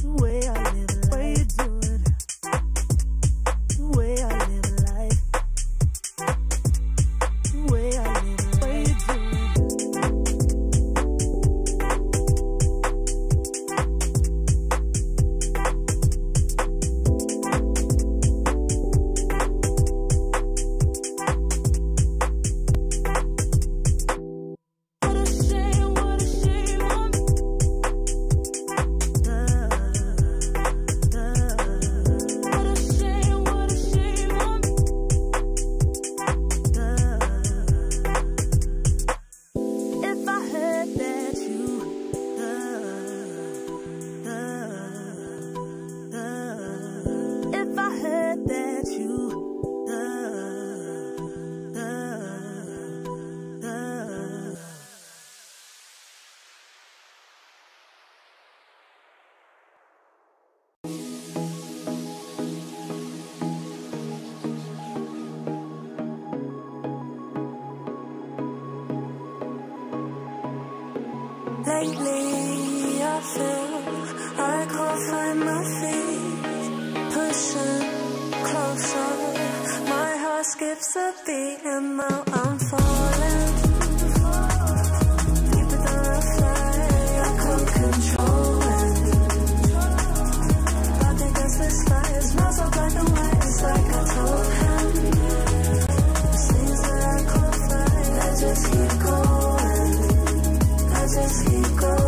Way Lately I feel I can't find my feet, pushing closer, my heart skips a beat and now I'm falling, deeper than a fly, I can't control it, nothing against the sky, it smells so black and white, it's like I told him, things that I can't find, I just keep going, I just keep going.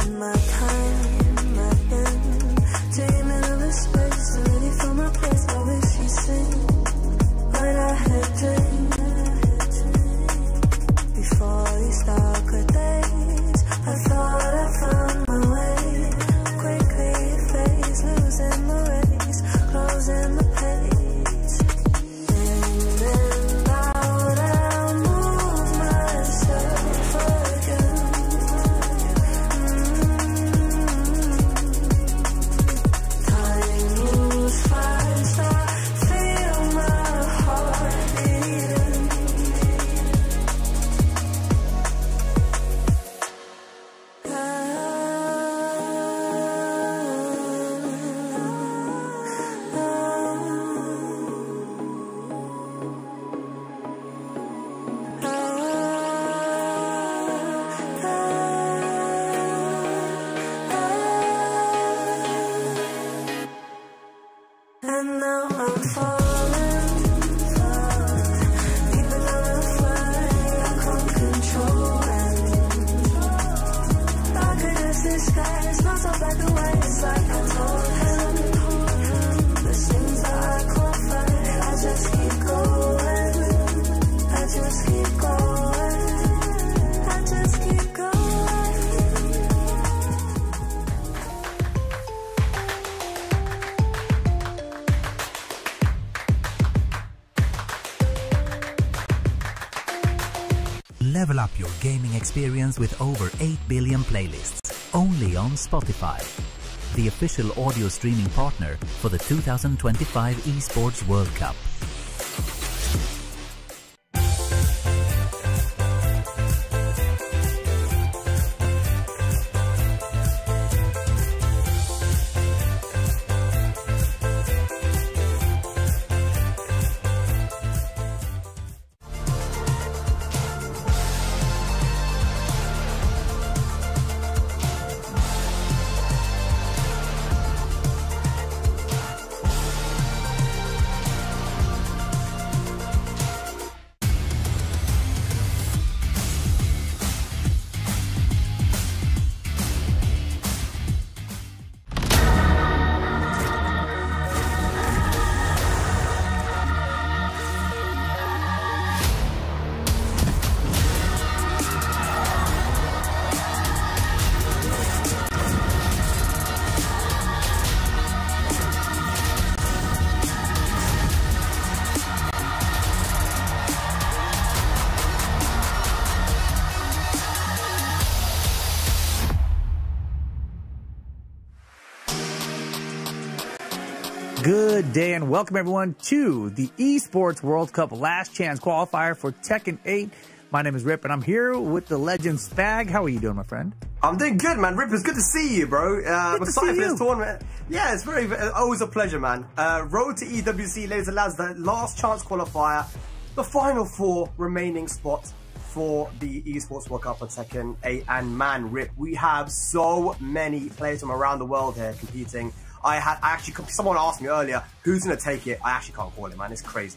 In my time, my end, dreaming of a space, ready for my place. I wish she'd sing what I had dreamed. Before these darker days, I thought I found my way. Quickly it fades, losing the race, closing the page. In and out, I move myself again. Time moves fast, I feel my heart beating. And now I'm falling, deeper than a fly, I can't control it. Darker as the sky, it's not so black and white, it's like I told him. There's things that I can't find, I just keep going, I just keep going, I just keep going. Level up your gaming experience with over 8 billion playlists, only on Spotify, the official audio streaming partner for the 2025 Esports World Cup. Good day and welcome everyone to the Esports World Cup last chance qualifier for Tekken 8. My name is Rip and I'm here with the legend Spag. How are you doing, my friend? I'm doing good, man. Rip, it's good to see you, bro. I'm excited for this tournament. Yeah, it's always a pleasure, man. Road to EWC, ladies and lads, the last chance qualifier, the final 4 remaining spots for the Esports World Cup for Tekken 8. And man, Rip, we have so many players from around the world here competing. Someone asked me earlier, who's going to take it? I actually can't call it, man. It's crazy.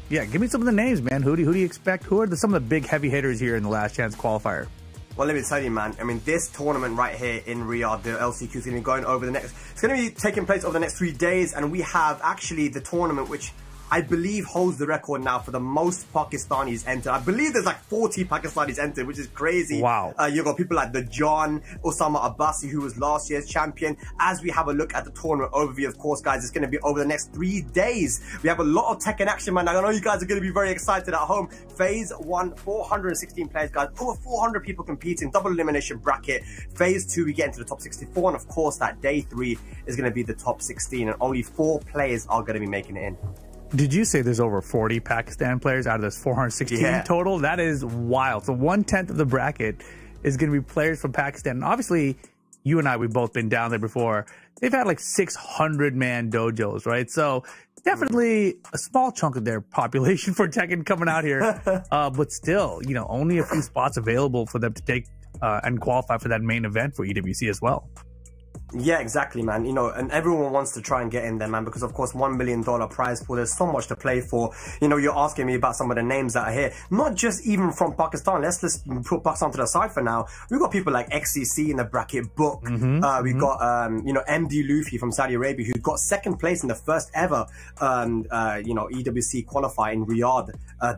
Yeah, give me some of the names, man. Who do you expect? Who are some of the big heavy hitters here in the last chance qualifier? Well, let me tell you, man. I mean, this tournament right here in Riyadh, the LCQ, is going to be going over it's going to be taking place over the next 3 days. And we have actually the tournament, which I believe holds the record now for the most Pakistanis entered. I believe there's like 40 Pakistanis entered, which is crazy. Wow. You've got people like the John, Osama Abbasi, who was last year's champion. As we have a look at the tournament overview, of course, guys, it's going to be over the next 3 days. We have a lot of Tekken action, man. I know you guys are going to be very excited at home. Phase 1, 416 players, guys. Over 400 people competing, double elimination bracket. Phase 2, we get into the top 64. And of course, that day 3 is going to be the top 16. And only 4 players are going to be making it in. Did you say there's over 40 Pakistan players out of this 416 total? That is wild. So 1/10 of the bracket is going to be players from Pakistan. And obviously, you and I, we've both been down there before. They've had like 600-man dojos, right? So definitely a small chunk of their population for Tekken coming out here. But still, you know, only a few spots available for them to take and qualify for that main event for EWC as well. Yeah, exactly, man. You know, and everyone wants to try and get in there, man, because of course $1 million prize pool, there's so much to play for. You know, you're asking me about some of the names that are here, not just even from Pakistan. Let's put Pakistan to the side for now. We've got people like XCC in the bracket, Book. We've got, you know, MD Luffy from Saudi Arabia, who got 2nd place in the first ever, you know, EWC qualifier in Riyadh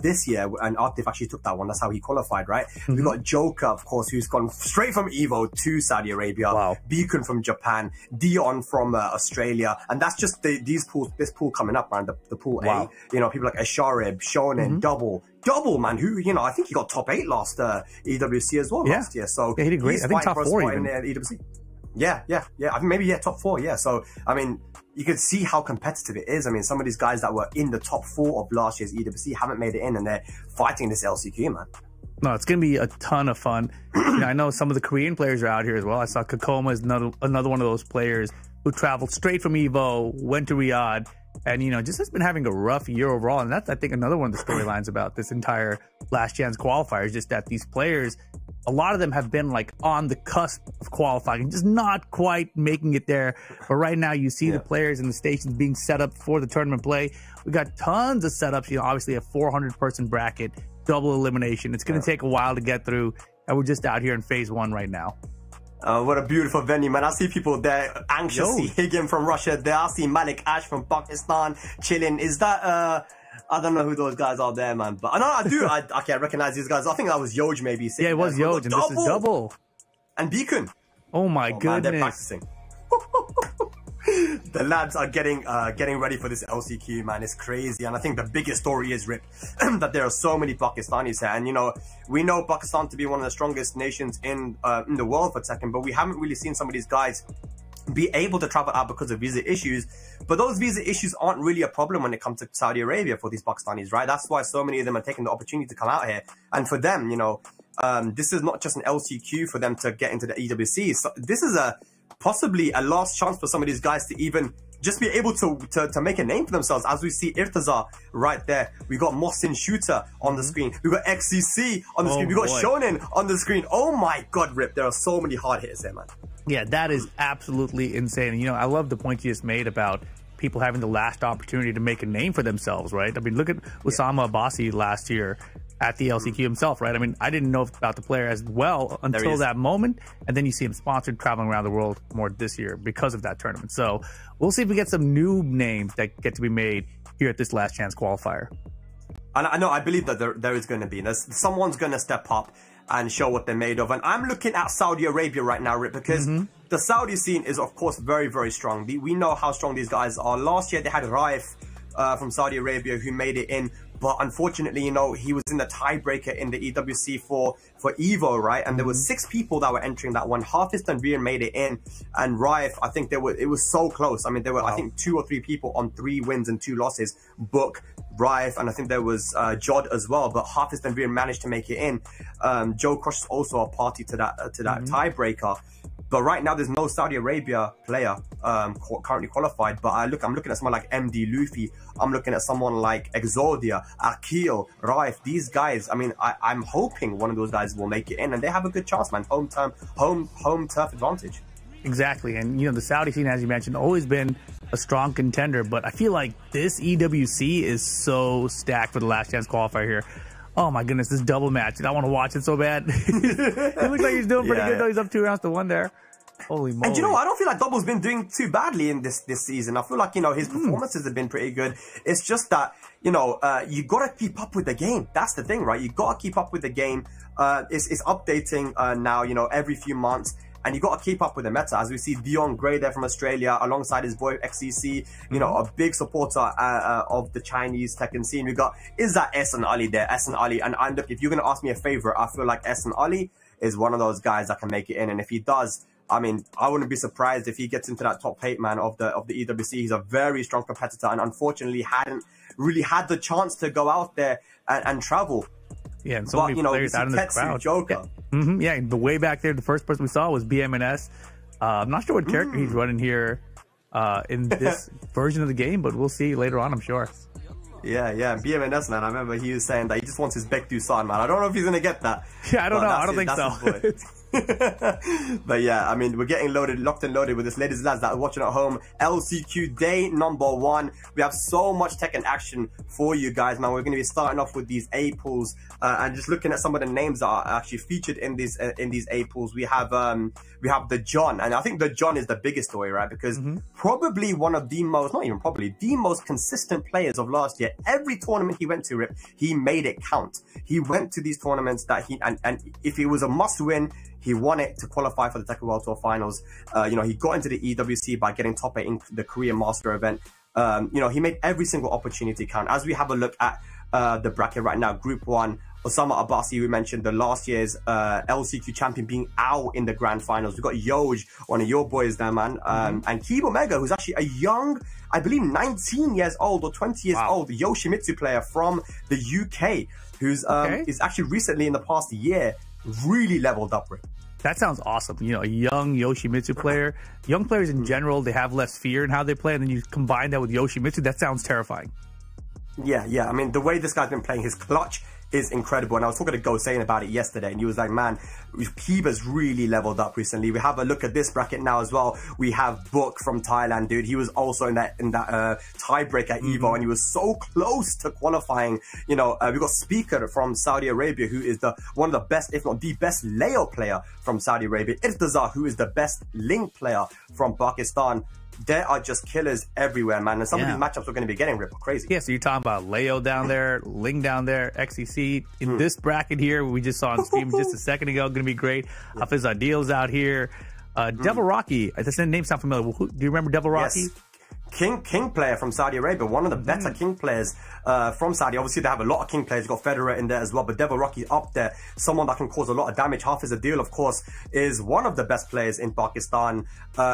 this year. And Atif actually took that one. That's how he qualified, right? We've got Joker, of course, who's gone straight from Evo to Saudi Arabia. Wow. Beacon from Japan, Dion from Australia, and that's just this pool coming up, man. The pool A, you know, people like Asharib, Shonen, Double, man, who, you know, I think he got top 8 last EWC as well last year. So he did great. I think top 4 even. In EWC. Yeah. I think maybe top 4. Yeah. So I mean, you can see how competitive it is. I mean, some of these guys that were in the top 4 of last year's EWC haven't made it in, and they're fighting this LCQ, man. No, it's going to be a ton of fun. You know, I know some of the Korean players are out here as well. I saw Kokoma is another one of those players who traveled straight from Evo, went to Riyadh, and, you know, just has been having a rough year overall. And that's, I think, another one of the storylines about this entire last chance qualifier is just that these players, a lot of them have been like on the cusp of qualifying, just not quite making it there. But right now you see the players and the stations being set up for the tournament play. We got tons of setups, you know, obviously a 400-person bracket, double elimination. It's going to take a while to get through, and we're just out here in phase 1 right now. What a beautiful venue, man. I see people there anxious. I see Higgin from Russia there. I see Malik Ash from Pakistan chilling. Is that I don't know who those guys are there, man, but I do. I can't recognize these guys. I think that was Yoj, maybe. Yeah, it was Yoj, and this is Double. And Beacon. Oh my goodness. Man, they're practicing. The lads are getting ready for this LCQ, man. It's crazy. And I think the biggest story is, Rip, that there are so many Pakistanis here. And, you know, we know Pakistan to be one of the strongest nations in the world for Tekken, but we haven't really seen some of these guys be able to travel out because of visa issues. But those visa issues aren't really a problem when it comes to Saudi Arabia for these Pakistanis, right? That's why so many of them are taking the opportunity to come out here. And for them, you know, this is not just an LCQ for them to get into the EWC. So this is possibly a last chance for some of these guys to even just be able to make a name for themselves. As we see Irtaza right there, we got Mohsin Shooter on the screen, we got XCC on the screen, we got Shonen on the screen. Oh my god, Rip, there are so many hard hitters there, man. Yeah, that is absolutely insane. You know, I love the point you just made about people having the last opportunity to make a name for themselves, right? I mean, look at Osama Abbasi last year at the LCQ himself, right? I mean, I didn't know about the player as well until that moment, and then you see him sponsored traveling around the world more this year because of that tournament. So we'll see if we get some new names that get to be made here at this last chance qualifier. And I know, I believe that there is going to be. Someone's going to step up and show what they're made of. And I'm looking at Saudi Arabia right now, Rip, because the Saudi scene is, of course, very, very strong. We know how strong these guys are. Last year, they had Raif from Saudi Arabia who made it in. But unfortunately, you know, he was in the tiebreaker in the EWC for Evo, right? And there were 6 people that were entering that one. Hafiz Tanvir made it in, and Raif, I think it was so close. I mean, there were, I think, 2 or 3 people on 3 wins and 2 losses. Book, Raif, and I think there was Jod as well. But Hafiz Tanvir managed to make it in. Joe Crush is also a party to that tiebreaker. But right now, there's no Saudi Arabia player currently qualified. But I'm looking at someone like MD Luffy. I'm looking at someone like Exodia, Akil, Raif. These guys, I mean, I'm hoping one of those guys will make it in. And they have a good chance, man. Home turf advantage. Exactly. And, you know, the Saudi scene, as you mentioned, always been a strong contender. But I feel like this EWC is so stacked for the last chance qualifier here. Oh my goodness, this double match. I want to watch it so bad. It looks like he's doing pretty good though. He's up 2 rounds to 1 there. Holy moly. And you know, I don't feel like Double's been doing too badly in this season. I feel like, you know, his performances have been pretty good. It's just that, you know, you got to keep up with the game. That's the thing, right? You got to keep up with the game. It's updating now, you know, every few months. And you got to keep up with the meta. As we see Dion Gray there from Australia, alongside his boy XCC, you know, a big supporter of the Chinese Tekken scene. We got Izzat S and Ali there, S and Ali. And look, if you're going to ask me a favorite, I feel like S and Ali is one of those guys that can make it in. And if he does, I mean, I wouldn't be surprised if he gets into that top 8, man, of the EWC. He's a very strong competitor, and unfortunately hadn't really had the chance to go out there and travel. Yeah, and so many players out in the crowd. Joker. Yeah, the way back there, the first person we saw was BMNS. I'm not sure what character he's running here in this version of the game, but we'll see later on, I'm sure. Yeah, BMNS, man. I remember he was saying that he just wants his Baek son, man. I don't know if he's gonna get that. Yeah, I don't know. I don't think so. But yeah, I mean, we're getting locked and loaded with this, ladies and lads that are watching at home. LCQ day number 1. We have so much Tekken action for you guys, man. We're going to be starting off with these A pools and just looking at some of the names that are actually featured in these A pools. We have the John, and I think the John is the biggest story, right? Because probably one of the most, not even probably, the most consistent players of last year. Every tournament he went to, Rip, he made it count. He went to these tournaments that and if it was a must win, he won it to qualify for the Tekken World Tour Finals. He got into the EWC by getting top 8 in the Korean Master event. He made every single opportunity count. As we have a look at the bracket right now, Group 1, Osama Abbasi, we mentioned the last year's LCQ champion, being out in the grand finals. We've got Yoj, one of your boys there, man. And Kibo Mega, who's actually a young, I believe 19 years old or 20 years old, Yoshimitsu player from the UK, who's is actually recently in the past year really leveled up, Rick. That sounds awesome. A young Yoshimitsu player. Young players in general, they have less fear in how they play, and then you combine that with Yoshimitsu, that sounds terrifying. Yeah. I mean, the way this guy's been playing, his clutch is incredible. And I was talking to Go saying about it yesterday, and he was like, man, Kiba's really leveled up recently. We have a look at this bracket now as well. We have Book from Thailand, dude. He was also in that tiebreak at Evo, and he was so close to qualifying. We've got Speaker from Saudi Arabia, who is one of the best, if not the best, Leo player from Saudi Arabia. Irtazar, who is the best Link player from Pakistan. There are just killers everywhere, man. And some of these matchups we're going to be getting, Rip, crazy. Yeah, so you're talking about Leo down there, Ling down there, XCC. In this bracket here, we just saw on stream just a second ago, going to be great. Hafiz Adil's out here. Devil Rocky. This name sounds familiar. Do you remember Devil Rocky? Yes. King player from Saudi Arabia, one of the better King players from Saudi. Obviously, they have a lot of King players. You've got Federer in there as well, but Devil Rocky up there, someone that can cause a lot of damage. Hafiz Adil, of course, is one of the best players in Pakistan.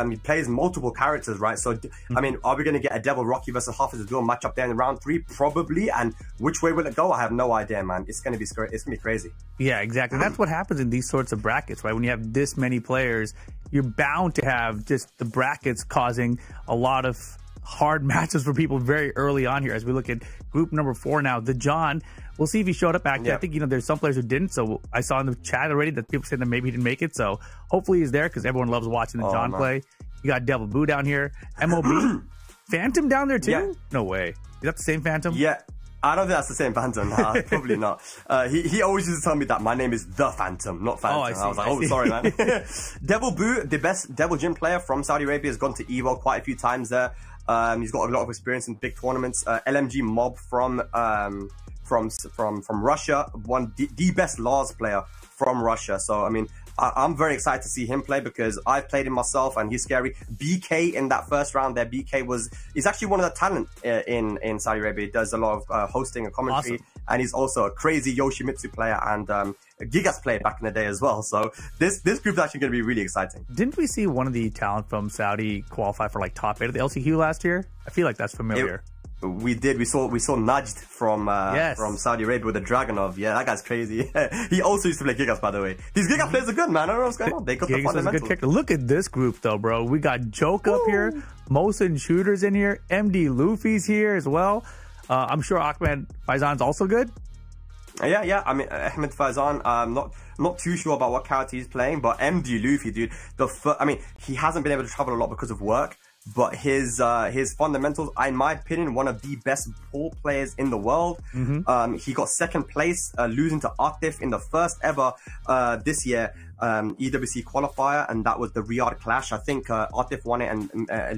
He plays multiple characters, right? So, I mean, are we going to get a Devil Rocky versus Hafiz Adil match up there in round 3? Probably. And which way will it go? I have no idea, man. It's going to be crazy. Yeah, exactly. That's what happens in these sorts of brackets, right? When you have this many players, you're bound to have just the brackets causing a lot of hard matches for people very early on here. As we look at group number 4 now, the John, we'll see if he showed up back there. I think there's some players who didn't, so I saw in the chat already that people said that maybe he didn't make it, so hopefully he's there because everyone loves watching the John play. You got Devil Boo down here, MOB, Phantom down there too? No way. Is that the same Phantom? I don't think that's the same Phantom. Probably not. He always used to tell me that my name is the Phantom, not Phantom. I was like, sorry, man. Devil Boo, the best Devil Gym player from Saudi Arabia, has gone to Evo quite a few times there. He's got a lot of experience in big tournaments. LMG Mob from Russia, the best Lars player from Russia. So I mean, I'm very excited to see him play because I've played him myself and he's scary. BK in that first round there, he's actually one of the talent in Saudi Arabia. He does a lot of hosting and commentary. Awesome. And he's also a crazy Yoshimitsu player and Gigas player back in the day as well. So this group is actually going to be really exciting. Didn't we see one of the talent from Saudi qualify for like top 8 of the LCQ last year? I feel like that's familiar. We did. We saw Najd from Saudi Arabia with the Dragonov. Yeah, that guy's crazy. He also used to play Gigas, by the way. These Gigas players are good, man. I don't know what's going on. They got the fundamentals. Good. Look at this group, though, bro. We got Joke up here, Mosin Shooters in here, MD Luffy's here as well. I'm sure Ahmed Faizan's also good. Yeah. I mean, Ahmed Faizan, not too sure about what character he's playing, but MD Luffy, dude. I mean, he hasn't been able to travel a lot because of work. But his fundamentals, in my opinion, one of the best pool players in the world. He got second place, losing to Atif in the first ever this year EWC qualifier, and that was the Riyadh clash. I think Atif won it and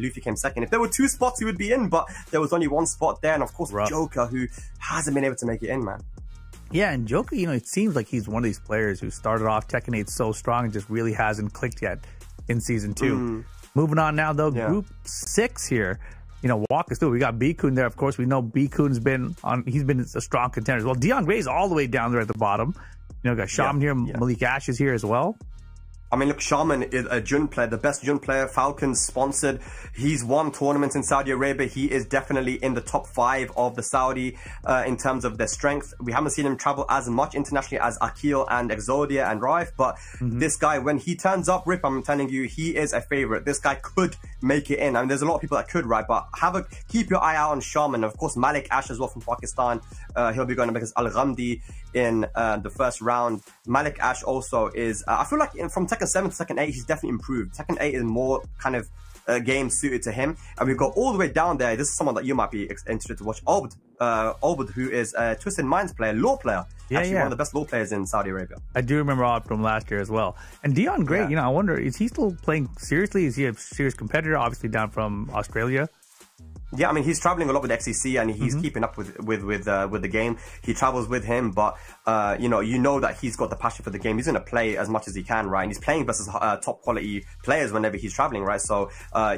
Luffy came second. If there were 2 spots, he would be in, but there was only 1 spot there. And of course, Joker, who hasn't been able to make it in, man. Yeah, and Joker, it seems like he's one of these players who started off Tekken 8 so strong and just really hasn't clicked yet in Season 2. Moving on now, though, Group 6 here. Walk us through. We got B-Kun there, of course. We know B-Kun's been a strong contender as well. Dion Gray's all the way down there at the bottom. Got Shaman here, Malik Ash is here as well. I mean, look, Shaman is a Jun player, the best Jun player, Falcons sponsored. He's won tournaments in Saudi Arabia. He is definitely in the top 5 of the Saudi in terms of their strength. We haven't seen him travel as much internationally as Akil and Exodia and Raif, but this guy, when he turns up, Rip, I'm telling you, he is a favorite. This guy could make it in. I mean, there's a lot of people that could, right? But keep your eye out on Shaman. Of course, Malik Ash as well from Pakistan. He'll be going up against Al-Ghamdi in the first round. Malik Ash also is, I feel like from Tekken 7 to Tekken 8, he's definitely improved. Tekken 8 is more kind of game suited to him. And we've got all the way down there, this is someone that you might be interested to watch, Obed, who is a Twisted Minds player, law player. Actually one of the best law players in Saudi Arabia. I do remember Obed from last year as well. And Dion Gray, you know, I wonder, is he still playing seriously? Is he a serious competitor, obviously down from Australia? Yeah, I mean, he's traveling a lot with XCC and he's keeping up with the game. He travels with him, but you know that he's got the passion for the game. He's going to play as much as he can, right? And he's playing versus top quality players whenever he's traveling, right? So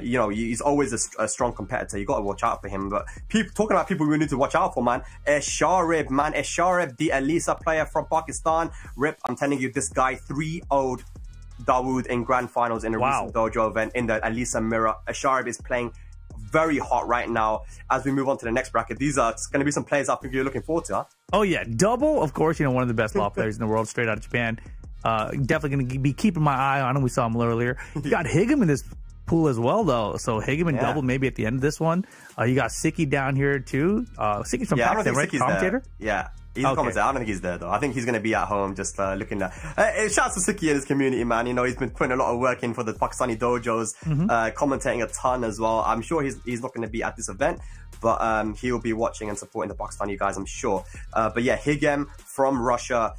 you know, he's always a strong competitor. You got to watch out for him. But talking about people we need to watch out for, man, Esharib, the Elisa player from Pakistan. Rip, I'm telling you, this guy 3-0'd Dawood in grand finals in a recent dojo event in the Elisa Mirror. Esharib is playing very hot right now. As we move on to the next bracket, these are going to be some players I think you're looking forward to, huh? Oh yeah, Double, of course, you know, one of the best law players in the world, straight out of Japan. Definitely going to be keeping my eye on him. We saw him earlier. You got Higem in this pool as well, though. So Higem and Double maybe at the end of this one. You got Siki down here too. Siki's from Pakistan, right? Commentator? Yeah. He's a commentator. I don't think he's there, though. I think he's going to be at home just looking at... shout out to Suki and his community, man. You know, he's been putting a lot of work in for the Pakistani dojos, commentating a ton as well. I'm sure he's not going to be at this event, but he'll be watching and supporting the Pakistani guys, I'm sure. But yeah, Higem from Russia.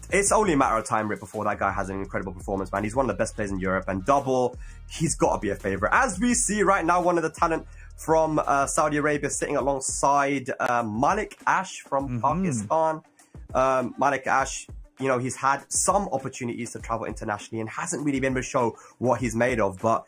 It's only a matter of time, Rip, before that guy has an incredible performance, man. He's one of the best players in Europe. And Double, he's got to be a favorite. As we see right now, one of the talent from Saudi Arabia sitting alongside Malik Ash from Pakistan. Malik Ash, you know, he's had some opportunities to travel internationally and hasn't really been able to show what he's made of. But,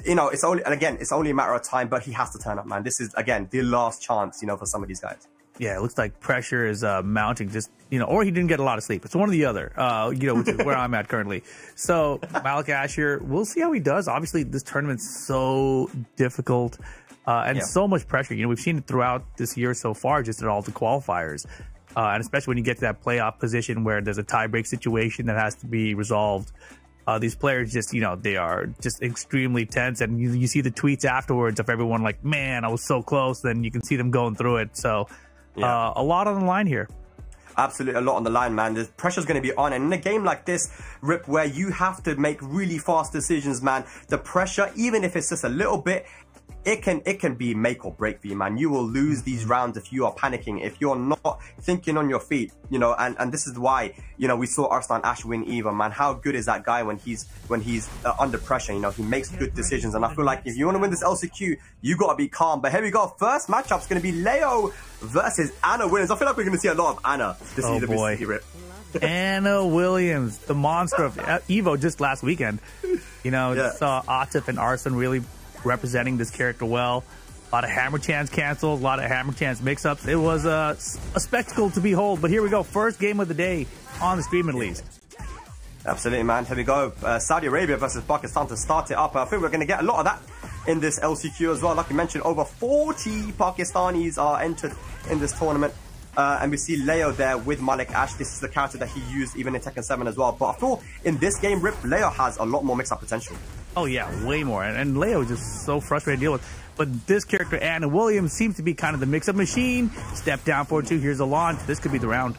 you know, it's only a matter of time, but he has to turn up, man. This is, again, the last chance, you know, for some of these guys. Yeah, it looks like pressure is mounting, just, you know, or he didn't get a lot of sleep. It's one or the other, you know, which is where I'm at currently. So Malik Ash here, we'll see how he does. Obviously, this tournament's so difficult and so much pressure. You know, we've seen it throughout this year so far, just at all the qualifiers. And especially when you get to that playoff position where there's a tie-break situation that has to be resolved. These players just, you know, they are just extremely tense. And you see the tweets afterwards of everyone like, man, I was so close. Then you can see them going through it. So a lot on the line here. Absolutely, a lot on the line, man. The pressure's going to be on. And in a game like this, Rip, where you have to make really fast decisions, man, the pressure, even if it's just a little bit, it can be make or break for you, man. You will lose these rounds if you are panicking, if you're not thinking on your feet, you know. And this is why, you know, we saw Arslan Ash win Eva, man. How good is that guy when he's under pressure? You know, he makes good decisions. And I feel like if you want to win this LCQ, you got to be calm. But here we go. First matchup's going to be Leo versus Anna Williams. I feel like we're going to see a lot of Anna this EWC, Rip. Anna Williams, the monster of Evo just last weekend. You know, saw Atif and Arslan really representing this character well. A lot of hammer chance cancels, a lot of hammer chance mix-ups. It was a spectacle to behold. But here we go, first game of the day on the stream at least. Absolutely, man. Here we go. Saudi Arabia versus Pakistan to start it up. I think we're going to get a lot of that in this LCQ as well. Like you mentioned, over 40 Pakistanis are entered in this tournament. And we see Leo there with Malik Ash. This is the character that he used even in Tekken 7 as well. But I feel in this game, Rip, Leo has a lot more mix-up potential. Oh yeah, way more. And Leo is just so frustrating to deal with. But this character, Anna Williams, seems to be kind of the mix-up machine. Step down for 2. Here's a launch. This could be the round.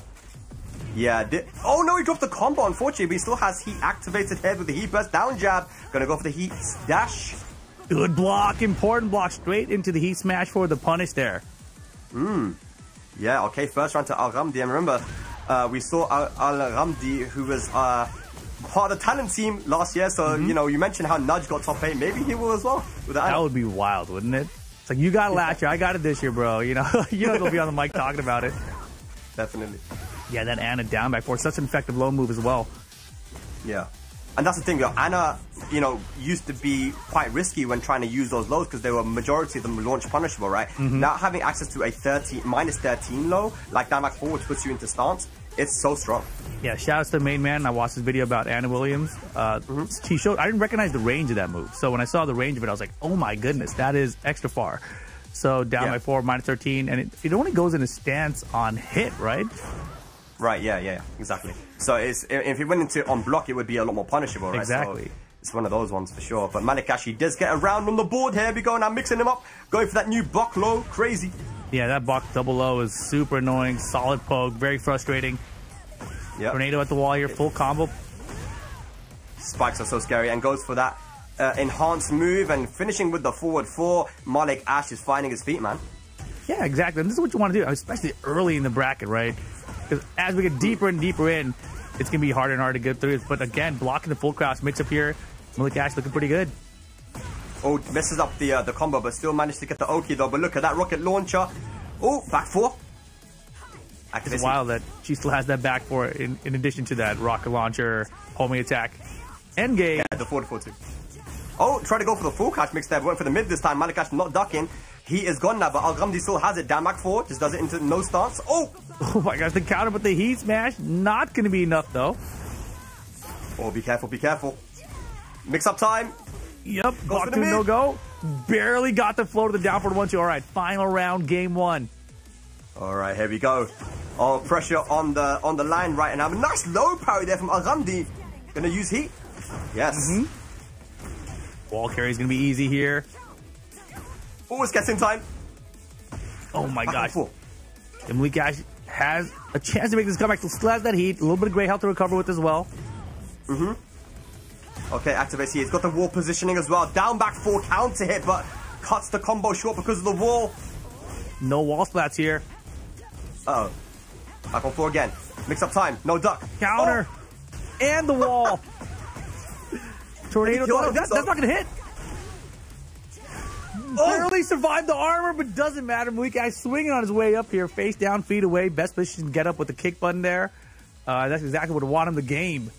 Yeah. Oh no, he dropped the combo, unfortunately. But he still has heat activated head with the heat burst. Down jab. Gonna go for the heat dash. Good block. Important block. Straight into the heat smash for the punish there. Yeah, okay, first round to Al-Ghamdi. And remember, we saw Al-Ghamdi, who was part of the talent team last year. So, you know, you mentioned how Nudge got top 8. Maybe he will as well. That would be wild, wouldn't it? It's like, you got it last year. I got it this year, bro. You know, they'll be on the mic talking about it. Definitely. Yeah, that Anna down back for such an effective low move as well. Yeah. And that's the thing, Anna, you know, used to be quite risky when trying to use those lows because they were majority of them launch punishable, right? Now having access to a -13 low, like down back forward, puts you into stance, It's so strong. Yeah, shout out to the main man. I watched this video about Anna Williams. She showed, I didn't recognize the range of that move. So when I saw the range of it, I was like, oh my goodness, that is extra far. So down by 4, minus 13. And it only goes in a stance on hit, right? Right, yeah, exactly. So if it went into on block, it would be a lot more punishable, right? Exactly. So it's one of those ones for sure. But Malik actually does get around on the board. Here we go, now mixing him up. Going for that new block low. Crazy. Yeah, that block double low is super annoying. Solid poke, very frustrating. Yep. Tornado at the wall here, full combo. Spikes are so scary and goes for that enhanced move and finishing with the forward 4. Malik Ash is finding his feet, man. Yeah, exactly. And this is what you want to do, especially early in the bracket, right? Because as we get deeper and deeper in, it's going to be harder and harder to get through. But again, blocking the full crouch mix up here, Malik Ash looking pretty good. Oh, messes up the combo, but still managed to get the Oki though. But look at that rocket launcher. Oh, back 4. It's wild that she still has that back 4 in addition to that rocket launcher, homing attack, engage. Yeah, the 4-4-2. Oh, try to go for the full catch mix there. Went for the mid this time. Malik Ash not ducking. He is gone now, but Al-Ghamdi still has it. Down back 4, just does it into no stance. Oh! Oh my gosh, the counter with the heat smash. Not going to be enough though. Oh, be careful, be careful. Mix up time. Yep, block 2, no go. Barely got the flow to the down forward 1-2. All right, final round, game 1. All right, here we go. Oh, pressure on the line right now. A nice low parry there from Al-Ghamdi. Gonna use heat. Yes. Wall carry is gonna be easy here. Oh, it's guessing time. Oh my gosh. And Malik Ash has a chance to make this comeback. Still has that heat. A little bit of great health to recover with as well. Okay, activates here. He's got the wall positioning as well. Down back 4 counter hit, but cuts the combo short because of the wall. No wall splats here. Uh-oh. Back on 4 again. Mix up time. No duck. Counter. Oh. And the wall. Tornado. That's not going to hit. Barely survived the armor, but doesn't matter. Malik Ash swinging on his way up here. Face down, feet away. Best position to get up with the kick button there. That's exactly what won him the game.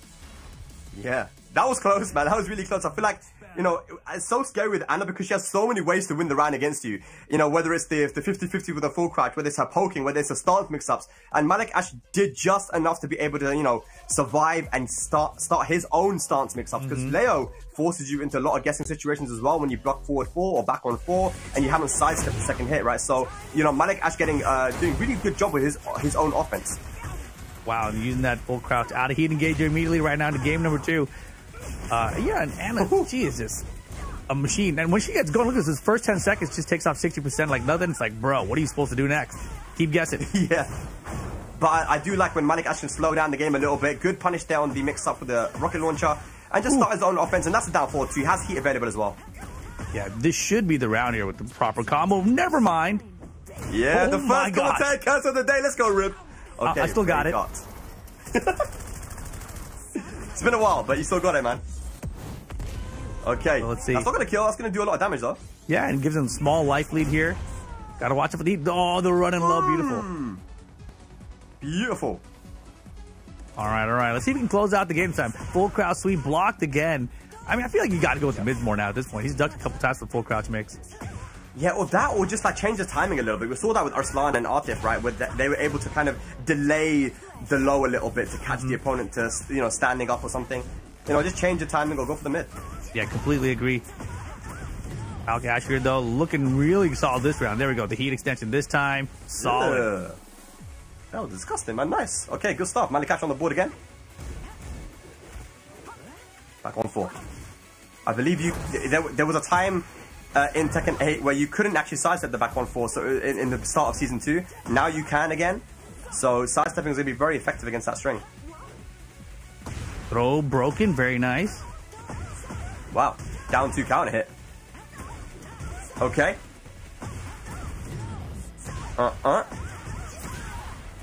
Yeah. That was close, man. That was really close. I feel like, you know, it's so scary with Anna because she has so many ways to win the round against you. You know, whether it's the 50-50 with a full crouch, whether it's her poking, whether it's a stance mix-ups. And Malik Ash did just enough to be able to, you know, survive and start his own stance mix-ups. Because Leo forces you into a lot of guessing situations as well when you block forward 4 or back on 4 and you haven't sidestepped the second hit, right? So, you know, Malik Ash doing really good job with his own offense. Wow, and using that full crouch out of heat engager immediately right now into game number 2. Yeah, and Anna, she is just a machine. And when she gets going, look at this, first 10 seconds just takes off 60% like nothing. It's like, bro, what are you supposed to do next? Keep guessing. Yeah. But I do like when Malik Ash can slow down the game a little bit. Good punish there on the mix-up with the rocket launcher. And just start his own offense. And that's a down forward too. He has heat available as well. Yeah, this should be the round here with the proper combo. Never mind. Yeah, the first contact curse of the day. Let's go, Rip. Okay, I still got it. It's been a while, but you still got it, man. Okay. Well, let's see. That's not going to kill. That's going to do a lot of damage, though. Yeah, and gives him a small life lead here. Got to watch it for the heat. Oh, the running low. Beautiful. Beautiful. All right, all right. Let's see if we can close out the game time. Full crouch sweep blocked again. I mean, I feel like you got to go with the mids more now at this point. He's ducked a couple times for full crouch mix. Yeah, or that, or just like change the timing a little bit. We saw that with Arslan and Atif, right? Where they were able to kind of delay the low a little bit to catch the opponent to, you know, standing up or something. You know, just change the timing or go for the mid. Yeah, completely agree. Malik Ash here, though, looking really solid this round. There we go. The heat extension this time. Solid. Yeah. That was disgusting, man. Nice. Okay, good stuff. Malik Ash on the board again. Back on 4. I believe there was a time in Tekken 8 where you couldn't actually sidestep the back 1-4, so in the start of Season 2. Now you can again. So sidestepping is going to be very effective against that string. Throw broken, very nice. Wow, down 2 counter hit. Okay.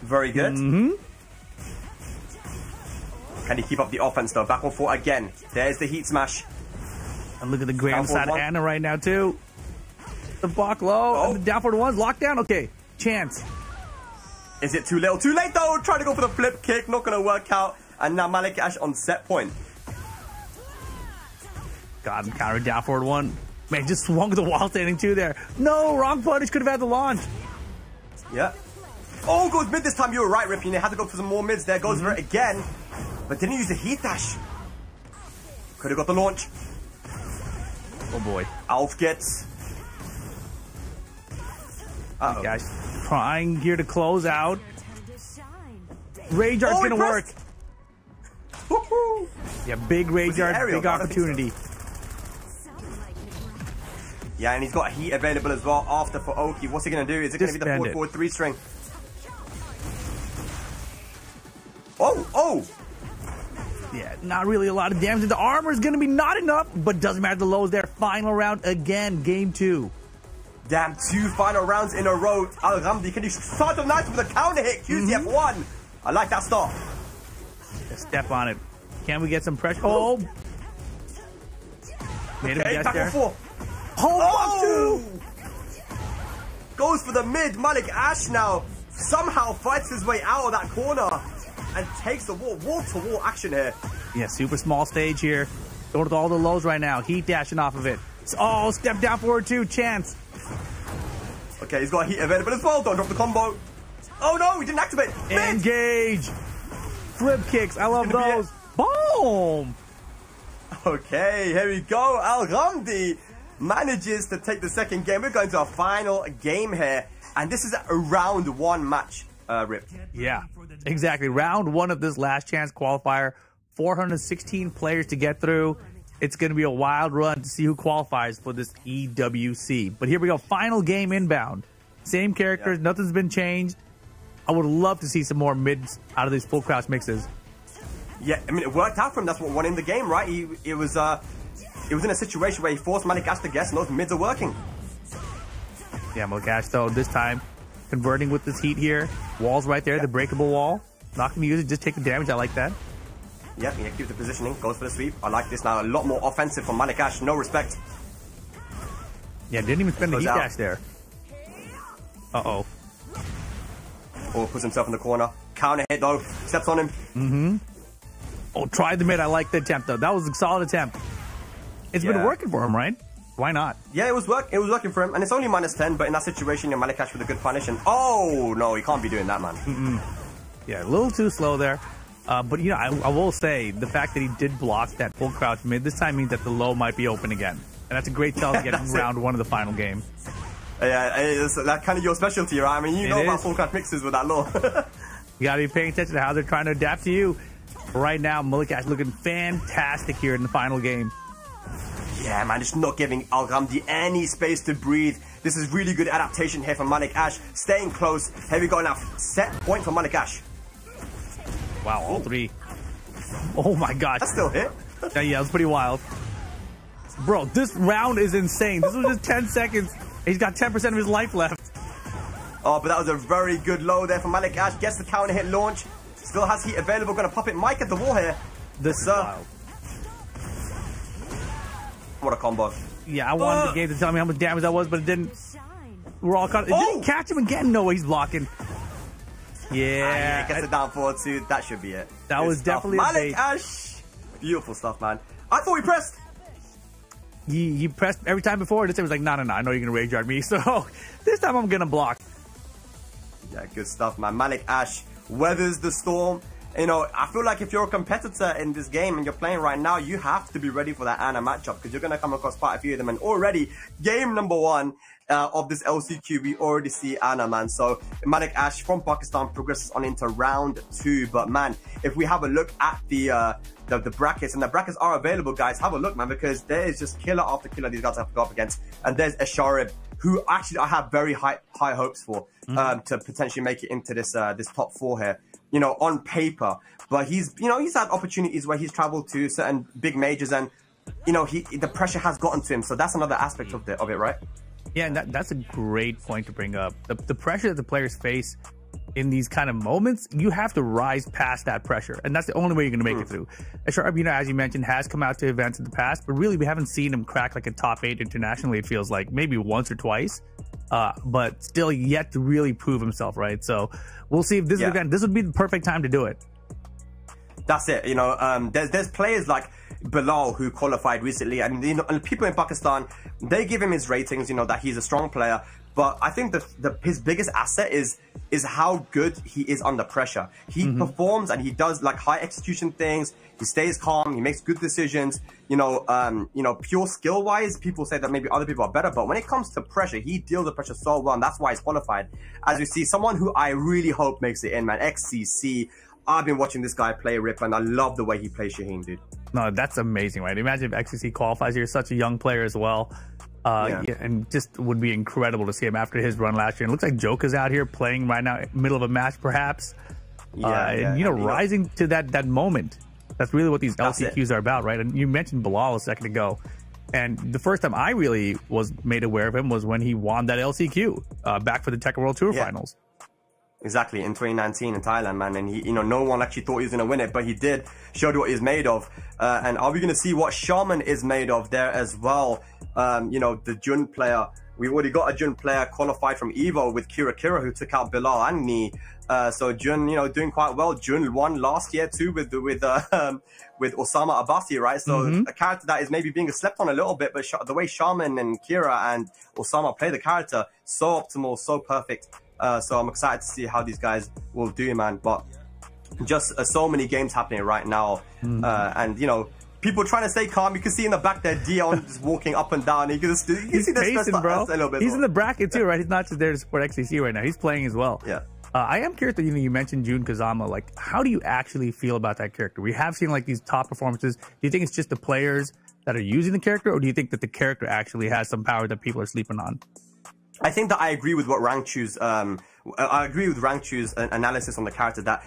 Very good. Can he keep up the offense though? Back on 4 again. There's the heat smash. And look at the grand side of Anna right now too. The block low and the down forward 1's locked down. Okay, chance. Is it too little? Too late though. Trying to go for the flip kick. Not going to work out. And now Malik Ash on set point. Got him counter down forward 1. Man, just swung the wall standing 2 there. No, wrong punish. Could have had the launch. Yeah. Oh, goes mid this time. You were right, Rip. You had to go for some more mids there. Goes for it again. But didn't use the heat dash. Could have got the launch. Oh boy. Alf gets. Uh-oh. Guys, trying here to close out. Rage Art's gonna work. Yeah, big Rage Art, big opportunity. Yeah, and he's got heat available as well after for Oki. What's he gonna do? Is it gonna be the forward 3-string? Oh! Yeah, not really a lot of damage. The armor is gonna be not enough, but doesn't matter. The lows there. Final round again, game 2. Damn, 2 final rounds in a row. Al Ghamdi, can you start them nice with a counter hit? QCF1. I like that start. Step on it. Can we get some pressure? Oh! Made Okay, a guess tackle there. 4. Oh! Goes for the mid. Malik Ash now somehow fights his way out of that corner and takes the wall-to-wall action here. Yeah, super small stage here. Going with all the lows right now. Heat dashing off of it. Oh, step down forward 2. Chance. Okay, he's got heat available as well. Don't drop the combo. Oh no, he didn't activate. Engage. Flip kicks. I love those. Boom. Okay, here we go. Al Ghamdi manages to take the second game. We're going to our final game here. And this is a round 1 match, Rip. Yeah, exactly. Round 1 of this last chance qualifier. 416 players to get through. It's going to be a wild run to see who qualifies for this EWC. But here we go. Final game inbound. Same characters. Yeah. Nothing's been changed. I would love to see some more mids out of these full crouch mixes. Yeah, I mean, it worked out for him. That's what won in the game, right? It was in a situation where he forced Malik Ash to guess, and those mids are working. Yeah, Malik Ash, though, this time converting with this heat here. Wall's right there, the breakable wall. Not going to use it, just take the damage. I like that. Yep, yeah, keeps the positioning, goes for the sweep. I like this now. A lot more offensive from Malik Ash, no respect. Yeah, didn't even spend the heat dash there. Uh-oh. Oh, puts himself in the corner. Counter hit, though. Steps on him. Mm-hmm. Oh, tried the mid. I like the attempt, though. That was a solid attempt. It's been working for him, right? Why not? Yeah, it was working for him. And it's only -10, but in that situation, you're Malik Ash with a good punish. And oh, no, he can't be doing that, man. Yeah, a little too slow there. But, you know, I will say the fact that he did block that full crouch mid this time means that the low might be open again. And that's a great tell to get in round 1 of the final game. Yeah, that's kind of your specialty, right? I mean, you know about full crouch mixes with that low. You got to be paying attention to how they're trying to adapt to you. Right now, Malik Ash looking fantastic here in the final game. Yeah, man, just not giving Al Ghamdi any space to breathe. This is really good adaptation here from Malik Ash. Staying close. Here we go now. Set point for Malik Ash. Wow, all 3. Oh my gosh. That's still hit. Yeah, that's pretty wild. Bro, this round is insane. This was just 10 seconds. He's got 10% of his life left. Oh, but that was a very good low there from Malik Ash. Gets the counter hit launch. Still has heat available. Going to pop it Mike at the wall here. This is wild. What a combo. Yeah, I wanted the game to tell me how much damage that was, but it didn't. We're all caught. Did he catch him again? No, he's blocking. Yeah. Gets it down forward too. That should be it. That was definitely Malik Ash. Beautiful stuff, man. I thought he pressed. He pressed every time before. This time he was like, no, I know you're going to rage guard me. So this time I'm going to block. Yeah, good stuff, man. Malik Ash weathers the storm. You know, I feel like if you're a competitor in this game and you're playing right now, you have to be ready for that Ana matchup because you're going to come across quite a few of them. And already, game number 1 of this LCQ, we already see Ana, man. So Malik Ash from Pakistan progresses on into round 2. But man, if we have a look at the brackets, and the brackets are available, guys, have a look, man, because there is just killer after killer these guys have to go up against. And there's Esharib, who actually I have very high hopes for to potentially make it into this this top 4 here. You know, on paper, but he's had opportunities where he's traveled to certain big majors, and you know the pressure has gotten to him. So that's another aspect of it, right? Yeah, and that's a great point to bring up. The pressure that the players face in these kind of moments, you have to rise past that pressure, and that's the only way you're going to make it through. Esharib, you know, as you mentioned, has come out to events in the past, but really we haven't seen him crack like a top 8 internationally. It feels like maybe once or twice. But still yet to really prove himself, right? So we'll see if this event, this would be the perfect time to do it. That's it. You know, there's players like Bilal who qualified recently, and you know, and people in Pakistan, they give him his ratings. You know that he's a strong player, But I think his biggest asset is how good he is under pressure. He performs and he does like high execution things. He stays calm. He makes good decisions. Pure skill wise, people say that maybe other people are better, but when it comes to pressure, he deals with pressure so well, and that's why he's qualified. As you see, someone who I really hope makes it in, man. XCC. I've been watching this guy play Rip, and I love the way he plays Shaheen, dude. No, that's amazing, right? Imagine if XCC qualifies. You're such a young player as well. Yeah, and just would be incredible to see him after his run last year. It looks like Joker's out here playing right now, middle of a match, perhaps. Rising to that moment. That's really what these LCQs are about, right? And you mentioned Bilal a second ago. And the first time I really was made aware of him was when he won that LCQ back for the TEKKEN World Tour Finals. Exactly, in 2019 in Thailand, man. And he, no one actually thought he was going to win it, but he did. Showed what he's made of. And are we going to see what Shaman is made of there as well? The Jun player. We've already got a Jun player qualified from Evo with Kira, who took out Bilal and Ni. So Jun, doing quite well. Jun won last year too with Osama Abbasi, right? So a character that is maybe being slept on a little bit, but the way Shaman and Kira and Osama play the character, so optimal, so perfect. So I'm excited to see how these guys will do, man. But just so many games happening right now, and people trying to stay calm. You can see in the back there, Dion just walking up and down. You can see the pacing, bro. A little bit. He's in the bracket too, right? He's not just there to support XCC right now. He's playing as well. Yeah. I am curious that you mentioned Jun Kazama. Like, how do you actually feel about that character? We have seen like these top performances. Do you think it's just the players that are using the character, or do you think that the character actually has some power that people are sleeping on? I think that I agree with what Rangchu's analysis on the character, that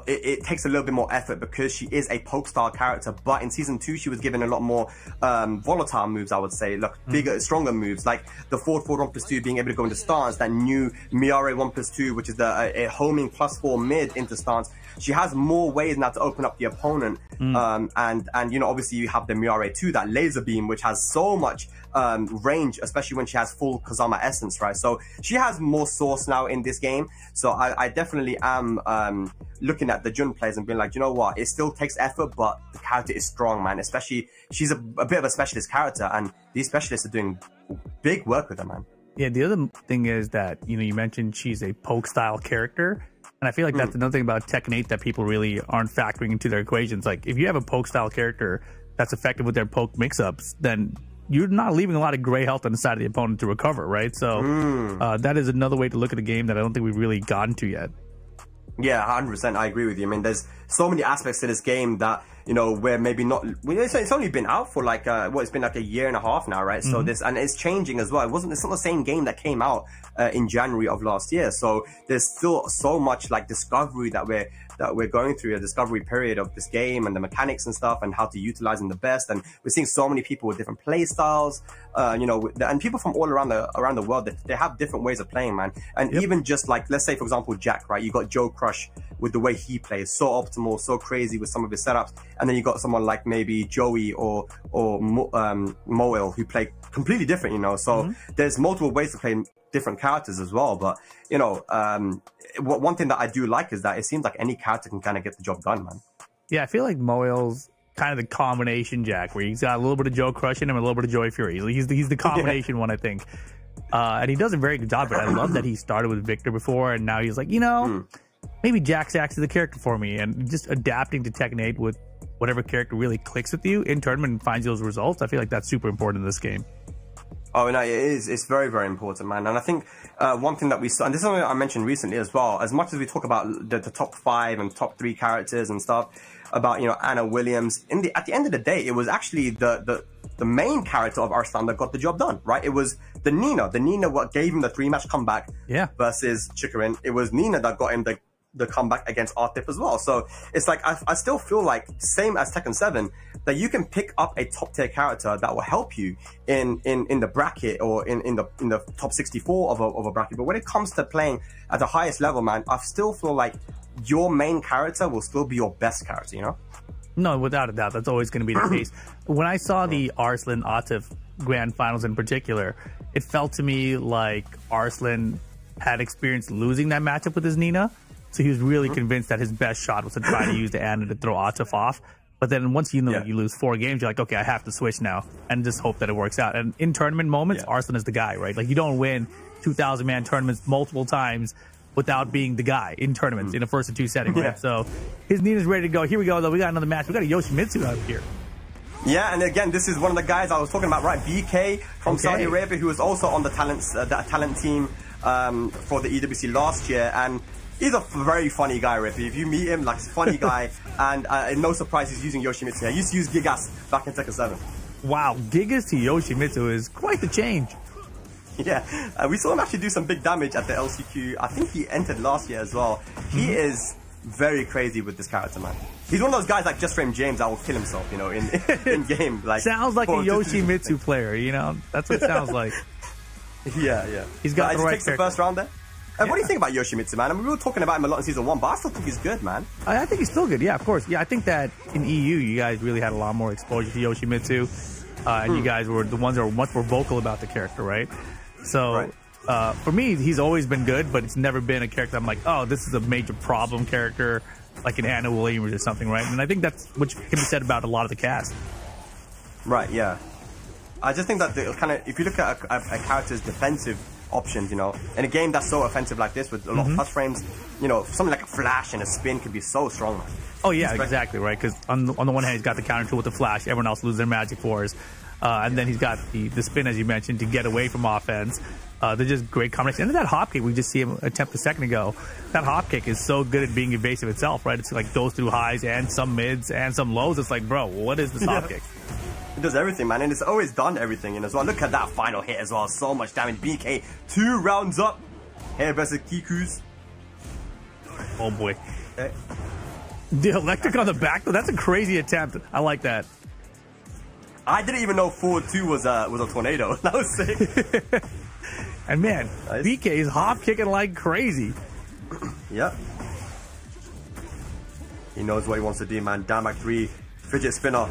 it takes a little bit more effort because she is a poke style character, but in season 2 she was given a lot more volatile moves, I would say, like bigger, stronger moves, like the forward 1+2 being able to go into stance, that new Miare 1+2, which is a homing +4 mid into stance. She has more ways now to open up the opponent, and obviously you have the Miare 2, that laser beam, which has so much range, especially when she has full Kazama essence, right? So she has more source now in this game. So I definitely am looking at the Jun players and being like, you know what, it still takes effort, but the character is strong, man. Especially she's a bit of a specialist character, and these specialists are doing big work with her, man. Yeah, the other thing is that you mentioned she's a poke style character, and I feel like that's another thing about Tekken 8 that people really aren't factoring into their equations. Like, if you have a poke style character that's effective with their poke mix-ups, then you're not leaving a lot of gray health on the side of the opponent to recover, right? So that is another way to look at the game that I don't think we've really gotten to yet. Yeah, 100%. I agree with you. I mean, there's so many aspects to this game that, where maybe not. It's only been out for like it's been like a year and a half now, right? So and it's changing as well. It's not the same game that came out in January of last year. So there's still so much like discovery that we're going through, a discovery period of this game and the mechanics and stuff and how to utilize them the best. And we're seeing so many people with different play styles, and people from all around the world, they have different ways of playing, man. And even just like, let's say for example, Jack, right? You got Joe Crush with the way he plays, so optimal, so crazy with some of his setups. And then you got someone like maybe Joey or Moel who play completely different, So there's multiple ways to play different characters as well. But, one thing that I do like is that it seems like any character can kind of get the job done, man. Yeah, I feel like Moel's kind of the combination Jack, where he's got a little bit of Joe Crush in him and a little bit of Joy Fury. He's the combination one, I think. And he does a very good job. But I love that he started with Victor before, and now he's like, maybe Jack's actually the character for me. And just adapting to Tekken 8 with whatever character really clicks with you in tournament and finds those results. I feel like that's super important in this game. Oh, no, it is. It's very, very important, man. And I think one thing that we saw, and this is something I mentioned recently as well, as much as we talk about the top 5 and top 3 characters and stuff, about, Anna Williams, at the end of the day, it was actually the main character of Arslan that got the job done, right? It was the Nina what gave him the 3-match comeback versus Chikarin. It was Nina that got him the comeback against Artif as well. So it's like, I still feel like, same as Tekken 7, that you can pick up a top tier character that will help you in the bracket or in the top 64 of a bracket. But when it comes to playing at the highest level, man, I still feel like your main character will still be your best character, No, without a doubt. That's always going to be the case. When I saw the Arslan Artif grand finals in particular, it felt to me like Arslan had experienced losing that matchup with his Nina. So he was really convinced that his best shot was to try to use the Anna to throw Artif off. But then once you know Yeah. you lose 4 games, you're like, okay, I have to switch now and just hope that it works out. And in tournament moments, Arslan is the guy, right? Like, you don't win 2,000-man tournaments multiple times without being the guy in tournaments in a 1st and 2 setting, right? So his Nina's ready to go. Here we go, though. We got another match. We got a Yoshimitsu out here. Yeah, and again, this is one of the guys I was talking about, right? BK from Saudi Arabia, who was also on the talent team for the EWC last year, and he's a very funny guy, Rippy. If you meet him, like, he's a funny guy, and no surprise he's using Yoshimitsu. I used to use Gigas back in Tekken 7. Wow, Gigas to Yoshimitsu is quite the change. Yeah, we saw him actually do some big damage at the LCQ. I think he entered last year as well. He is very crazy with this character, man. He's one of those guys like Just Frame James that will kill himself, you know, in game. Like, sounds like a Yoshimitsu player, you know? That's what it sounds like. Yeah. He's got the right takes the first round there. What do you think about Yoshimitsu, man? I mean, we were talking about him a lot in Season 1, but I still think he's good, man. I think he's still good, yeah, of course. Yeah, I think that in EU, you guys really had a lot more exposure to Yoshimitsu, and you guys were the ones that were much more vocal about the character, right? So, for me, he's always been good, but it's never been a character I'm like, oh, this is a major problem character, like an Anna Williams or something, right? And I think that's what can be said about a lot of the cast. Right, yeah. I just think that the kind of, if you look at a character's defensive options, you know, in a game that's so offensive like this with a lot of plus frames, you know, something like a flash and a spin could be so strong, man. Oh yeah, exactly, right? Because on the one hand, he's got the counter tool with the flash. Everyone else loses their magic fours. And then he's got the spin, as you mentioned, to get away from offense. They're just great combination. And that hop kick, we just see him attempt a second ago. That hop kick is so good at being evasive itself, right? It's like goes through highs and some mids and some lows. It's like, bro, what is this hop kick? It does everything, man, and it's always done everything. And as well, look at that final hit as well. So much damage. BK 2 rounds up. Here versus Kiku's. Oh boy. Okay. The electric on the back, though, that's a crazy attempt. I like that. I didn't even know 4-2 was a tornado. That was sick. And man, nice. BK is hop kicking like crazy. Yep. He knows what he wants to do, man. Down back 3, fidget spinner.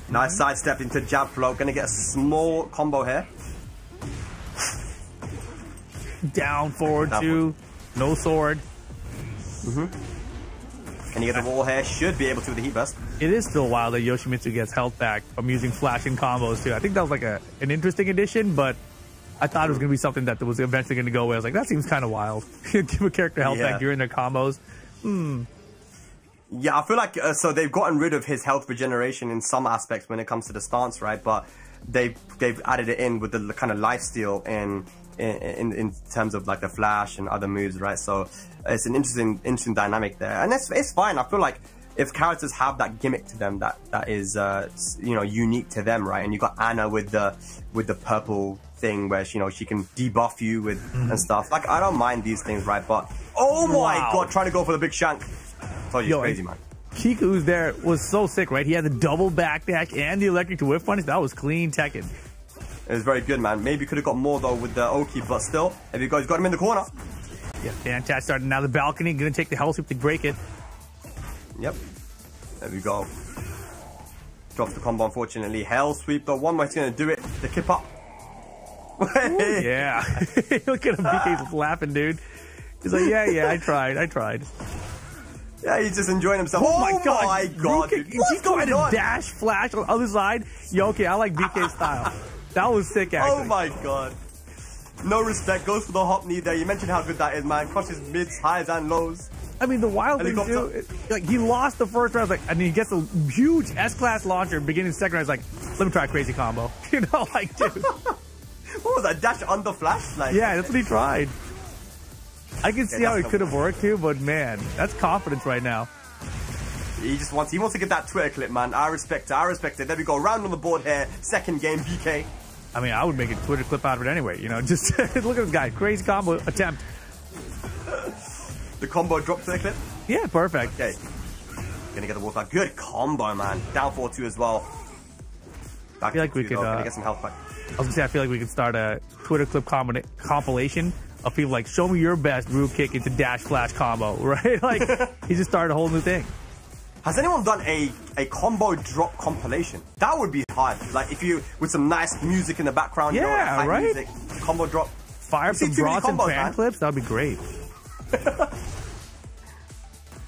Nice sidestep into jab float. Gonna get a small combo here. Down, forward 2, no sword. And you get the wall here. Should be able to with the heat burst. It is still wild that Yoshimitsu gets health back from using flashing combos too. I think that was like an interesting addition, but I thought it was going to be something that was eventually going to go away. I was like, that seems kind of wild. Give a character health back during their combos. Yeah, I feel like so they've gotten rid of his health regeneration in some aspects when it comes to the stance, right? But they've added it in with the kind of lifesteal in terms of like the flash and other moves, right? So it's an interesting dynamic there, and it's fine. I feel like if characters have that gimmick to them that is you know, unique to them, right? And you got Anna with the purple thing where she can debuff you with and stuff. Like, I don't mind these things, right? But oh my god, trying to go for the big shank. Yo, crazy, man. Kiku's there was so sick, right? He had the double backdash and the electric to whip punish. That was clean Tekken. It was very good, man. Maybe could have got more though with the Oki, but still, if you guys got him in the corner. Yeah, fantastic start. Now the balcony, gonna take the hell sweep to break it. Yep. There we go. Drops the combo, unfortunately. Hell sweep though. One way he's gonna do it. The kip up. Ooh, yeah. Look at him. BK's laughing, dude. He's like, yeah, I tried. Yeah, he's just enjoying himself. Oh my god, dude. He tried to dash flash on the other side. Yo, okay, I like BK's style. That was sick, actually. Oh my god. No respect. Goes for the hop knee there. You mentioned how good that is, man. Crushes mids, highs, and lows. I mean, the wild thing too, like, he lost the first round, like, and he gets a huge S-class launcher beginning the second round. He's like, let me try a crazy combo. You know, like, dude. What was that? Dash under flash? Like, yeah, that's what he tried. I can see how it could have worked too, but man, that's confidence right now. He wants to get that Twitter clip, man. I respect it. There we go. Round on the board here. Second game, BK. I mean, I would make a Twitter clip out of it anyway. You know, just look at this guy. Crazy combo attempt. The combo drop Twitter clip? Yeah, perfect. Okay. Gonna get the wolf back. Good combo, man. Down 4-2 as well. I feel like we could gonna get some health back. I was gonna say, I feel like we could start a Twitter clip compilation of people like, show me your best Rube kick into dash flash combo, right? Like, he just started a whole new thing. Has anyone done a combo drop compilation? That would be hard. Like, if you, with some nice music in the background, yeah, you know, right? Music, combo drop. Fire up some Bronson fan clips, that would be great.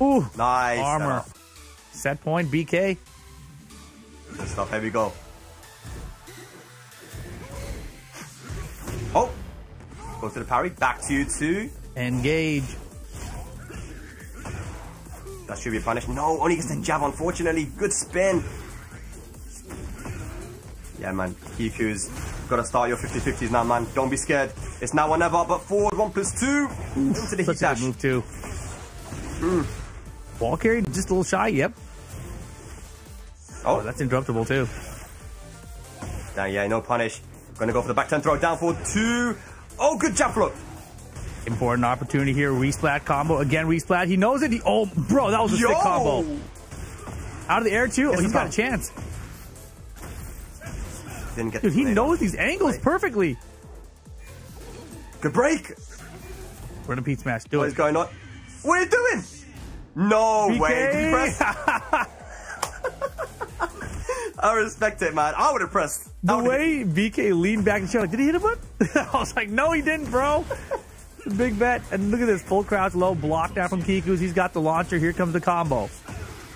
Ooh, nice. armor. Set point, BK. Good stuff. Here we go. Oh. Go to the parry. Back to you two. Engage. That should be a punish. No, only gets the jab, unfortunately. Good spin. Yeah, man. Kiku's got to start your 50-50s now, man. Don't be scared. It's now or never, but forward 1+2. Into the heat dash. Move too. Wall carry, just a little shy. Yep. Oh, that's interruptible too. Yeah, no punish. Gonna go for the back 10 throw. Down forward 2. Oh, good jab float. Important opportunity here. Resplat combo. Again, resplat. He knows it. Oh, bro, that was a sick combo. Out of the air, too. Oh, he's got a chance. Didn't get Dude, he knows these angles perfectly. Good break. Run a Pete smash. Do What it. is going on? What are you doing? No BK. way. Did you press? I respect it, man. I would have pressed. The way BK leaned back and shot, like, did he hit him? I was like, no, he didn't, bro. Big bet. And look at this. Full crouch, low block down from Kiku's. He's got the launcher. Here comes the combo.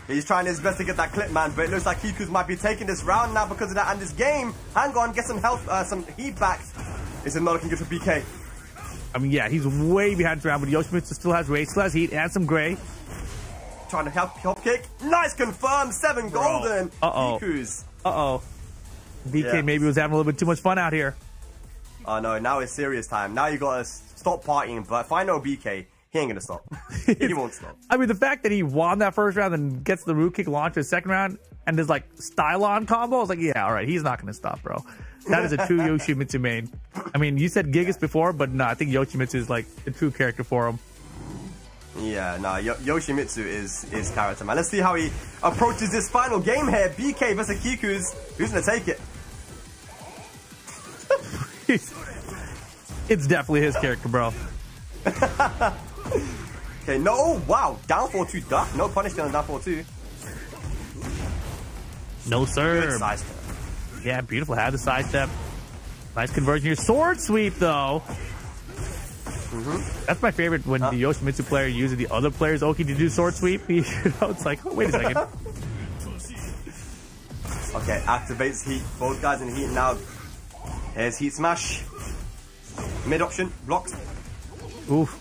He's trying his best to get that clip, man, but it looks like Kiku's might be taking this round now because of that. And this game, hang on, get some health, some heat back. Is it not looking good for BK? I mean, yeah, he's way behind this round, but Yoshimitsu still has rage, still has heat, and some gray. Trying to help kick. Nice confirm. 7 golden. Kiku's. BK maybe was having a little bit too much fun out here. Oh no, now it's serious time. Now you gotta stop partying, but if I know BK, he ain't gonna stop. He won't stop. I mean, the fact that he won that first round and gets the root kick launch to the second round and there's like style-on combo, I was like, yeah, all right, he's not gonna stop, bro. That is a true Yoshimitsu main. I mean, you said Gigas before, but no, I think Yoshimitsu is like the true character for him. Yeah, no, Yoshimitsu is character, man. Let's see how he approaches this final game here. BK versus Kiku's. Who's gonna take it? It's definitely his character, bro. Okay, no, oh, wow. Down 4-2 duck. No punishment on down 4-2. No, sir. Good side step. Yeah, beautiful. Had the side step. Nice conversion here. Sword sweep, though. That's my favorite when the Yoshimitsu player uses the other player's Oki to do sword sweep. You know, it's like, oh, wait a second. Okay, activates heat. Both guys in heat now. Here's heat smash. Mid option. Blocked. Oof.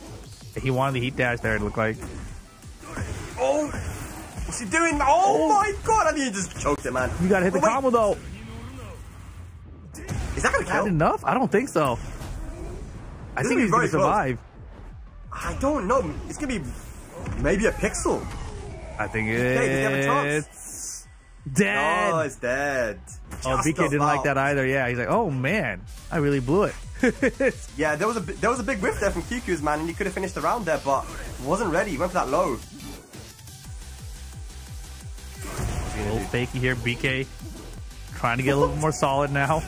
He wanted the heat dash there, it looked like. Oh! What's he doing? Oh my god! I think he just choked it, man. You gotta hit the combo, though. Is that gonna kill? Not enough? I don't think so. I think he's gonna survive. I don't know. It's gonna be maybe a pixel. I think it's dead. Oh, it's dead. Oh, BK didn't like that either. Yeah, he's like, oh man, I really blew it. Yeah, there was a big whiff there from Kiku's, man, and he could have finished the round there, but wasn't ready. He went for that low. A little fakey here, BK. Trying to get a little more solid now.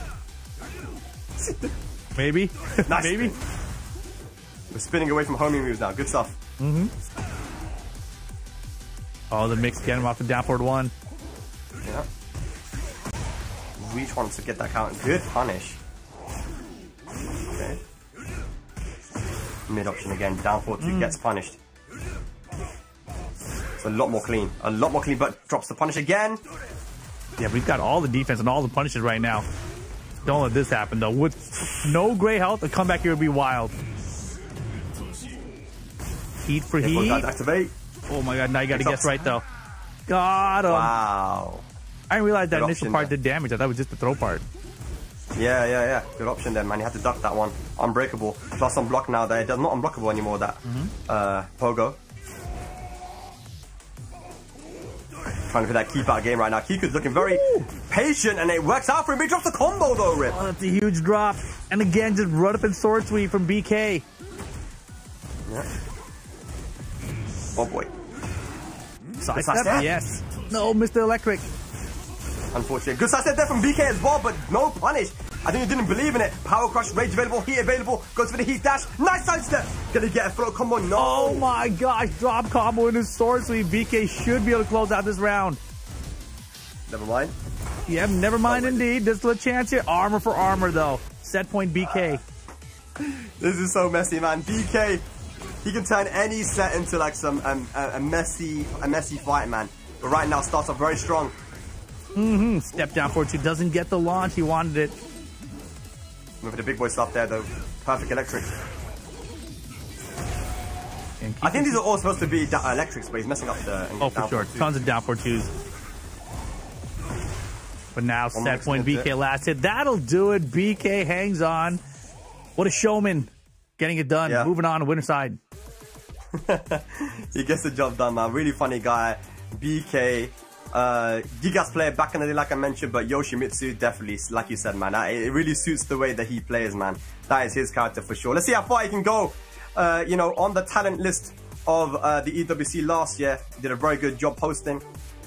Maybe. Nice. Maybe. Spin. We're spinning away from homing moves now. Good stuff. Oh, the mix getting him off the down forward 1. Yeah. Reach wants to get that count. Good punish. Okay. Mid option again. Down forward 2 gets punished. It's a lot more clean. A lot more clean, but drops the punish again. Yeah, we've got all the defense and all the punishes right now. Don't let this happen, though. With no gray health, the comeback here would be wild. Heat for heat. Activate. Oh my god, now you got to guess right, though. Got him. Wow. I didn't realize that Good initial option part there. did damage. I thought it was just the throw part. Yeah. Good option there, man. You had to duck that one. Unbreakable. Plus unblock now there. It does not unblockable anymore, that pogo. Trying to play that keep out game right now. Kiku's looking very patient, and it works out for him. He drops the combo though, Rip. Oh, that's a huge drop. And again, just run up and sword sweep from BK. Yeah. Oh boy. Side step? Yes. No, Mr. Electric. Unfortunate. Good side step there from BK as well, but no punish. I think he didn't believe in it. Power crush, rage available, heat available. Goes for the heat dash. Nice side step. Gonna get a throw combo. No. Oh my gosh, drop combo in his sword sweep. BK should be able to close out this round. Never mind. Yeah, never mind indeed. There's still a chance here. Armor for armor though. Set point BK. This is so messy, man. BK, he can turn any set into like some a messy fight, man. But right now starts off very strong. Step down forward 2, doesn't get the launch. He wanted it. Moving the big boy stuff there, though. Perfect electric. I think these are all supposed to be electrics, but he's messing up the... Oh, for sure. Tons of down forward 2s. But now set point, BK last hit. That'll do it. BK hangs on. What a showman. Getting it done. Yeah. Moving on to winner side. He gets the job done, man. Really funny guy. BK. Gigas player back in the day, like I mentioned, but Yoshimitsu, definitely, like you said, man. It really suits the way that he plays, man. That is his character for sure. Let's see how far he can go. You know, on the talent list of the EWC last year, he did a very good job hosting.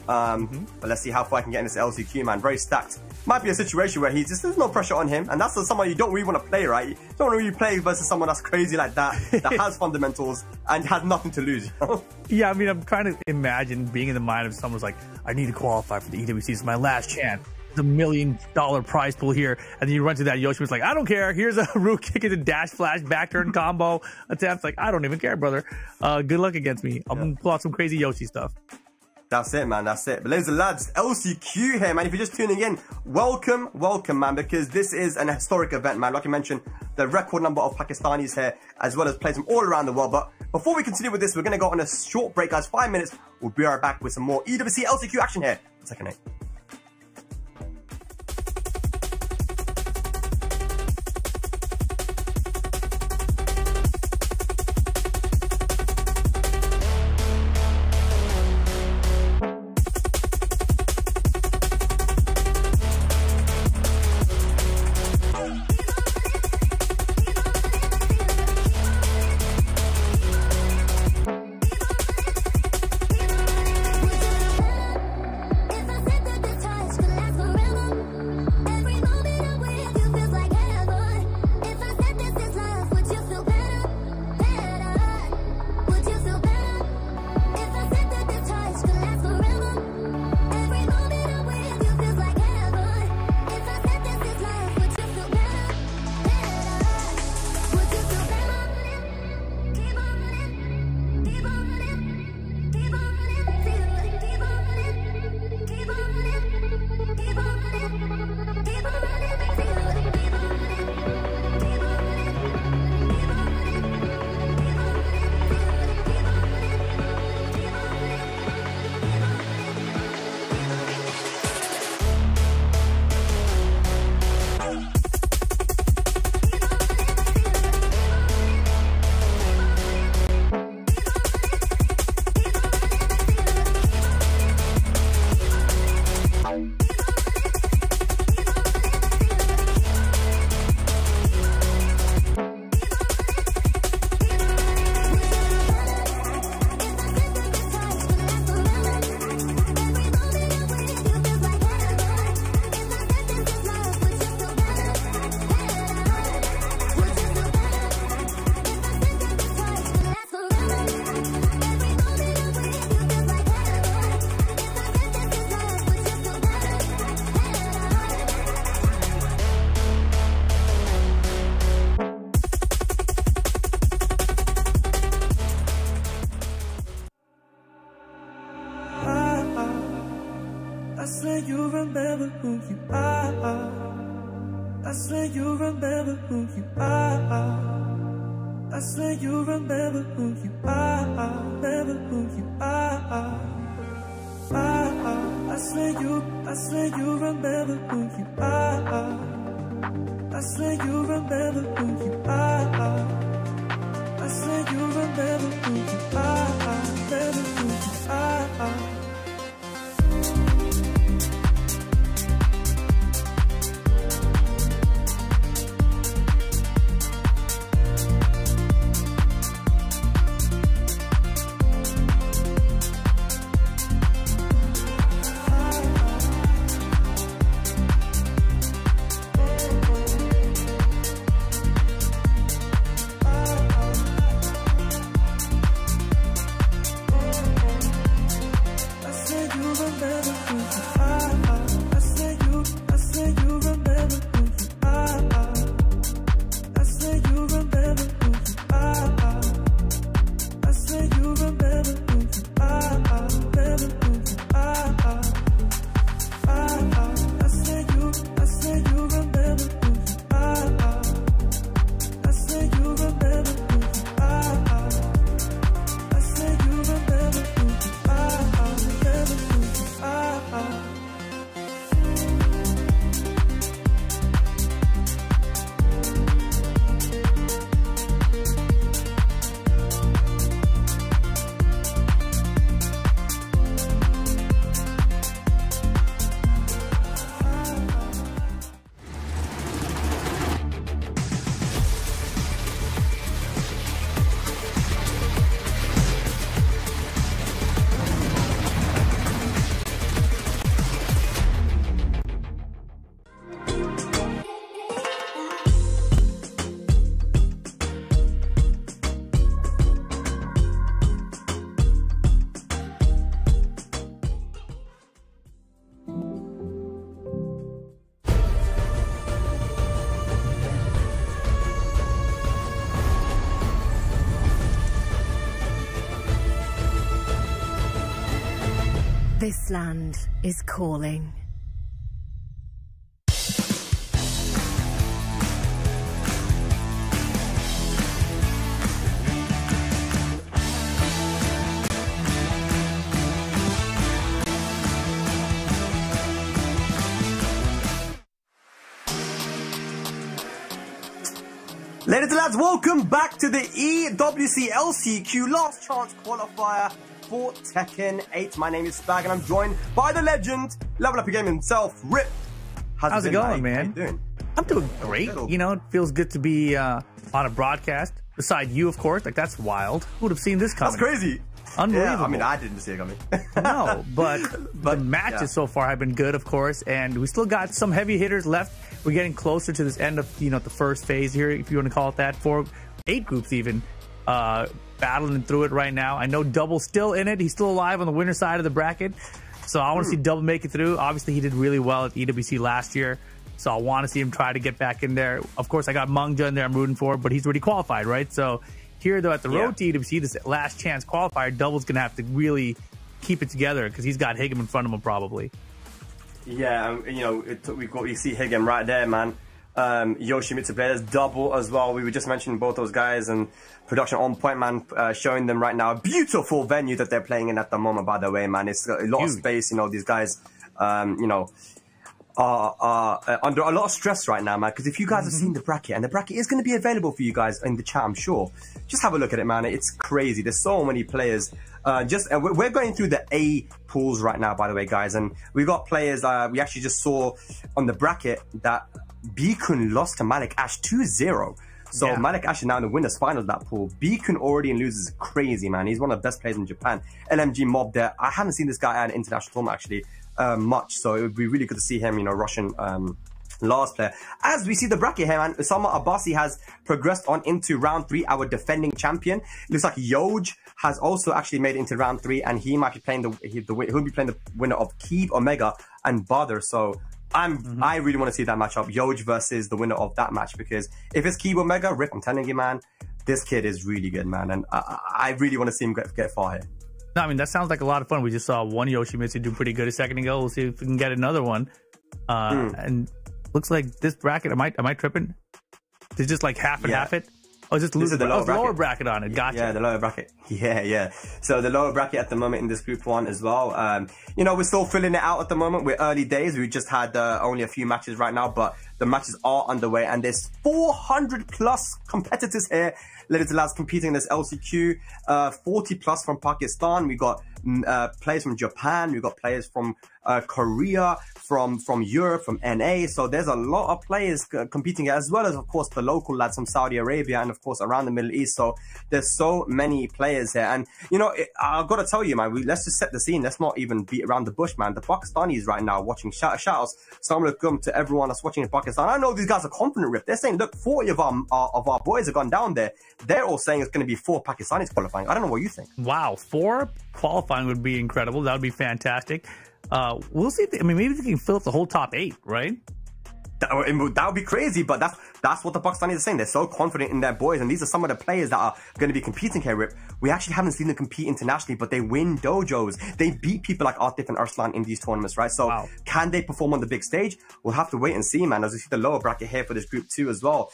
But let's see how far I can get in this LCQ, man. Very stacked. Might be a situation where he's just, there's no pressure on him, and that's someone you don't really want to play, right? You don't really play versus someone that's crazy like that, that has fundamentals and has nothing to lose. You know? Yeah, I mean, I'm trying to imagine being in the mind of someone's like, I need to qualify for the EWC. It's my last chance. The $1 million prize pool here, and then you run to that. Yoshimitsu's like, I don't care. Here's a root kick into dash flash, back turn combo attempts. Like, I don't even care, brother. Good luck against me. I'm gonna pull out some crazy Yoshi stuff. That's it, man. That's it. But ladies and lads, LCQ here, man. If you're just tuning in, welcome, man, because this is an historic event, man. Like I mentioned, the record number of Pakistanis here, as well as players from all around the world. But before we continue with this, we're going to go on a short break, guys. 5 minutes. We'll be right back with some more EWC LCQ action here. Second 8. I swear you remember who you are. I swear you remember who you are. I swear you remember who you are. Remember who you are. I swear you remember who you are. I swear you remember who you are. I swear you remember who you are. Remember who you are. This land is calling. Ladies and lads, welcome back to the EWC LCQ last chance qualifier for Tekken 8. My name is Spag and I'm joined by the legend, Level Up Your Game himself, Rip. How's it going, man? How you doing? I'm doing great. You know, it feels good to be on a broadcast. Beside you, of course. Like, that's wild. Who would have seen this coming? That's crazy. Unbelievable. Yeah, I mean, I didn't see it coming. No, but the matches so far have been good, of course, and we still got some heavy hitters left. We're getting closer to this end of, you know, the first phase here, if you want to call it that. 8 groups even battling through it right now. I know Double's still in it. He's still alive on the winner side of the bracket. So I want to see Double make it through. Obviously, he did really well at EWC last year. So I want to see him try to get back in there. Of course, I got Mungja in there I'm rooting for, but he's already qualified, right? So here, though, at the road to EWC, this last chance qualifier, Double's going to have to really keep it together because he's got Higem in front of him probably. Yeah, you know, we see Higem right there, man. Yoshimitsu players, Double as well. We were just mentioning both those guys, and production on point, man, showing them right now. A beautiful venue that they're playing in at the moment, by the way, man. It's got a lot of space, you know, these guys, you know, are under a lot of stress right now, man, because if you guys have seen the bracket, and the bracket is going to be available for you guys in the chat, I'm sure. Just have a look at it, man. It's crazy. There's so many players. We're going through the A pools right now, by the way, guys, and we got players. We actually just saw on the bracket that Beacon lost to Malik Ash 2-0. So Malik Ash is now in the winners final of that pool. Beacon already in losers is crazy, man. He's one of the best players in Japan. LMG Mob there. I haven't seen this guy at an international tournament actually much, so it would be really good to see him, you know, Russian last player. As we see the bracket here, man, Osama Abbasi has progressed on into round 3, our defending champion. It looks like Yoj has also actually made it into round 3, and he might be playing he'll be playing the winner of Keeb Omega and Badr. So I really want to see that matchup, Yoj versus the winner of that match, because if it's Keeb Omega, Rip, I'm telling you, man, this kid is really good, man, and I really want to see him get far here. No, I mean, that sounds like a lot of fun. We just saw one Yoshimitsu do pretty good a second ago. We'll see if we can get another one. And looks like this bracket, am I tripping? It's just like half and half it? Oh, just lose the lower bracket on it. Gotcha. Yeah, the lower bracket. Yeah. So the lower bracket at the moment in this group 1 as well. You know, we're still filling it out at the moment. We're early days. We just had only a few matches right now, but the matches are underway, and there's 400 plus competitors here. Ladies and lads, competing in this LCQ, 40 plus from Pakistan. We got players from Japan. We got players from Korea, from Europe, from NA. So there's a lot of players competing, as well as, of course, the local lads from Saudi Arabia and, of course, around the Middle East. So there's so many players here. And, you know, I've got to tell you, man, let's just set the scene. Let's not even beat around the bush, man. The Pakistanis right now watching, shout-outs, assalamu alaikum to everyone that's watching in Pakistan. I know these guys are confident, Rip. They're saying, look, 40 of our boys have gone down there. They're all saying it's going to be 4 Pakistanis qualifying. I don't know what you think. Wow, 4 qualifying would be incredible. That would be fantastic. We'll see. I mean, maybe they can fill up the whole top 8, right? That would be crazy, but that's what the Pakistanis are saying. They're so confident in their boys, and these are some of the players that are going to be competing here, Rip. We actually haven't seen them compete internationally, but they win dojos. They beat people like Atif and Arslan in these tournaments, right? So can they perform on the big stage? We'll have to wait and see, man. As we see the lower bracket here for this group 2 as well,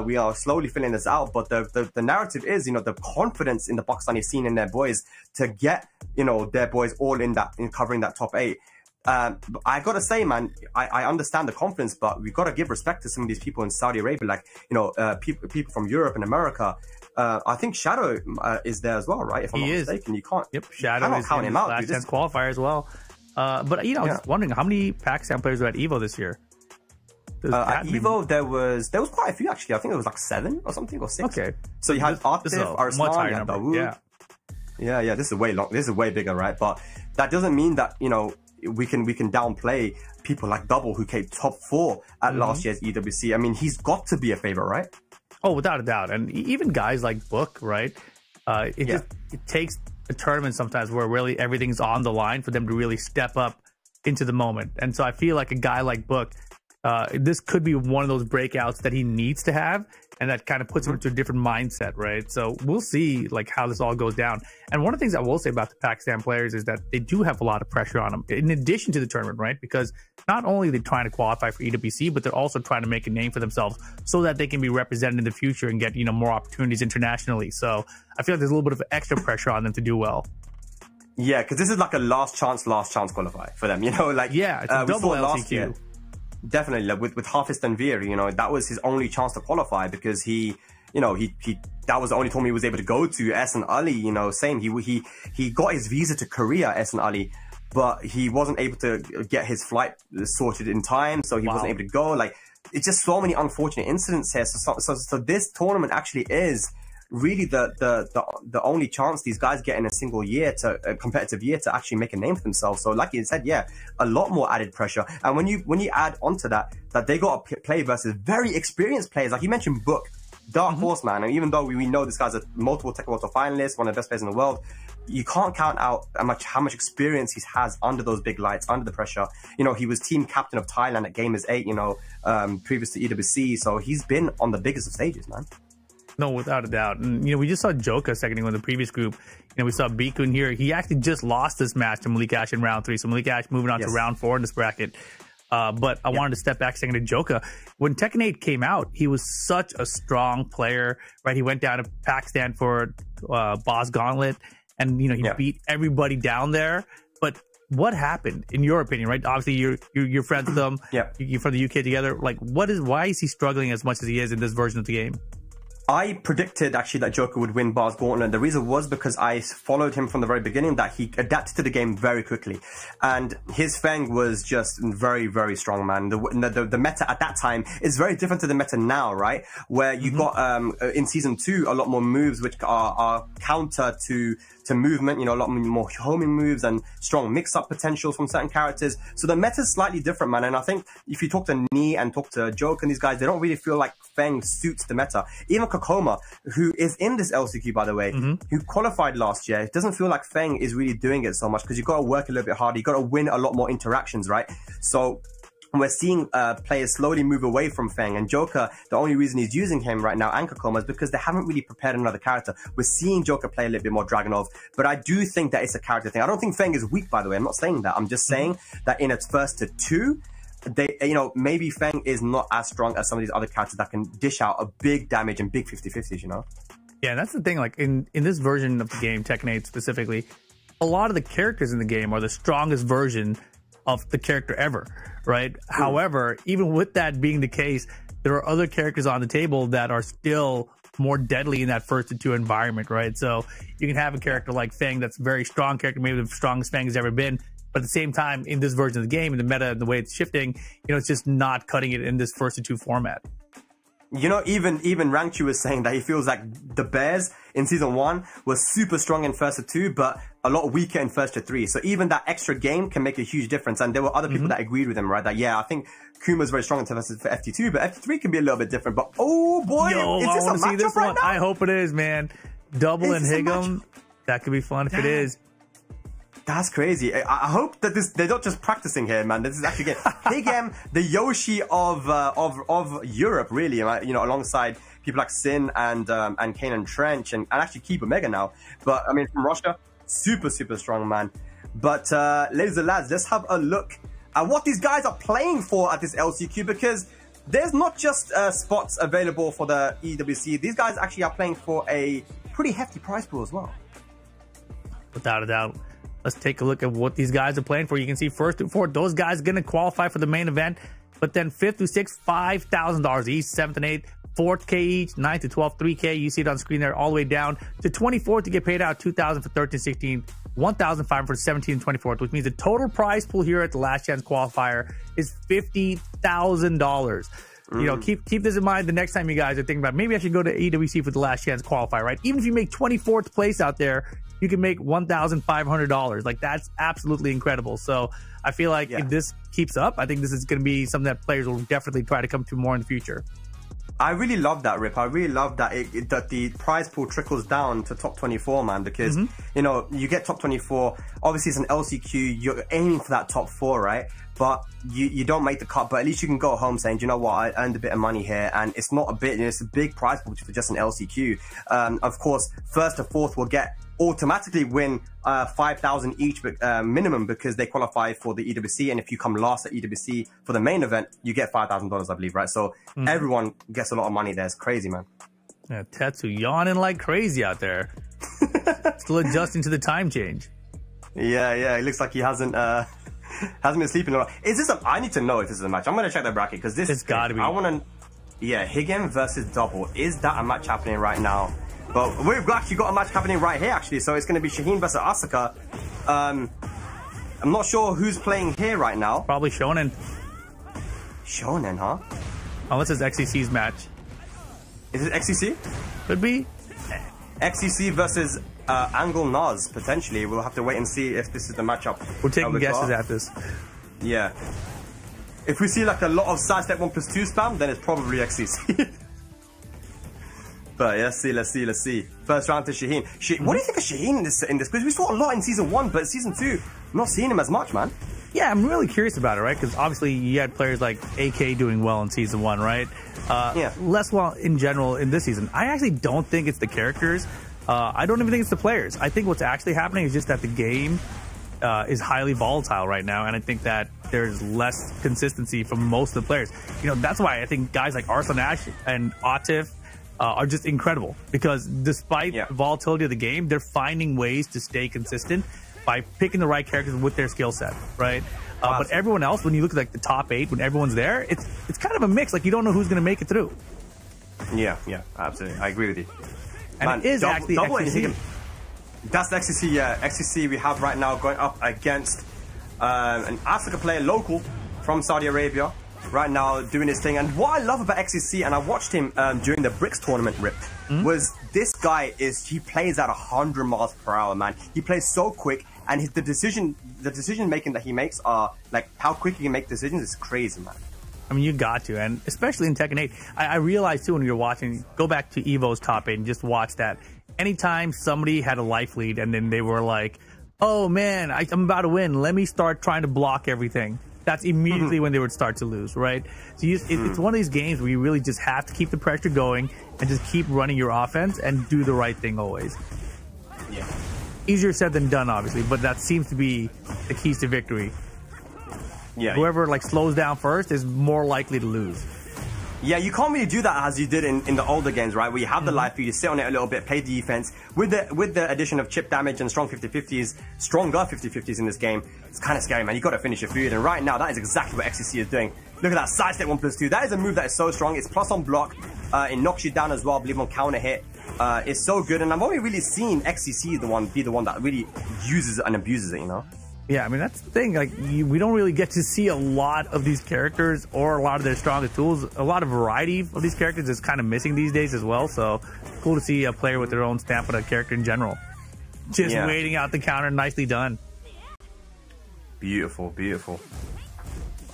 we are slowly filling this out, but the narrative is, you know, the confidence in the Pakistani scene in their boys to get, you know, their boys all in covering that top 8. I gotta say, man, I understand the confidence, but we gotta give respect to some of these people in Saudi Arabia, like, you know, people from Europe and America. I think Shadow is there as well, right? If I'm not mistaken, you can't. Yep, Shadow is in the last chance qualifier as well. But you know, I was just wondering how many Pakistan players were at Evo this year. At Evo, there was quite a few actually. I think it was like 7 or something, or 6. Okay, so you had Atif, Arslan, you had Dawood. Yeah. This is way long. This is way bigger, right? But that doesn't mean that, you know, we can downplay people like Double, who came top 4 at last year's EWC. I mean, he's got to be a favorite, right? Oh, without a doubt. And even guys like Book, right? It takes a tournament sometimes where really everything's on the line for them to really step up into the moment. And so I feel like a guy like Book, this could be one of those breakouts that he needs to have, and that kind of puts him into a different mindset, right? So we'll see like how this all goes down. And one of the things I will say about the Pakistan players is that they do have a lot of pressure on them, in addition to the tournament, right? Because not only are they trying to qualify for EWC, but they're also trying to make a name for themselves so that they can be represented in the future and get, you know, more opportunities internationally. So I feel like there's a little bit of extra pressure on them to do well. Yeah, because this is like a last chance qualify for them, you know, like yeah, it's a double LCQ. Last year, definitely, like with Hafiz Tanvir, you know, that was his only chance to qualify because he that was the only tournament he was able to go to. Ehsan Ali, you know, same. He got his visa to Korea, Ehsan Ali, but he wasn't able to get his flight sorted in time, so he wasn't able to go. Like, it's just so many unfortunate incidents here. So this tournament actually is really the only chance these guys get in a single year, to a competitive year, to actually make a name for themselves. So like you said, yeah, a lot more added pressure. And when you add onto that they got to play versus very experienced players, like you mentioned, Book, dark horse, man. And even though we know this guy's a multiple TEKKEN World Cup finalist, one of the best players in the world, you can't count out how much experience he has under those big lights, under the pressure. You know, he was team captain of Thailand at Gamers 8, you know, previous to EWC. So he's been on the biggest of stages, man. No, without a doubt. And, you know, we just saw Joka seconding on the previous group. You know, we saw Bikun here. He actually just lost this match to Malik Ash in round 3. So Malik Ash moving on to round 4 in this bracket. But I wanted to step back a second to Joka. When Tekken 8 came out, he was such a strong player, right? He went down to Pakistan for Boss Gauntlet, and, you know, he beat everybody down there. But what happened, in your opinion, right? Obviously, you're friends with them. You're from the UK together. Like, why is he struggling as much as he is in this version of the game? I predicted actually that Joka would win Bars Gauntlet. The reason was because I followed him from the very beginning, that he adapted to the game very quickly. And his Feng was just very, very strong, man. The meta at that time is very different to the meta now, right? Where you got, in Season 2, a lot more moves which are counter to movement, you know, a lot more homing moves and strong mix-up potentials from certain characters. So the meta is slightly different, man. And I think if you talk to Nee and talk to Joka and these guys, they don't really feel like Feng suits the meta. Even Kokoma, who is in this LCQ, by the way, who qualified last year, it doesn't feel like Feng is really doing it so much, because you've got to work a little bit harder. You've got to win a lot more interactions, right? So we're seeing players slowly move away from Feng, and Joka, the only reason he's using him right now, and Kokoma, is because they haven't really prepared another character. We're seeing Joka play a little bit more Dragunov, but I do think that it's a character thing. I don't think Feng is weak, by the way. I'm not saying that. I'm just saying that in its first to 2, you know, maybe Feng is not as strong as some of these other characters that can dish out a big damage and big 50-50s, you know? Yeah, that's the thing. Like, in this version of the game, Tekken 8 specifically, a lot of the characters in the game are the strongest version of the character ever, right? However, even with that being the case, there are other characters on the table that are still more deadly in that first to 2 environment, right? So you can have a character like Feng that's a very strong character, maybe the strongest Feng has ever been, but at the same time, in this version of the game, in the meta, and the way it's shifting, you know, it's just not cutting it in this first to 2 format. You know, even Rangchu was saying that he feels like the Bears in Season 1 was super strong in first to 2, but a lot weaker in first to 3. So even that extra game can make a huge difference. And there were other people that agreed with him, right? That, yeah, I think Kuma's very strong in versus for FT2, but FT3 can be a little bit different. But, oh boy, yo, is this a matchup right now? I hope it is, man. Double and Higem, that could be fun if it is. That's crazy. I hope that they're not just practicing here, man. This is actually good. Higem, the Yoshi of Europe, really. You know, alongside people like Sin and Kane and Trench and actually Keep Omega now. But I mean, from Russia, super strong, man. But ladies and lads, let's have a look at what these guys are playing for at this LCQ, because there's not just spots available for the EWC. These guys actually are playing for a pretty hefty prize pool as well. Without a doubt. Let's take a look at what these guys are playing for. You can see first to 4, those guys are going to qualify for the main event. But then 5th to 6th, $5,000 each. 7th and 8th, $4K each. 9th to 12th, $3K. You see it on screen there, all the way down to 24th to get paid out. $2,000 for 13th, 16th, $1,500 for 17th and 24th, which means the total prize pool here at the last chance qualifier is $50,000. You know, keep this in mind the next time you guys are thinking about, maybe I should go to EWC for the last chance qualifier, right? Even if you make 24th place out there, you can make $1,500. Like, that's absolutely incredible. So I feel like if this keeps up, I think this is going to be something that players will definitely try to come to more in the future. I really love that, Rip. I really love that that the prize pool trickles down to top 24, man, because, you know, you get top 24. Obviously, it's an LCQ. You're aiming for that top 4, right? but you don't make the cut, but at least you can go home saying, you know what, I earned a bit of money here, and it's not a bit, it's a big prize pool for just an LCQ. Of course, first to fourth will automatically win 5,000 each minimum, because they qualify for the EWC, and if you come last at EWC for the main event, you get $5,000, I believe, right? So everyone gets a lot of money there. It's crazy, man. Yeah, Tetsu yawning like crazy out there. Still adjusting to the time change. Yeah, it looks like he hasn't been sleeping a lot. Is this I need to know if this is a match. I'm gonna check the bracket, because this. It's gotta be. I wanna. Yeah, Higgin versus Double. Is that a match happening right now? But we've actually got a match happening right here, actually. So it's gonna be Shaheen versus Asuka. I'm not sure who's playing here right now. Probably Shonen. Shonen, huh? Unless it's XCC's match. Is it XCC? Could be. XCC versus Angle Naz, potentially. We'll have to wait and see if this is the matchup. We're taking guesses at this. Yeah. If we see like a lot of sidestep 1+2 spam, then it's probably XCC. But yeah, let's see. First round to Shaheen. What do you think of Shaheen in this? Because we saw a lot in Season 1, but Season 2, not seeing him as much, man. Yeah, I'm really curious about it, right? Because obviously you had players like AK doing well in Season 1, right? Yeah. Less well in general in this season. I actually don't think it's the characters. I don't even think it's the players. I think what's actually happening is just that the game is highly volatile right now, and I think that there's less consistency from most of the players. You know, that's why I think guys like Arslan Ash and Atif are just incredible, because despite the volatility of the game, they're finding ways to stay consistent by picking the right characters with their skill set, right? But everyone else, when you look at like the top 8, when everyone's there, it's kind of a mix. Like, you don't know who's going to make it through. Yeah, absolutely. I agree with you. And Man, it is actually XCC. That's the XCC, yeah. XCC we have right now going up against an Africa player, local from Saudi Arabia, right now doing his thing. And what I love about XCC, and I watched him during the Bricks tournament, was this guy he plays at 100 miles per hour, man. He plays so quick, and the decision making that he makes are like how quick he can make decisions is crazy, man. I mean, you got to, and especially in Tekken 8, I realized too when you're watching, go back to Evo's top 8 and just watch that. Anytime somebody had a life lead and then they were like, oh man, I'm about to win, let me start trying to block everything. That's immediately when they would start to lose, right? So it's one of these games where you really just have to keep the pressure going and just keep running your offense and do the right thing always. Yeah. Easier said than done, obviously, but that seems to be the keys to victory. Yeah. Whoever like slows down first is more likely to lose. Yeah, you can't really do that as you did in the older games, right? Where you have the life lead, you sit on it a little bit, play defense. With the addition of chip damage and strong 50-50s, stronger 50-50s in this game, it's kind of scary, man. You got to finish your food, and right now that is exactly what XCC is doing. Look at that sidestep 1+2. That is a move that is so strong. It's plus on block. It knocks you down as well. I believe on counter hit. It's so good, and I've only really seen XCC be the one that really uses it and abuses it, you know? Yeah, I mean, that's the thing. Like, we don't really get to see a lot of these characters or a lot of their strongest tools. A lot of variety of these characters is kind of missing these days as well. So, cool to see a player with their own stamp on a character in general. Just waiting out the counter. Nicely done. Beautiful, beautiful.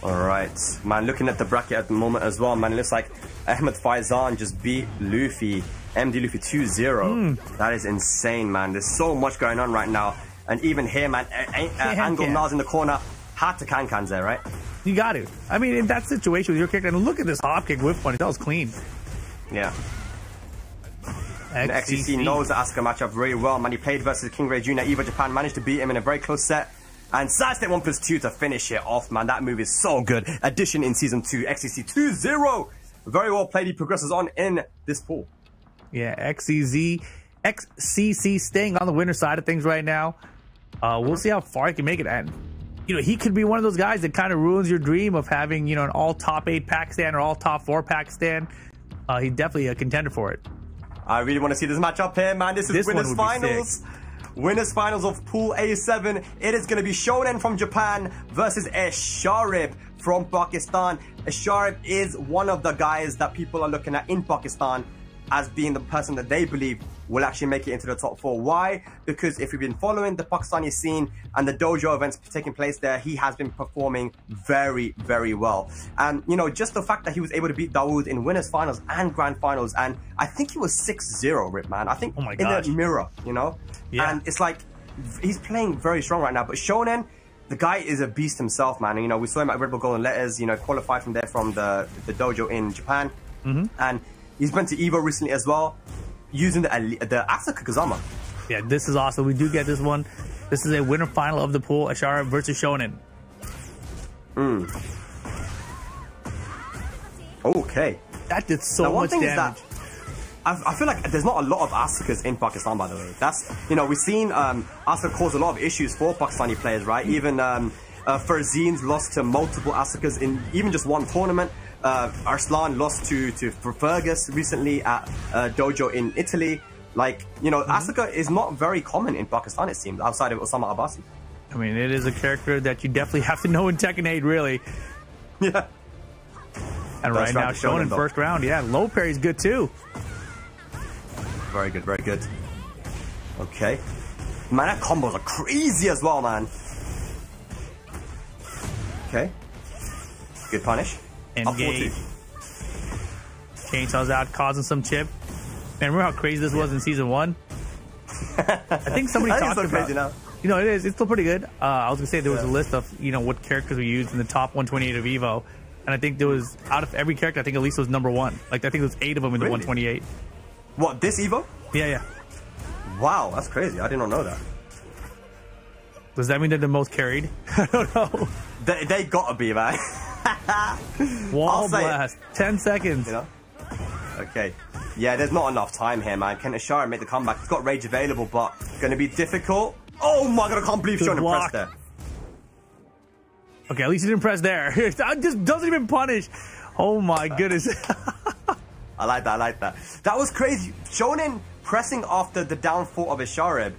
All right. Man, looking at the bracket at the moment as well, man, it looks like Ahmed Faizan just beat Luffy, MD Luffy 2-0. That is insane, man. There's so much going on right now. And even here, man, Angle Naz in the corner, had to can-cans there, right? You got to. I mean, in that situation with your character, and look at this hop kick whip punish. That was clean. Yeah. And XCC knows the Asuka matchup very well, man. He played versus King Ray Jr. Evo Japan, managed to beat him in a very close set. And sidestep 1+2 to finish it off, man. That move is so good. Addition in Season 2, XCC 2-0. Very well played. He progresses on in this pool. Yeah, XCC staying on the winner side of things right now. We'll see how far he can make it. And, you know, he could be one of those guys that kind of ruins your dream of having, you know, an all top 8 Pakistan or all top 4 Pakistan. He's definitely a contender for it. I really want to see this matchup here, man. This is winners finals. Winners finals of Pool A7. It is going to be Shonen from Japan versus Esharib from Pakistan. Esharib is one of the guys that people are looking at in Pakistan as being the person that they believe will actually make it into the top 4. Why? Because if you've been following the Pakistani scene and the dojo events taking place there, he has been performing very, very well. And, you know, just the fact that he was able to beat Dawood in winners finals and grand finals, and I think he was 6-0, Rip, man. I think in the mirror, you know? Yeah. And it's like, he's playing very strong right now. But Shonen, the guy is a beast himself, man. You know, we saw him at Red Bull Golden Letters, you know, qualified from there from the dojo in Japan. And he's went to EVO recently as well, using the Asuka Kazama. Yeah, this is awesome. We do get this one. This is a winner final of the pool, Ashara versus Shonen. Okay. That did so much damage. I feel like there's not a lot of Asukas in Pakistan, by the way. That's, you know, we've seen Asuka cause a lot of issues for Pakistani players, right? Even Farzine's lost to multiple Asukas in even just one tournament. Arslan lost to Fergus recently at dojo in Italy. Like, you know, Asuka is not very common in Pakistan, it seems, outside of Osama Abbasi. I mean, it is a character that you definitely have to know in Tekken 8, really. Yeah. And right now, Shonen first round. Yeah, low parry's good too. Very good, very good. Okay. Man, that combos are crazy as well, man. Okay. Good punish. Engage. Chainsaw's out, causing some chip. Man, remember how crazy this was in Season 1? I think somebody talked about... crazy now. You know, it is. It's still pretty good. I was going to say there was a list of, you know, what characters we used in the top 128 of EVO. And I think there was, out of every character, I think Elisa was number 1. Like, I think there was 8 of them in the 128. What, this EVO? Yeah, yeah. Wow, that's crazy. I did not know that. Does that mean they're the most carried? I don't know. They gotta be, man. Wall blast. 10 seconds. You know? Okay. Yeah, there's not enough time here, man. Can Ashara make the comeback? He's got rage available, but gonna be difficult. Oh my god, I can't believe Shonen pressed there. Okay, at least he didn't press there. It just doesn't even punish. Oh my goodness. I like that, I like that. That was crazy. Shonen pressing after the downfall of Isharib.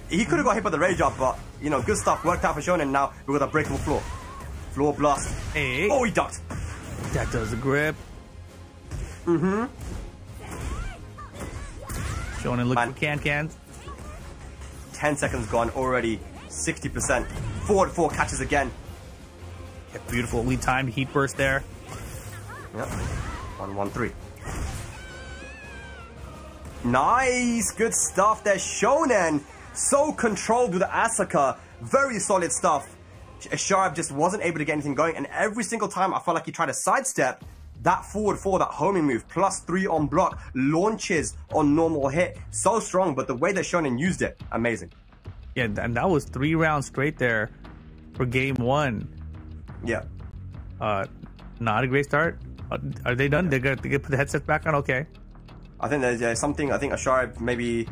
He could have got hit by the rage up, but, you know, good stuff. Worked out for Shonen. Now we've got a breakable floor. Floor blast. Hey. Oh, he ducked. That does the grip. Shonen looking for can-cans. 10 seconds gone, already 60%. Forward 4 catches again. Yeah, beautiful lead time, heat burst there. Yep. 1-1-3. Nice, good stuff there. Shonen, so controlled with the Asuka. Very solid stuff. Sharp just wasn't able to get anything going, and every single time I felt like he tried to sidestep, that forward 4, that homing move, +3 on block, launches on normal hit. So strong, but the way that Shonen used it, amazing. Yeah, and that was 3 rounds straight there for game 1. Yeah. Not a great start. Are they done? They're going to put the headsets back on? Okay. I think there's something, I think Asharib maybe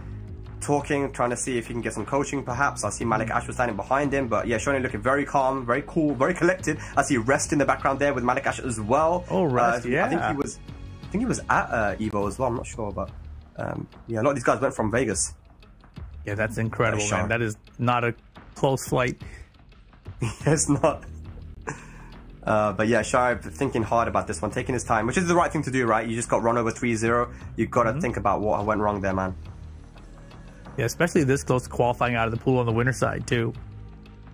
talking, trying to see if he can get some coaching perhaps. I see Malik Ashur standing behind him, but yeah, Shonen looking very calm, very cool, very collected. I see Rest in the background there with Malik Ashur as well. Oh, Rest, yeah. I think he was at Evo as well, I'm not sure, but yeah, a lot of these guys went from Vegas. Yeah, that's incredible, man. That is not a close flight. It's not. But yeah, Sharp thinking hard about this one, taking his time, which is the right thing to do, right? You just got run over 3-0. You've got to think about what went wrong there, man. Yeah, especially this close to qualifying out of the pool on the winner side, too.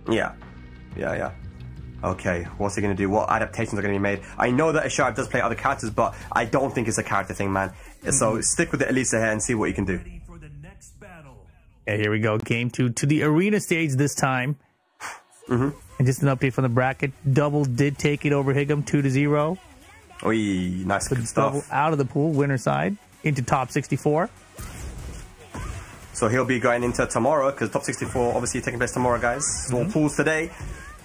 Yeah. Okay, what's he going to do? What adaptations are going to be made? I know that Sharp does play other characters, but I don't think it's a character thing, man. So stick with the Elisa here and see what you can do. Yeah, here we go. Game 2 to the arena stage this time. And just an update from the bracket. Double did take it over Higham 2-0. Oi, nice, good stuff. Double out of the pool, winner side, into top 64. So he'll be going into tomorrow, because top 64 obviously taking place tomorrow, guys. Small pools today.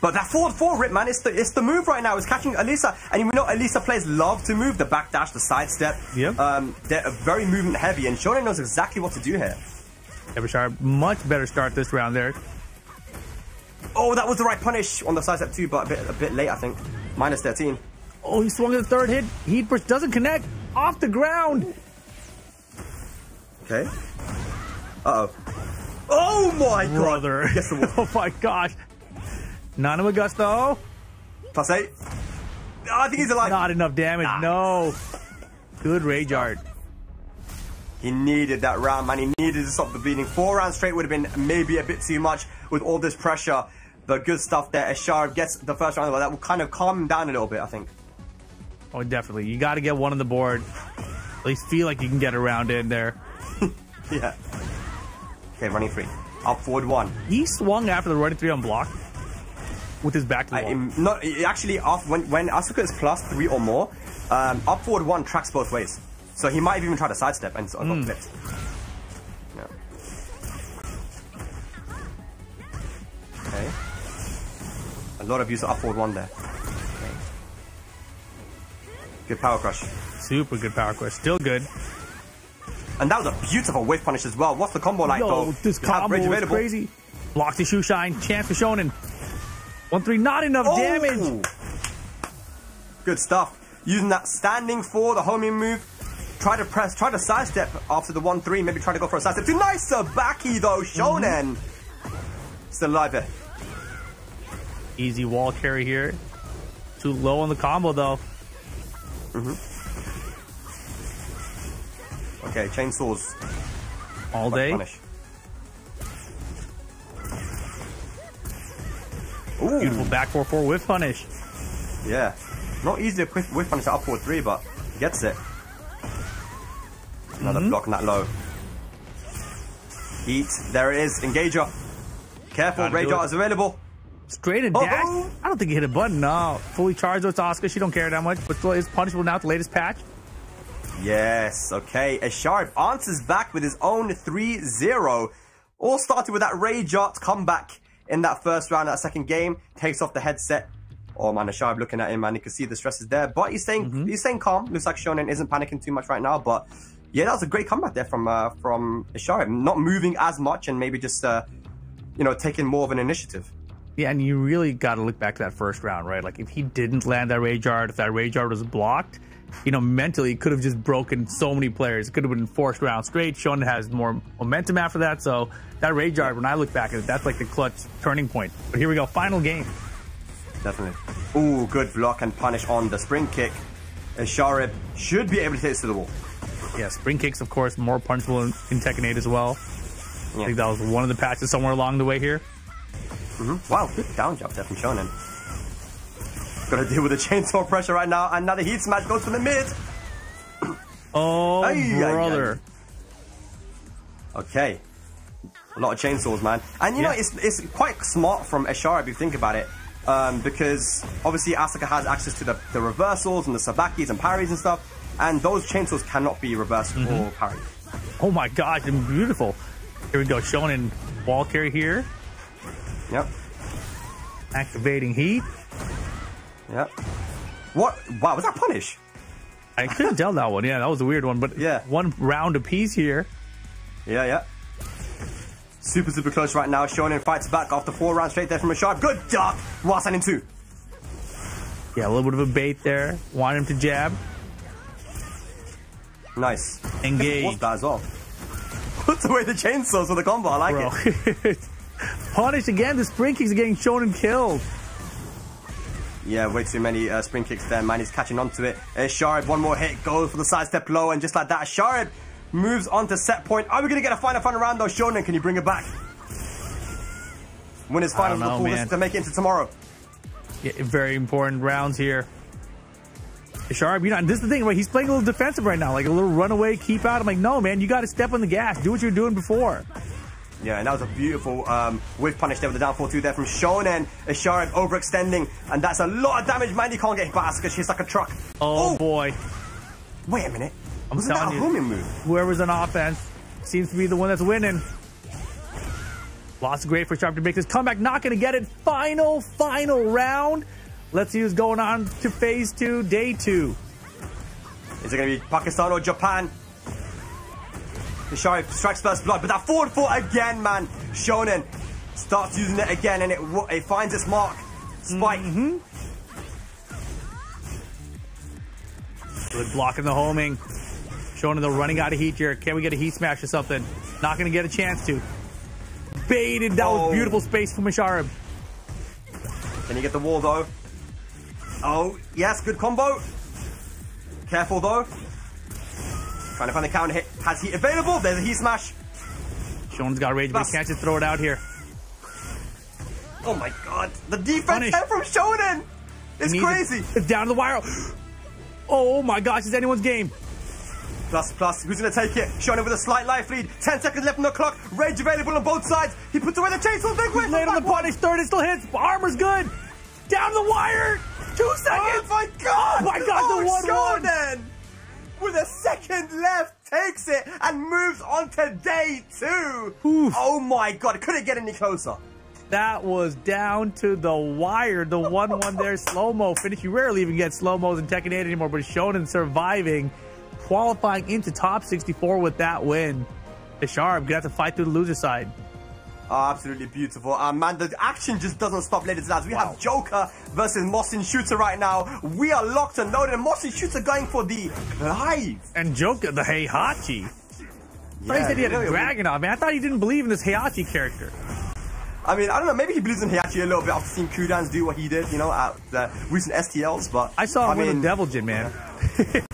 But that forward 4 rip, man, it's the move right now. It's catching Elisa. And we know Elisa players love to move, the backdash, the sidestep. Yep. They're very movement heavy, and Shonen knows exactly what to do here. Eversharp, much better start this round there. Oh, that was the right punish on the sidestep too, but a bit late, I think. -13. Oh, he swung at the third hit. Heat burst doesn't connect. Off the ground. Okay. Uh-oh. Oh my god. Brother. Yes, it was. Oh my gosh. Nano Augusto. +8. Oh, I think he's alive. Not enough damage. No. Good rage art. He needed that round, man. He needed to stop the bleeding. 4 rounds straight would have been maybe a bit too much with all this pressure. But good stuff there. Asharib gets the first round. That will kind of calm him down a little bit, I think. Oh, definitely. You got to get one on the board. At least feel like you can get a round in there. Yeah. Okay, running 3. Up forward 1. He swung after the running 3 on block. with his back to the wall. Actually, when Asuka is +3 or more, up forward 1 tracks both ways. So he might have even tried to sidestep and got flipped. Yeah. Okay. A lot of use of up forward 1 there. Okay. Good power crush. Super good power crush. Still good. And that was a beautiful whiff punish as well. What's the combo like, though? This combo is crazy. Blocks the shoe shine. Chance for Shonen. 1-3. Not enough damage. Good stuff. Using that standing for the homing move. Try to sidestep after the 1-3. Maybe try to go for a sidestep. Too nice backy, though. Shonen. Still alive here. Easy wall carry here. Too low on the combo, though. Okay, chainsaws. All day. Punish. Ooh. Beautiful back 4-4 whiff punish. Yeah. Not easy to whiff punish at up forward 3, but gets it. Another block on that low. Heat. There it is. Engager. Careful. Rage Art is available. Straight and dash. I don't think he hit a button. No. Fully charged. It's Asuka. She don't care that much, but still is punishable now at the latest patch. Yes. Okay. Asharib answers back with his own 3-0. All started with that Rage Art comeback in that first round, that second game. Takes off the headset. Oh man, Asharib looking at him, man. You can see the stress is there, but he's staying calm. Looks like Shonen isn't panicking too much right now, but yeah, that was a great comeback there from Asharib. Not moving as much and maybe just taking more of an initiative. Yeah, and you really got to look back to that first round, right? Like if he didn't land that Rage Art, if that Rage Art was blocked, mentally it could have just broken so many players. It could have been forced round straight. Shonen has more momentum after that, so that Rage Art, when I look back at it, that's like the clutch turning point. But here we go, final game. Definitely. Ooh, good block and punish on the spring kick. Asharib should be able to take this to the wall. Yeah, spring kicks, of course, more punishable in Tekken 8 as well. I think that was one of the patches somewhere along the way here. Wow, good down jump there from Shonen. Got to deal with the chainsaw pressure right now. Another heat smash goes to the mid. Oh, brother. Okay. A lot of chainsaws, man. And you know, it's quite smart from Asharib if you think about it. Because obviously Asuka has access to the reversals and the sabakis and parries and stuff. And those chainsaws cannot be reversed or parried. Oh my gosh, beautiful. Here we go, Shonen wall carry here. Yep. Activating heat. Yep. What? Wow, was that punish? I couldn't tell that one. Yeah, that was a weird one. But yeah, one round apiece here. Yeah. Super close right now. Shonen fights back after 4 rounds straight there from Asharib. Good duck. Wasan in 2. Yeah, a little bit of a bait there. Want him to jab. Nice. Engage. What's that as well? Puts away the chainsaws with the combo. I like it. Punish again. The spring kicks are getting Shonen killed. Yeah, way too many spring kicks there, man. He's catching on to it. Asharib, one more hit, goes for the sidestep low, and just like that, Asharib moves on to set point. Are we going to get a final round, though? Shonen, can you bring it back? Win his finals of the pool to make it into tomorrow. Yeah, very important rounds here. Asharib, this is the thing, right? He's playing a little defensive right now, like a little runaway, keep out. I'm like, no, man, you got to step on the gas. Do what you were doing before. Yeah, and that was a beautiful whiff punish there with the down 4-2 there from Shonen. Asharib overextending, and that's a lot of damage, man. You can't get hit by Asuka. She's like a truck. Oh, boy. Wait a minute. Wasn't that a homing move? Whoever's on offense seems to be the one that's winning. Lots of great for Sharp to make this comeback. Not going to get it. Final round. Let's see who's going on to phase 2, day 2. Is it going to be Pakistan or Japan? Asharib strikes first blood, but that forward 4 again, man. Shonen starts using it again, and it finds its mark. Spike. Good block in the homing. Shonen, they're running out of heat here. Can we get a heat smash or something? Not going to get a chance to. Baited. That was beautiful space from Asharib. Can you get the wall, though? Oh, yes, good combo. Careful, though. Trying to find the counter hit. Has heat available. There's a heat smash. Shonen's got rage, but he can't just throw it out here. Oh my god. The defense there from Shonen. It's crazy. It's down to the wire. Oh my gosh, it's anyone's game. Plus. Who's going to take it? Shonen with a slight life lead. 10 seconds left on the clock. Rage available on both sides. He puts away the chainsaw. Big win. He's late on the punish. Third, it still hits. Armor's good. Down the wire. 2 seconds. Oh my god! Oh my god, the 1-1. Then, with a second left, takes it and moves on to day 2. Oof. Oh my god, couldn't get any closer. That was down to the wire. The 1-1 there, slow-mo finish. You rarely even get slow-mos in Tekken 8 anymore, but Shonen surviving, qualifying into top 64 with that win. The Sharp gonna have to fight through the loser side. Oh, absolutely beautiful. Man, the action just doesn't stop, ladies and lads. We have Joker versus Mosin Shooter right now. We are locked and loaded. Mosin Shooter going for the Clive. And Joker, the Heihachi. I thought he said he had a dragon on, man. I thought he didn't believe in this Heihachi character. I mean, I don't know. Maybe he believes in Heihachi a little bit after seeing Kudans do what he did, you know, at the recent STLs. But I saw him win the Devil Jin, man.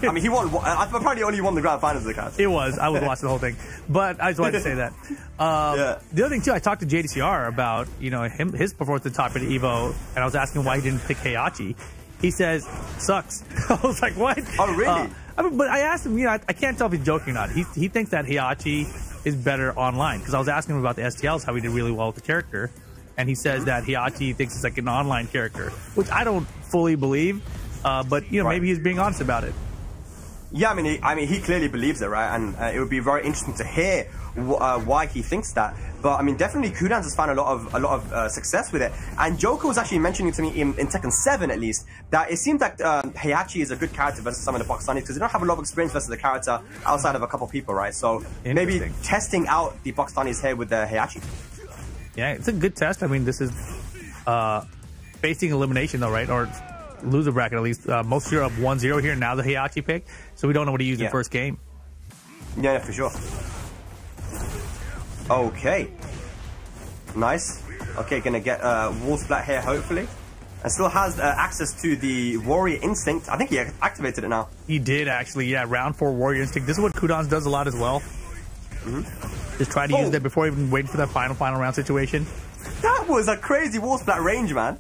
I mean, he won. Apparently, only won the grand finals of the cast. It was. I was watching the whole thing, but I just wanted to say that. The other thing too, I talked to JDCR about his performance at the top of the Evo, and I was asking why he didn't pick Heihachi. He says sucks. I was like, what? Oh, really? But I asked him. I can't tell if he's joking or not. He thinks that Heihachi is better online because I was asking him about the STLs, how he did really well with the character, and he says that Heihachi thinks it's like an online character, which I don't fully believe. But maybe he's being honest about it. Yeah, I mean, he clearly believes it, right? And it would be very interesting to hear why he thinks that. But I mean, definitely Kudans has found a lot of success with it. And Joker was actually mentioning to me in Tekken 7 at least that it seems that Heihachi is a good character versus some of the Pakistanis because they don't have a lot of experience versus the character outside of a couple people, right? So maybe testing out the Pakistanis here with the Heihachi. Yeah, it's a good test. I mean, this is facing elimination though, right? Or loser bracket at least. Most are up 1-0 here. Now the Heihachi pick, so we don't know what he used in first game. Yeah, for sure. Okay. Nice. Okay, gonna get wall splat here, hopefully. And still has access to the Warrior Instinct. I think he activated it now. He did, actually, yeah. Round 4 Warrior Instinct. This is what Kudans does a lot as well. Just try to use that before even waiting for that final round situation. That was a crazy wall splat range, man.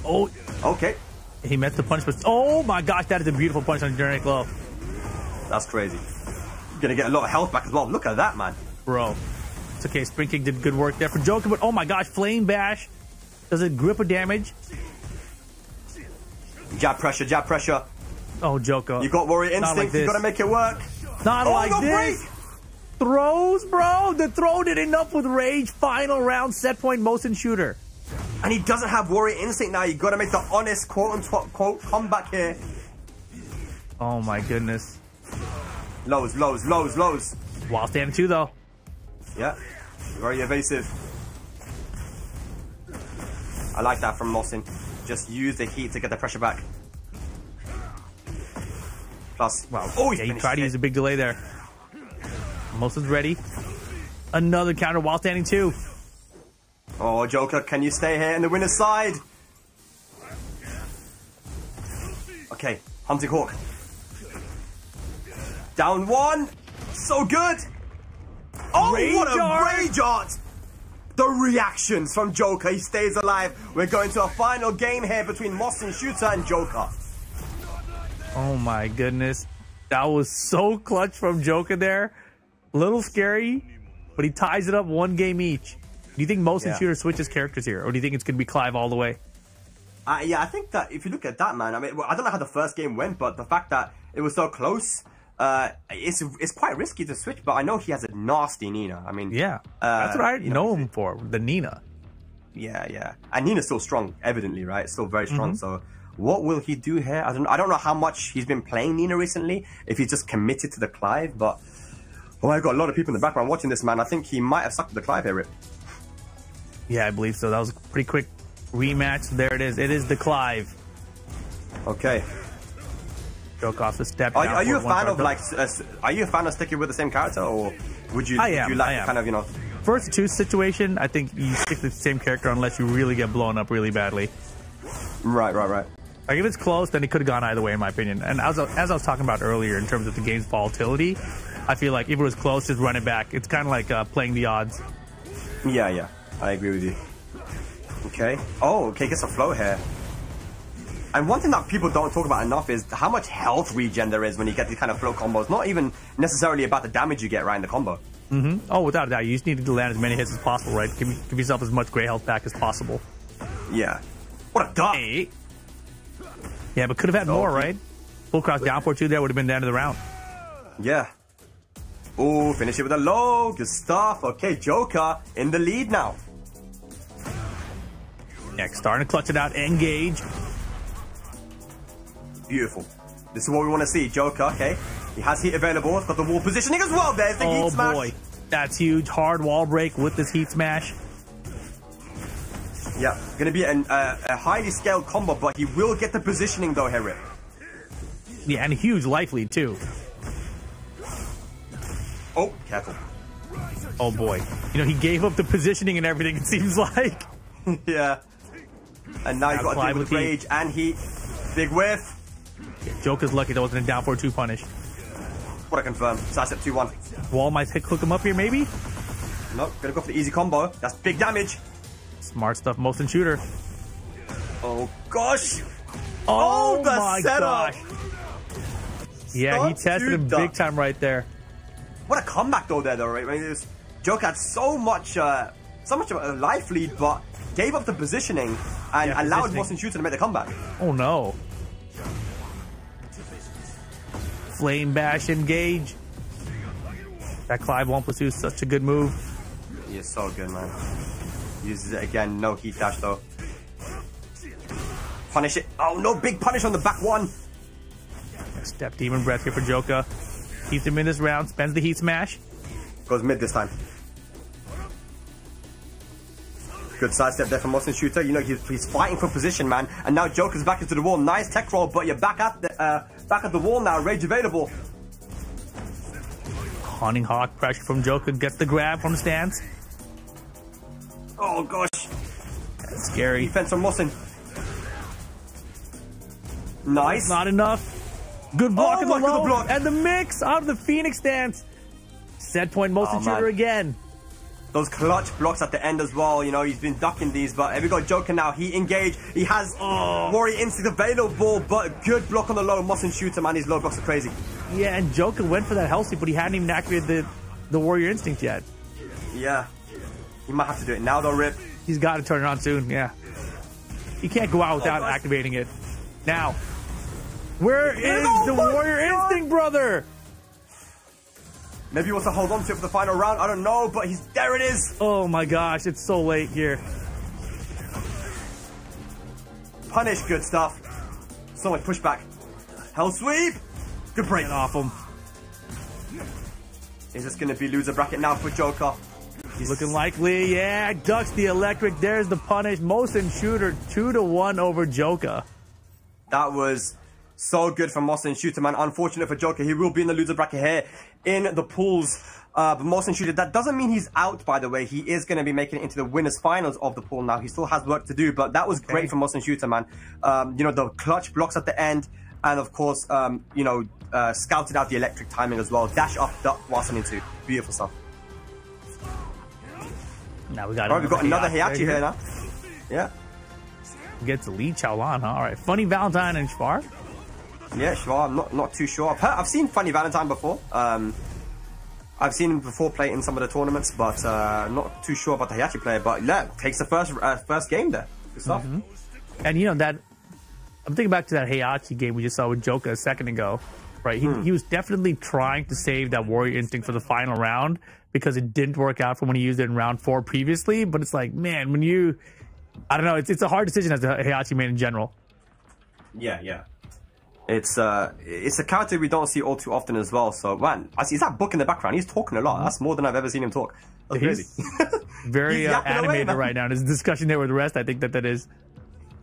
Oh. Okay. He met the punch, but oh my gosh, that is a beautiful punch on Generic Glove. That's crazy. Gonna get a lot of health back as well. Look at that, man. Bro. It's okay. Spring Kick did good work there for Joker, but oh my gosh, Flame Bash. Does it grip of damage? Jab pressure, jab pressure. Oh, Joker. You got Warrior Instinct. You gotta make it work. Not like this. Break. Throws, bro. The throw did enough with rage. Final round set point Mosin Shooter. And he doesn't have Warrior Instinct now. You gotta make the honest quote-unquote comeback here. Oh my goodness. Lows, lows, lows, lows. While standing 2 though. Yeah. Very evasive. I like that from Mosin. Just use the heat to get the pressure back. Plus, wow. Oh, yeah, he tried to use a big delay there. Mosin's ready. Another counter while standing 2. Oh, Joker, can you stay here in the winner's side? Okay, Hunting Hawk. Down 1. So good. Oh, Rage what a art. rage art. The reactions from Joker. He stays alive. We're going to a final game here between Mosin Shooter and Joker. Oh my goodness. That was so clutch from Joker there. A little scary, but he ties it up 1 game each. Do you think Mosin Shooter switches characters here, or do you think it's going to be Clive all the way? Yeah, I think that if you look at that, man, I mean, I don't know how the first game went, but the fact that it was so close, it's quite risky to switch, but I know he has a nasty Nina. I mean... Yeah, that's what I know him for, the Nina. Yeah. And Nina's still strong, evidently, right? Still very strong, so... What will he do here? I don't know how much he's been playing Nina recently, if he's just committed to the Clive, but... Oh, I've got a lot of people in the background watching this, man. I think he might have stuck to the Clive here, Rip. Yeah, I believe so. That was a pretty quick rematch. There it is. It is the Clive. Okay. Joke off the step. Are you a fan of are you a fan of sticking with the same character, or would you? I am. Kind of first 2 situation? I think you stick to the same character unless you really get blown up really badly. Right. Like if it's close, then it could have gone either way, in my opinion. And as I was talking about earlier, in terms of the game's volatility, I feel like if it was close, just run it back. It's kind of like playing the odds. Yeah. I agree with you. Okay. Oh, okay, get some flow here. And one thing that people don't talk about enough is how much health regen there is when you get these kind of flow combos. Not even necessarily about the damage you get right in the combo. Oh, without a doubt. You just need to land as many hits as possible, right? Give yourself as much gray health back as possible. Yeah. What a duck. Hey. Yeah, but could have had more, right? Full cross down for 2 there would have been the end of the round. Yeah. Oh, finish it with a low. Good stuff. Okay, Joker in the lead now. Next, starting to clutch it out. Engage. Beautiful. This is what we want to see. Joker, okay. He has heat available. He's got the wall positioning as well. There's the heat smash. Oh, boy. That's huge. Hard wall break with this heat smash. Yeah, going to be a highly scaled combo, but he will get the positioning though, here, Rip. Yeah, and a huge life lead, too. Oh, careful. Oh, boy. You know, he gave up the positioning and everything, it seems like. Yeah. And now he's got to deal with rage and heat. Big whiff. Yeah, Joker's lucky that wasn't a down 4-2 punish. What a confirm. Sidestep 2-1. Wall might hook him up here, maybe? Nope, gonna go for the easy combo. That's big damage. Smart stuff, motion shooter. Oh, gosh. Oh, the my setup. gosh. Yeah, he tested him big time right there. What a comeback though there, right? I mean, Joker had so much of a life lead, but gave up the positioning and allowed Boston Shooter to make the comeback. Oh no. Flame bash engage. That Clive 1+2 is such a good move. He is so good, man. Uses it again, no heat dash though. Punish it. Oh no, big punish on the back one. Step Demon Breath here for Joker. Keeps him in this round, spends the heat smash. Goes mid this time. Good sidestep there from Boston Shooter. You know, he's fighting for position, man. And now Joker's back into the wall. Nice tech roll, but you're back at the wall now. Rage available. Hunting Hawk pressure from Joker. Gets the grab from the stance. Oh, gosh. That's scary. Defense from Boston. Nice. Not enough. Good block in the low. Block. And the mix out of the Phoenix stance. Set point motion shooter again. Those clutch blocks at the end as well. You know, he's been ducking these, but here we got Joker now. He engaged. He has Warrior Instinct available, but good block on the low. Mustn't shoot him, man. These low blocks are crazy. Yeah, and Joker went for that health sweep, but he hadn't even activated the Warrior Instinct yet. Yeah. He might have to do it now, though, Rip. He's got to turn it on soon, yeah. He can't go out without activating it. Now. Where is the Warrior Instinct, brother? Maybe he wants to hold on to it for the final round. I don't know, but there it is. Oh my gosh, it's so late here. Punish, good stuff. So much pushback. Hell sweep. Good break. Get off him. Is this going to be loser bracket now for Joker? He's looking likely. Yeah, ducks the electric. There's the punish. Motion shooter 2-1 over Joker. That was so good from Mosin Shooter, man. Unfortunate for Joker. He will be in the loser bracket here in the pools. But Mosin Shooter, that doesn't mean he's out, by the way. He is going to be making it into the winners finals of the pool now. He still has work to do, but that was great from Mosin Shooter, man. You know, the clutch blocks at the end. And of course, you know, scouted out the electric timing as well. Dash up, duck, Mosin into. Beautiful stuff. Now we got, we've got another Heihachi here now. Yeah. Gets the lead Chaolan, huh? All right. Funny Valentine and Schwar. Yeah, Schwar. I'm not too sure. I've seen Funny Valentine before. I've seen him before play in some of the tournaments, but not too sure about the Heihachi player. But yeah, takes the first game there. Good stuff. And you know that I'm thinking back to that Heihachi game we just saw with Joker a second ago. Right, he was definitely trying to save that Warrior Instinct for the final round because it didn't work out from when he used it in round 4 previously. But it's like, man, when you, I don't know, it's a hard decision as a Heihachi main in general. Yeah, yeah. It's a character we don't see all too often as well. So, man, I see that book in the background. He's talking a lot. That's more than I've ever seen him talk. That's crazy. Very animated right now. There's a discussion there with the rest. I think that is.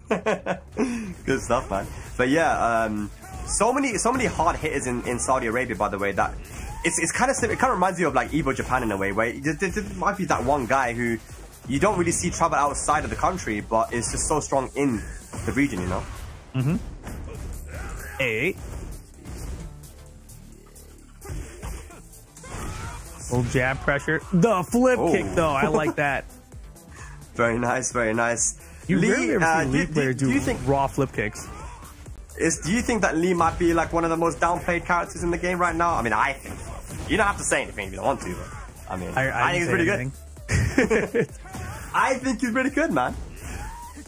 Good stuff, man. But yeah, so many hard hitters in Saudi Arabia, by the way, that it's kind of it kind of reminds you of like Evo Japan in a way, where there might be that one guy who you don't really see travel outside of the country, but is just so strong in the region, you know. Hey. Full jab pressure. The flip kick, though. I like that. Very nice, very nice. You rarely ever see Lee players do raw flip kicks. Do you think that Lee might be like one of the most downplayed characters in the game right now? I mean, I think so. You don't have to say anything if you don't want to. I mean, I think he's pretty good. I think he's pretty good, man.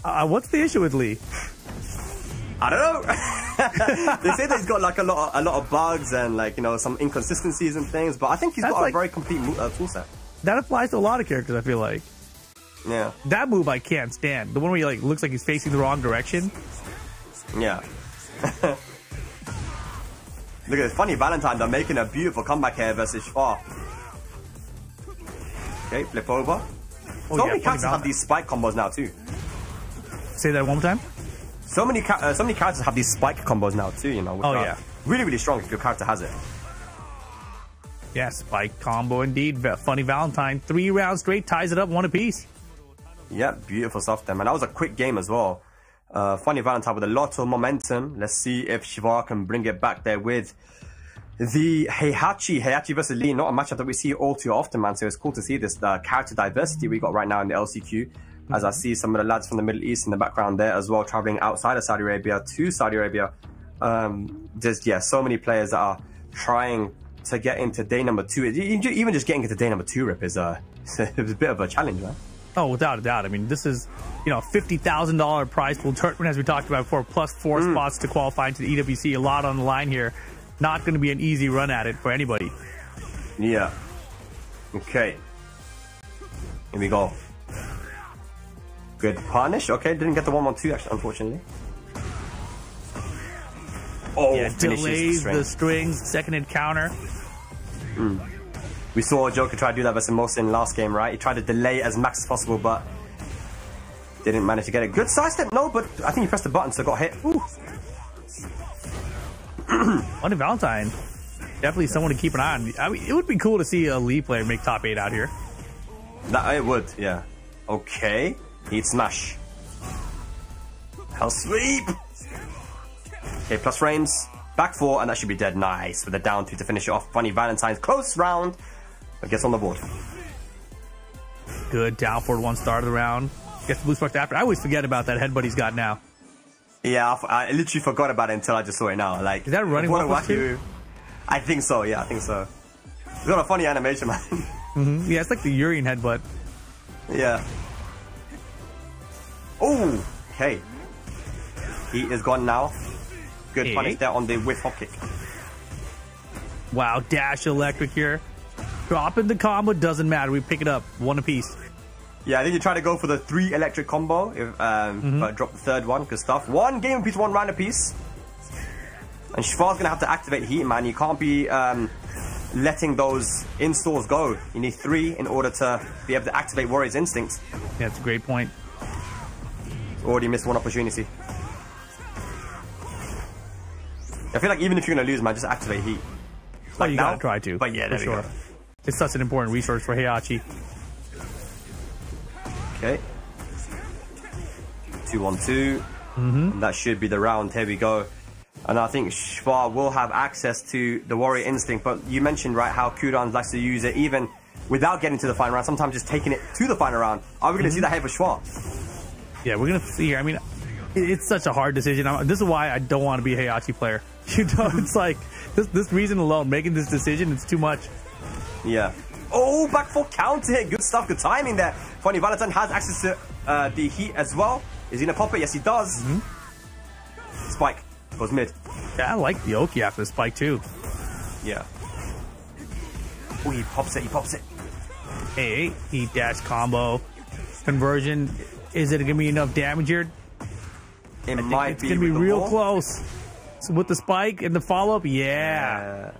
What's the issue with Lee? I don't know. They say that he's got like a lot of bugs and like, you know, some inconsistencies and things, but I think he's got a very complete toolset. That applies to a lot of characters, I feel like. Yeah. That move I can't stand. The one where he like looks like he's facing the wrong direction. Yeah. Look at this funny Valentine. They're making a beautiful comeback here versus Schwa. Okay, flip over. So many characters have these spike combos now too. Say that one more time. So many characters have these spike combos now too. You know. Which are really, really strong if your character has it. Yeah, spike combo indeed. Funny Valentine. 3 rounds straight, ties it up, 1 apiece. Yeah, beautiful stuff there, man. That was a quick game as well. Funny Valentine with a lot of momentum. Let's see if Schwa can bring it back there with the Heihachi. Heihachi versus Lee, not a matchup that we see all too often, man. So it's cool to see this character diversity we got right now in the LCQ. As I see some of the lads from the Middle East in the background there as well, traveling outside of Saudi Arabia to Saudi Arabia. There's, so many players that are trying to get into day number 2. Even just getting into day number 2, Rip, is a bit of a challenge, man. Oh, without a doubt. I mean, this is, $50,000 prize pool tournament, as we talked about before, plus 4 spots to qualify into the EWC. A lot on the line here. Not going to be an easy run at it for anybody. Yeah. Okay. Here we go. Good punish. Okay, didn't get the 1-1-2 actually, unfortunately. Oh, yeah, delays the strings, second encounter. We saw Joker try to do that versus Mohsin last game, right? He tried to delay as max as possible, but didn't manage to get it. Good side step, no, but I think he pressed the button, so got hit. Ooh. Funny Valentine. Definitely someone to keep an eye on. I mean, it would be cool to see a Lee player make top 8 out here. It would, yeah. Okay. Heat smash. Hell sweep. Okay, plus frames. Back 4, and that should be dead. Nice. With a down 2 to finish it off. Funny Valentine's close round, but gets on the board. Good down forward 1 start of the round. Gets the blue spark after. I always forget about that headbutt he's got now. Yeah, I literally forgot about it until I just saw it now. Like, is that running waffles too? I think so, yeah, I think so. It's got a funny animation, man. Yeah, it's like the Urian headbutt. Yeah. Oh, okay. He is gone now. Good punish there on the whiff hop kick. Wow, dash electric here. Dropping the combo, doesn't matter. We pick it up, 1 apiece. Yeah, I think you try to go for the 3 electric combo, but drop the 3rd one. Good stuff. 1 game apiece, 1 round apiece. And Schwa's going to have to activate heat, man. You can't be letting those installs go. You need 3 in order to be able to activate Warrior's Instincts. Yeah, that's a great point. Already missed 1 opportunity. I feel like even if you're going to lose, man, just activate heat. Like, you got to try to. But yeah, there for sure. It's such an important resource for Heihachi. Okay. 2-1-2. And that should be the round. Here we go. And I think Schwa will have access to the Warrior Instinct. But you mentioned, right, how Kudan likes to use it even without getting to the final round. Sometimes just taking it to the final round. Are we going to see that here for Schwa? Yeah, we're going to see here. I mean, it's such a hard decision. This is why I don't want to be a Heihachi player. It's like, this reason alone, making this decision, it's too much. Yeah. Oh, back 4 counter hit. Good stuff. Good timing there. Funny Valentine has access to the heat as well. Is he going to pop it? Yes, he does. Spike. Goes mid. Yeah, I like the Oki after the spike too. Yeah. Oh, he pops it. He pops it. Hey, heat dash combo. Conversion. Is it going to be enough damage here? It might it's going to be real close. So with the spike and the follow-up, yeah.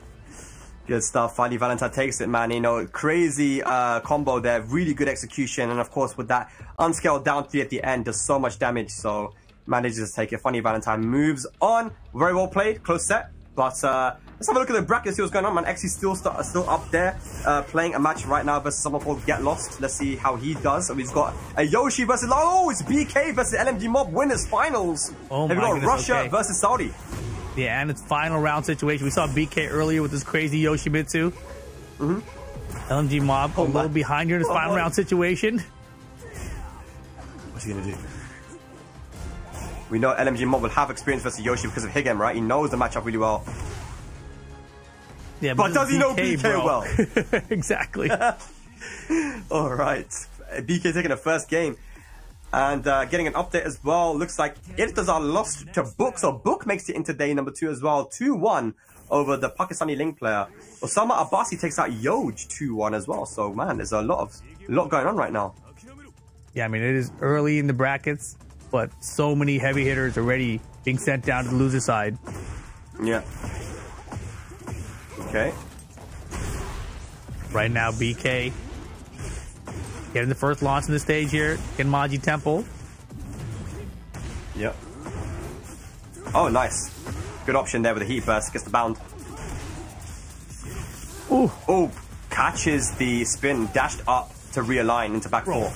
Good stuff. Funny Valentine takes it, man. You know, crazy combo there. Really good execution. And of course, with that unscaled down 3 at the end, does so much damage. So manages to take it. Funny Valentine moves on. Very well played. Close set. But let's have a look at the bracket, see what's going on, man. XC's still up there, playing a match right now versus someone called Get Lost. Let's see how he does. So he's got a Yoshi versus... Oh, it's BK versus LMG Mob winners finals. Oh, my goodness. We've got Russia versus Saudi. Yeah, and it's final round situation. We saw BK earlier with this crazy Yoshimitsu. LMG Mob a little behind here in this final round situation. What's he going to do? We know LMG Mob will have experience versus Yoshi because of Higem, right? He knows the matchup really well. Yeah, but does he know BK bro. well? Exactly. All right. BK taking the first game. And getting an update as well. Looks like Irtas are lost to Book. So Book makes it into day number 2 as well. 2-1 over the Pakistani Link player. Osama Abbasi takes out Yoj 2-1 as well. So, man, there's a lot going on right now. Yeah, I mean, it is early in the brackets, but so many heavy hitters already being sent down to the loser side. Yeah. Okay. Right now, BK getting the first launch in the stage here in Maji Temple. Yep. Oh, nice. Good option there with the heat burst. Gets the bound. Ooh. Oh, catches the spin, dashed up to realign into back 4.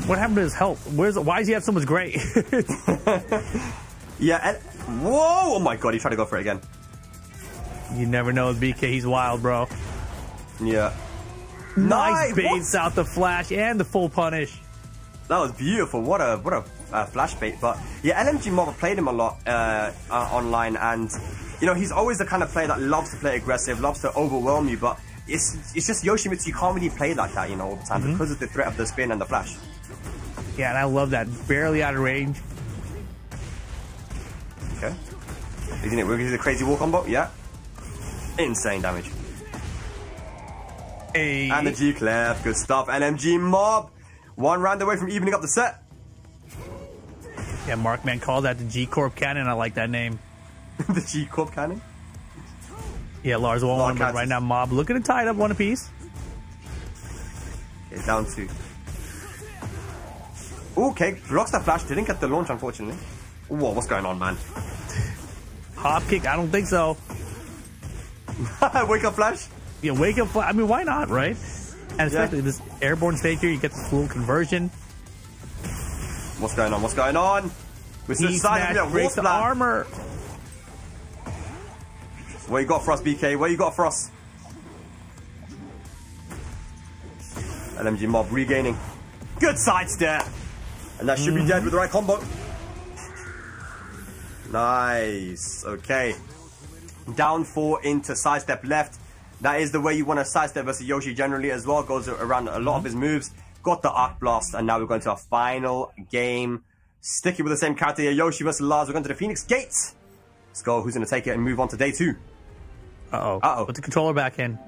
What happened to his health? Why does he have so much gray? Yeah, and whoa! Oh my god, he tried to go for it again. You never know with BK, he's wild, bro. Yeah. Nice baits out the flash and the full punish. That was beautiful. What a flash bait. But yeah, LMG Mob played him a lot online, and you know he's always the kind of player that loves to play aggressive, loves to overwhelm you. But it's just Yoshimitsu. You can't really play like that, you know, all the time because of the threat of the spin and the flash. Yeah, and I love that. Barely out of range. Okay. Isn't it? Is it a crazy war combo? Yeah. Insane damage. Hey. And the G clef. Good stuff. LMG Mob. 1 round away from evening up the set. Yeah, Markman called that the G Corp cannon. I like that name. The G Corp cannon? Yeah, Lars won one, but right now Mob looking to tie it up 1 apiece. Okay, down 2. Okay, blocks the flash. Didn't get the launch, unfortunately. Whoa, what's going on, man? Hop kick? I don't think so. Wake up flash? Yeah, wake up flash. I mean, why not, right? And especially this airborne stage here, you get the full conversion. What's going on? What's going on? We're He smash breaks the armor. What you got for us, BK? What you got for us? LMG Mob regaining. Good sidestep. And that should be dead with the right combo. Nice. Okay. Down 4 into sidestep left. That is the way you want to sidestep versus Yoshi generally as well. Goes around a lot of his moves. Got the Arc Blast. And now we're going to our final game. Sticking with the same character here. Yoshi versus Lars. We're going to the Phoenix Gates. Let's go. Who's going to take it and move on to day 2? Uh-oh. Uh-oh. Put the controller back in.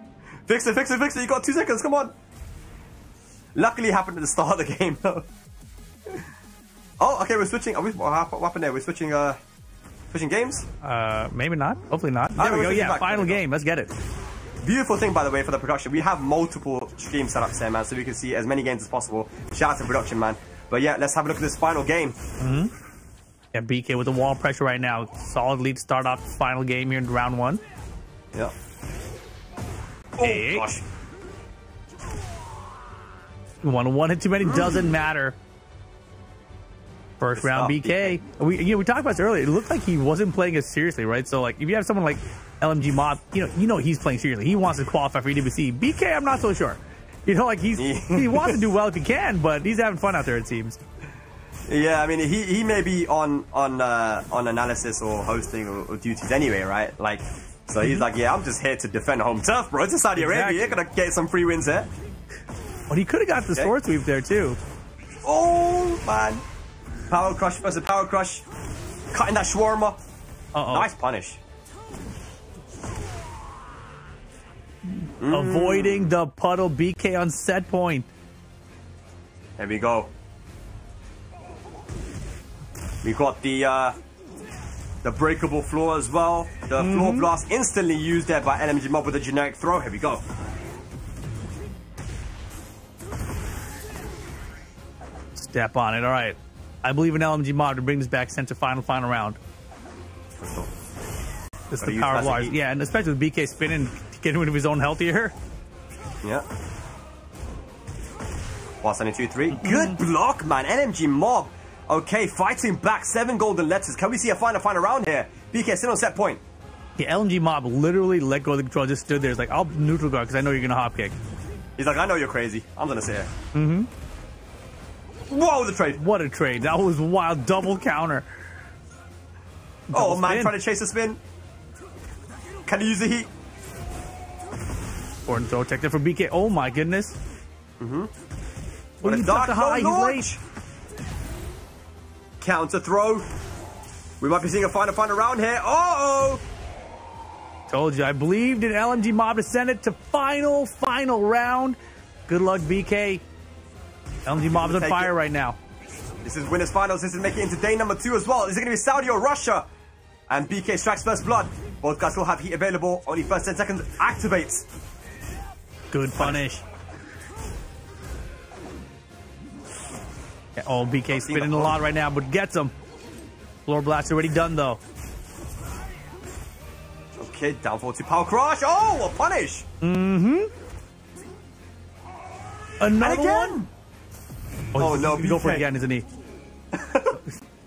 Fix it, fix it, fix it. You got 2 seconds. Come on. Luckily, it happened at the start of the game, though. Oh, okay. We're switching. What happened there? We're switching games? Maybe not. Hopefully not. There we go. Yeah, final game. Let's get it. Beautiful thing, by the way, for the production. We have multiple stream setups here, man, so we can see as many games as possible. Shout out to production, man. But yeah, let's have a look at this final game. Yeah, BK with the wall pressure right now. Solid lead to start off the final game here in round 1. Yeah. Hey. Oh, gosh. You want to one hit too many, doesn't matter. First round BK. We talked about this earlier. It looked like he wasn't playing as seriously, right? So like if you have someone like LMG Mob, you know he's playing seriously. He wants to qualify for EWC. BK, I'm not so sure. You know, like he wants to do well if he can, but he's having fun out there, it seems. Yeah, I mean he may be on analysis or hosting or duties anyway, right? Like so he's like, yeah, I'm just here to defend home turf, bro. It's in Saudi Arabia. You're gonna get some free wins here. Well, he could have got the sword sweep there too. Oh man. Power crush versus power crush. Cutting that shawarma. Nice punish. Avoiding the puddle. BK on set point. There we go. We got the breakable floor as well. The floor blast instantly used there by LMG Mob with a generic throw. Here we go. Step on it. All right. I believe in LMG Mob to bring this back sent to final round. This is the power of Lars. Yeah, and especially with BK spinning, getting rid of his own health here. Yeah. 1, 2, 3. Good block, man. LMG Mob. Okay, fighting back. 7 golden letters. Can we see a final round here? BK still on set point. Yeah, LMG Mob literally let go of the control, just stood there. It's like, I'll neutral guard because I know you're going to hop kick. He's like, I know you're crazy. I'm going to sit here. Whoa, the trade. What a trade. That was wild. Double counter. Oh, man, trying to chase a spin. Can he use the heat? Important throw. Check there for BK. Oh my goodness. What a He's dark got the high. low He's launch. Counter throw. We might be seeing a final round here. Uh-oh. Told you, I believed in LMG Mob to send it to final round. Good luck, BK. LMG Mob's on fire right now. This is winners finals. This is making it into day number 2 as well. Is it going to be Saudi or Russia? And BK strikes first blood. Both guys will have heat available. Only first 10 seconds activates. Good punish. Yeah, oh, BK spinning a lot right now, but gets him. Floor blast already done though. Okay, down forward to power crush. Oh, a punish. Another again? one. Oh, no, Go for it BK. again, isn't he?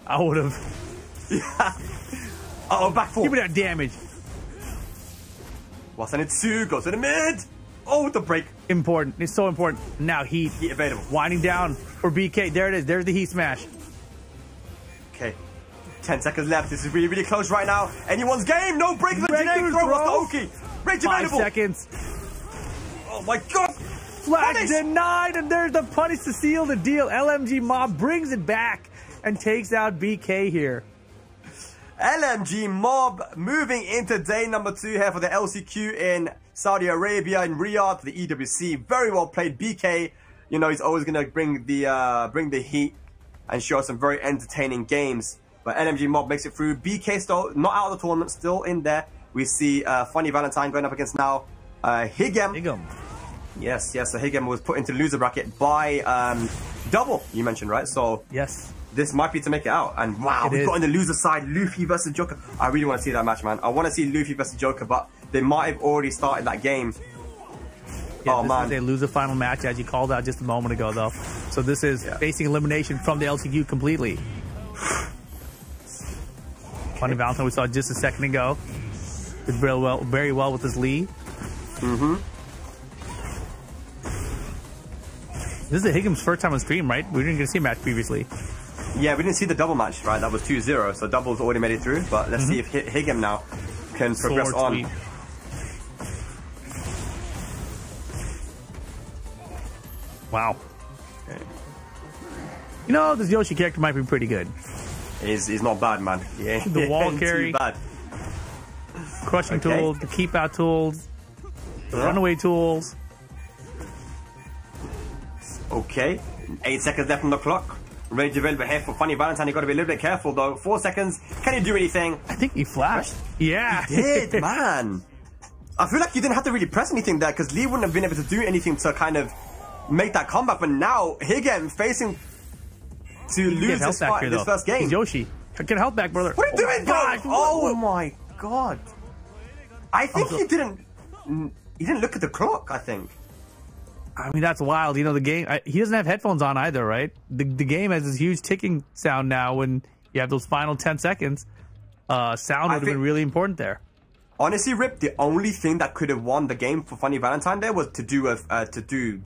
I would have. Yeah. Uh-oh, back four. Give me that damage. Wasanitsu goes to the mid. Oh, the break. Important. It's so important. Now heat. Heat available. Winding down for BK. There it is. There's the heat smash. Okay. 10 seconds left. This is really, really close right now. Anyone's game. No break for the Breakthrough generic throw. throw. What's the Oki? Rage 5 available. seconds. Oh my god. Flash Punish. denied, and there's the punish to seal the deal. LMG Mob brings it back and takes out BK here. LMG Mob moving into day number 2 here for the LCQ in Saudi Arabia, in Riyadh, for the EWC. Very well played, BK. You know, he's always going to bring the heat and show us some very entertaining games. But LMG Mob makes it through. BK still not out of the tournament, still in there. We see Funny Valentine going up against now Higem. Yes, so Higem was put into loser bracket by Double, you mentioned, right? So Yes. this might be to make it out. And wow, we've got on the loser side, Luffy versus Joker. I really want to see that match, man. I want to see Luffy versus Joker, but they might have already started that game. Yeah, Oh, this man. is a loser final match, as you called out just a moment ago, though. So this is facing elimination from the LCQ completely. Funny Valentine we saw just a second ago. Did very well with his lead. This is Higgins' first time on stream, right? We didn't get to see a match previously. Yeah, we didn't see the double match, right? That was 2-0, so Double's already made it through. But let's see if Higem now can progress Sword on. sweep. Wow. Okay. You know, this Yoshi character might be pretty good. He's not bad, man. Yeah, The wall too carry. bad. Crushing Okay. tools, the keep out tools, the runaway tools. Okay, 8 seconds left on the clock. Rage available here for Funny Valentine. You got to be a little bit careful though. 4 seconds. Can he do anything? I think he flashed. Yeah. He did, man. I feel like you didn't have to really press anything there because Lee wouldn't have been able to do anything to kind of make that comeback. But now Higem facing to lose this first game. He's Yoshi. Get health back, brother. What are you doing, gosh, bro? Oh my god. I think he didn't look at the clock, I think. I mean, that's wild. You know, the game, he doesn't have headphones on either, right? The game has this huge ticking sound now when you have those final 10 seconds. Sound would have been really important there. Honestly, Rip, the only thing that could have won the game for Funny Valentine there was to do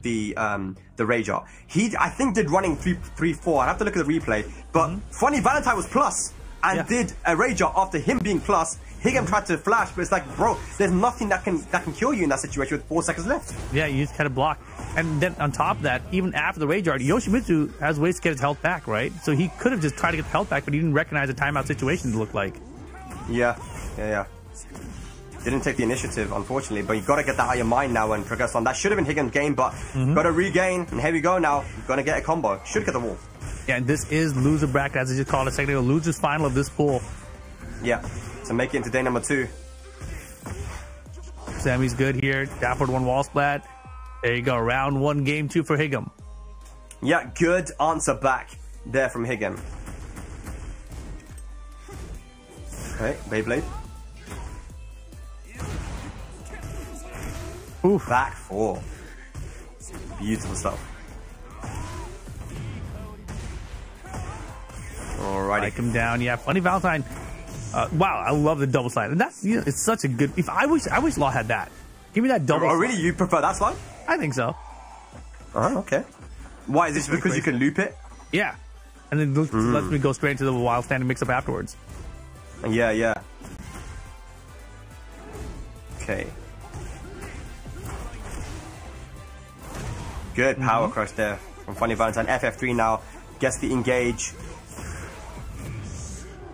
the rage art. He, I think, did running 3-4. I'd have to look at the replay. But Funny Valentine was plus and did a rage art after him being plus. Higem tried to flash, but it's like, bro, there's nothing that can kill you in that situation with 4 seconds left. Yeah, you just kind of block. And then on top of that, even after the rage art, Yoshimitsu has ways to get his health back, right? So he could have just tried to get the health back, but he didn't recognize the timeout situation to look like. Yeah. Didn't take the initiative, unfortunately, but you got to get that out of your mind now and progress on. That should have been Higgins' game, but got to regain, and here we go now. Going to get a combo. Should get the wall. Yeah, and this is loser bracket, as I just called it a second ago. Loser's final of this pool. Yeah, so make it into day number 2. Sammy's good here. Downward one wall splat. There you go. Round 1, game 2 for Higem. Yeah, good answer back there from Higem. Okay, Beyblade. Oof. Back 4. Beautiful stuff. Alrighty. Strike him down. Yeah, Funny Valentine. Wow, I love the double slide. And that's, you know, it's such a good. I wish Law had that. Give me that double. Oh, really? You prefer that slide? I think so. Oh, okay. Why is this? Because you can loop it? Yeah, and then lets me go straight into the wild standing mix up afterwards. Yeah. Okay. Good power crush there from Funny Valentine. FF3 now gets the engage.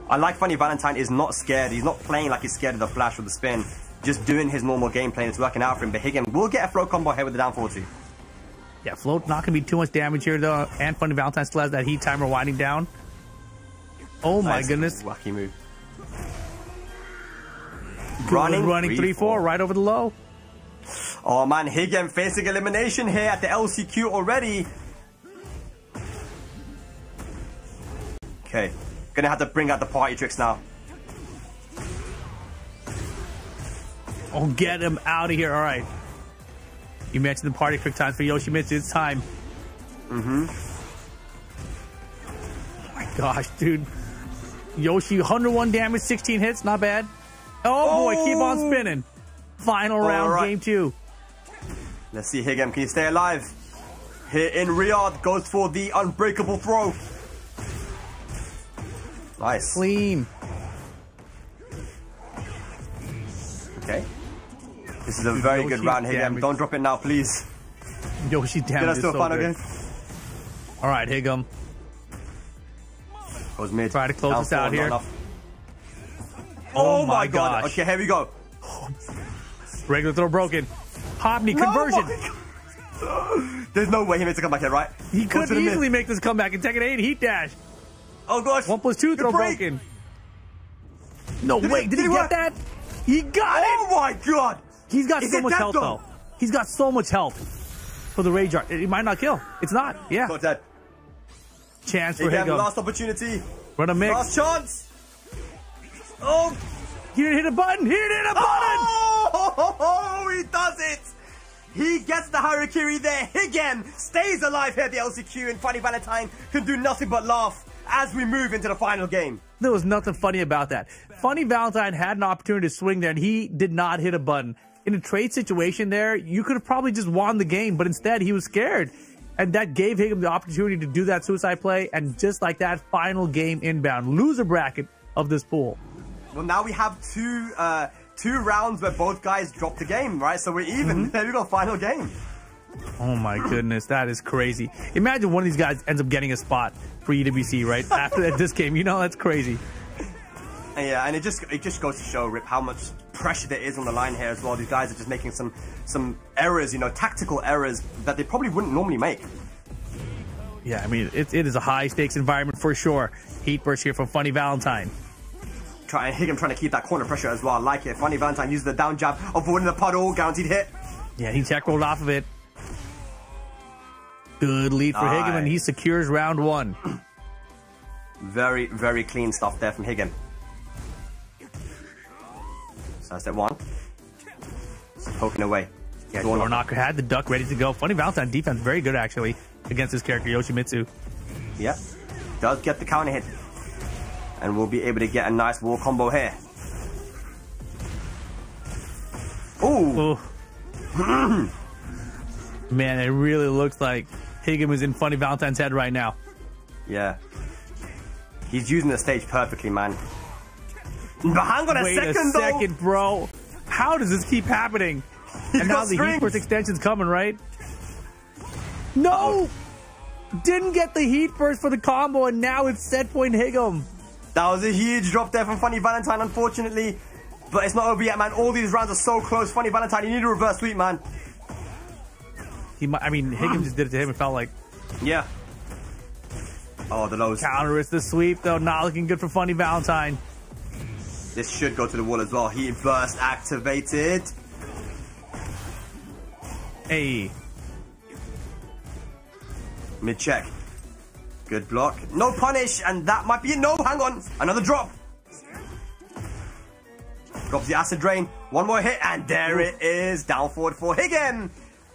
I like Funny Valentine is not scared. He's not playing like he's scared of the flash or the spin. Just doing his normal gameplay and it's working out for him. But Higgin will get a float combo here with the down 4-2. Yeah, float not going to be too much damage here though. And Funny Valentine still has that heat timer winding down. Oh my goodness. Wacky move. Running 3-4 right over the low. Oh man, Higgin facing elimination here at the LCQ already. Okay, gonna have to bring out the party tricks now. Oh, get him out of here. All right. You mentioned the party trick times for Yoshimitsu. It's time. Oh my gosh, dude. Yoshi, 101 damage, 16 hits. Not bad. Oh boy, keep on spinning. Final round, game 2. Let's see, Higgin, can you stay alive? Here in Riyadh, goes for the unbreakable throw. Nice. Clean. Okay. This is a very good round, Higgin. Don't drop it now, please. Yoshi damage. Get us to a final game. All right, Higgum. Goes mid. Try to close this out here. Oh my god. Okay, here we go. Regular throw broken. Hopney conversion. There's no way he makes a comeback here, right? He could easily make this comeback in Tekken 8 heat dash. Oh gosh. 1+2 throw broken. No way. Did he get that? He got it. Oh my god. He's got so much health though. He's got so much health for the Rage Art. It might not kill. It's not. Yeah. Not dead. Chance for Higgum. Last opportunity. Run a mix. Last chance. Oh. He didn't hit a button. He didn't hit a button. Oh, he does it. He gets the Harakiri there. Higgin stays alive here at the LCQ, and Funny Valentine can do nothing but laugh as we move into the final game. There was nothing funny about that. Funny Valentine had an opportunity to swing there, and he did not hit a button. In a trade situation there, you could have probably just won the game, but instead he was scared. And that gave him the opportunity to do that suicide play, and just like that, final game inbound. Loser bracket of this pool. Well, now we have two rounds where both guys dropped the game, right? So we're even. There we go, final game. Oh my goodness, that is crazy. Imagine one of these guys ends up getting a spot for EWC, right? After this game, you know, that's crazy. Yeah, and it just goes to show, Rip, how much pressure there is on the line here as well. These guys are just making some errors, you know, tactical errors that they probably wouldn't normally make. Yeah, I mean, it is a high-stakes environment for sure. Heat burst here from Funny Valentine. Higgin trying to keep that corner pressure as well. I like it. Funny Valentine uses the down jab, avoiding the puddle, guaranteed hit. Yeah, he tech rolled off of it. Good lead for Higgin, and he secures round 1. Very, very clean stuff there from Higgin. So that's step 1. Just poking away. Yeah, Doorknocker had the duck ready to go. Funny Valentine defense very good actually against this character Yoshimitsu. Yeah, does get the counter hit, and we'll be able to get a nice wall combo here. Ooh. Man, it really looks like Higgin is in Funny Valentine's head right now. Yeah. He's using the stage perfectly, man. But hang on a second, bro. How does this keep happening? And now the Heat Burst extension's coming, right? No! Didn't get the Heat Burst for the combo, and now it's set point Higgum. That was a huge drop there from Funny Valentine, unfortunately. But it's not over yet, man. All these rounds are so close. Funny Valentine, you need a reverse sweep, man. I mean, Higgum just did it to him. It felt like. Yeah. Oh, the lows. Counter is the sweep, though. Not looking good for Funny Valentine. This should go to the wall as well. Heat burst activated. Hey. Mid check. Good block. No punish, and that might be it. No, hang on. Another drop. Drops the acid drain. One more hit, and there it is. Down forward for Higgin.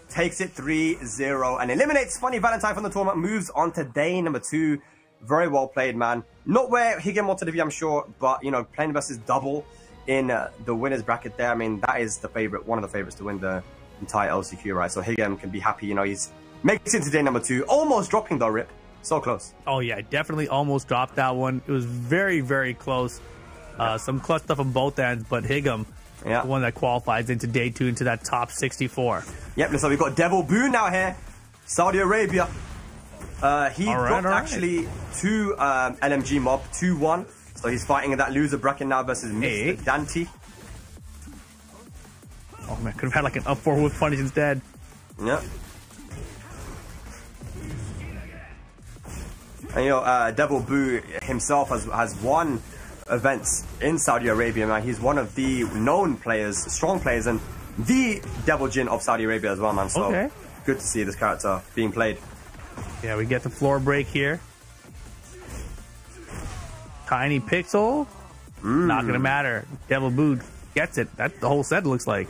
Takes it 3-0 and eliminates Funny Valentine from the tournament. Moves on to day number 2. Very well played, man. Not where Higgin wanted to be, I'm sure, but, you know, playing versus double in the winner's bracket there. I mean, that is the favorite, one of the favorites to win the entire LCQ, right? So Higgin can be happy, you know, he's makes it to day number 2. Almost dropping though, Rip. So close. Oh, yeah, definitely almost dropped that one. It was very, very close. Some clutch stuff on both ends, but Higgum, the one that qualifies into day 2 into that top 64. Yep, so we've got Devil Boon now here Saudi Arabia. He dropped actually 2 LMG mob, 2-1. So he's fighting in that loser bracket now versus Mr. Dante. Oh man, could have had like an up 4 with punish instead. Yeah. And you know, Devil Boo himself has won events in Saudi Arabia, man. He's one of the known players, strong players, and the Devil Jin of Saudi Arabia as well, man. So good to see this character being played. Yeah, we get the floor break here. Tiny Pixel. Not gonna matter. Devil Boo gets it. That's the whole set looks like.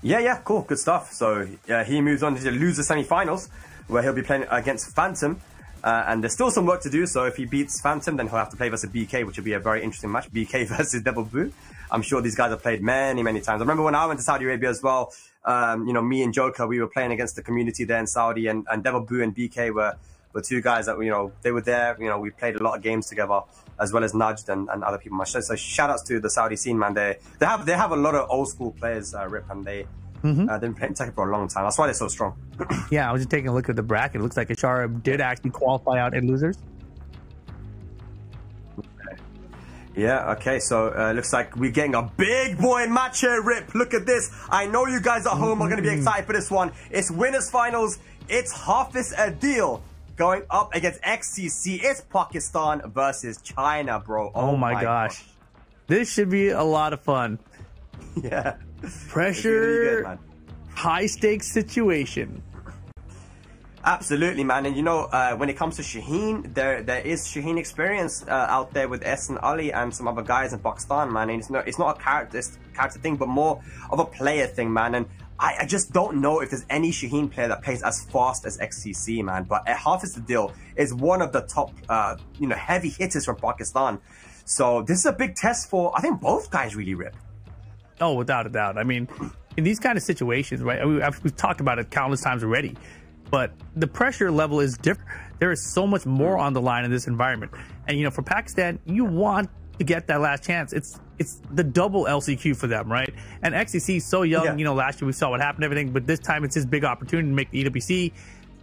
Yeah, cool, good stuff. So yeah, he moves on to the loser semi-finals, where he'll be playing against Phantom. And there's still some work to do, so if he beats Phantom, then he'll have to play versus BK, which will be a very interesting match. BK versus Devil Boo. I'm sure these guys have played many, many times. I remember when I went to Saudi Arabia as well, you know, me and Joker, we were playing against the community there in Saudi, and Devil Boo and BK were 2 guys that, you know, they were there. You know, we played a lot of games together, as well as Najd and other people. So shout outs to the Saudi scene, man. They have a lot of old school players, Rip, and they've been playing Tekken for a long time. That's why they're so strong. Yeah, I was just taking a look at the bracket. It looks like Ashara did actually qualify out in losers. Yeah, okay, so looks like we're getting a big boy match here, Rip. Look at this. I know you guys at home are going to be excited for this one. It's winners finals. It's Hafiz Adil going up against XCC. It's Pakistan versus China, bro. Oh my gosh. This should be a lot of fun. Yeah. Pressure, really good, high stakes situation. Absolutely, man. And you know, when it comes to Shaheen, there is Shaheen experience out there with S and Ali and some other guys in Pakistan, man. And it's not a character thing, but more of a player thing, man. And I just don't know if there's any Shaheen player that plays as fast as XCC, man. But Hafiz Adil is one of the top, you know, heavy hitters from Pakistan. So this is a big test for, I think, both guys really, Rip. Oh, without a doubt. I mean, in these kind of situations, right? We've talked about it countless times already, but the pressure level is different. There is so much more on the line in this environment. And, you know, for Pakistan, you want to get that last chance. It's the double LCQ for them, right? And XCC is so young. Yeah. You know, last year we saw what happened and everything, but this time it's his big opportunity to make the EWC.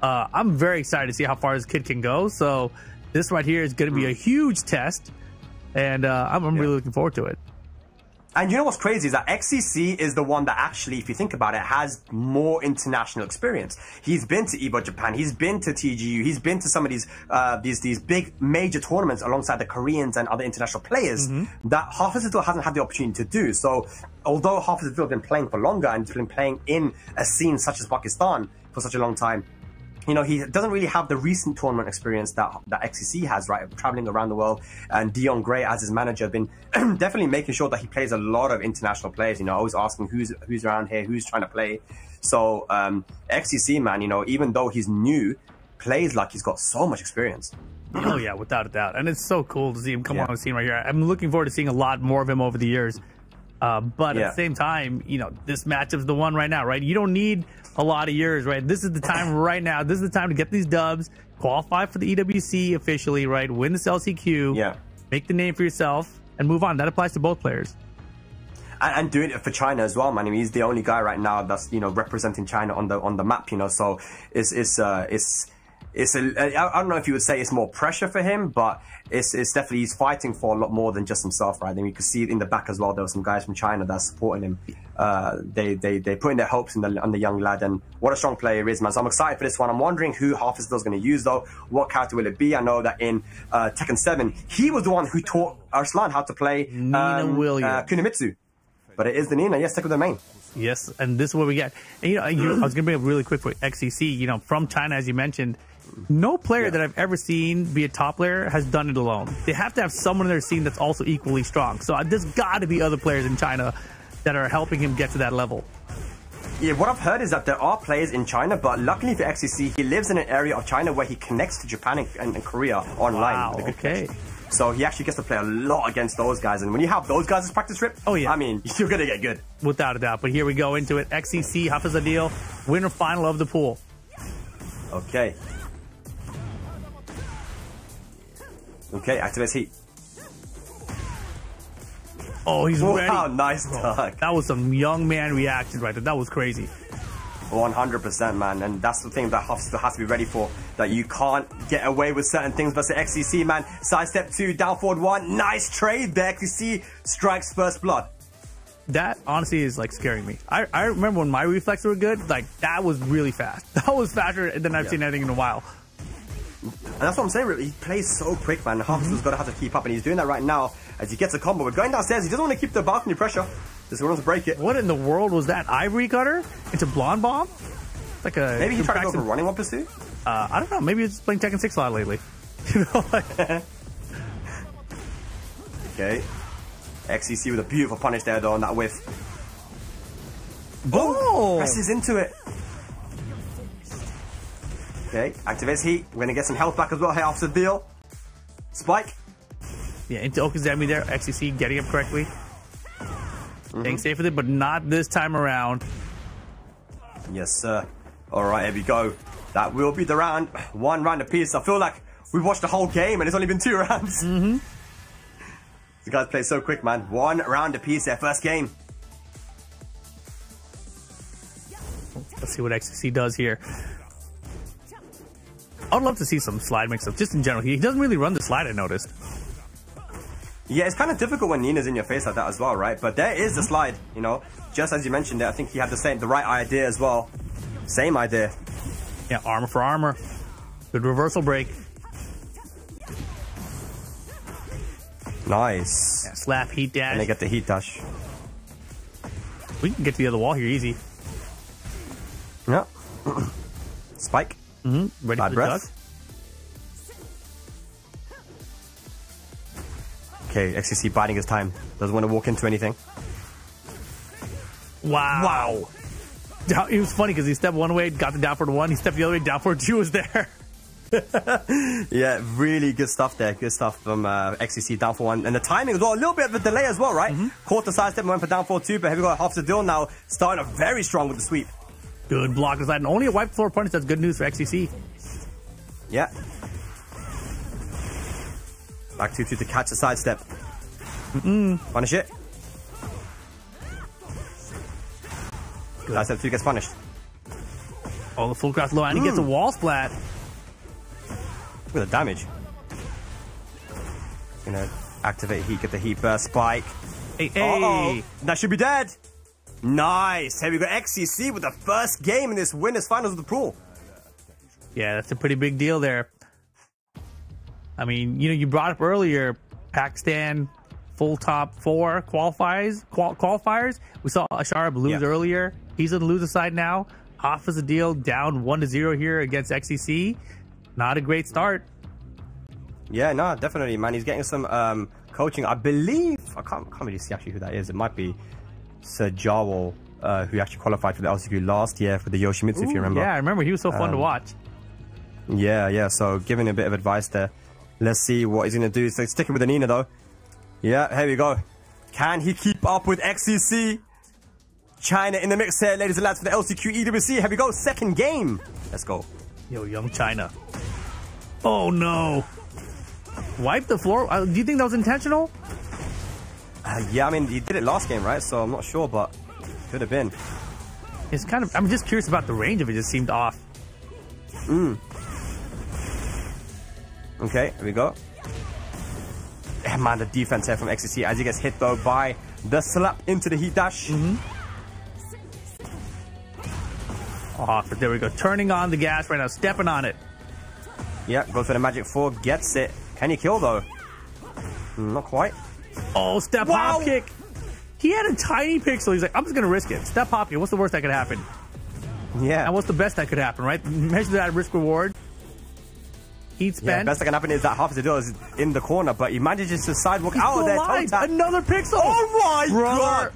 I'm very excited to see how far this kid can go. So this right here is going to be a huge test, and I'm really looking forward to it. And you know what's crazy is that XCC is the one that actually, if you think about it, has more international experience. He's been to EVO Japan, he's been to TGU, he's been to some of these big major tournaments alongside the Koreans and other international players that Hafiz Adil hasn't had the opportunity to do. So although Hafiz Adil has been playing for longer and been playing in a scene such as Pakistan for such a long time, you know, he doesn't really have the recent tournament experience that XCC has, right? Traveling around the world. And Dion Gray, as his manager, been definitely making sure that he plays a lot of international players, you know, always asking who's around here, who's trying to play. So XCC, man, you know, even though he's new, plays like he's got so much experience. Oh, yeah, without a doubt. And it's so cool to see him come on the scene right here. I'm looking forward to seeing a lot more of him over the years. But at the same time, you know, this matchup's the one right now, right? You don't need a lot of years, right? This is the time right now. This is the time to get these dubs, qualify for the EWC officially, right? Win this LCQ, make the name for yourself, and move on. That applies to both players. And doing it for China as well, man. I mean, he's the only guy right now that's, you know, representing China on the map, you know. So it's I don't know if you would say it's more pressure for him, but it's definitely, he's fighting for a lot more than just himself, right? Then you can see in the back as well, there were some guys from China that's supporting him. They putting their hopes on the young lad, and what a strong player he is, man. So I'm excited for this one. I'm wondering who Hafiz is going to use though. What character will it be? I know that in Tekken 7, he was the one who taught Arslan how to play Kunimitsu. But it is the Nina, yes, take with the main. Yes, and this is what we get. And, you know, I was going to bring up really quick for XCC, you know, from China, as you mentioned, no player that I've ever seen be a top player has done it alone. They have to have someone in their scene that's also equally strong. So there's got to be other players in China that are helping him get to that level. Yeah, what I've heard is that there are players in China, but luckily for XCC, he lives in an area of China where he connects to Japan and Korea online. Wow, with a good connection. So he actually gets to play a lot against those guys. And when you have those guys as practice rip, I mean, you're going to get good. Without a doubt. But here we go into it. XCC, Hafiz Adil, winner final of the pool. Okay. Okay, activates heat. Oh, he's ready. Wow, nice talk. That was some young man reaction right there. That was crazy. 100%, man. And that's the thing that Huff still has to be ready for. That you can't get away with certain things versus XCC, man. Sidestep 2, down forward 1. Nice trade there. XCC strikes first blood. That honestly is like scaring me. I remember when my reflexes were good, like that was really fast. That was faster than I've seen anything in a while. And that's what I'm saying, really. He plays so quick, man. Huff's got to have to keep up, and he's doing that right now as he gets a combo. But going downstairs, he doesn't want to keep the balcony pressure. Just wants to break it. What in the world was that? Ivory cutter into blonde bomb? Like a maybe he tried to go for running one pursuit. I don't know. Maybe he's playing Tekken 6 a lot lately. You know, like okay. XCC with a beautiful punish there, though, on that whiff. Oh! Presses into it. Okay, activates heat. We're gonna get some health back as well here after the deal. Spike. Yeah, into Okazemi there. XCC getting him correctly. Staying safe with it, but not this time around. Yes, sir. All right, here we go. That will be the round. 1 round apiece. I feel like we watched the whole game and it's only been 2 rounds. The guys play so quick, man. 1 round apiece, their first game. Let's see what XCC does here. I'd love to see some slide mix-ups, just in general. He doesn't really run the slide, I noticed. Yeah, it's kind of difficult when Nina's in your face like that as well, right? But there is the slide, you know. Just as you mentioned there, I think he had the right idea as well. Same idea. Yeah, armor for armor. Good reversal break. Nice. Yeah, slap, heat dash. And they get the heat dash. We can get to the other wall here easy. Yeah. Spike. Ready Bad for the breath. duck. Okay, XCC biding his time. Doesn't want to walk into anything. Wow. It was funny because he stepped one way, got the down forward 1. He stepped the other way, down forward 2 was there. Yeah, really good stuff there. Good stuff from XCC down for 1. And the timing as well, a little bit of a delay as well, right? Caught the sidestep and went for down for 2, but here we got Huff the deal now, starting off very strong with the sweep. Good block aside, and only a wiped floor punish. That's good news for XCC. Yeah. Back 2-2 to catch the sidestep. Punish it. Sidestep 2 gets punished. Oh, the full cross low, and he gets a wall splat. Look at the damage. Gonna activate heat, get the heat burst spike. Hey, hey. That should be dead. Nice. Here we go. XCC with the first game in this winners finals of the pool. Yeah, that's a pretty big deal there. I mean, you brought up earlier Pakistan full top 4 qualifiers. We saw Asharab lose earlier. He's on the loser side now. Off as a deal, down 1-0 here against XCC. Not a great start. Yeah, no, definitely, man. He's getting some coaching. I believe I can't really see actually who that is. It might be Sir Jawal, who actually qualified for the LCQ last year for the Yoshimitsu, if you remember. Yeah, I remember. He was so fun to watch. Yeah. So giving a bit of advice there. Let's see what he's going to do. So sticking with the Nina, though. Yeah, here we go. Can he keep up with XCC? China in the mix here, ladies and lads, for the LCQ EWC. Here we go. Second game. Let's go. Yo, young China. Oh, no. Wipe the floor? Do you think that was intentional? Yeah, I mean, he did it last game, right? So I'm not sure, but could have been. It's kind of... I'm just curious about the range of it. It just seemed off. Okay, here we go. Yeah, man, the defense here from XCC as he gets hit, though, by the slap into the heat dash. Off. There we go. Turning on the gas right now. Stepping on it. Yeah, goes for the magic 4. Gets it. Can he kill, though? Not quite. Oh, step hop kick. He had a tiny pixel. He's like, I'm just going to risk it. Step hop kick. What's the worst that could happen? Yeah. And what's the best that could happen, right? Measure that risk reward. Heat spend. Yeah, best that can happen is that half of the deal is in the corner, but he manages to sidewalk out of there. Another pixel. Oh my god.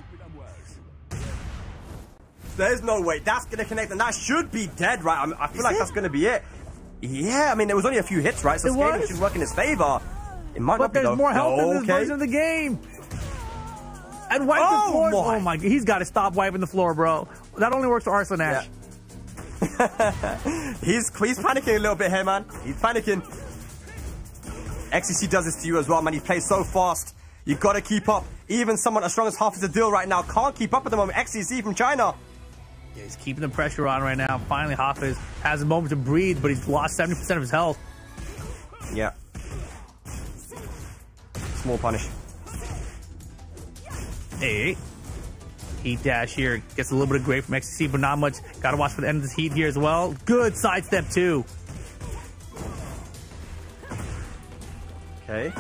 There's no way. That's going to connect, and that should be dead, right? I feel like that's going to be it. Yeah, I mean, there was only a few hits, right? So scaling should work in his favor. It might not be, though. But there's more health in this version of the game. And wipe the floor. Oh my god, he's got to stop wiping the floor, bro. That only works for Arslan Ash. Yeah. he's panicking a little bit here, man. He's panicking. XCC does this to you as well, man. He plays so fast. You got to keep up. Even someone as strong as half is the deal right now can't keep up at the moment. XCC from China. Yeah, he's keeping the pressure on right now. Finally, Hafiz has a moment to breathe, but he's lost 70% of his health. Yeah. Small punish. Hey. Heat dash here. Gets a little bit of great from XCC, but not much. Got to watch for the end of this heat here as well. Good sidestep, too. Okay.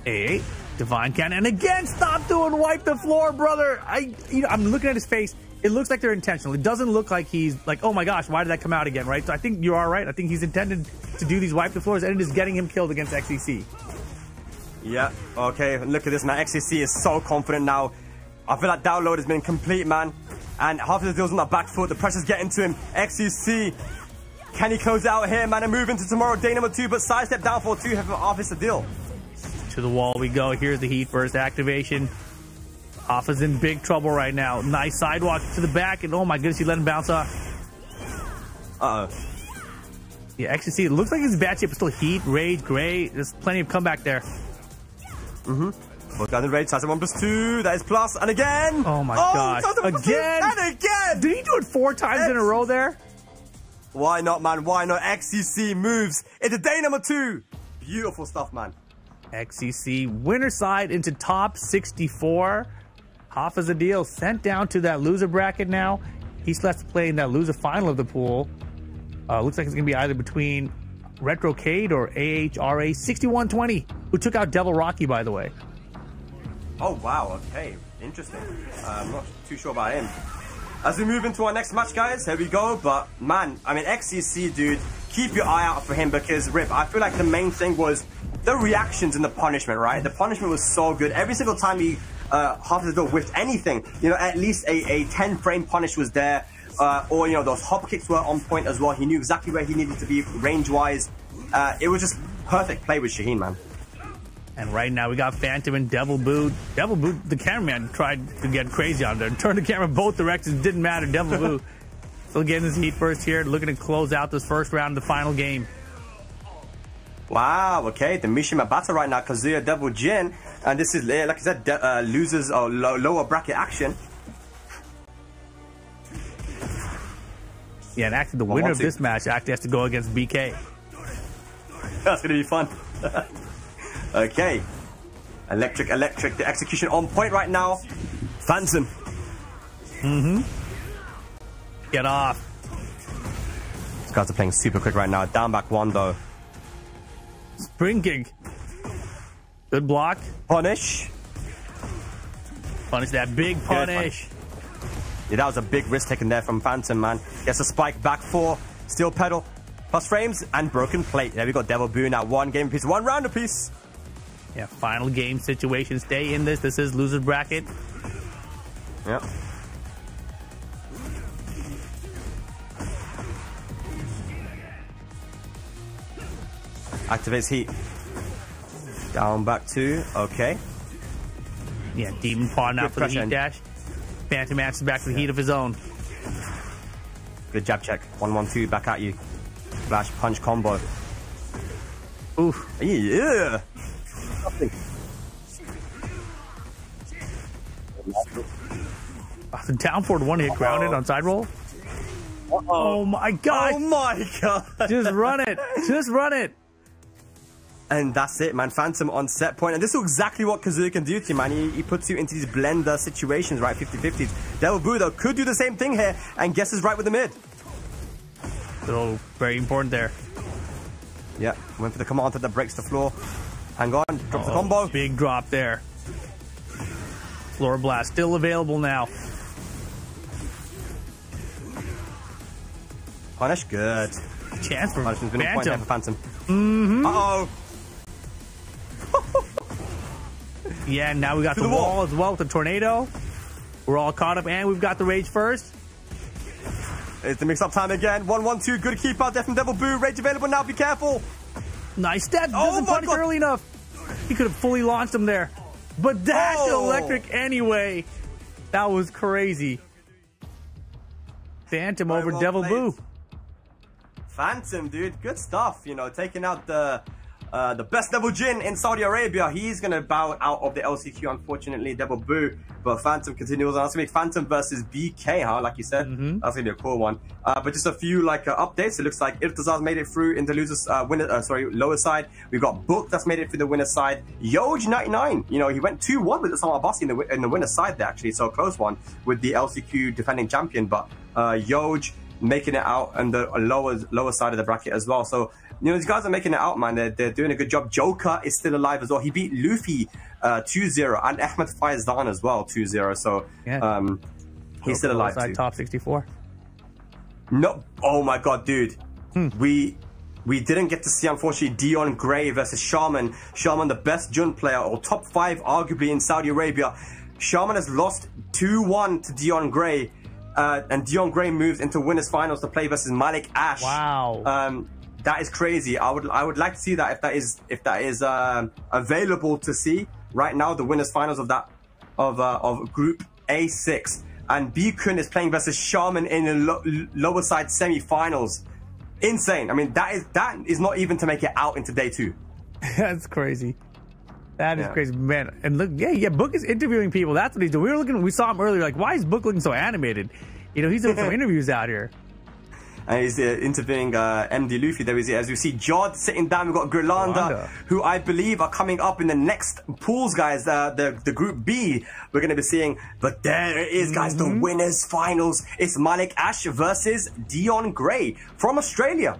Hey. Divine Cannon. And again, stop doing wipe the floor, brother. I'm looking at his face. It looks like they're intentional. It doesn't look like he's like, oh my gosh, why did that come out again, right? So I think you are right. I think he's intended to do these wipe the floors, and it is getting him killed against XCC. Yeah, okay, look at this, man. XCC is so confident now. I feel like download has been complete, man. And half of the deal's on the back foot. The pressure's getting to him. XCC, can he close it out here, man, and move into tomorrow, day number 2, but sidestep down for 2, have Hafiz the deal. To the wall we go. Here's the heat burst activation. Hafiz in big trouble right now. Nice sidewalk to the back, and oh my goodness, he let him bounce off. Uh-oh. Yeah, XCC, it looks like his bad shape is still heat, rage, gray. There's plenty of comeback there. Both down the rage, sidestep 1+2, that is plus, and again! Oh my gosh. Again! And again! Did he do it 4 times in a row there? Why not, man? Why not? XCC moves into day number 2. Beautiful stuff, man. XCC winner side into top 64. Hafiz Adil sent down to that loser bracket now. He still has to play in that loser final of the pool. Looks like it's going to be either between Retrocade or AHRA 6120, who took out Devil Rocky, by the way. Oh, wow. Okay. Interesting. I'm not too sure about him. As we move into our next match, guys, here we go. But, man, I mean, XCC, dude, keep your eye out for him because, Rip, I feel like the main thing was the reactions and the punishment, right? The punishment was so good. Every single time he Hafiz Adil whiffed anything, you know, at least a 10-frame punish was there. Or, you know, those hop kicks were on point as well. He knew exactly where he needed to be range-wise. It was just perfect play with Shaheen, man. And right now we got Phantom and Devil Boo. Devil Boo, the cameraman tried to get crazy on there. Turned the camera both directions, didn't matter. Devil Boo still getting his heat first here, looking to close out this first round of the final game. Wow, okay, the Mishima battle right now, Kazuya Devil Jin. And this is, like I said, losers or lower bracket action. Yeah, and actually the winner of this match actually has to go against BK. That's going to be fun. Okay. Electric. The execution on point right now. Phantom. Get off. These guys are playing super quick right now. Down back 1 though. Spring kick. Good block. Punish. Punish that big punish. Yeah, that was a big risk taken there from Phantom, man. Gets a spike back 4. Steel pedal. Plus frames and broken plate. There we go. Devil Boo now. 1 game apiece. 1 round apiece. Yeah, final game situation. Stay in this. This is loser bracket. Yep. Activates heat. Down back 2. Okay. Yeah, Demon Pawn now for the heat dash. Phantom answers back to the heat of his own. Good jab check. 1-1-2 back at you. Flash punch combo. Oof. Yeah. Down forward 1 hit grounded on side roll. Oh my god. Oh my god. Just run it. Just run it. And that's it, man. Phantom on set point. And this is exactly what Kazuya can do to you, man. He puts you into these blender situations, right? 50-50s. Devil Boo, though, could do the same thing here and guesses right with the mid. So, very important there. Yeah, went for the command that breaks the floor. Hang on, drops the combo. Big drop there. Floor blast still available now. Punish, good. Chance for Punishment's been on point there for Phantom. Uh-oh. Yeah, now we got the wall as well with the tornado. We're all caught up, and we've got the rage first. It's the mix-up time again. 1-1-2, good keep out there from Devil Boo. Rage available now, be careful. Nice step. Doesn't punish early enough. He could have fully launched him there. But that's electric anyway. That was crazy. Phantom over Devil Boo. Phantom, dude. Good stuff. You know, taking out the The best Devil Jin in Saudi Arabia. He's going to bow out of the LCQ, unfortunately. Devil Boo. But Phantom continues on. It's going to be Phantom versus BK, huh? Like you said. That's going to be a cool one. But just a few updates. It looks like Irtazar's made it through in the losers, lower side. We've got Book that's made it through the winner's side. Yoj 99. You know, he went 2-1 with Osama Abbasi in the winner's side there, actually. So a close one with the LCQ defending champion. But Yoj making it out on the lower side of the bracket as well. So, you know, these guys are making it out, man. They're doing a good job. Joker is still alive as well. He beat Luffy 2-0 and Ahmed Faizan as well 2-0. So he's still alive too. Top 64. No, oh my god, dude. We didn't get to see, unfortunately, Dion Gray versus Shaman. Shaman, the best Jun player, or top 5 arguably in Saudi Arabia. Shaman has lost 2-1 to Dion Gray. And Dion Gray moves into winners finals to play versus Malik Ash. Wow. That is crazy. I would like to see that if that is available to see right now. The winners finals of Group A6, and B-Kun is playing versus Shaman in the lower side semi-finals. Insane. I mean, that is not even to make it out into day 2. That's crazy. That is crazy, man. And look, Book is interviewing people. That's what he's doing. We saw him earlier. Like, why is Book looking so animated? You know, he's doing some interviews out here. And he's interviewing MD Luffy. There is, as you see, Jod sitting down. We've got Grilanda, who I believe are coming up in the next pools, guys. The Group B we're going to be seeing. But there it is, guys. The winners finals. It's Malik Ash versus Dion Gray from Australia.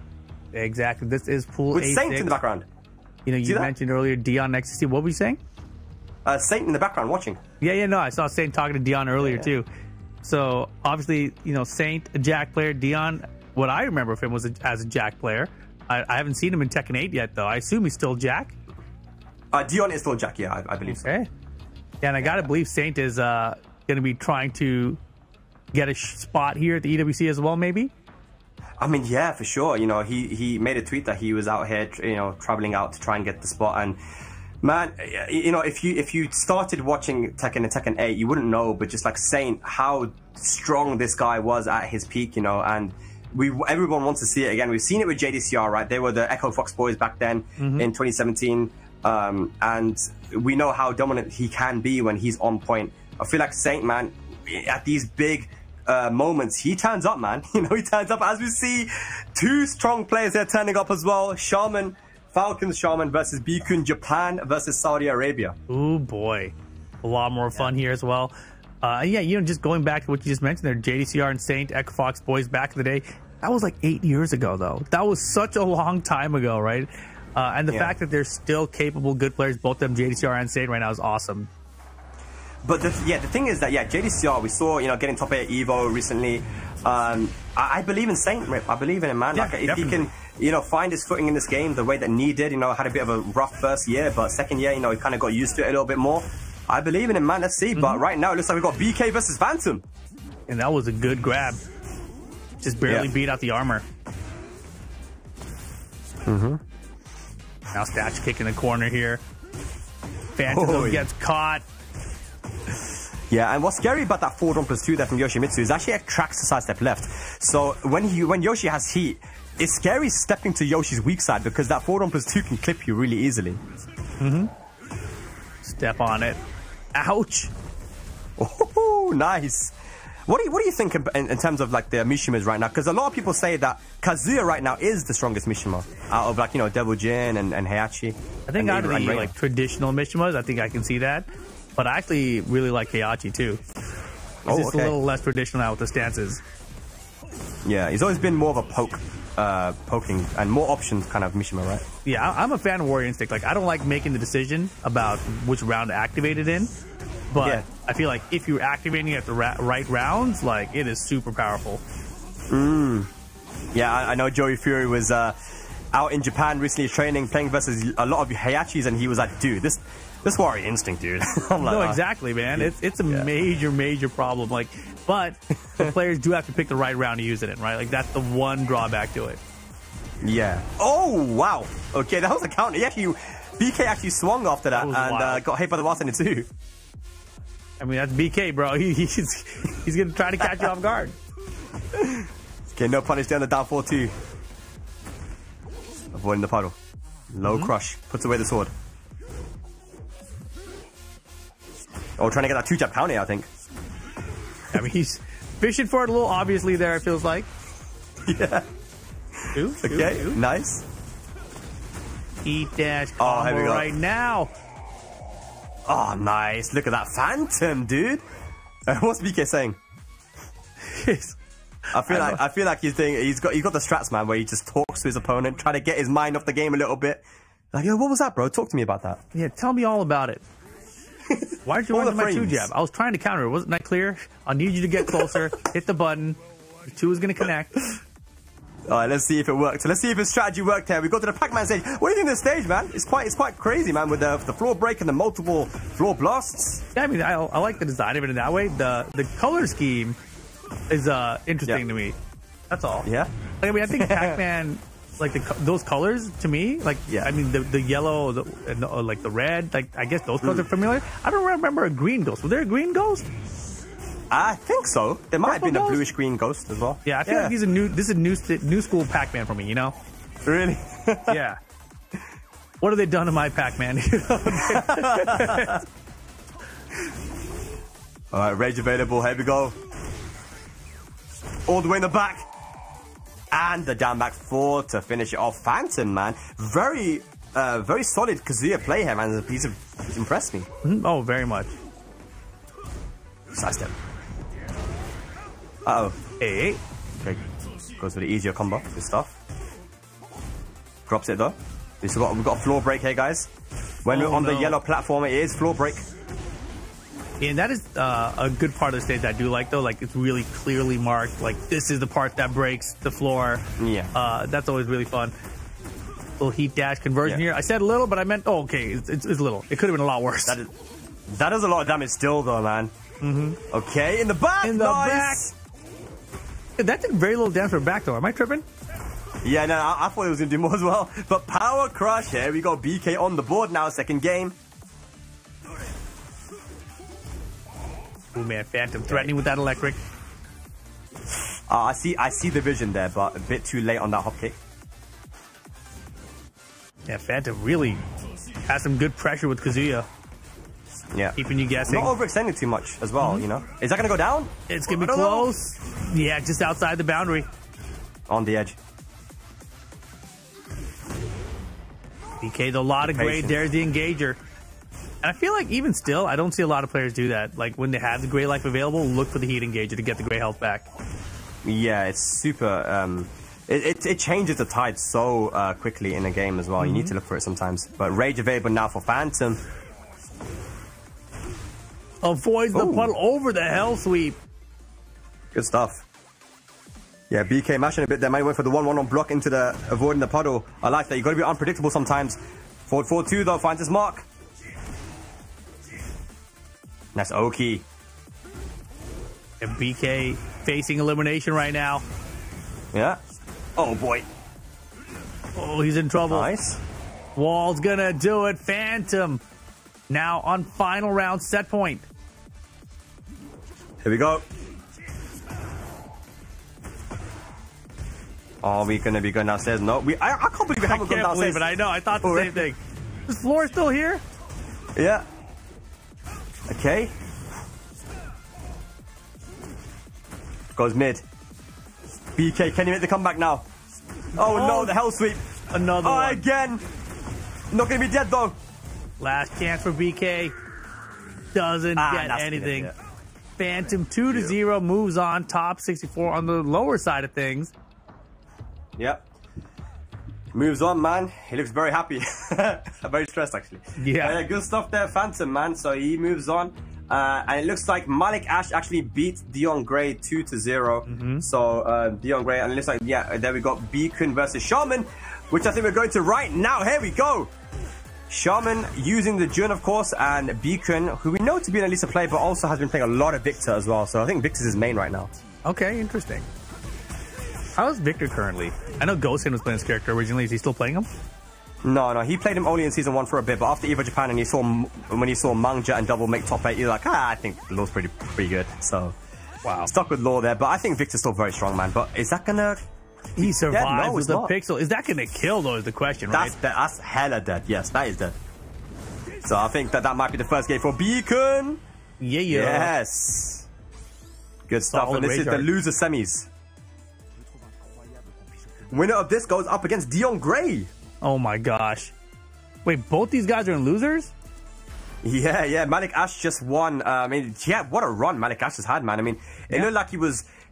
Exactly. This is Pool with A6. Saint in the background. You know, you mentioned earlier Dion Ecstasy. What were you saying? Saint in the background watching. No, I saw Saint talking to Dion earlier too. So obviously, you know, Saint, a Jack player. Dion, what I remember of him was as a Jack player. I haven't seen him in Tekken 8 yet, though. I assume he's still Jack. Dion is still Jack, yeah, I believe so. Yeah, and I gotta believe Saint is going to be trying to get a spot here at the EWC as well, maybe. I mean, yeah, for sure. You know, he made a tweet that he was out here, you know, traveling out to try and get the spot. And man, you know, if you started watching Tekken and Tekken 8, you wouldn't know, but just like Saint, how strong this guy was at his peak, you know. And everyone wants to see it again. We've seen it with JDCR, right? They were the Echo Fox boys back then in 2017, and we know how dominant he can be when he's on point. I feel like Saint, man, at these big moments, he turns up, man. You know, he turns up. As we see, 2 strong players there turning up as well. Shaman, Falcons Shaman versus B-Kun, Japan versus Saudi Arabia. Oh boy, a lot more fun here as well. Yeah, you know, just going back to what you just mentioned there, JDCR and Saint, Echo Fox boys back in the day. That was like 8 years ago, though. That was such a long time ago, right? And the fact that they're still capable, good players, both of them, JDCR and Saint, right now is awesome. But the thing is that, JDCR, we saw, you know, getting top 8 Evo recently. I believe in Saint, Rip. I believe in him, man. Yeah, like, if definitely. he can, you know, find his footing in this game the way that Nee did, you know, had a bit of a rough first year, but second year, you know, he kind of got used to it a little bit more. I believe in him, man. Let's see. But right now, it looks like we've got BK versus Phantom. And that was a good grab. Just barely beat out the armor. Now Statue kick in the corner here. Phantom gets caught. Yeah, and what's scary about that forward 1+2 there from Yoshimitsu is actually it tracks the sidestep left. So when Yoshi has heat, it's scary stepping to Yoshi's weak side because that forward 1+2 can clip you really easily. Step on it. Ouch. Oh, nice. What do you think in terms of like the Mishimas right now? Because a lot of people say that Kazuya right now is the strongest Mishima out of, like, you know, Devil Jin and Heihachi. I think out of the like traditional Mishimas, I think I can see that. But I actually really like Heihachi too. He's just a little less traditional now with the stances. Yeah, he's always been more of a poking and more options kind of Mishima, right? Yeah, I'm a fan of Warrior Instinct. Like, I don't like making the decision about which round to activate it in. But I feel like if you're activating it at the right rounds, like, it is super powerful. Yeah, I know Joey Fury was out in Japan recently training, playing versus a lot of Heiachis, and he was like, dude, this Warrior Instinct, dude. I'm like, no, exactly, man. It's a major problem. Like, but the players do have to pick the right round to use it in, right? Like, that's the one drawback to it. Yeah. Oh, wow. Okay, that was a counter. BK actually swung after that and got hit by the Wasana too. I mean, that's BK, bro. He's going to try to catch you off guard. Okay, no punish there on the down 4-2. Avoiding the puddle. Low crush. Puts away the sword. Oh, trying to get that 2-jab counter, I think. I mean, he's fishing for it a little obviously there, it feels like. Yeah. Okay, nice. Heat dash combo right now. Oh, nice. Look at that Phantom, dude. What's BK saying? I feel like he's got the strats, man, where he just talks to his opponent, try to get his mind off the game a little bit. Like, yo, what was that, bro? Talk to me about that. Yeah, tell me all about it. Why did you run to my 2-jab? I was trying to counter. Wasn't that clear? I need you to get closer. Hit the button. The 2 is going to connect. All right, let's see if it worked. So let's see if his strategy worked here. We go to the Pac-Man stage. What do you think of the stage, man? It's quite crazy, man, with the floor break and the multiple floor blasts. Yeah, I mean, I like the design of it in that way. The color scheme is interesting to me. That's all. Yeah. I mean, I think Pac-Man, like those colors to me, like I mean, the yellow, like the red, like I guess those colors are familiar. I don't remember a green ghost. Was there a green ghost? I think so. There might have been a bluish green ghost as well. Yeah, I feel like this is new school Pac-Man for me, you know? Really? Yeah. What have they done to my Pac-Man? All right, rage available. Here we go. All the way in the back. And the down back 4 to finish it off. Phantom, man. Very solid Kazuya play here, man. He's impressed me. Oh, very much. Side step. Uh-oh. Hey. Okay. Goes for the easier combo. Good stuff. Drops it, though. We've got a floor break here, guys. When we're on the yellow platform, it is floor break. Yeah, and that is a good part of the stage I do like, though. Like, it's really clearly marked. Like, this is the part that breaks the floor. Yeah. That's always really fun. Little heat dash conversion here. I said little, but I meant, okay, it's little. It could have been a lot worse. That is a lot of damage still, though, man. Okay, in the back. In the back. Yeah, that did very little damage for back, though. Am I tripping? Yeah, no, I thought it was going to do more as well. But power crush here. We got BK on the board now, second game. Oh man, Phantom threatening with that electric. I see the vision there, but a bit too late on that hop kick. Yeah, Phantom really has some good pressure with Kazuya. Yeah. Keeping you guessing. Not overextending too much as well, you know. Is that going to go down? It's going to be close. Yeah, just outside the boundary. On the edge. BK, though, a lot of grade. There's the engager. And I feel like even still, I don't see a lot of players do that. Like, when they have the gray life available, look for the heat engager to get the gray health back. Yeah, it's super... It changes the tide so quickly in a game as well. You need to look for it sometimes. But rage available now for Phantom. Avoids the puddle over the hell sweep. Good stuff. Yeah, BK mashing a bit there. Man, went for the 1-1 on block into the avoiding the puddle. I like that. You got to be unpredictable sometimes. Forward 4-2 though, finds his mark. That's Oki. And BK facing elimination right now. Yeah. Oh boy. Oh, he's in trouble. Nice. Wall's gonna do it. Phantom now on final round set point. Here we go. Are we gonna be going downstairs? No, I can't believe we haven't gone downstairs. I can't believe it. I know. I thought the same thing. Is floor still here? Yeah. Okay. Goes mid. BK, can you make the comeback now? Oh no, the hell sweep. Another one. Again. Not gonna be dead though. Last chance for BK. Doesn't get anything. Phantom 2-0 moves on. Top 64 on the lower side of things. Yep. Moves on, man. He looks very happy. Very stressed, actually. Yeah. Good stuff there, Phantom, man. So he moves on. And it looks like Malik Ash actually beat Dion Gray 2-0. So Dion Gray, and it looks like, yeah, there we got Beacon versus Shaman, which I think we're going to right now. Here we go. Shaman using the Jun, of course, and Beacon, who we know to be an Elisa player, but also has been playing a lot of Victor as well. So I think Victor's his main right now. Okay, interesting. How is Victor currently? I know Gosen was playing this character originally. Is he still playing him? No, he played him only in Season 1 for a bit, but after EVO Japan and when he saw Mangja and Double make top 8, you're like, I think Law's pretty good. So, wow. Stuck with Law there, but I think Victor's still very strong, man. But is that gonna He survives Yeah, no, with it's the not. pixel. Is that going to kill, though, is the question, right? That's hella dead. Yes, that is dead. So I think that might be the first game for Beacon. Yeah. Yes. Good stuff. Solid And this is the Rayguard. loser semis. Winner of this goes up against Dion Gray. Oh, my gosh. Wait, both these guys are in losers? Yeah. Malik Ash just won. I mean, yeah, what a run Malik Ash has had, man. I mean, it looked like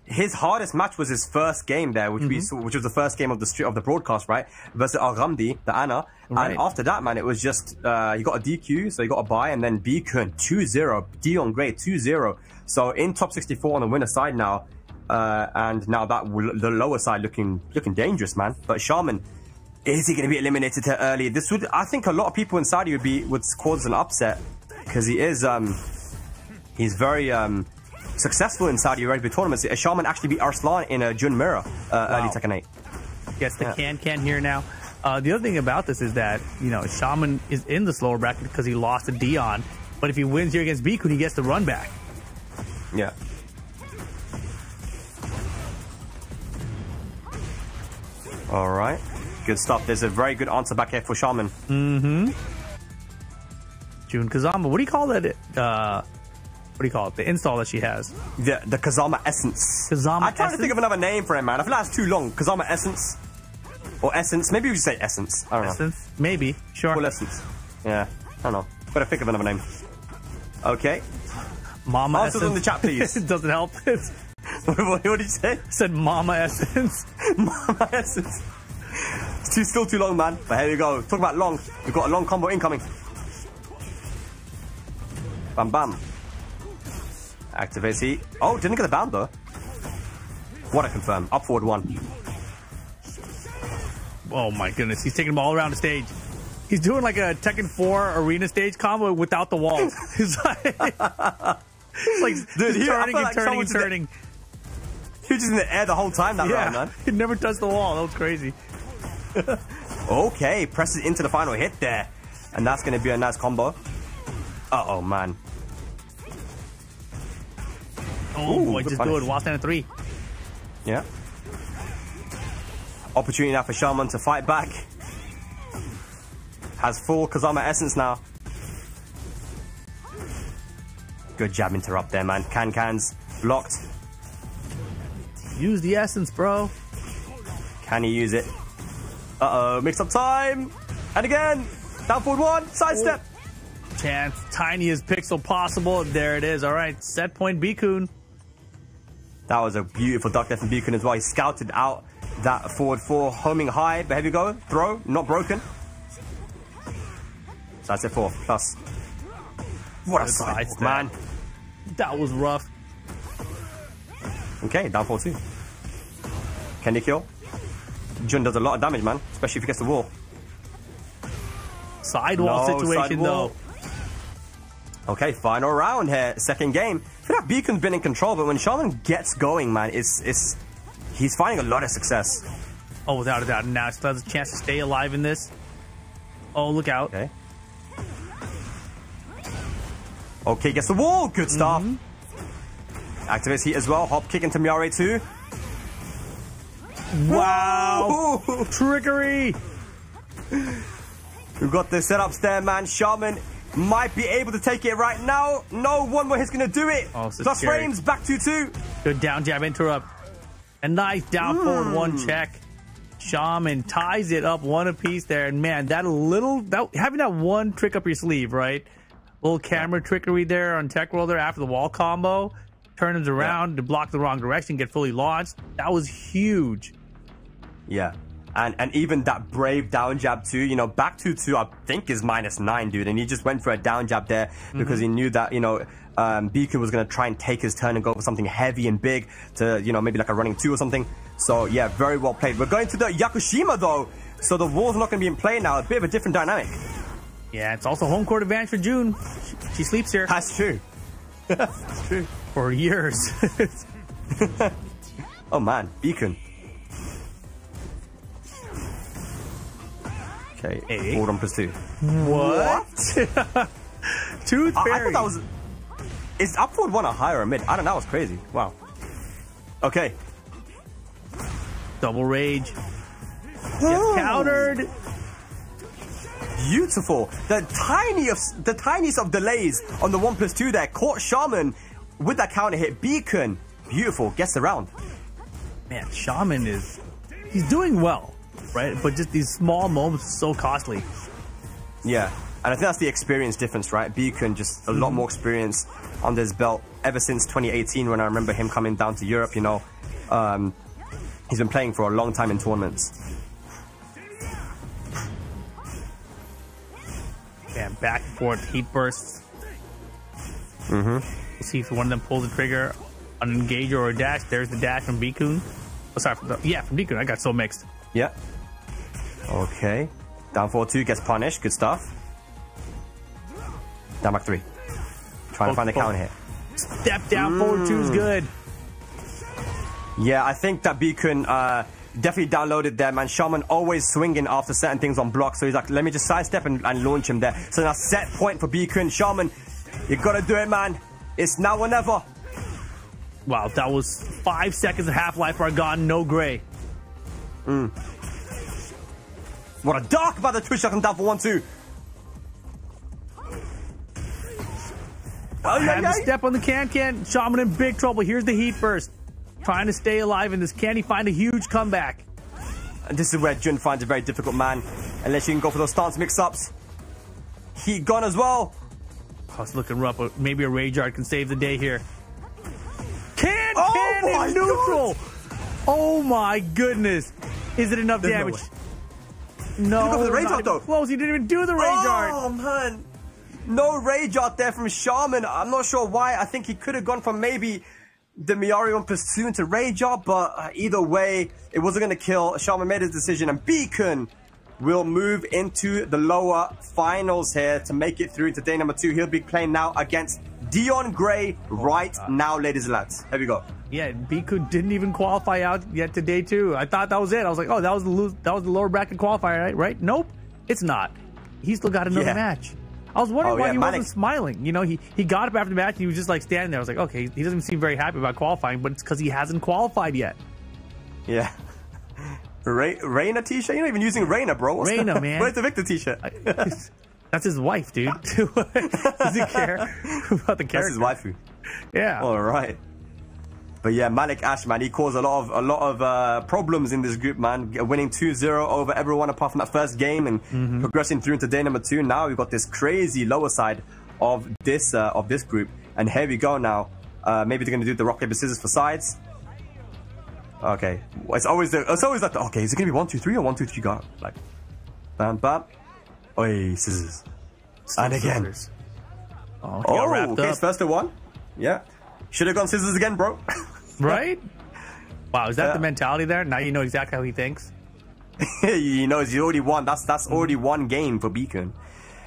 his hardest match was his first game there, which we saw, which was the first game of the broadcast, right? Versus Al Ghamdi, the Anna. Right. And after that, man, it was just he got a DQ, so he got a bye, and then Beacon 2-0, Dion Gray 2-0. So in top 64 on the winner side now, and now the lower side looking dangerous, man. But Shaman, is he going to be eliminated too early? This would, I think, a lot of people in Saudi would cause an upset because he's very successful in Saudi Arabia tournaments. Shaman actually beat Arslan in a Jun Mirror early Tekken 8. Gets the can here now. The other thing about this is that, you know, Shaman is in the slower bracket because he lost to Dion. But if he wins here against Bikun, he gets the run back. Yeah. All right. Good stuff. There's a very good answer back here for Shaman. June Kazama. What do you call that? What do you call it? The install that she has. The Kazama Essence. Kazama I'm trying to think Essence? of another name for it, man. I feel like it's too long. Kazama Essence. Or Essence. Maybe we should say Essence. I don't know. Essence? Maybe. Sure. Well, Essence. Yeah. I don't know. Gotta think of another name. Okay. Mama Answers Essence. in the chat, please. It doesn't help. It what did you say? said Mama Essence. Mama Essence. It's still too long, man. But here we go. Talk about long. We've got a long combo incoming. Bam, bam. Activates he. Oh, didn't get the bound, though. What a confirm. Up forward one. Oh my goodness. He's taking them all around the stage. He's doing like a Tekken 4 arena stage combo without the walls. He's like, Dude, he's I turning feel and like turning and someone's turning. He was just in the air the whole time that round, man. He never touched the wall. That was crazy. Okay, presses into the final hit there. And that's going to be a nice combo. Uh-oh, man. Oh, Ooh, boy, good just punish. do it. Wall stand at 3. Yeah. Opportunity now for Shaman to fight back. Has full Kazama Essence now. Good jab interrupt there, man. Cans blocked. Use the essence, bro. Can he use it? Uh-oh, mix up time. And again, down forward one, sidestep. Chance, tiniest pixel possible. There it is. All right, set point Bikun. That was a beautiful duck there from Beacon as well. He scouted out that forward 4, homing high. But here we go. Throw, not broken. Sidestep 4, plus. What a sidestep, man. That was rough. Okay, down 4-2. Can he kill? Jun does a lot of damage, man. Especially if he gets the wall. Sidewall No, situation, sidewall. though. Okay, final round here. Second game. I feel like Beacon's been in control, but when Shaman gets going, man, he's finding a lot of success. Oh, without a doubt. Now he still has a chance to stay alive in this. Oh, look out. Okay. Okay, gets the wall. Good stuff. Activates heat as well. Hop kick into Miare too. Wow. Woo! Trickery. We've got the setups there, man. Shaman might be able to take it right now. No, one more hit's going to do it. Oh, so Plus scary. frames, back 2-2. Good down jab interrupt. A nice down forward one check. Shaman ties it up one apiece there. And man, having that one trick up your sleeve, right? Little camera trickery there on Tech World there after the wall combo. Turns around to block the wrong direction, get fully launched. That was huge. Yeah. And even that brave down jab too, you know, back 2-2 I think is -9, dude. And he just went for a down jab there because he knew that, you know, Beacon was going to try and take his turn and go for something heavy and big to, you know, maybe like a running 2 or something. So yeah, very well played. We're going to the Yakushima though. So the wall's not going to be in play now. A bit of a different dynamic. Yeah, it's also home court advantage for June. She sleeps here. That's true. That's true. For years. Oh man, Beacon. Okay, Hey. forward on +2. What? Tooth I Fairy. thought that was... Is up forward 1 a high or a mid? I don't know, that was crazy. Wow. Okay. Double rage. Gets countered. Beautiful. The tiniest of delays on the 1+2 there. Caught Shaman with that counter hit. Beacon. Beautiful. Gets the round. Man, Shaman he's doing well, right? But just these small moments are so costly. Yeah. And I think that's the experience difference, right? Beacon, just a lot more experience under his belt ever since 2018 when I remember him coming down to Europe, you know. He's been playing for a long time in tournaments. And back and forth, heat bursts. We'll see if one of them pulls the trigger on an engager or a dash. There's the dash from Bikun. Oh, sorry, from Bikun. I got so mixed. Yeah. Okay. Down 4-2, gets punished. Good stuff. Down back 3. Trying to find the counter hit. Step down forward 2 is good. Yeah, I think that Beacon definitely downloaded there, man. Shaman always swinging after certain things on block, so he's like, let me just sidestep and launch him there. So now set point for Beacon. Shaman, you gotta do it, man. It's now or never. Wow, that was 5 seconds of half-life are gone, no gray. What a dark about the Twitch shot down for 1-2. And the step on the can. Shaman in big trouble. Here's the heat burst. Trying to stay alive in this. Can he find a huge comeback? And this is where Jun finds it very difficult, man. Unless you can go for those stance mix-ups. Heat gone as well. Oh, it's looking rough, but maybe a Rage Art can save the day here. Can in neutral. Oh my goodness. Is it enough damage? No. Go for the Rage Art though. Close. He didn't even do the Rage Art. Oh man. No Rage Art there from Shaman. I'm not sure why. I think he could have gone from maybe the Miari 1+2 into Rage Art, but either way, it wasn't going to kill. Shaman made his decision, and Beacon will move into the lower finals here to make it through to day number 2. He'll be playing now against Dion Gray now, ladies and lads. Here we go. Yeah, Beacon didn't even qualify out yet to day 2. I thought that was it. I was like, oh, that was the lower bracket qualifier, right? Nope, it's not. He's still got another match. I was wondering why he wasn't smiling. You know, he got up after the match and he was just like standing there. I was like, okay, he doesn't seem very happy about qualifying, but it's because he hasn't qualified yet. Yeah. Reina t-shirt? You're not even using Reina, bro. Reina, man. Where's the Victor t-shirt? That's his wife, dude. Does he care about the character? That's his waifu. Yeah. All right. But yeah, Malik Ash, man, he caused a lot of problems in this group, man. Winning 2-0 over everyone apart from that first game and progressing through into day number 2. Now we've got this crazy lower side of this group, and here we go now. Maybe they're gonna do the rock paper scissors for sides. Okay, it's always like okay, is it gonna be 1-2-3 or 1-2-3 go? Like, bam bam, oi scissors, and again. Scissors. Oh, okay, it's first to 1. Yeah, should have gone scissors again, bro. Right? Wow, is that the mentality there? Now you know exactly how he thinks. He knows he already won. That's already one game for Beacon.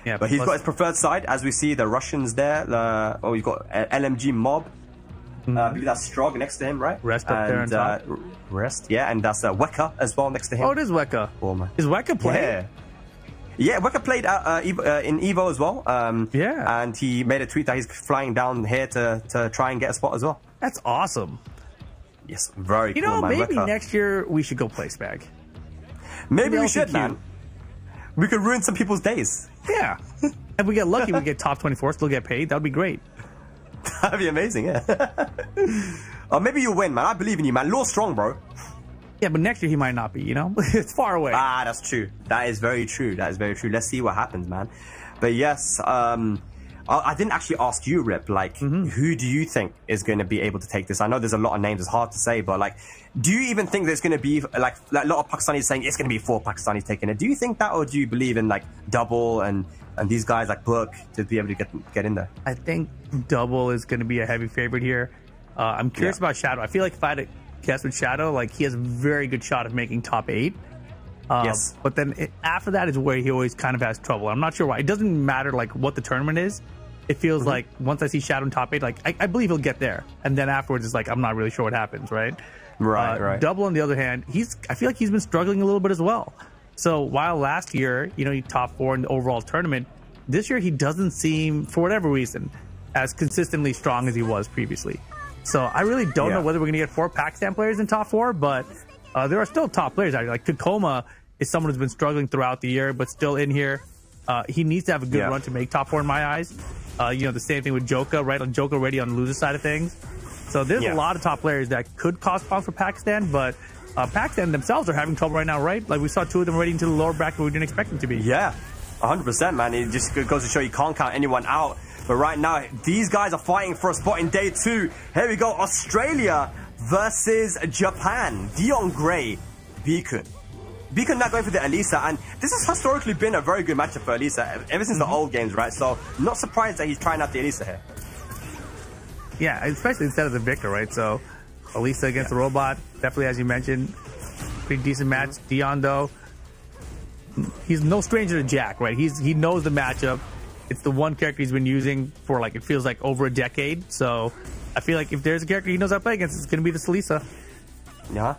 Yeah, but he's got his preferred side, as we see the Russians there. You've got LMG Mob. I believe that's Strog next to him, right? Rest up there on top. Rest, yeah, and that's Weka as well next to him. Oh, it is Weka. Oh, man. Is Weka playing? Yeah, Weka played in Evo as well. Yeah. And he made a tweet that he's flying down here to try and get a spot as well. That's awesome. Yes, very cool, You know, man. maybe Weka. next year we should go play Spag. Maybe we LCQ. should, man. We could ruin some people's days. Yeah. If we get lucky, we get top 24, still get paid. That would be great. That'd be amazing, yeah. Or maybe you'll win, man. I believe in you, man. Law's strong, bro. Yeah, but next year he might not be, you know? It's far away. Ah, that's true. That is very true. That is very true. Let's see what happens, man. But yes, I didn't actually ask you, Rip, like, who do you think is going to be able to take this? I know there's a lot of names. It's hard to say, but, like, do you even think there's going to be, like a lot of Pakistanis saying it's going to be 4 Pakistanis taking it? Do you think that, or do you believe in, like, Double and these guys like Book to be able to get in there? I think Double is going to be a heavy favorite here. I'm curious about Shadow. I feel like if I had to guess with Shadow, like, he has a very good shot of making top 8. Yes. But then after that is where he always kind of has trouble. I'm not sure why. It doesn't matter, like, what the tournament is. It feels like once I see Shadow in top 8, like, I believe he'll get there. And then afterwards, it's like, I'm not really sure what happens, right? Right. Double, on the other hand, I feel like he's been struggling a little bit as well. So while last year, you know, he top 4 in the overall tournament, this year he doesn't seem, for whatever reason, as consistently strong as he was previously. So I really don't know whether we're going to get 4 Pakistan players in top 4, but there are still top players out here. Like Tacoma is someone who's been struggling throughout the year, but still in here. He needs to have a good run to make top 4 in my eyes. You know, the same thing with Joka, right? Joka already on the loser side of things. So there's a lot of top players that could cause problems for Pakistan, but Pakistan themselves are having trouble right now, right? Like we saw 2 of them already into the lower bracket where we didn't expect them to be. Yeah, 100%, man. It just goes to show you can't count anyone out. But right now, these guys are fighting for a spot in day 2. Here we go, Australia versus Japan. Dion Gray, Beacon. Beacon now going for the Elisa, and this has historically been a very good matchup for Elisa ever since the old games, right? So not surprised that he's trying out the Elisa here. Yeah, especially instead of the Victor, right? So Elisa against the robot, definitely, as you mentioned, pretty decent match. Dion, though, he's no stranger to Jack, right? He knows the matchup. It's the one character he's been using for, like, it feels like over a decade. So I feel like if there's a character he knows how to play against, it's going to be this Elisa. Yeah.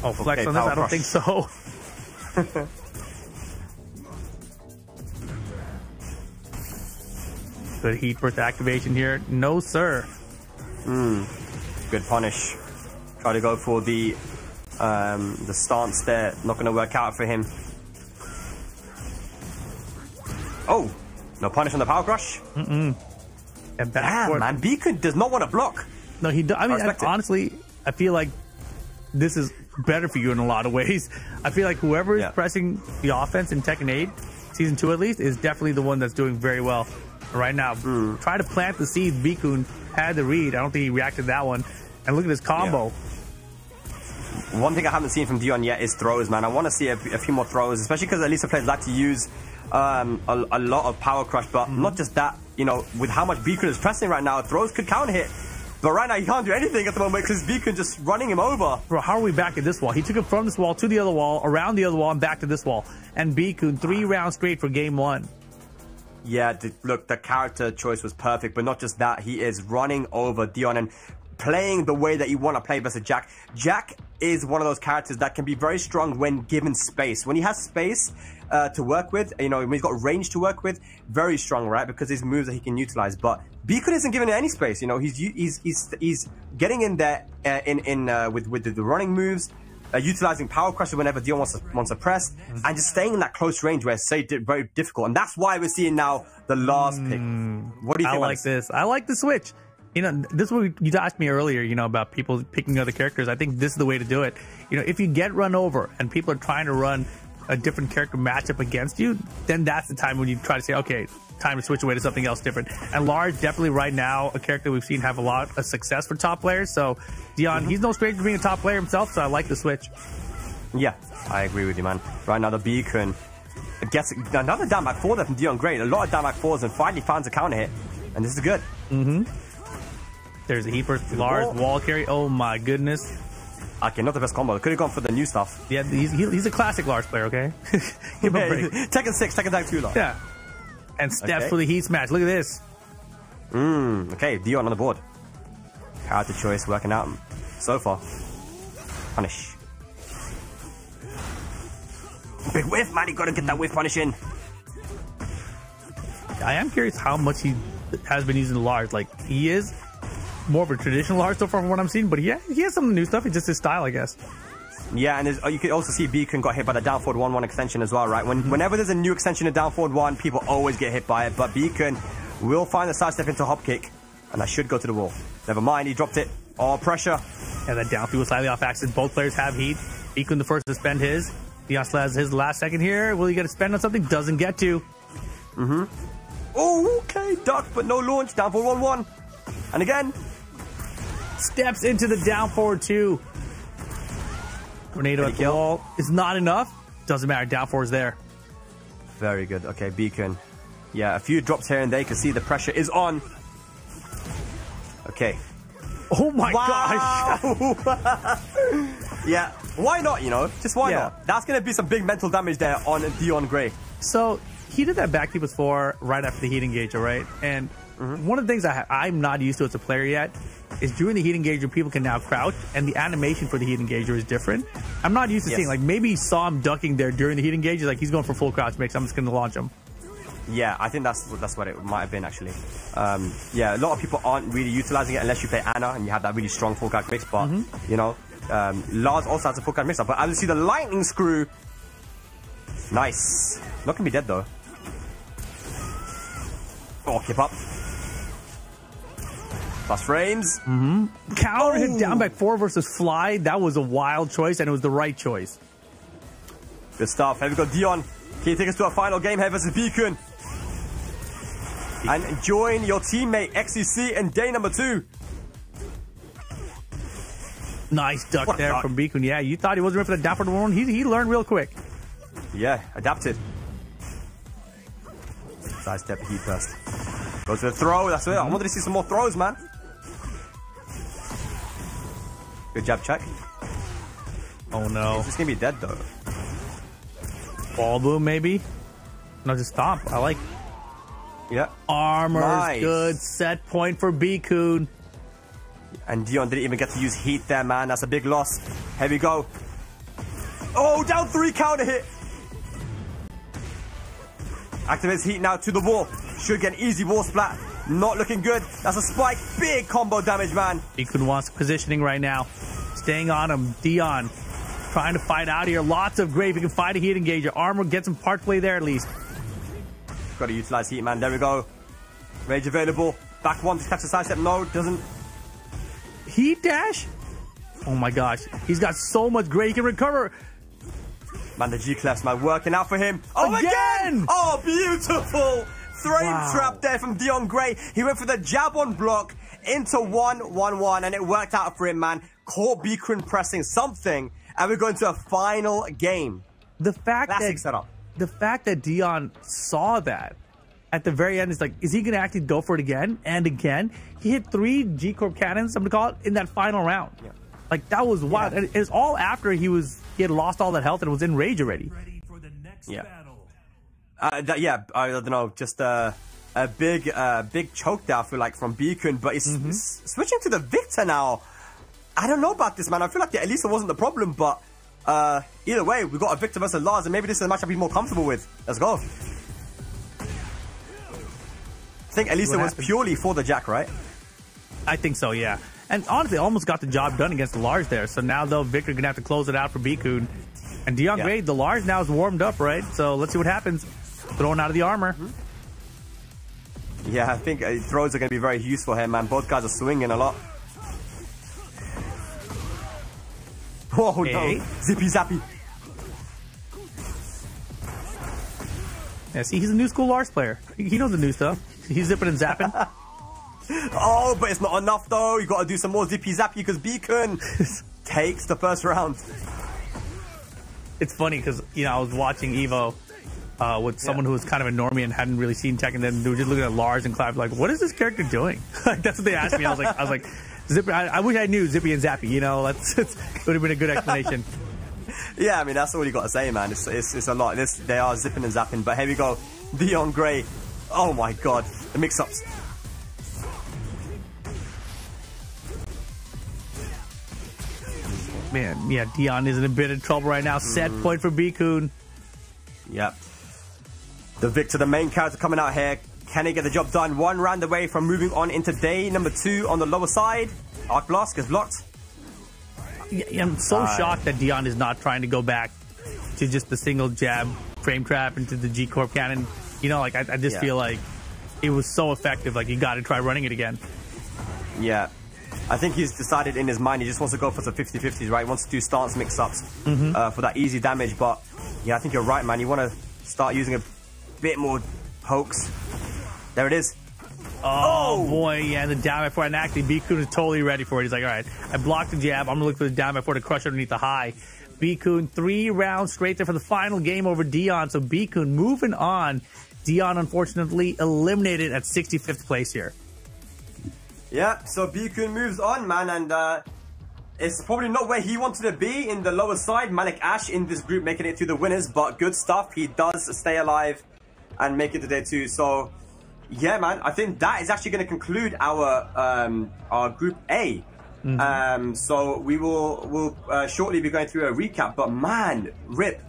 Oh, flex on this? I don't think so. Good heat burst activation here. No, sir. Good punish. Try to go for the stance there. Not going to work out for him. Oh, no punish on the power crush. And damn, man, Beacon does not want to block. No, he does. I mean, honestly, I feel like this is better for you in a lot of ways. I feel like whoever is pressing the offense in Tekken 8, Season 2 at least, is definitely the one that's doing very well right now. Try to plant the seed. Bikun had the read. I don't think he reacted to that one. And look at this combo. One thing I haven't seen from Dion yet is throws, man. I want to see a few more throws, especially because Elisa players like to use a lot of power crush, but not just that. You know, with how much Beacon is pressing right now, throws could counter hit. But right now, he can't do anything at the moment because Beacon just running him over. Bro, how are we back at this wall? He took it from this wall to the other wall, around the other wall, and back to this wall. And Beacon 3 rounds straight for game 1. Yeah, look, the character choice was perfect, but not just that. He is running over Dion and playing the way that you want to play versus Jack. Jack is one of those characters that can be very strong when given space. When he has space to work with, you know, when he's got range to work with, very strong, right? Because his moves that he can utilize. But Beacon isn't given any space. You know, he's getting in there with the running moves, utilizing power crusher whenever Dion wants to press, and just staying in that close range where it's very difficult. And that's why we're seeing now the last pick. What do you think? I like this. I like the switch. You know, this is what you asked me earlier, you know, about people picking other characters. I think this is the way to do it. You know, if you get run over and people are trying to run a different character matchup against you, then that's the time when you try to say, okay, time to switch away to something else different. And Lars, definitely right now, a character we've seen have a lot of success for top players. So, Dion, he's no stranger to being a top player himself, so I like the switch. Yeah, I agree with you, man. Right now, the Beacon gets another down back 4 there from Dion Gray. A lot of down back 4s and finally finds a counter hit. And this is good. There's a heat burst. Lars, wall carry. Oh my goodness. Okay, not the best combo. Could have gone for the new stuff. Yeah, he's a classic Lars player, okay? Give him a break. Tekken 6, Tekken Tag 2, Lars. Yeah. And steps for the heat smash. Look at this. Okay, Dion on the board. Character choice working out so far. Punish. Big whiff, man. You got to get that whiff punish in. I am curious how much he has been using Lars. Like, he is more of a traditional Lars so far from what I'm seeing, but he has some new stuff. It's just his style, I guess. Yeah, and you can also see Beacon got hit by the down forward 1-1 extension as well, right? Whenever there's a new extension in down forward 1, people always get hit by it, but Beacon will find the sidestep into hop kick, and I should go to the wall. Never mind, he dropped it. Oh, pressure. And that down 3 was slightly off axis. Both players have heat. Beacon the first to spend his. Dion has his last second here. Will he get to spend on something? Doesn't get to. Oh, okay, duck, but no launch. Down forward 1-1. And again. Steps into the down forward 2. Tornado at the wall is not enough. Doesn't matter. Down 4 is there. Very good. Okay, Beacon. Yeah, a few drops here and there. You can see the pressure is on. Okay. Oh my gosh. Yeah, why not, you know? Just why not? That's going to be some big mental damage there on Dion Gray. So he did that back keep with 4 right after the heat engager, right? And one of the things I'm not used to as a player yet is during the heat engager, people can now crouch, and the animation for the heat engager is different. I'm not used to seeing, like, maybe he saw him ducking there during the heat engager, like he's going for full crouch mix, I'm just going to launch him. Yeah, I think that's what it might have been actually. Yeah, a lot of people aren't really utilizing it unless you play Ana and you have that really strong full character mix. But you know, Lars also has a full character mix. But I will see the lightning screw. Nice. Not gonna be dead though. Oh, keep up. Plus frames. Counter hit down back 4 versus Fly. That was a wild choice, and it was the right choice. Good stuff. Here we go, Dion. Can you take us to our final game here versus Beacon? And join your teammate XCC in day number 2. Nice duck there from Beacon. Yeah, you thought he wasn't ready for the downward one. He learned real quick. Yeah, adapted. Sidestep heat burst. Go to the throw. That's it. I wanted to see some more throws, man. Good jab check. Oh no. It's just gonna be dead though. Ball boom maybe? No, just stomp. I like. Yeah. Armor's Nice. good. Set point for Beacon. And Dion didn't even get to use heat there, man. That's a big loss. Here we go. Oh, down 3 counter hit. Activates heat now to the wall. Should get an easy wall splat. Not looking good. That's a spike. Big combo damage, man. Beacon wants positioning right now. Staying on him. Dion trying to fight out here. Lots of grave. He can fight a heat engager. Armor gets some part play there at least. Got to utilize heat, man. There we go. Rage available. Back 1 to catch the sidestep. No, doesn't. Heat dash? Oh my gosh. He's got so much grave. He can recover. Man, the G-Clefs, man, working out for him. Oh, Again! Oh, beautiful! Frame trap there from Dion Gray. He went for the jab on block into 1-1-1, and it worked out for him, man. Caught Beacon pressing something, and we're going to a final game. The fact Classic setup. The fact that Dion saw that at the very end is like, is he going to actually go for it again and again? He hit 3 G-Corp cannons, I'm going to call it, in that final round. Yeah. Like, that was wild. Yeah. And it was all after he had lost all that health and was in rage already. Yeah. I don't know, just a big choke there, I feel like, from Beacon, but it's switching to the Victor now. I don't know about this, man. I feel like the Elisa wasn't the problem, but either way, we got a Victor versus Lars, and maybe this is a matchup he's more comfortable with. Let's go. I think Elisa was purely for the Jack, right? I think so, yeah. And honestly, almost got the job done against the Lars there. So now, though, Victor going to have to close it out for Beacon. And Dion Gray, the Lars now is warmed up, right? So let's see what happens. Throwing out of the armor. Yeah, I think throws are going to be very useful here, man. Both guys are swinging a lot. Oh, no. Zippy zappy. Yeah, see, he's a new school Lars player. He knows the new stuff. He's zipping and zapping. Oh, but it's not enough, though. You got to do some more zippy zappy because Beacon takes the first round. It's funny because, you know, I was watching Evo with someone who was kind of a normie and hadn't really seen Tekken. Then they were just looking at Lars and Clive like, what is this character doing? Like, that's what they asked me. I was like, Zippy. I wish I knew Zippy and Zappy. You know, it would have been a good explanation. Yeah, I mean, that's all you got to say, man. It's a lot. They are zipping and zapping. But here we go. Dion Gray. Oh, my God. The mix-ups. Man, yeah, Dion is in a bit of trouble right now. Set point for Beacon. Yep. The Victor, the main character, coming out here. Can he get the job done? 1 round away from moving on into day number 2 on the lower side. Arc Blast gets blocked. Yeah, I'm so shocked that Dion is not trying to go back to just the single jab frame trap into the G-Corp cannon. You know, like, I just feel like it was so effective. Like, you got to try running it again. Yeah. I think he's decided in his mind he just wants to go for some 50-50s, right? He wants to do stance mix-ups for that easy damage. But, yeah, I think you're right, man. You want to start using a bit more pokes. There it is. Oh, boy, yeah, the down by 4. And actually, Beacon is totally ready for it. He's like, all right, I blocked the jab. I'm going to look for the down by 4 to crush underneath the high. Beacon, 3 rounds straight there for the final game over Dion. So Beacon moving on. Dion, unfortunately, eliminated at 65th place here. Yeah, so Beacon moves on, man, and it's probably not where he wanted to be in the lower side. Malik Ash in this group making it to the winners, but good stuff. He does stay alive and make it to day 2. So, yeah, man, I think that is actually going to conclude our Group A. So we'll shortly be going through a recap. But man, Rip,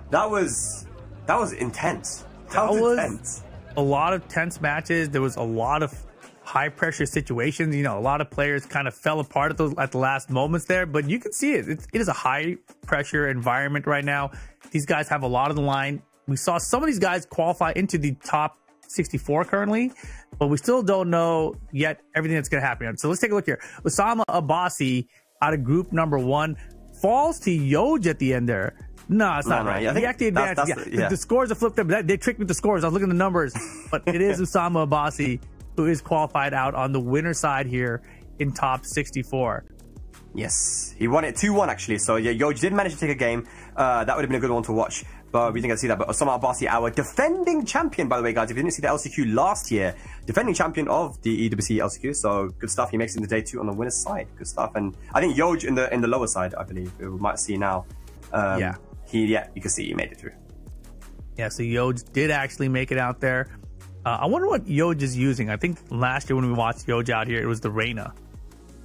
that was intense. That was intense. a lot of tense matches. There was a lot of high pressure situations. You know, a lot of players kind of fell apart at the last moments there, but you can see it. It is a high pressure environment right now. These guys have a lot on the line. We saw some of these guys qualify into the top 64 currently, but we still don't know yet everything that's going to happen. So let's take a look here. Osama Abbasi out of group number 1 falls to Yoj at the end there. No, it's not right. He actually advanced. The scores are flipped up. They tricked me with the scores. I was looking at the numbers, but it is Osama Abbasi who is qualified out on the winner side here in top 64. Yes, he won it 2-1 actually. So yeah, Yoj did manage to take a game. That would have been a good one to watch, but we didn't get to see that. But Osama Abbasi, our defending champion, by the way, guys. If you didn't see the LCQ last year, defending champion of the EWC LCQ. So good stuff. He makes it into day 2 on the winner's side. Good stuff. And I think Yoj in the lower side, I believe we might see now. You can see he made it through. Yeah, so Yoj did actually make it out there. I wonder what Yoj is using. I think last year when we watched Yoj out here, it was the Reyna.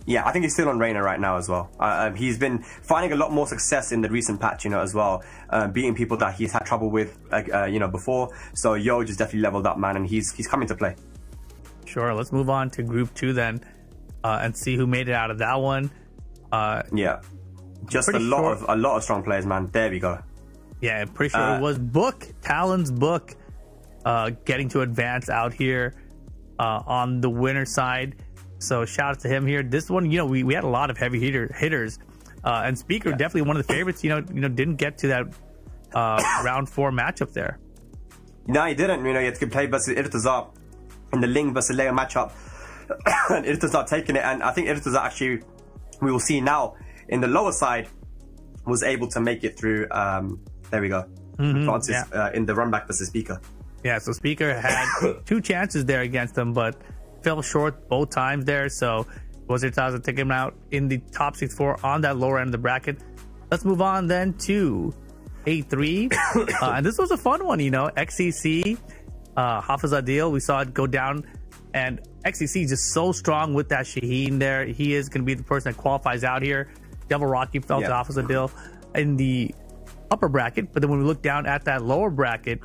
Yeah, I think he's still on Reyna right now as well. He's been finding a lot more success in the recent patch, as well, beating people that he's had trouble with, before. So Yoj is definitely leveled up, man, and he's coming to play. Sure, let's move on to Group 2 then, and see who made it out of that one. Yeah, just a lot of strong players, man. There we go. Yeah, I'm pretty sure it was Book, Talon's Book, getting to advance out here on the winner side. So shout out to him here. This one, we had a lot of heavy hitters, and Speaker definitely one of the favorites. Didn't get to that round 4 matchup there. No, he didn't. He had to play versus Irtazar in the Ling versus Leo matchup, and Irtazar taking it. And I think Irtazar actually, we will see now in the lower side, was able to make it through. There we go. Francis in the run back versus Speaker. Yeah, so Speaker had 2 chances there against him, but fell short both times there. So was Irtazar taking him out in the top 64 on that lower end of the bracket. Let's move on then to A3. And this was a fun one, XCC, Hafiz Adil. We saw it go down, and XCC just so strong with that Shaheen there. He is going to be the person that qualifies out here. Devil Rocky fell to Hafiz Adil in the upper bracket, but then when we look down at that lower bracket,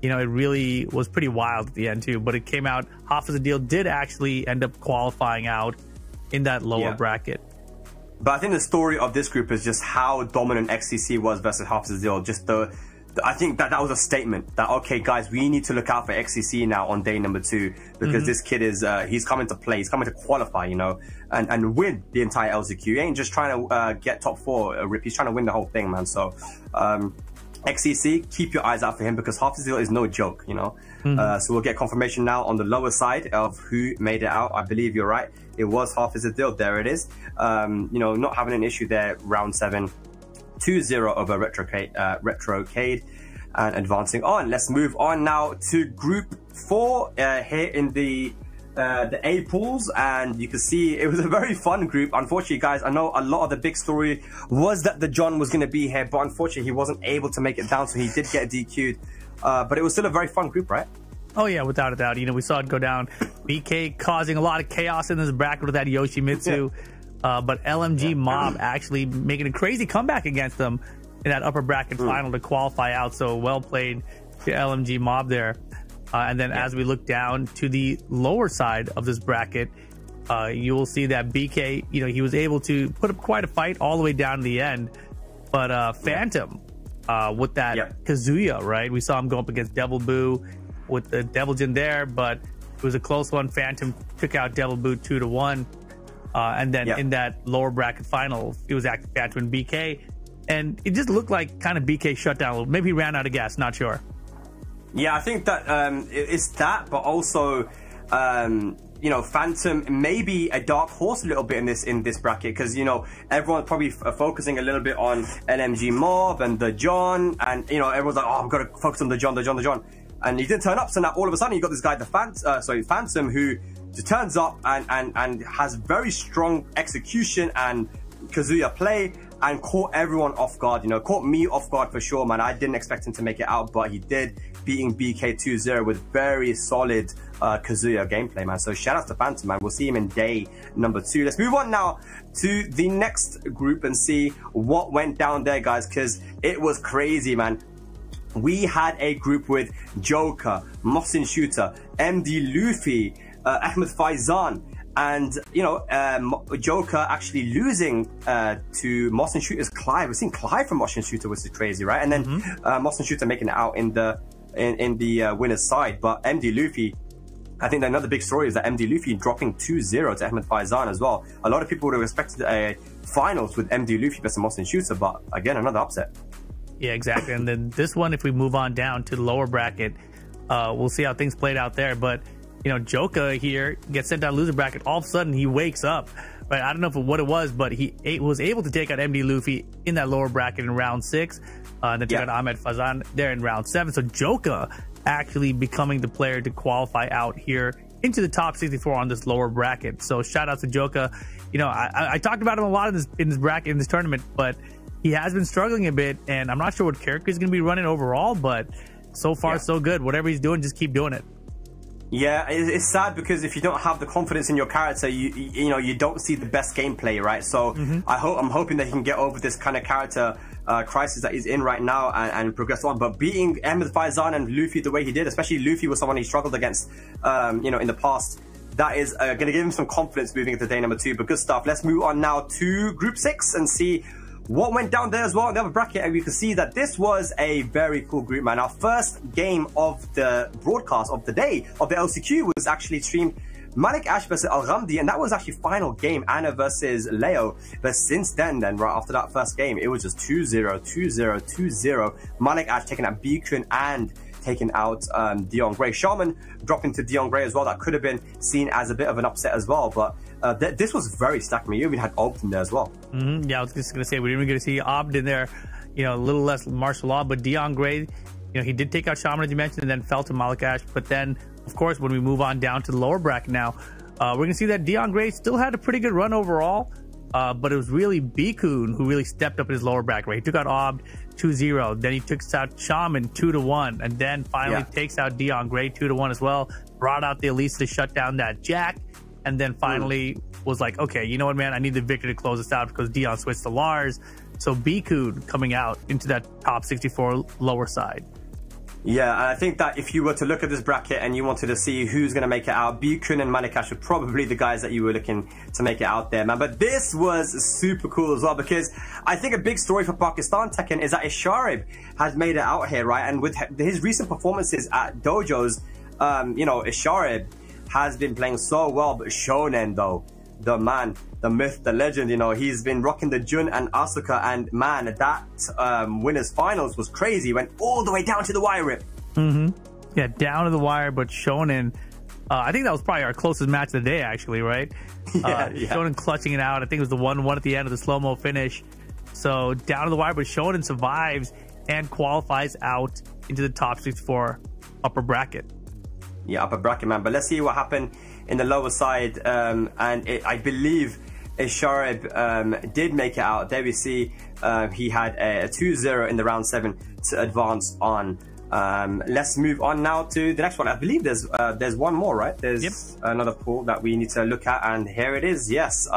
it really was pretty wild at the end too. But it came out, Hafiz Adil did actually end up qualifying out in that lower bracket. But I think the story of this group is just how dominant XCC was versus Hafiz Adil. Just I think that was a statement that, okay, guys, we need to look out for XCC now on day number 2, because this kid is he's coming to play, he's coming to qualify, and win the entire LCQ. He ain't just trying to get top 4, he's trying to win the whole thing, man. So XCC, keep your eyes out for him, because Hafiz Adil is no joke, So we'll get confirmation now on the lower side of who made it out. I believe you're right, it was Hafiz Adil. There it is. Not having an issue there, round 7. 2-0 over Retrocade, and advancing on. Let's move on now to Group 4 here in the A pools, and you can see it was a very fun group. Unfortunately, guys, I know a lot of the big story was that the John was going to be here, but unfortunately he wasn't able to make it down, so he did get DQ'd. But it was still a very fun group, right? Oh yeah, without a doubt. We saw it go down. BK causing a lot of chaos in this bracket with that Yoshimitsu. But LMG Mob actually making a crazy comeback against them in that upper bracket final to qualify out. So well played to LMG Mob there. And then as we look down to the lower side of this bracket, you will see that BK, he was able to put up quite a fight all the way down to the end. But Phantom with that Kazuya, right? We saw him go up against Devil Boo with the Deviljin there, but it was a close one. Phantom took out Devil Boo 2-1. And then in that lower bracket final, it was actually Phantom and BK. And it just looked like kind of BK shut down a little. Maybe he ran out of gas, not sure. Yeah, I think that it's that, but also, Phantom may be a dark horse a little bit in this bracket, because, everyone's probably focusing a little bit on LMG Mob and the John, and, everyone's like, oh, I've got to focus on the John. And he didn't turn up, so now all of a sudden you got this guy, Phantom, who just turns up and has very strong execution and Kazuya play, and caught everyone off guard. Caught me off guard for sure, man. I didn't expect him to make it out, but he did, beating BK 2-0 with very solid Kazuya gameplay, man. So shout out to Phantom, man. We'll see him in day number 2. Let's move on now to the next group and see what went down there, guys, because it was crazy, man. we had a group with Joker, Mohsin Shooter, MD Luffy, Ahmed Faizan, and, you know, Joker actually losing to Mohsin Shooter's Clive. We've seen Clive from Mohsin Shooter, which is crazy, right? And then Mohsin Shooter making it out in the winner's side. But MD Luffy, I think another big story is that MD Luffy dropping 2-0 to Ahmed Faizan as well. A lot of people would have expected a finals with MD Luffy versus Mohsin Shooter, but again, another upset. Yeah, exactly. And then this one, if we move on down to the lower bracket, we'll see how things played out there. But, you know, Joka here gets sent down loser bracket. All of a sudden, he wakes up. Right? I don't know what it was, but he was able to take out MD Luffy in that lower bracket in round 6. And then took out Ahmed Faizan there in round 7. So Joka actually becoming the player to qualify out here into the top 64 on this lower bracket. So shout out to Joka. You know, I talked about him a lot in this bracket, in this tournament, but he has been struggling a bit, and I'm not sure what character he's going to be running overall, but so far so good. Whatever he's doing, just keep doing it. Yeah, it's sad because if you don't have the confidence in your character, you know, you don't see the best gameplay, right? So I'm hoping that he can get over this kind of character crisis that he's in right now and progress on. But beating Ahmed Faizan and Luffy the way he did, especially Luffy was someone he struggled against, you know, in the past. That is going to give him some confidence moving into day number 2. But good stuff. Let's move on now to Group 6 and see what went down there as well in the other bracket. And we can see that this was a very cool group, man. Our first game of the broadcast of the day of the LCQ was actually streamed Malik Ash versus Al Ghamdi, and that was actually final game, Anna versus Leo. But since then, right after that first game, it was just 2-0, 2-0, 2-0. Malik Ash taking out Beacon and taking out Dion Gray. Shaman dropping to Dion Gray as well. That could have been seen as a bit of an upset as well, but this was very stacked. I mean, you even had Obd in there as well. Yeah, I was just going to say, we didn't even get to see Obd in there, you know, a little less martial law, but Dion Gray, you know, he did take out Shaman, as you mentioned, and then fell to Malik Ash. But then, of course, when we move on down to the lower bracket now, we're going to see that Dion Gray still had a pretty good run overall, but it was really Bikun who really stepped up in his lower bracket, right? He took out Obd 2-0, then he took out Shaman 2-1, and then finally takes out Dion Gray 2-1 as well, brought out the elites to shut down that Jack, and then finally was like, okay, you know what, man, I need the victor to close this out because Dion switched to Lars. So Bikun coming out into that top 64 lower side. Yeah, and I think that if you were to look at this bracket and you wanted to see who's going to make it out, Bikun and Malikash were probably the guys that you were looking to make it out there, man. But this was super cool as well, because I think a big story for Pakistan, Tekken, is that Isharib has made it out here, right? And with his recent performances at dojos, you know, Isharib has been playing so well. But Shonen, though, the man, the myth, the legend, you know, he's been rocking the Jun and Asuka, and man, that winners finals was crazy. Went all the way down to the wire rip. Yeah, down to the wire. But Shonen, I think that was probably our closest match of the day, actually, right? Shonen clutching it out. I think it was the 1-1 at the end of the slow-mo finish. So down to the wire, but Shonen survives and qualifies out into the top 64 upper bracket. Yeah, upper bracket, man. But let's see what happened in the lower side. I believe Isharib did make it out. There we see he had a 2-0 in the round 7 to advance on. Let's move on now to the next one. I believe there's one more, right? There's another pool that we need to look at, and here it is. Yes,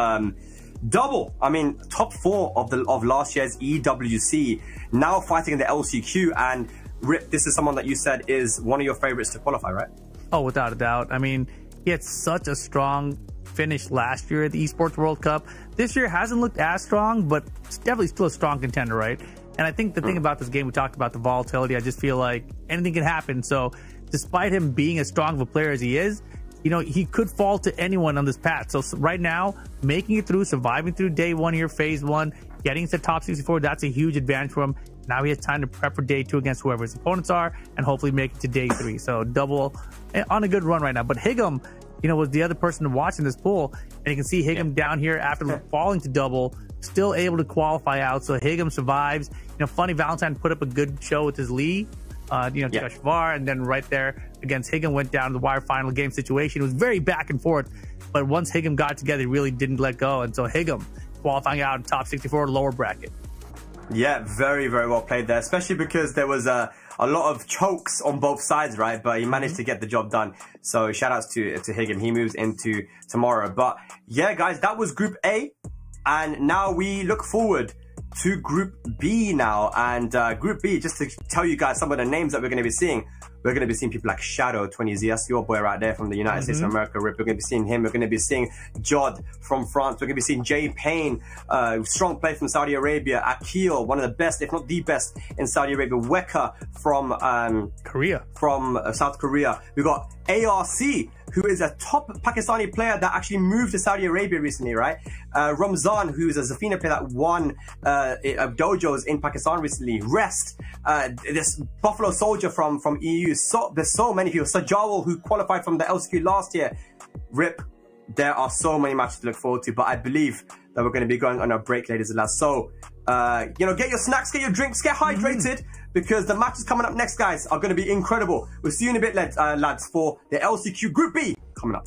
double. I mean, top 4 of last year's EWC now fighting in the LCQ. And Rip, this is someone that you said is one of your favorites to qualify, right? Oh, without a doubt. I mean, he had such a strong finish last year at the Esports World Cup. This year hasn't looked as strong, but it's definitely still a strong contender, right? And I think the thing about this game, we talked about the volatility. I just feel like anything can happen. So despite him being as strong of a player as he is, you know, he could fall to anyone on this path. So right now, making it through, surviving through day 1 here, phase 1, getting to top 64, that's a huge advantage for him. Now he has time to prep for day 2 against whoever his opponents are and hopefully make it to day 3. So double on a good run right now. But Higem, you know, was the other person to watch in this pool. And you can see Higem down here after falling to double, still able to qualify out. So Higem survives. You know, funny, Valentine put up a good show with his Lee, you know, Joshvar, and then right there against Higem went down to the wire final game situation. It was very back and forth. But once Higem got together, he really didn't let go. And so Higem qualifying out in top 64 lower bracket. Yeah, very, very well played there, especially because there was a lot of chokes on both sides, right? But he managed to get the job done. So shout outs to Higem. He moves into tomorrow. But yeah, guys, that was Group A. And now we look forward to Group B now. And Group B, just to tell you guys some of the names that we're going to be seeing. We're going to be seeing people like Shadow 20Z, that's your boy right there from the United States of America. Rip. We're going to be seeing him. We're going to be seeing Jod from France. We're going to be seeing Jay Payne, strong player from Saudi Arabia. Akil, one of the best, if not the best in Saudi Arabia. Weka from Korea. From South Korea. We've got ARC, who is a top Pakistani player that actually moved to Saudi Arabia recently, right? Ramzan, who is a Zafina player that won dojos in Pakistan recently. Rest, this Buffalo Soldier from EU. So there's so many people. Sajawal, who qualified from the LCQ last year. Rip, there are so many matches to look forward to, but I believe that we're going to be going on a break, ladies and lads. So, you know, get your snacks, get your drinks, get hydrated, because the matches coming up next, guys, are going to be incredible. We'll see you in a bit, lads, for the LCQ Group B coming up.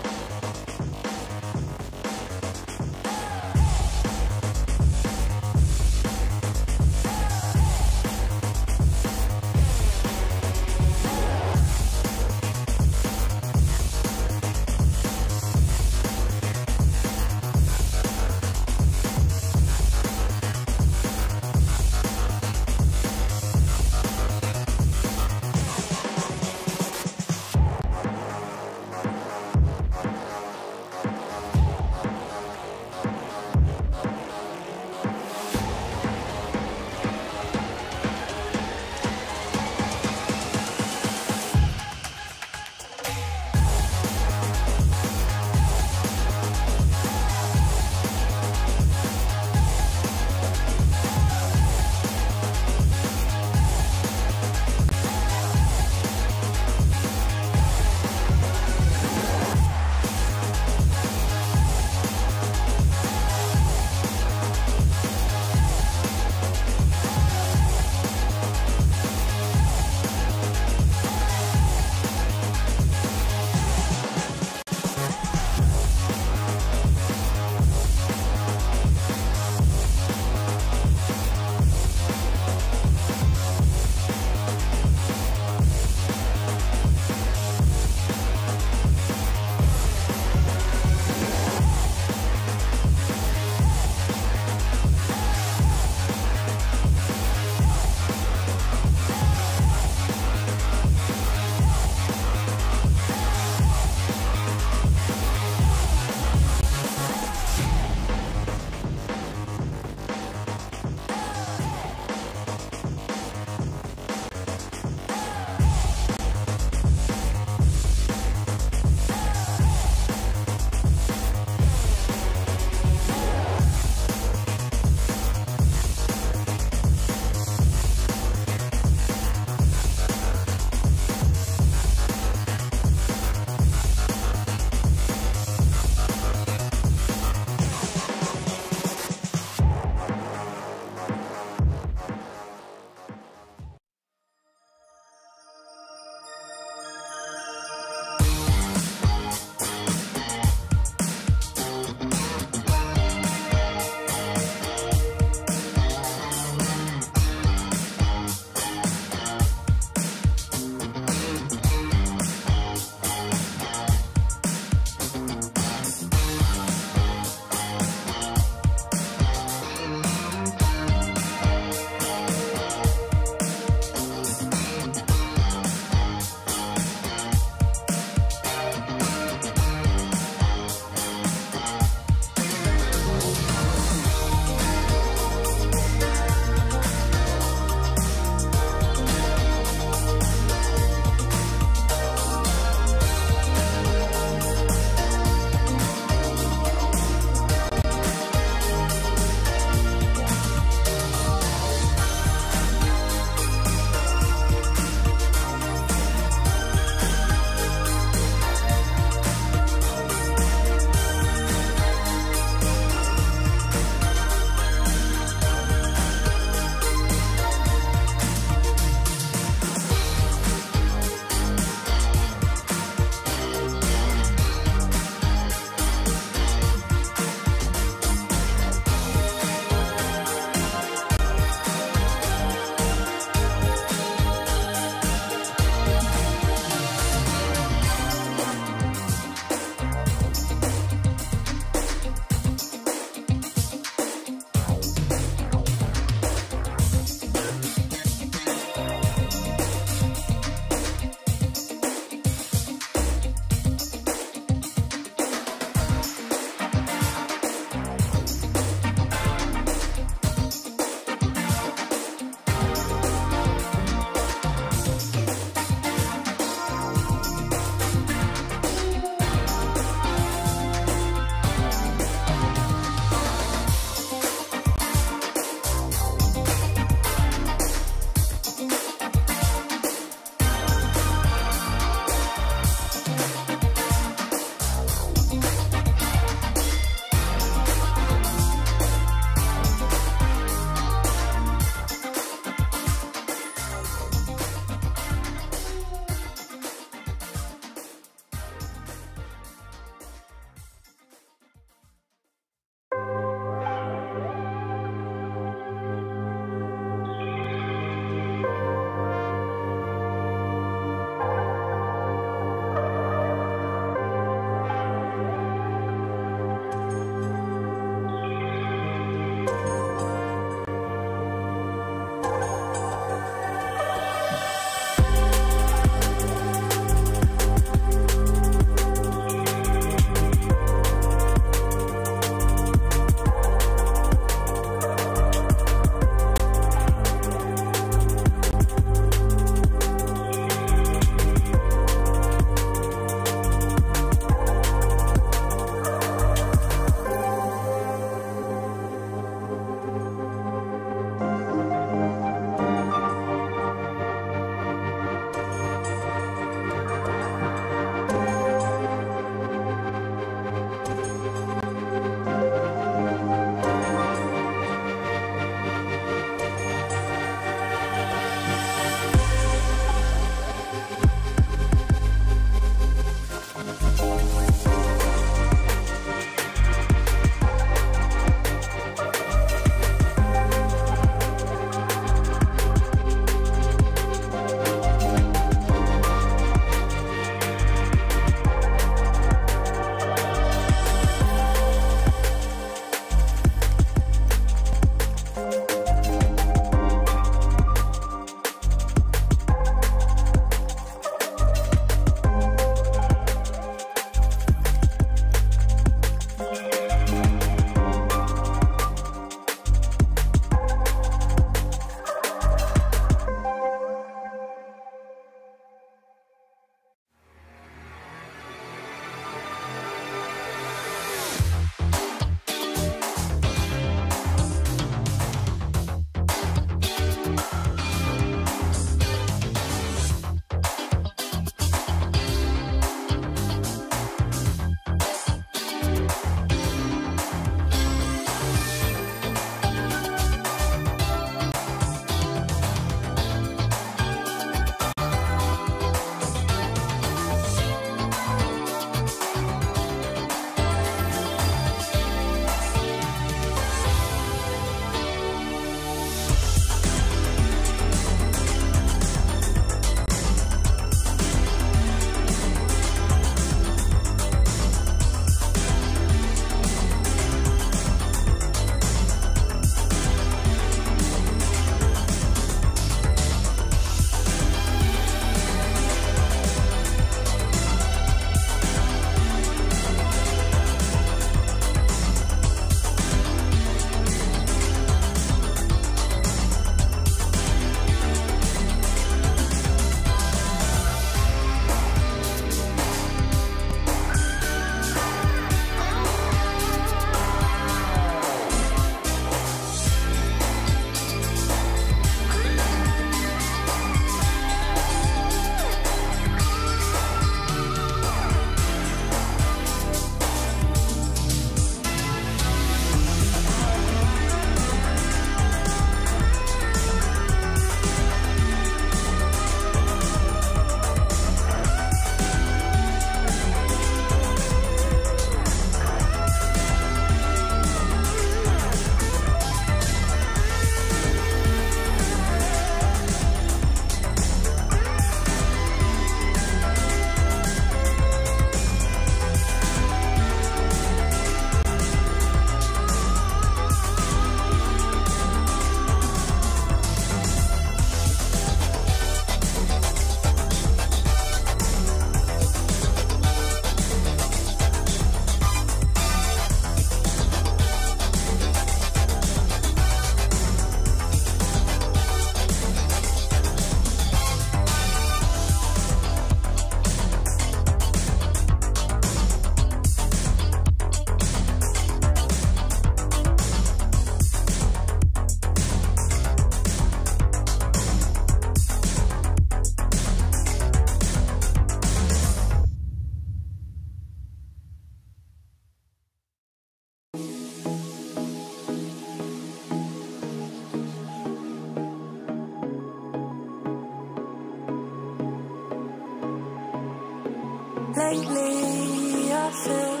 Lately, I feel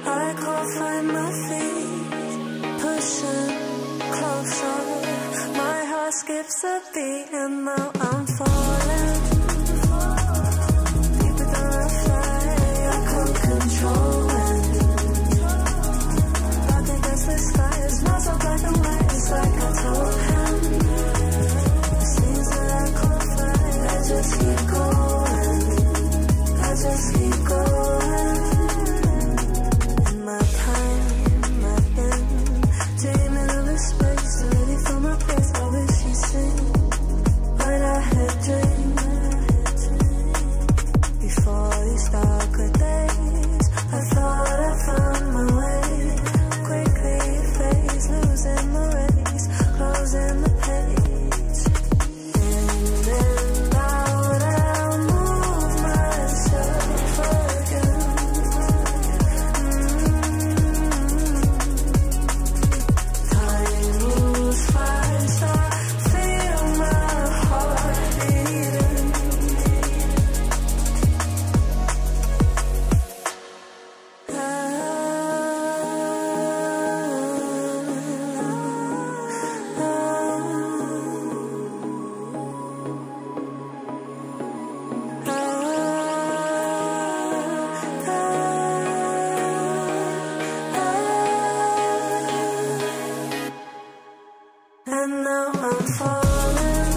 I can't find my feet. Pushing closer, my heart skips a beat, and now I'm falling. Deeper than I fly, I can't control it. Dark against the sky, it's not so black and white. It's like I told him. It seems that I can't fight. I just keep going. I just keep going. In my time, I've been dreaming of a space ready for my place. I wish you'd seen what I had dreamed. Before these darker days, I thought I found my way. Quickly it fades, losing the race, closing the page. In and out, I'll move myself again. Time moves fast, I feel my heart beating. And now I'm falling,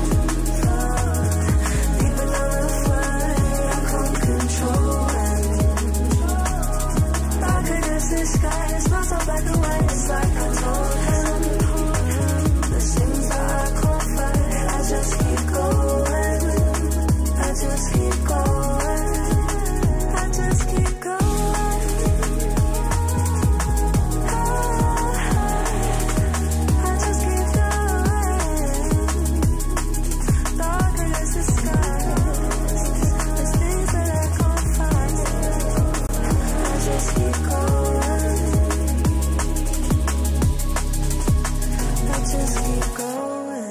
deeper than I fly, I can't control it. Dark against the sky, it's not so black and white, it's like I told him. There's things that I can't fight, I just keep going. I just keep going. I just keep going. I just keep going. Dark against the skies, there's things that I can't find. I just keep going. I just keep going.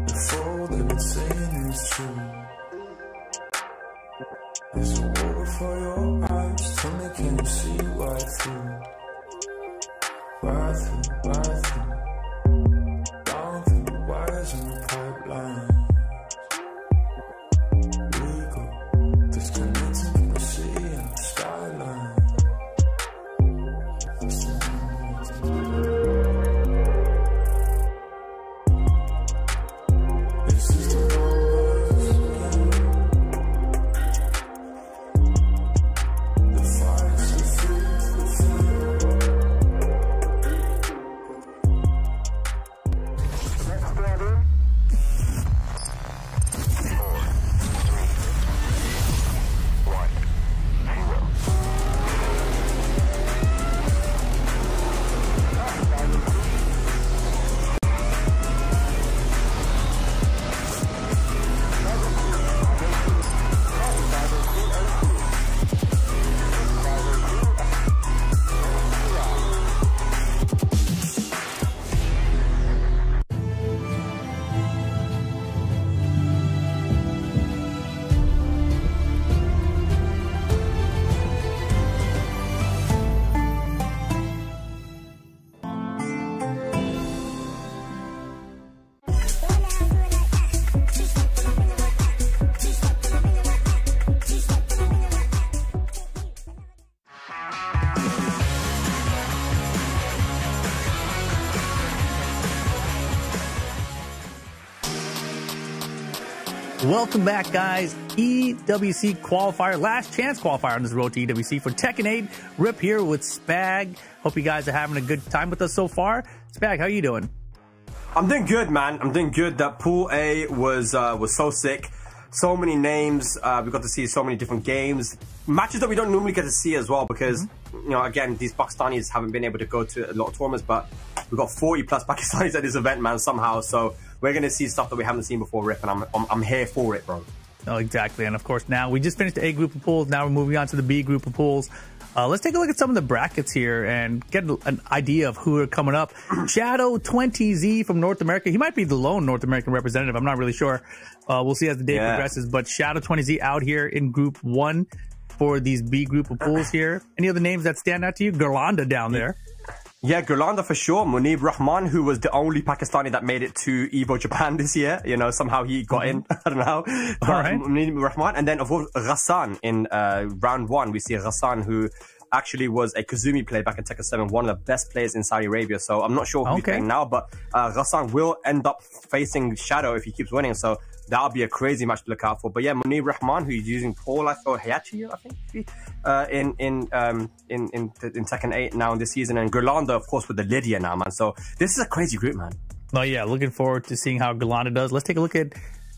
If all they've been saying is true, there's a water for your eyes. Tell me, can you see right through? Right through, right through. Down through the wires and the pipeline. We go disconnecting from the city and the skyline. This is the numbers. The fire's so free. Welcome back, guys. EWC qualifier, last chance qualifier on this road to EWC for Tekken 8. Rip here with Spag. Hope you guys are having a good time with us so far. Spag, how you doing? I'm doing good, man. I'm doing good. That Pool A was so sick. So many names. We got to see so many different games. Matches that we don't normally get to see as well because, you know, again, these Pakistanis haven't been able to go to a lot of tournaments, but we've got 40 plus Pakistanis at this event, man, somehow. So we're going to see stuff that we haven't seen before, Rip, and I'm here for it, bro. Oh, exactly. And of course, now we just finished the A group of pools. Now we're moving on to the B group of pools. Let's take a look at some of the brackets here and get an idea of who are coming up. Shadow 20Z from North America. He might be the lone North American representative. I'm not really sure. We'll see as the day progresses. But Shadow 20Z out here in Group 1 for these B group of pools here. Any other names that stand out to you? Gurlanda down there. Yeah, Gurlanda for sure. Munib Rahman, who was the only Pakistani that made it to Evo Japan this year. You know, somehow he got in. I don't know. All right. Munib Rahman. And then, of course, Ghassan in round 1. We see Ghassan, who actually was a Kazumi player back in Tekken 7, one of the best players in Saudi Arabia. So I'm not sure who he's playing now, but Ghassan will end up facing Shadow if he keeps winning. So that'll be a crazy match to look out for. But yeah, Munib Rahman, who's using Paul, or Hayachi, I think, in Tekken 8 now in this season, and Gurlanda, of course, with the Lydia now, man. So this is a crazy group, man. Oh yeah, looking forward to seeing how Gurlanda does. Let's take a look at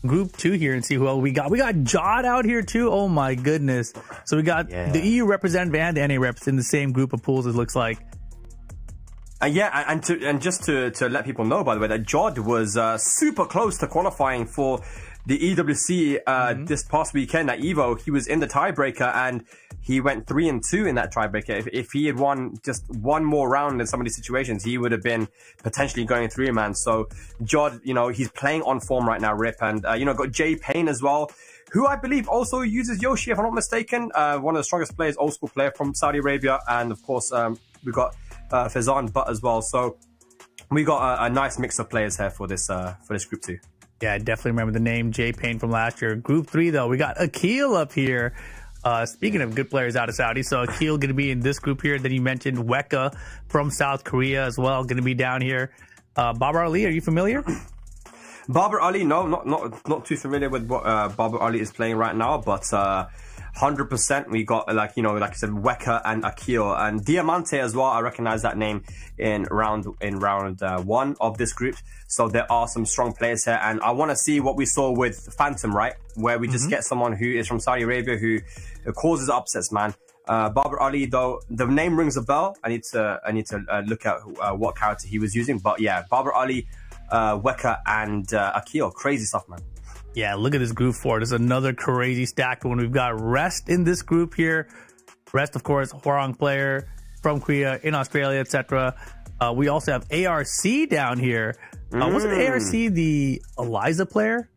Group 2 here and see who else we got. We got Jod out here too. Oh my goodness. So we got the EU representative and the NA reps in the same group of pools, it looks like. And just to let people know, by the way, that Jod was super close to qualifying for the EWC this past weekend at Evo. He was in the tiebreaker and he went 3-2 in that tiebreaker. If he had won just one more round in some of these situations, he would have been potentially going through, man. So Jod, you know, he's playing on form right now, Rip. And, you know, got Jay Payne as well, who I believe also uses Yoshi, if I'm not mistaken. One of the strongest players, old school player from Saudi Arabia. And of course, we got Fezan Butt as well. So we got a nice mix of players here for this group 2. Yeah, I definitely remember the name Jay Payne from last year. Group 3, though, we got Akil up here. Speaking of good players out of Saudi, so Akil going to be in this group here. Then you mentioned Weka from South Korea as well, going to be down here. Babar Ali, are you familiar? Babar Ali, no, not too familiar with what Babar Ali is playing right now, but 100% we got, like I said, Weka and Akil and Diamante as well. I recognize that name in round 1 of this group. So there are some strong players here, and I want to see what we saw with Phantom, right? Where we just get someone who is from Saudi Arabia who causes upsets, man. Babar Ali, though, the name rings a bell. I need to look at what character he was using, but yeah, Babar Ali, Weka, and Akil, crazy stuff, man. Yeah, look at this group 4. There's another crazy stacked one. We've got Rest in this group here. Rest, of course, Hwarang player from Korea, in Australia, etc. We also have ARC down here. Wasn't ARC the Eliza player?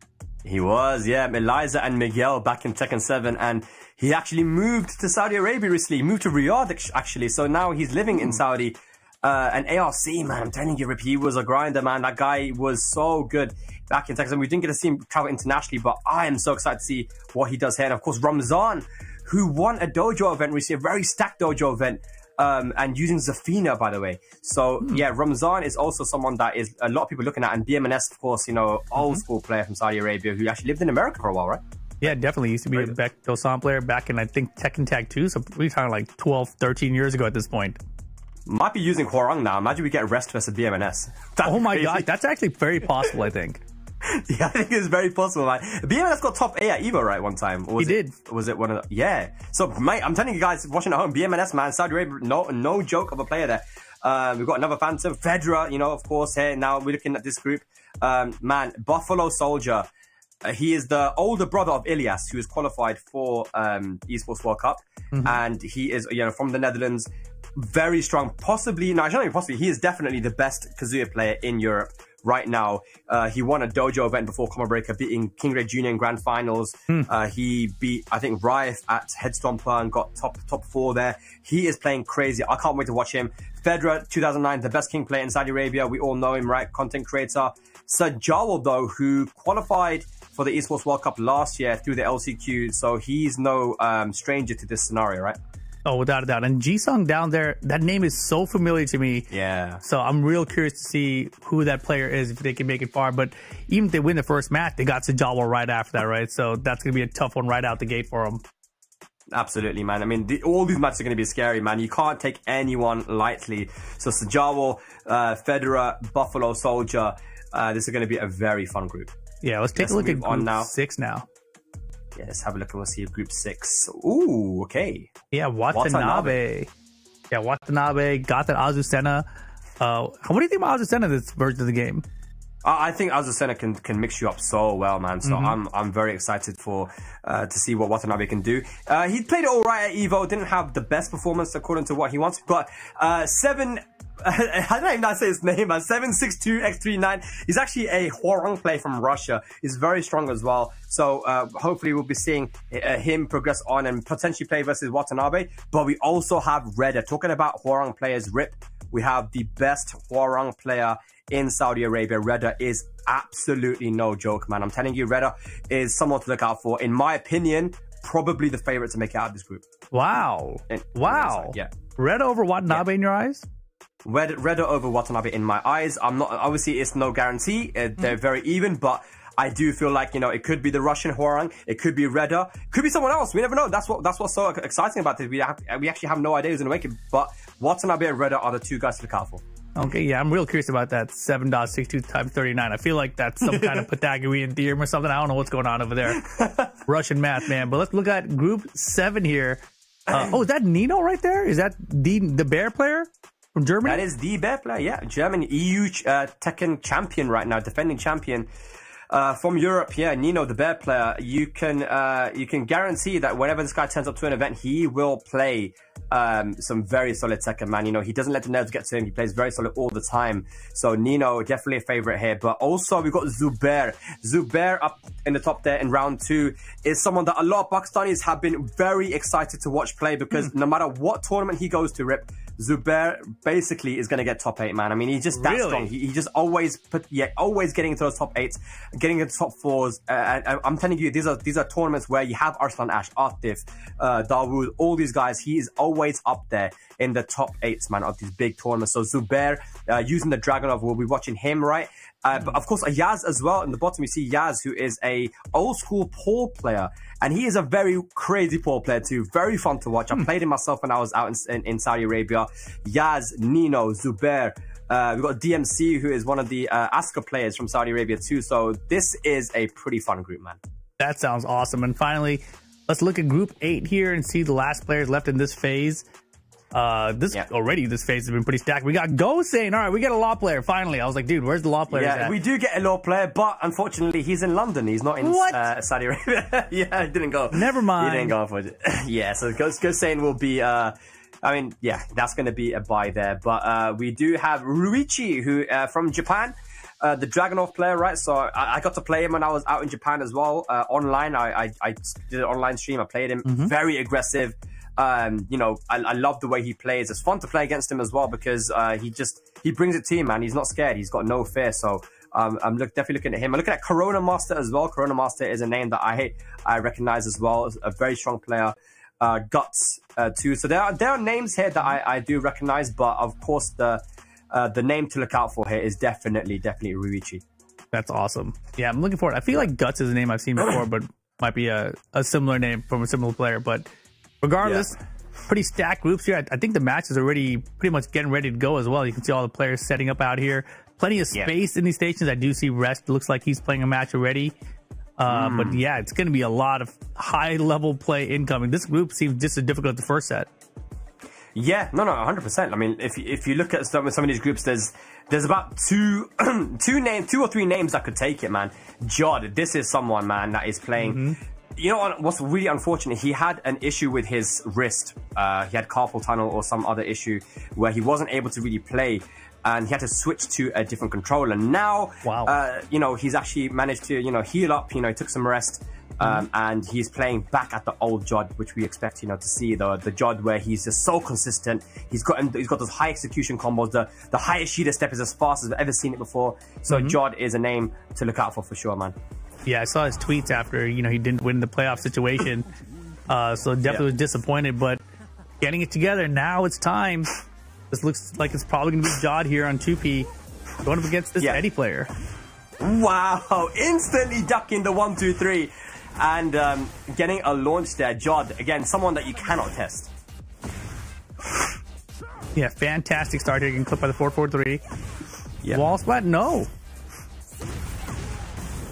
He was, yeah. Eliza and Miguel back in Tekken 7. And he actually moved to Saudi Arabia recently. He moved to Riyadh, actually. So now he's living in Saudi. And ARC, man, I'm telling you, Rip, he was a grinder, man. That guy was so good back in Texas. We didn't get to see him travel internationally, but I am so excited to see what he does here. And of course, Ramzan, who won a dojo event recently, a very stacked dojo event, and using Zafina, by the way. So yeah, Ramzan is also someone that is a lot of people looking at. And BMNS, of course, you know, old school player from Saudi Arabia who actually lived in America for a while, right? Yeah, definitely. He used to be a Beck Dosan player back in, I think, Tekken Tag 2. So we're talking like 12, 13 years ago at this point. Might be using Hwarang now. Imagine we get Rest versus BMNS. Oh my god, that's actually very possible, I think. Yeah, I think it's very possible, man. BMNS got top A at Evo, right, one time? Or was he did. Was it one of the... Yeah. So, mate, I'm telling you guys, watching at home, BMNS, man, Saudi Arabia, no joke of a player there. We've got another Phantom, Fedra, you know, of course, here. Now we're looking at this group. Man, Buffalo Soldier. He is the older brother of Ilyas, who is qualified for Esports World Cup. And he is, you know, from the Netherlands. Very strong, possibly, no, not even possibly, he is definitely the best Kazuya player in Europe right now. He won a dojo event before Combo Breaker, beating King Ray Jr. in grand finals. He beat, I think, Riot at Headstomper and got top 4 there. He is playing crazy. I can't wait to watch him. Fedra, 2009, the best King player in Saudi Arabia. We all know him, right? Content creator. Sajawal, though, who qualified for the Esports World Cup last year through the LCQ. So he's no stranger to this scenario, right? Oh, without a doubt. And Jisung down there, that name is so familiar to me. Yeah. So I'm real curious to see who that player is, if they can make it far. But even if they win the first match, they got Sajawal right after that, right? So that's going to be a tough one right out the gate for them. Absolutely, man. I mean, all these matches are going to be scary, man. You can't take anyone lightly. So Sajawal, Federer, Buffalo Soldier, this is going to be a very fun group. Yeah, let's take a look at Group 6 now. Yeah, let's have a look and we'll see Group 6. Ooh, okay. Yeah, Watanabe. Yeah, Watanabe, got that Azucena. What do you think about Azucena, this version of the game? I think Azucena can mix you up so well, man. So I'm very excited for to see what Watanabe can do. He played it all right at Evo. Didn't have the best performance according to what he wants. Got 7. I don't even know how to say his name, man. 762x39. He's actually a Hwoarang player from Russia. He's very strong as well. So hopefully we'll be seeing him progress on and potentially play versus Watanabe. But we also have Riyadh. Talking about Hwoarang players, Rip, we have the best Hwoarang player in Saudi Arabia. Riyadh is absolutely no joke, man. I'm telling you, Riyadh is someone to look out for. In my opinion, probably the favorite to make it out of this group. Wow. Wow. Yeah. Riyadh over Watanabe in your eyes? Riyadh over Watanabe in my eyes. I'm not, obviously it's no guarantee. They're very even, but I do feel like, you know, it could be the Russian Hwoarang, it could be Riyadh, it could be someone else. We never know. That's what's so exciting about this. We actually have no idea who's going to make it, but Watanabe and Riyadh are the two guys to look out for. Okay, yeah, I'm real curious about that 7.62 times 39. I feel like that's some kind of Pythagorean theorem or something. I don't know what's going on over there. Russian math, man. But let's look at Group 7 here. Oh, is that Nino right there? Is that the Bear player? From Germany? That is the Bear player, yeah. German EU Tekken champion right now, defending champion from Europe. Yeah, Nino, the Bear player. You can guarantee that whenever this guy turns up to an event, he will play some very solid Tekken, man. You know, he doesn't let the nerves get to him. He plays very solid all the time. So Nino, definitely a favorite here. But also we've got Zubair. Zubair up in the top there in round 2 is someone that a lot of Pakistanis have been very excited to watch play because no matter what tournament he goes to, Rip, Zubair basically is going to get top 8, man. I mean, he's just that strong. He just always always getting into those top 8s, getting into top 4s. And I'm telling you, these are tournaments where you have Arslan Ash, Atif, Dawood, all these guys. He is always up there in the top 8s, man, of these big tournaments. So Zubair, using the Dragonov, we'll be watching him, right? But of course, Yaz as well. In the bottom, you see Yaz, who is a old school pole player. And he is a very crazy pole player too. Very fun to watch. I played him myself when I was out in Saudi Arabia. Yaz, Nino, Zubair. We've got DMC, who is one of the Aska players from Saudi Arabia too. So this is a pretty fun group, man. That sounds awesome. And finally, let's look at Group 8 here and see the last players left in this phase. Already this phase has been pretty stacked. We got Go saying, all right, we get a law player finally. I was like, dude, where's the law player? Yeah, we do get a law player, but unfortunately he's in London. He's not in Saudi Arabia. Yeah, he didn't go. Never mind. He didn't go for it. Yeah, so Go saying will be I mean, yeah, that's going to be a buy there. But we do have Ruichi, who from Japan, the Dragonov player, right? So I got to play him when I was out in Japan as well. Online, I did an online stream. I played him. Very aggressive. You know, I love the way he plays. It's fun to play against him as well because he brings it to you, man. He's not scared. He's got no fear. So I'm definitely looking at him. I'm looking at Corona Master as well. Corona Master is a name that I recognize as well. It's a very strong player. Guts too. So there are names here that I do recognize, but of course the name to look out for here is definitely Ruichi. That's awesome. Yeah, I'm looking forward. I feel like Guts is a name I've seen before, but might be a similar name from a similar player. But regardless, pretty stacked groups here. I think the match is already pretty much getting ready to go as well. You can see all the players setting up out here. Plenty of space in these stations. I do see Rest. Looks like he's playing a match already. But yeah, it's going to be a lot of high-level play incoming. This group seems just as difficult as the first set. Yeah, no, 100%. I mean, if you look at some of these groups, there's about two or three names that could take it, man. Jod, this is someone, man, that is playing. You know what's really unfortunate? He had an issue with his wrist. He had carpal tunnel or some other issue where he wasn't able to really play, and he had to switch to a different controller. Now, you know, he's actually managed to, you know, heal up. You know, he took some rest, and he's playing back at the old Jod, which we expect, you know, to see the Jod where he's just so consistent. He's got those high execution combos. The highest Shida step is as fast as I've ever seen it before. So Jod is a name to look out for sure, man. Yeah, I saw his tweets after, you know, he didn't win the playoff situation. So definitely was disappointed, but getting it together. Now it's time. This looks like it's probably going to be Jod here on 2P going up against this Eddie player. Wow, instantly ducking the 1-2-3 and getting a launch there. Jod, again, someone that you cannot test. Yeah, fantastic start here. Getting clipped by the 4-4-3. Wall splat? No.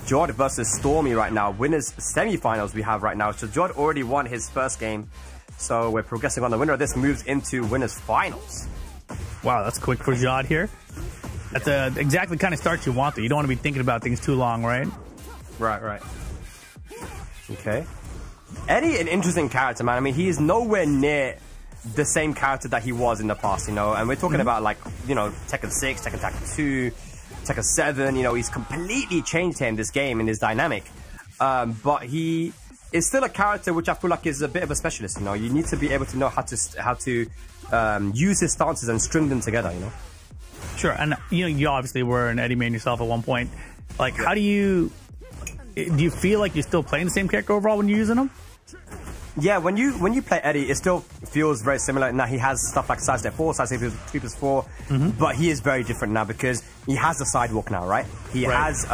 Jod versus Stormy right now. Winners semi-finals we have right now. So Jod already won his first game. So we're progressing on. The winner of this moves into winners finals. Wow, that's quick for Jod here. That's exactly the kind of start you want, though. You don't want to be thinking about things too long, right? Right. Okay. Eddie, an interesting character, man. I mean, he is nowhere near the same character that he was in the past, you know. And we're talking about, like, you know, Tekken 6, Tekken 2, Tekken 7. You know, he's completely changed here in this game, in his dynamic. But he is still a character which I feel like is a bit of a specialist, you know. You need to be able to know how to use his stances and string them together, you know. Sure, and you know, you obviously were an Eddie main yourself at one point. Like, how do you feel like you're still playing the same character overall when you're using him? Yeah, when you play Eddie, it still feels very similar in that he has stuff like side step 4, side step 3+4, but he is very different now because he has the sidewalk now, right? He has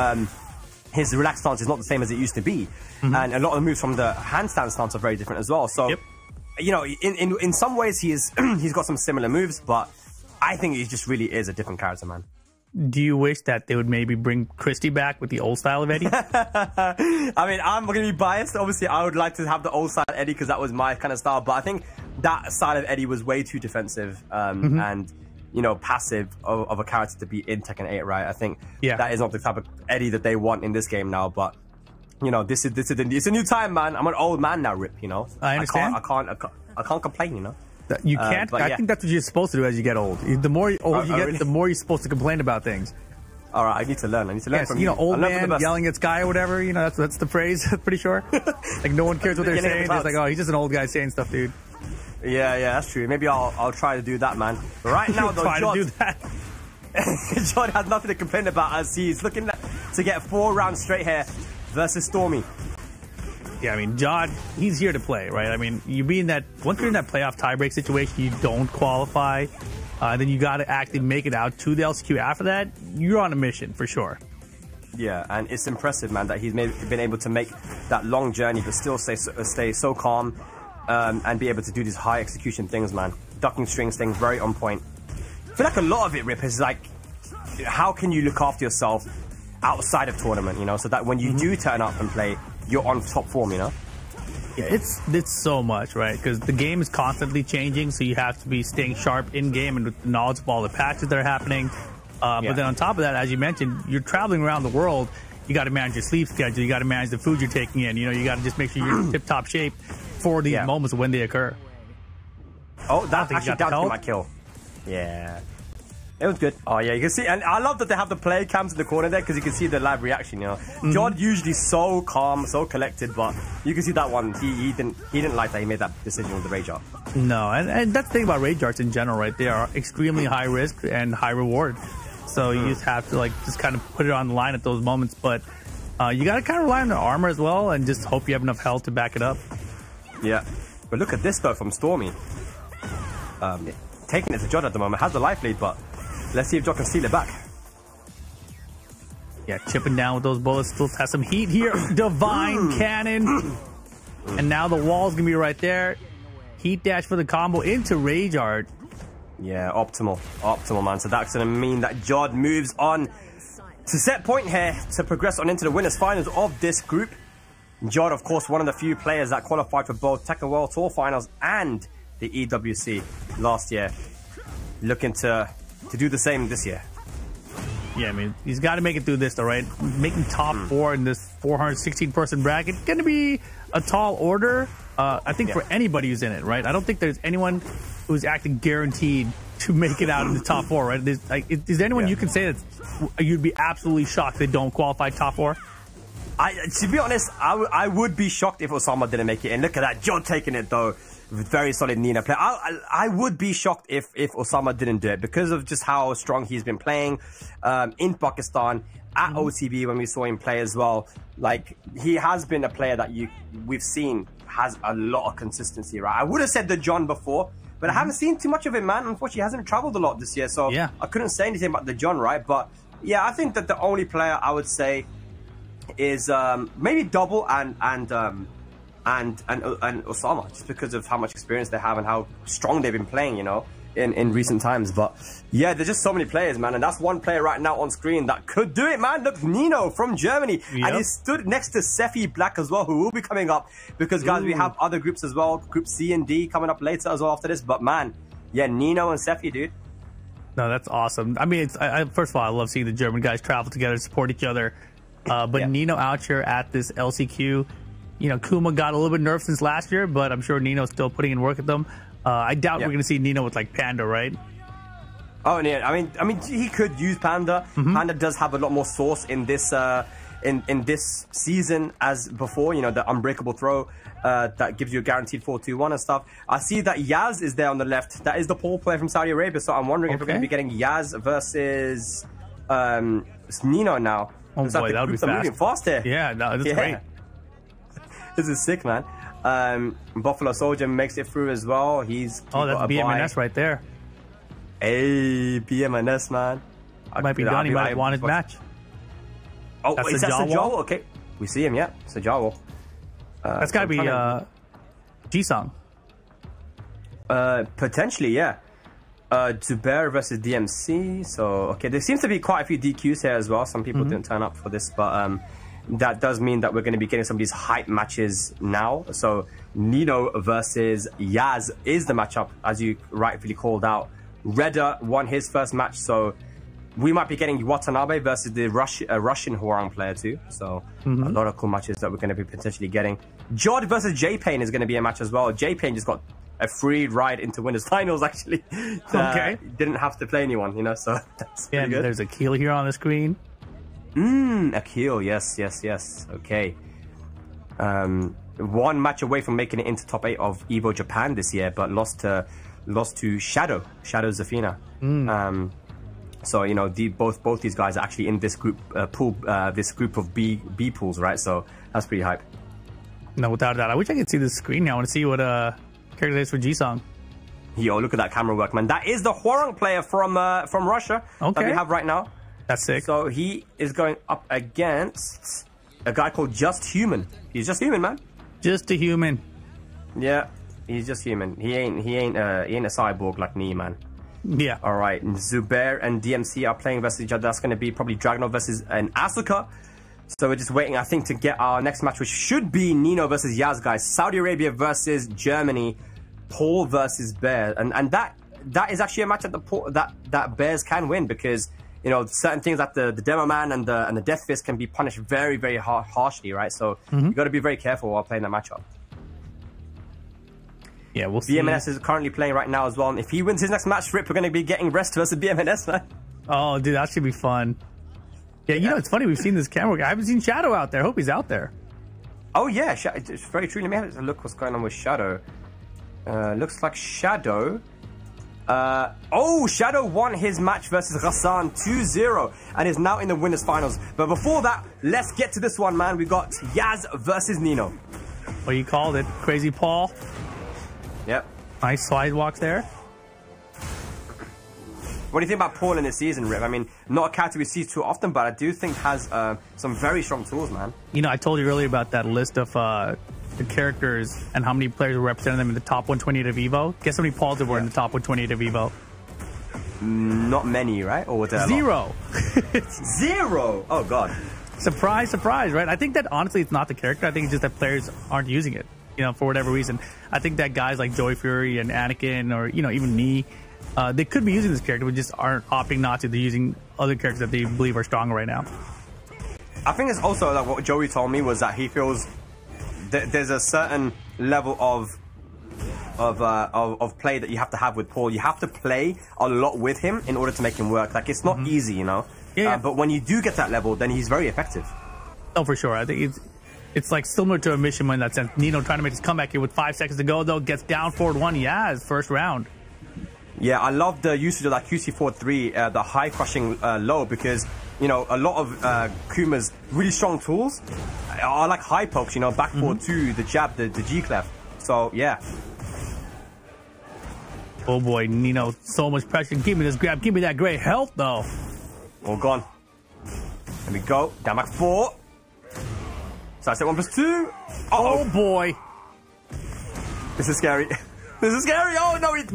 his relaxed stance is not the same as it used to be, and a lot of the moves from the handstand stance are very different as well. So, you know, in some ways he's got some similar moves, but I think he just really is a different character, man. Do you wish that they would maybe bring Christie back with the old style of Eddie? I mean, I'm going to be biased. Obviously, I would like to have the old style Eddie because that was my kind of style. But I think that side of Eddie was way too defensive and, you know, passive of a character to be in Tekken 8, right? I think that is not the type of Eddie that they want in this game now. But, you know, it's a new time, man. I'm an old man now, Rip, you know? I understand. I can't complain, you know? You can't. I think that's what you're supposed to do as you get old. The more old you get, really? The more you're supposed to complain about things. All right, I need to learn. From you know, old man yelling at sky or whatever. You know, that's the phrase. Pretty sure. Like no one cares what they're saying. It's like, oh, he's just an old guy saying stuff, dude. Yeah, that's true. Maybe I'll try to do that, man. But right now, though, John has nothing to complain about as he's looking to get 4 rounds straight here versus Stormy. Yeah, I mean, John, he's here to play, right? I mean, once you're in that playoff tiebreak situation, you don't qualify, then you got to actually make it out to the LCQ. After that, you're on a mission for sure. Yeah, and it's impressive, man, that he's been able to make that long journey, but still stay so calm and be able to do these high execution things, man. Ducking strings things, very on point. I feel like a lot of it, Rip, is like, how can you look after yourself outside of tournament, you know, so that when you do turn up and play, you're on top form, you know? Yeah, it's so much, right? Because the game is constantly changing, so you have to be staying sharp in-game and with the knowledge of all the patches that are happening. But then on top of that, as you mentioned, you're traveling around the world. You got to manage your sleep schedule. You got to manage the food you're taking in. You know, you got to just make sure you're in tip-top shape for these moments when they occur. Oh, that's actually down to my kill. Yeah. It was good. Oh, yeah, you can see. And I love that they have the play cams in the corner there because you can see the live reaction, you know. John usually so calm, so collected, but you can see that one. He didn't like that he made that decision with the Rage Art. No, and that's the thing about Rage Arts in general, right? They are extremely high risk and high reward. So you just have to, like, just kind of put it on the line at those moments. But you got to kind of rely on the armor as well and just hope you have enough health to back it up. Yeah. But look at this, though, from Stormy. Taking it to John at the moment. Has the life lead, but let's see if John can steal it back. Yeah, chipping down with those bullets. Still has some heat here. Divine Cannon. And now the wall's going to be right there. Heat dash for the combo into Rage Art. Yeah, optimal, man. So that's going to mean that Jod moves on to set point here to progress on into the winners finals of this group. Jod, of course, one of the few players that qualified for both Tekken World Tour finals and the EWC last year. Looking to do the same this year. Yeah, I mean, he's got to make it through this, though, right? Making top 4 in this 416-person bracket, going to be a tall order, I think, for anybody who's in it, right? I don't think there's anyone who's actually guaranteed to make it out in the top 4, right? Is there anyone you can say that you'd be absolutely shocked they don't qualify top 4? To be honest, I would be shocked if Osama didn't make it. And look at that, John taking it, though. Very solid Nina play. I would be shocked if Osama didn't do it because of just how strong he's been playing in Pakistan at OTB when we saw him play as well. Like, he has been a player that we've seen has a lot of consistency, right? I would have said the John before, but I haven't seen too much of him, man. Unfortunately, he hasn't traveled a lot this year, so I couldn't say anything about the John, right? But yeah, I think that the only player I would say is maybe Double and Osama, just because of how much experience they have and how strong they've been playing, you know, in recent times. But yeah, there's just so many players, man, and that's one player right now on screen that could do it, man. Look, Nino from Germany, and he stood next to Sefi Black as well, who will be coming up because, guys, we have other groups as well, Group C and D coming up later as well after this. But man, yeah, Nino and Sefi, dude. No, that's awesome. I mean, it's first of all, I love seeing the German guys travel together, support each other. But Nino out here at this LCQ, you know, Kuma got a little bit nerfed since last year, but I'm sure Nino's still putting in work with them. I doubt we're going to see Nino with like Panda, right? Oh yeah, I mean, he could use Panda. Panda does have a lot more source in this in this season as before. You know, the unbreakable throw that gives you a guaranteed 4-2-1 and stuff. I see that Yaz is there on the left. That is the pole player from Saudi Arabia. So I'm wondering if we're going to be getting Yaz versus Nino now. Oh boy, that would be fast. Moving fast here. Yeah, no, that's great. This is sick, man. Buffalo Soldier makes it through as well. That's BMNS right there. Hey, BMNS, man. Might be done. He might have won his match. Oh, is that Sajawal? Okay. We see him, yeah. Sajawal. That's got to be Jisung. Potentially, yeah. Zubair versus DMC. So, okay, there seems to be quite a few DQs here as well. Some people didn't turn up for this, but that does mean that we're going to be getting some of these hype matches now. So, Nino versus Yaz is the matchup, as you rightfully called out. Reda won his first match, so we might be getting Watanabe versus the Russian Hwoarang player too. So a lot of cool matches that we're going to be potentially getting. Jod versus J-Pain is going to be a match as well. J-Pain just got a free ride into winners finals actually. Okay. Didn't have to play anyone, you know, so that's pretty good. There's Akil here on the screen. Akil, yes. Okay. One match away from making it into top 8 of EVO Japan this year, but lost to Shadow Zafina. So you know, both these guys are actually in this group this group of B pools, right? So that's pretty hype. No, without a doubt. I wish I could see the screen now. I want to see what character is for Jisung. Yo, look at that camera work, man. That is the Hwoarang player from Russia that we have right now. That's sick. So he is going up against a guy called Just Human. He's just human, man. Just a human. Yeah. He's just human. He ain't a cyborg like me, man. Yeah. All right. Zubair and DMC are playing versus each other. That's going to be probably Dragunov versus an Asuka. So we're just waiting, I think, to get our next match, which should be Nino versus Yaz, guys. Saudi Arabia versus Germany. Paul versus Bear, and that is actually a match that Bears can win, because you know certain things like the Demo Man and the Death Fist can be punished very, very harshly, right? So you got to be very careful while playing that matchup. Yeah, we'll see. BMNS is currently playing right now as well. And if he wins his next match, Rip, we're going to be getting Rest versus BMNS, man. Oh, dude, that should be fun. Yeah, you know, it's funny. We've seen this camera guy. I haven't seen Shadow out there. I hope he's out there. Oh, yeah. It's very true. Let me have a look what's going on with Shadow. Looks like Shadow... Shadow won his match versus Ghassan 2-0 and is now in the winners finals. But before that, let's get to this one, man. We got Yaz versus Nino. Well, you called it. Crazy Paul. Yep. Nice sidewalks there. What do you think about Paul in this season, Rip? I mean, not a character we see too often, but I do think has some very strong tools, man. You know, I told you earlier about that list of the characters and how many players were representing them in the top 128 of EVO. Guess how many Pauls there were in the top 128 of EVO? Not many, right? Or was there 0? 0? Oh, God. Surprise, surprise, right? I think that, honestly, it's not the character. I think it's just that players aren't using it, you know, for whatever reason. I think that guys like Joey Fury and Anakin, or, you know, even me, they could be using this character, but just aren't opting not to. They're using other characters that they believe are stronger right now. I think it's also like what Joey told me was that he feels there's a certain level of play that you have to have with Paul. You have to play a lot with him in order to make him work. Like, it's not easy, you know. Yeah. But when you do get that level, then he's very effective. Oh, for sure. I think it's like similar to a mission in that sense. Nino trying to make his comeback here with 5 seconds to go, though, gets down forward 1. Yeah, first round. Yeah, I love the usage of that QC43, the high crushing low, because, you know, a lot of Kuma's really strong tools are like high pokes, you know, back forward 2, the jab, the G-clef. So, yeah. Oh boy, Nino, so much pressure. Give me this grab, give me that great health, though. All gone. There we go. Down back 4. So I said 1+2. Oh boy. This is scary. This is scary. Oh no, it's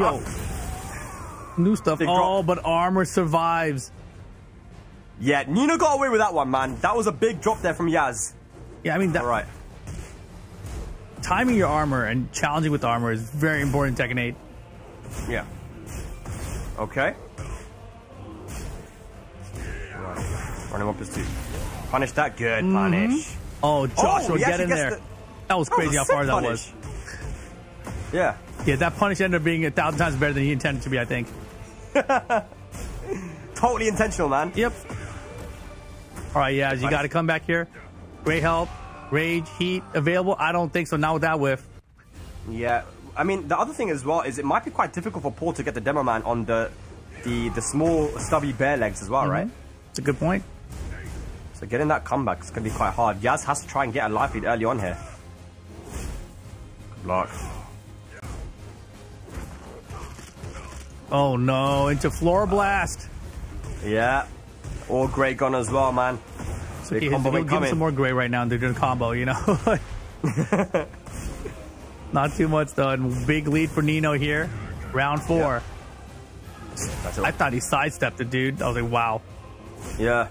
new stuff. But armor survives. Yeah, Nino got away with that one, man. That was a big drop there from Yaz. Yeah, I mean, that, right. Timing your armor and challenging with armor is very important in Tekken 8. Yeah. Okay. Running 1+2. Punish that. Good punish. Oh, Joshua, get in there. That was crazy how far that was. Yeah. Yeah, that punish ended up being 1,000 times better than he intended to be, I think. Totally intentional, man. Yep. All right, yeah, you got to come back here. Great help. Rage, heat, available? I don't think so. Not with that whiff. Yeah. I mean, the other thing as well is it might be quite difficult for Paul to get the demo man on the small, stubby bare legs as well, right? It's a good point. So getting that comeback is going to be quite hard. Yaz has to try and get a life lead early on here. Good block. Oh, no. Into Floor Blast. Yeah. Or Grey Gun as well, man. So give him some more Grey right now and they're doing a combo, you know? Not too much, though. And big lead for Nino here. Round 4. Yeah. I thought he sidestepped the dude. I was like, wow. Yeah.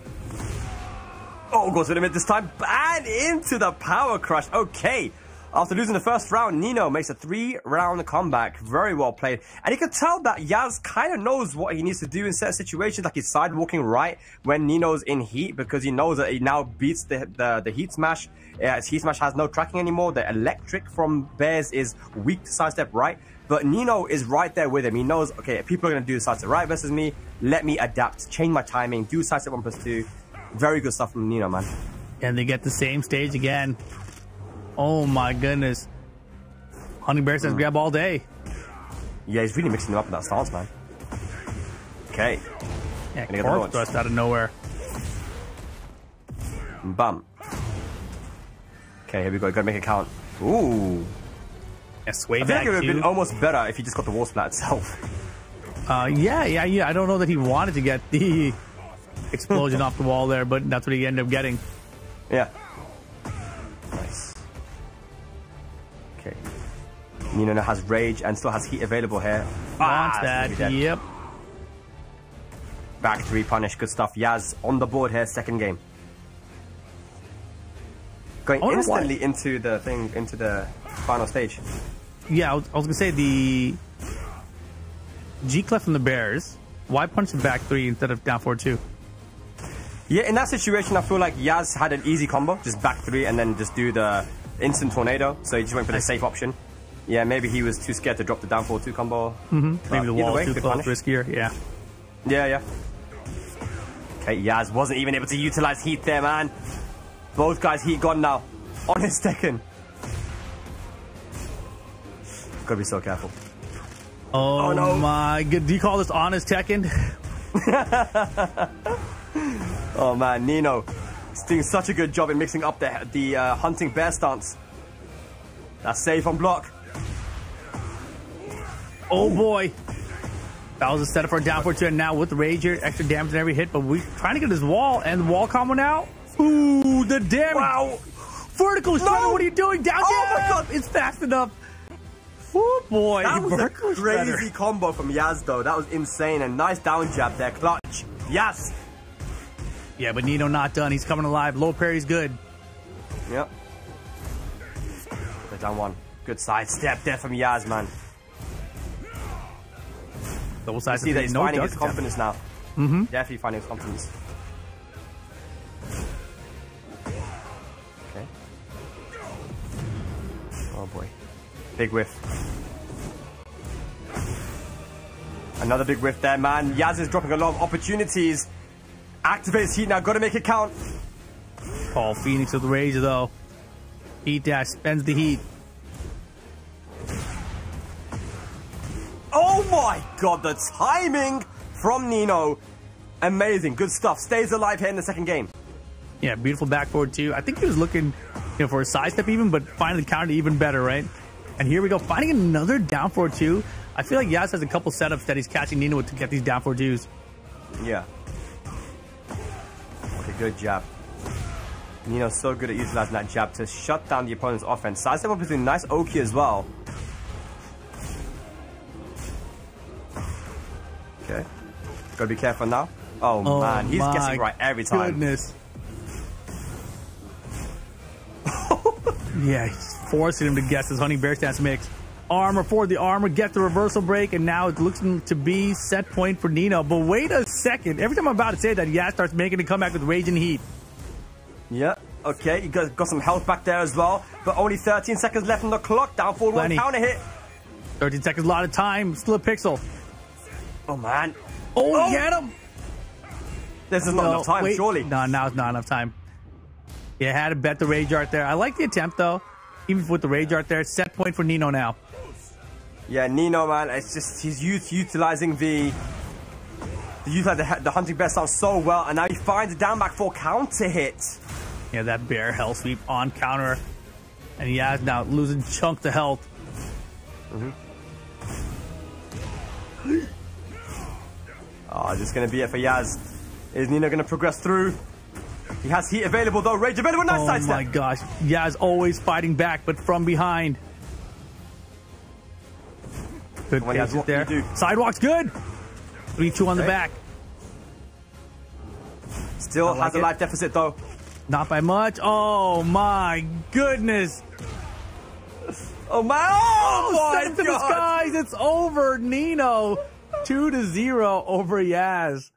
Oh, goes to the mid this time. And into the power crush. Okay. After losing the first round, Nino makes a 3-round comeback. Very well played. And you can tell that Yaz kind of knows what he needs to do in certain situations, like he's sidewalking right when Nino's in heat, because he knows that he now beats the heat smash. His heat smash has no tracking anymore. The electric from Bears is weak to sidestep right. But Nino is right there with him. He knows, okay, if people are going to do sidestep right versus me, let me adapt, change my timing, do sidestep 1+2. Very good stuff from Nino, man. And they get the same stage again. Oh my goodness. Hunting Bear says grab all day. Yeah, he's really mixing them up in that stance, man. Okay. Yeah, corpse thrust out of nowhere. Bum. Okay, here we go. Gotta make it count. Ooh. Yeah, sway I back. think it would have been almost better if he just got the wall splat itself. Yeah. I don't know that he wanted to get the explosion off the wall there, but that's what he ended up getting. Yeah. Nice. Okay. Nino now has rage and still has heat available here. Wants that. Yep. Back 3 punish. Good stuff. Yaz on the board here. Second game. Going instantly into the final stage. Yeah, I was gonna say the G clef from the Bears. Why punch him back 3 instead of down 4-2? Yeah, in that situation, I feel like Yaz had an easy combo, just back 3 and then just do the instant tornado. So he just went for the safe option. Yeah, maybe he was too scared to drop the down 4-2 combo. Maybe the wall too close, riskier. Yeah. Yeah. Okay, Yaz wasn't even able to utilize heat there, man. Both guys heat gone now on his Tekken. Gotta be so careful. Oh no. My god. Do you call this honest Tekken? Oh man, Nino is doing such a good job in mixing up the hunting bear stance. That's safe on block. Oh boy. That was a setup for a down 4-2, and now with the rage here, extra damage in every hit, but we're trying to get his wall, and the wall combo now. Ooh, the damage. Wow. Vertical shredder, what are you doing? Down, oh my god, it's fast enough. Oh boy. That was a crazy combo from Yaz though. That was insane, and nice down jab there. Clutch. Yaz. Yeah, but Nino not done. He's coming alive. Low parry's good. Yep. They're down 1. Good side step there from Yaz, man. Double side see that he's finding his confidence now. Definitely finding his confidence. Okay. Oh boy. Big whiff. Another big whiff there, man. Yaz is dropping a lot of opportunities. Activates heat now. Got to make it count. Paul Phoenix with the rage, though. Heat dash. Spends the heat. Oh my god, the timing from Nino. Amazing. Good stuff. Stays alive here in the second game. Yeah, beautiful back forward too. I think he was looking for a side step even, but finally countered even better, right? And here we go. Finding another down 4-2. I feel like Yaz has a couple setups that he's catching Nino with to get these down 4-2s. Yeah. Okay, good jab. Nino's so good at utilizing that jab to shut down the opponent's offense. Side step up is doing nice Oki as well. Okay. Gotta be careful now. Oh man, he's guessing right every time. Goodness. Yeah, he's forcing him to guess his Honey Bear stance mix. Armor for the armor, get the reversal break, and now it looks to be set point for Nino. But wait a second. Every time I'm about to say that, Yaz starts making a comeback with Rage and Heat. Yeah, okay. You got some health back there as well. But only 13 seconds left on the clock. Down forward, one counter hit. 13 seconds, a lot of time. Still a pixel. Oh, man. Oh, get him. This is not enough time, surely. No, now it's not enough time. Yeah, had to bet the Rage Art there. I like the attempt, though. Even with the Rage Art there. Set point for Nino now. Yeah, Nino, man, it's just he's utilizing the hunting bear sound so well, and now he finds a down back 4 counter hit. Yeah, that bear hell sweep on counter, and Yaz now losing chunks of health. Oh, this is gonna be it for Yaz. Is Nino gonna progress through? He has heat available though, rage available, nice sidestep. Oh my gosh, Yaz always fighting back, but from behind. Good catches there. Sidewalk's good. 3-2 on the back. Still has a life deficit though. Not by much. Oh my goodness. Oh my! Oh Send him to the skies. It's over. Nino 2-0 over Yaz.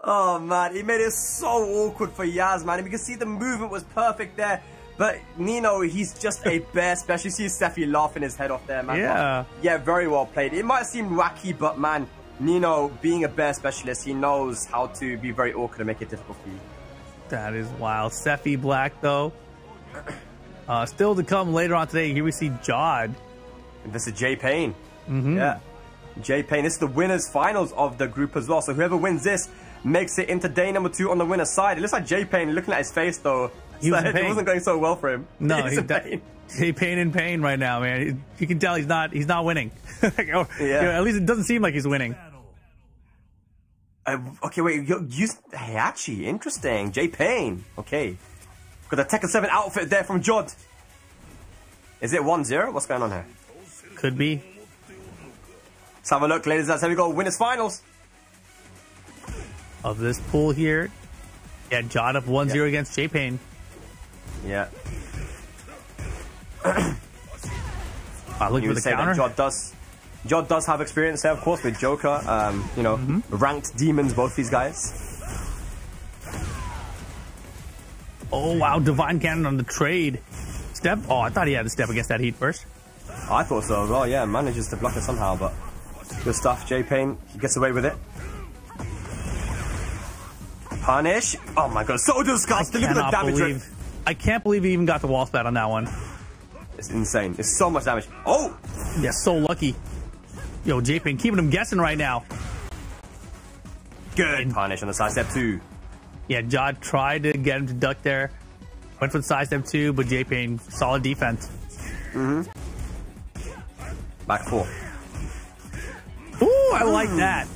Oh man, he made it so awkward for Yaz, man. And you can see the movement was perfect there. But Nino, he's just a bear special. You see Steffi laughing his head off there, man. Yeah. Yeah, very well played. It might seem wacky, but man, Nino, being a bear specialist, he knows how to be very awkward and make it difficult for you. That is wild. Steffi Black, though. Still to come later on today, here we see Jod. And this is Jay Payne. Yeah. Jay Payne. This is the winners finals of the group as well. So whoever wins this makes it into day number 2 on the winner's side. It looks like Jay Payne, looking at his face, though. It wasn't going so well for him. No, he's Jay Payne in pain right now, man. You can tell he's not winning. At least it doesn't seem like he's winning. Okay, wait. Heihachi, interesting. Jay Payne. Okay. Got the Tekken 7 outfit there from Jod. Is it 1-0? What's going on here? Could be. Let's have a look, ladies. That's how we go. Winners finals of this pool here. Yeah, Jod up 1-0 against Jay Payne. Yeah. Looking for the counter. Jod does have experience there, of course, with Joker. Ranked demons, both these guys. Oh, wow. Divine Cannon on the trade. Step. Oh, I thought he had a step against that heat first. I thought so as well, yeah. Manages to block it somehow, but good stuff. Jay Payne, he gets away with it. Punish. Oh my god, so disgusting. Look at the damage. I can't believe he even got the wall spat on that one. It's insane. It's so much damage. Oh! Yeah, so lucky. Yo, Jay Payne keeping him guessing right now. Good punish on the side step 2. Yeah, Jod tried to get him to duck there. Went for the side step 2, but Jay Payne, solid defense. Back 4. Ooh, I like that.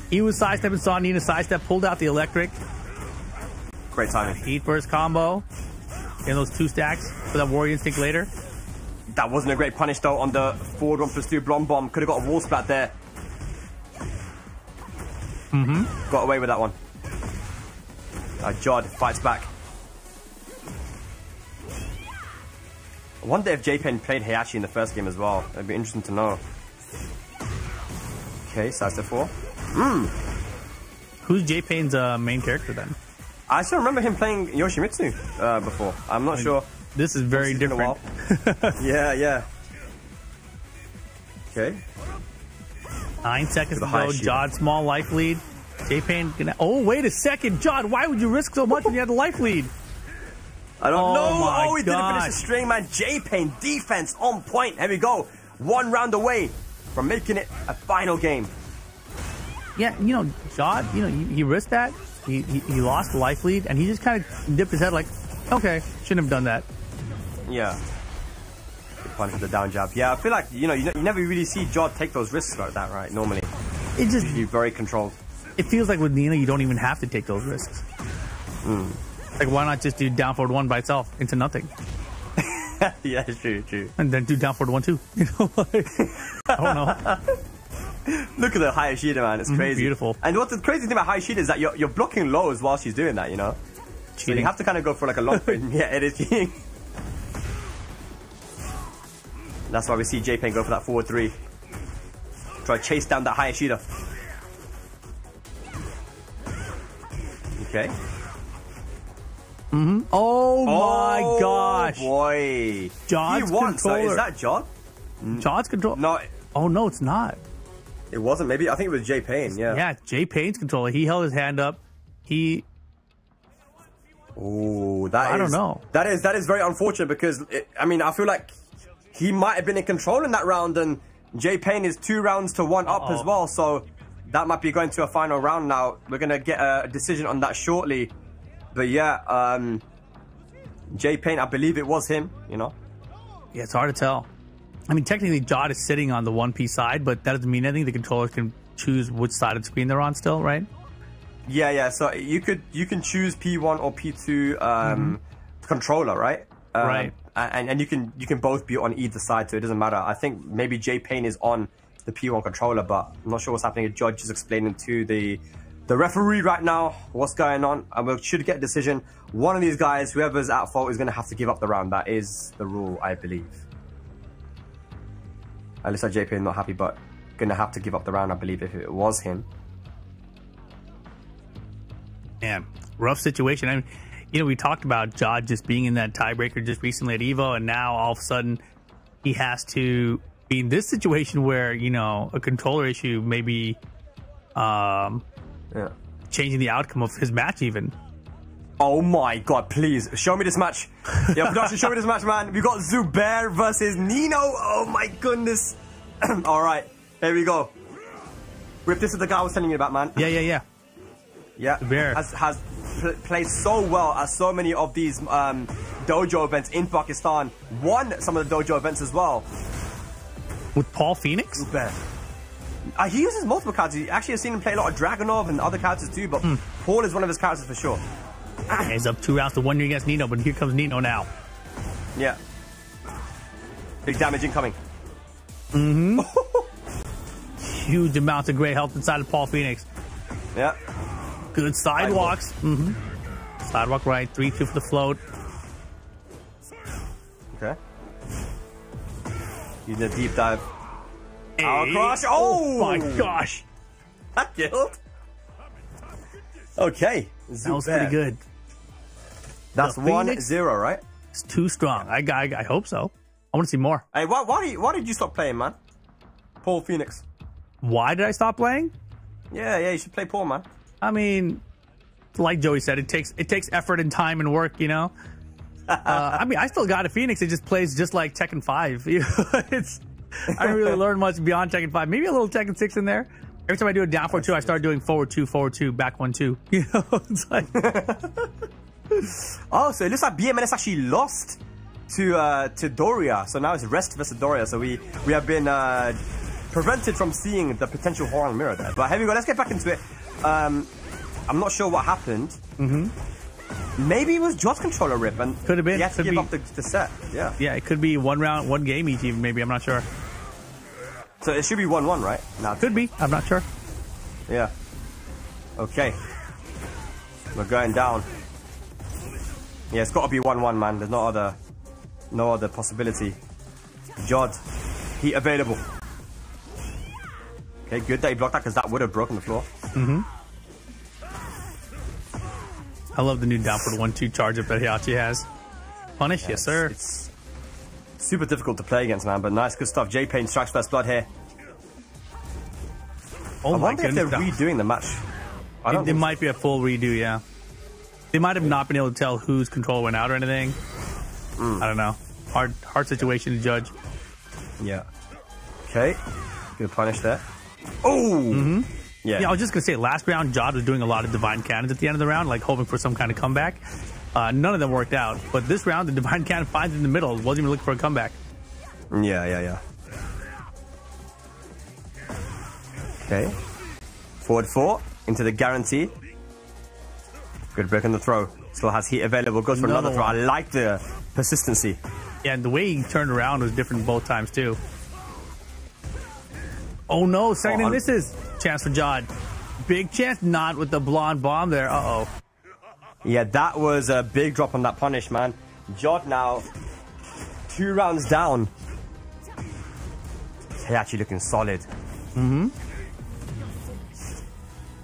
He was sidestepping, saw Nina sidestep, pulled out the electric. Great timing. Heat burst combo. In those 2 stacks for that Warrior Instinct later. That wasn't a great punish though on the forward 1+2 blonde bomb. Could have got a wall splat there. Got away with that one. Jod fights back. I wonder if Jay Payne played Heihachi in the first game as well. It'd be interesting to know. Okay, side step 4. Who's Jay Payne's main character then? I still remember him playing Yoshimitsu before. I'm not sure. This is very different. Yeah. Okay. 9 seconds to go. Jod, small life lead. Jay Payne. Oh, wait a second. Jod, why would you risk so much when you had the life lead? I don't know. He didn't finish the string, man. Jay Payne, defense on point. Here we go. 1 round away from making it a final game. Yeah, Jod, he risked that. He lost the life lead, and he just kind of dipped his head like, okay, shouldn't have done that. Yeah. Good punch with the down jab. Yeah, I feel like, you never really see Jod take those risks like that, right, normally. It just... He's very controlled. It feels like with Nina, you don't even have to take those risks. Like, why not just do down forward 1 by itself into nothing? Yeah, true. And then do down forward 1 too. I don't know. Look at the Hayashida, man. It's crazy. Beautiful. And what the crazy thing about Hayashida is that you're blocking lows while she's doing that, Cheating. So you have to kind of go for like a long... Yeah, it is cheating. That's why we see J-Pain go for that forward 3. Try to chase down that higher shooter. Okay. Oh my gosh. Boy. Jod's He won. So controller. is that Jod? Jod's control. No, Oh no, it's not. it wasn't. Maybe I think it was J-Pain. Yeah. Yeah, Jay Payne's controller. He held his hand up. Oh, that is. I don't know. That is very unfortunate because I mean I feel like he might have been in control in that round, and J-Pain is 2 rounds to 1 up as well. So that might be going to a final round now. We're gonna get a decision on that shortly. But yeah, J-Pain, I believe it was him. You know. Yeah, it's hard to tell. I mean, technically, Jod is sitting on the 1P side, but that doesn't mean anything. The controllers can choose which side of the screen they're on still, right? Yeah. So you can choose P1 or P2 controller, right? Right. And you can both be on either side, so it doesn't matter. I think maybe J-Pain is on the P1 controller, but I'm not sure what's happening. The judge is explaining to the referee right now what's going on, and we should get a decision. One of these guys, whoever's at fault, is going to have to give up the round. That is the rule, I believe. At least J-Pain not happy, but going to have to give up the round, I believe, if it was him. Man, rough situation. I mean, you know, we talked about Jod just being in that tiebreaker just recently at EVO, and now all of a sudden he has to be in this situation where, you know, a controller issue may be changing the outcome of his match even. Oh my god, please, show me this match. Yeah, production, show me this match, man. We got Zubair versus Nino. Oh my goodness. Alright, here we go. Rip, this is the guy I was telling you about, man. Yeah. Yeah, Zubair has played so well at so many of these dojo events in Pakistan. Won some of the dojo events as well. With Paul Phoenix? Zubair. He uses multiple characters. Actually, I've seen him play a lot of Dragunov and other characters too, but Paul is one of his characters for sure. He's up 2 rounds to 1 against Nino, but here comes Nino now. Yeah. Big damage incoming. Huge amounts of great health inside of Paul Phoenix. Yeah. Good sidewalks. Sidewalk right, 3-2 for the float. Okay. Using a deep dive. Hey. Power crush. Oh my gosh. That killed. Okay. That was pretty good. That's The 1-0, right? It's too strong. I hope so. I want to see more. Hey, why did you stop playing, man? Paul Phoenix. Why did I stop playing? Yeah, you should play Paul, man. I mean, like Joey said, it takes effort and time and work, you know? I mean, I still got a Phoenix. It just plays just like Tekken 5. You know, I didn't really learn much beyond Tekken 5. Maybe a little Tekken 6 in there. Every time I do a down 4-2, I start doing forward 2, back 1-2. You know, it's like... Oh, so it looks like BMNS actually lost to Doria. So now it's Rest versus Doria. So we have been prevented from seeing the potential Horang mirror there. But here we go. Let's get back into it. I'm not sure what happened. Maybe it was Jod's controller rip, and could have been. He had to give up the set. Yeah. Yeah, it could be 1 round, 1 game each. Even maybe I'm not sure. So it should be 1-1, right? Now could be. I'm not sure. Yeah. Okay. We're going down. Yeah, it's got to be 1-1, man. There's no other possibility. Jod, heat available. Okay, good that he blocked that because that would have broken the floor. I love the new downward 1-2 charge up that Heihachi has. Punish, yes sir. It's super difficult to play against, man, but nice, good stuff. J-Pain strikes first blood here. Oh I my wonder if goodness. they're redoing the match. It might be a full redo, yeah. They might have not been able to tell whose control went out or anything. I don't know. Hard situation to judge. Yeah. Okay. Good punish there. Oh! Yeah, I was just going to say, last round, Jod was doing a lot of divine cannons at the end of the round, like hoping for some kind of comeback. None of them worked out. But this round, the divine cannon finds it in the middle. Wasn't even looking for a comeback. Yeah. Okay. Forward 4 into the guarantee. Good break on the throw. Still has heat available. Goes for another throw. I like the persistency. Yeah, and the way he turned around was different both times, too. Oh, no. Second and misses. Chance for Jod. Big chance. Not with the blonde bomb there. Uh-oh. Yeah, that was a big drop on that punish, man. Jod now 2 rounds down. Heihachi looking solid.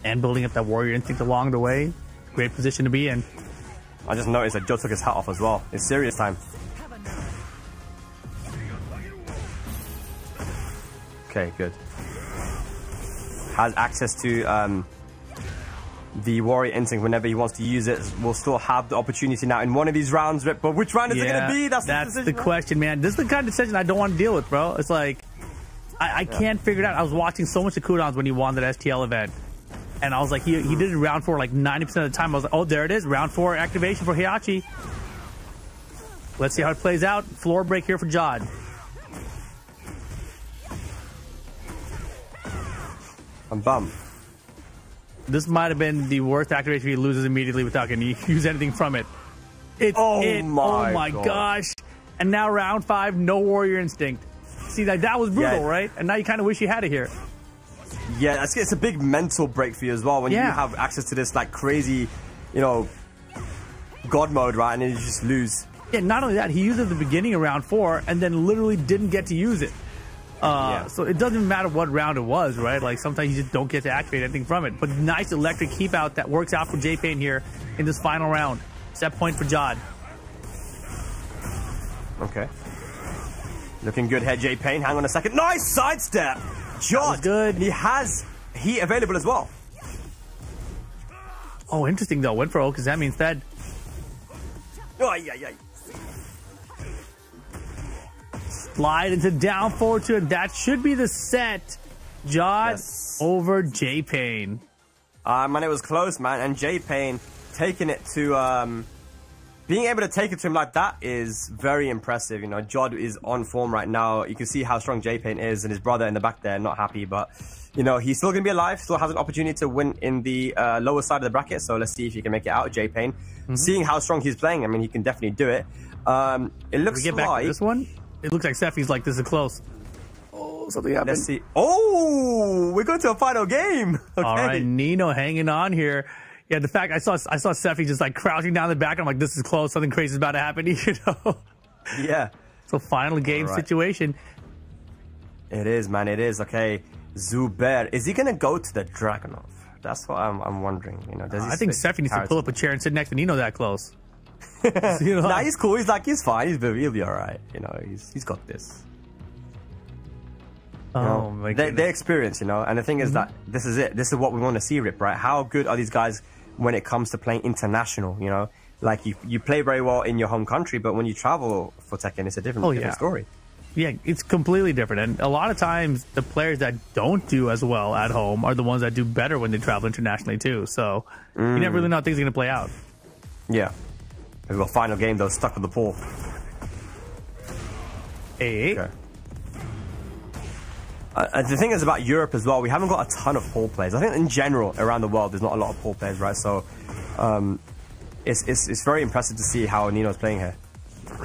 And building up that warrior instinct along the way. Great position to be in. I just noticed that Joe took his hat off as well. It's serious time. Okay, good. Has access to the warrior instinct whenever he wants to use it. Will still have the opportunity now in one of these rounds, Rip. But which round is it going to be? That's the question, man. This is the kind of decision I don't want to deal with, bro. It's like, I can't figure it out. I was watching so much of cooldowns when he won that STL event. And I was like, he did it in round 4 like 90% of the time. I was like, oh, there it is. Round 4 activation for Heihachi. Let's see how it plays out. Floor break here for Jod. I'm bummed. This might have been the worst activation if he loses immediately without getting to use anything from it. Oh my gosh. And now round 5, no warrior instinct. See, that was brutal, right? And now you kind of wish you had it here. Yeah, it's a big mental break for you as well when you have access to this like crazy, you know, God mode, right? And then you just lose. Yeah, not only that, he used it at the beginning of round 4 and then literally didn't get to use it. So it doesn't matter what round it was, right? Like sometimes you just don't get to activate anything from it. But nice electric keep out that works out for J-Pain here in this final round. Set point for Jod. Okay. Looking good here, J-Pain. Hang on a second. Nice sidestep. Jod. Good. He has heat available as well. Oh, interesting though. Went for O because that means that. Oh, yeah. Slide into down forward 2, and that should be the set. Jod over J-Pain. Man, it was close, man. And J-Pain taking it to being able to take it to him like that is very impressive. You know, Jod is on form right now. You can see how strong J-Pain is, and his brother in the back there not happy, but you know, he's still gonna be alive, still has an opportunity to win in the lower side of the bracket. So let's see if he can make it out, J-Pain. Seeing how strong he's playing, I mean, he can definitely do it. It looks get back to this one. It looks like Seffi's like, this is close. Oh, something happened. Let's see. Oh, we're going to a final game. Okay. All right, Nino hanging on here. Yeah, the fact I saw Seffi just like crouching down the back. I'm like, this is close. Something crazy is about to happen. You know. Yeah. So final game situation. It is, man. It is. Okay. Zubair, is he gonna go to the Dragunov? That's what I'm wondering. You know, I think Seffi needs to pull up a chair and sit next to Nino that close. You know, nah, he's cool. He's fine. He'll be all right. You know, he's got this. Oh my goodness. They experience, you know, and the thing is that this is it. This is what we want to see, Rip. Right? How good are these guys when it comes to playing international? You know, like you play very well in your home country, but when you travel for Tekken, it's a different story. Yeah, it's completely different. And a lot of times, the players that don't do as well at home are the ones that do better when they travel internationally too. So you never really know how things are going to play out. Yeah. We've got final game though, stuck with the pool. Hey. Okay. The thing is about Europe as well, we haven't got a ton of pool players. I think in general around the world, there's not a lot of pool players, right? So it's very impressive to see how Nino's playing here.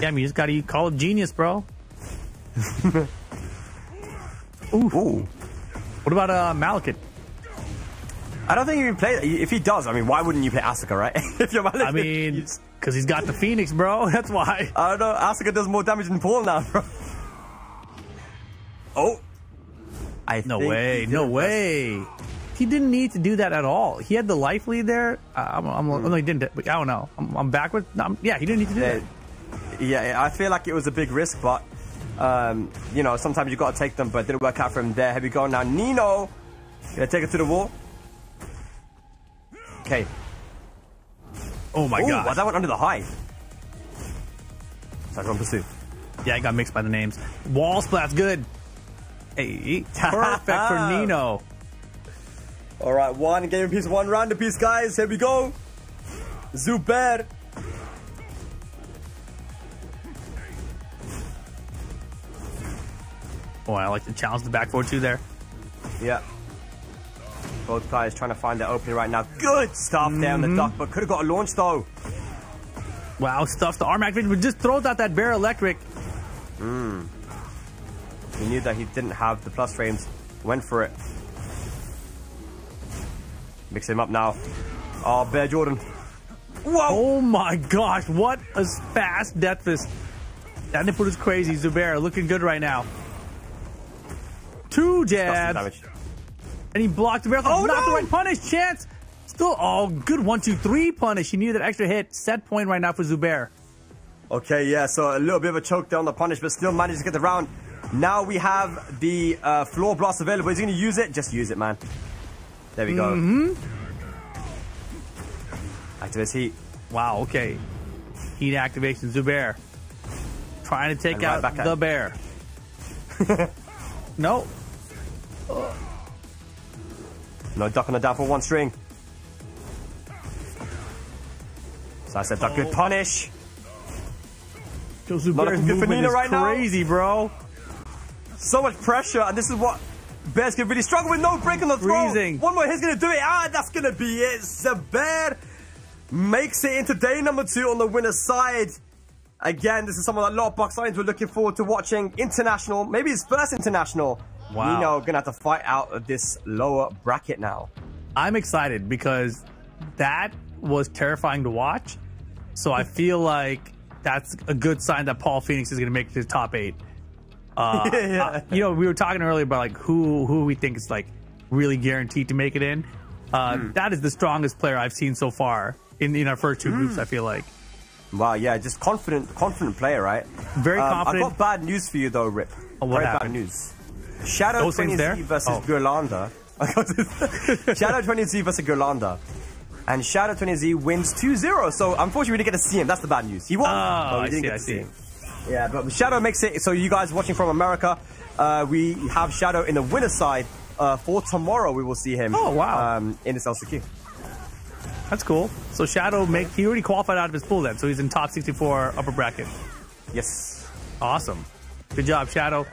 Yeah, I mean, you just got to call it genius, bro. Ooh. What about Malekith? I don't think he can play. If he does, I mean, why wouldn't you play Asuka, right? If you're Malekith, I mean, because he's got the Phoenix, bro. That's why. I don't know. Asuka does more damage than Paul now, bro. Oh. No way. He didn't need to do that at all. He had the life lead there. No, he didn't. I don't know. I'm backwards. No, he didn't need to do that. Yeah, I feel like it was a big risk, but you know, sometimes you got to take them, but it didn't work out for him there. Here we go. Now, Nino. Gonna take it to the wall. Okay. Oh my god. Well, that went under the high. Sorry, on pursuit. Yeah, I got mixed by the names. Wall splat's good. Hey, perfect for Nino. All right, one game piece, one round piece, guys. Here we go. Zubair. Oh, I like to challenge the back forward too there. Yeah. Both guys trying to find their opening right now. Good stuff there on the duck, but could have got a launch though. Wow, stuffs the arm activation, but just throws out that bear electric. He knew that he didn't have the plus frames. Went for it. Mix him up now. Oh, Bear Jordan. Whoa! Oh my gosh, what a fast death fist. That input is crazy. Zubair looking good right now. 2 Got some jabs. damage. And he blocked the barrel. Oh, Not the no! right punish. Chance. Still, oh, good 1-2-3 punish. He needed that extra hit. Set point right now for Zubair. Okay, yeah, so a little bit of a choke there on the punish, but still manages to get the round. Now we have the floor blast available. He's going to use it. Just use it, man. There we go. Activate heat. Wow, okay. Heat activation. Zubair. Trying to take And right out back at the him. bear. No. No duck on the down for 1 string. So I said duck, good punish. Yo, Not Zubair's looking good for movement Nina is right now. crazy, bro. So much pressure, and this is what Bear's gonna really struggle with. No break on the throw. Freezing. One more hit's gonna do it. That's gonna be it. Zubair makes it into day number 2 on the winner's side. Again, this is someone that a lot of Buckslions were looking forward to watching. International, maybe his first international. Wow. Nino gonna have to fight out of this lower bracket now. I'm excited because that was terrifying to watch. So I feel like that's a good sign that Paul Phoenix is going to make the top 8. You know, we were talking earlier about like who we think is like really guaranteed to make it in. That is the strongest player I've seen so far in our first 2 groups. I feel like Wow, yeah, just confident player, right? very confident. I got bad news for you though, Rip. Oh, what Very happened? bad news. Shadow Those things 20Z there? versus Oh. Gurlanda. Shadow 20Z versus Gurlanda. And Shadow 20Z wins 2-0. So unfortunately, we didn't get to see him. That's the bad news. He won. but we I didn't see, get I to see. him. Yeah, but Shadow makes it. So you guys watching from America, we have Shadow in the winner's side. For tomorrow, we will see him. Oh, wow. In this LCQ. That's cool. So Shadow he already qualified out of his pool then, so he's in top 64 upper bracket. Yes. Awesome. Good job, Shadow.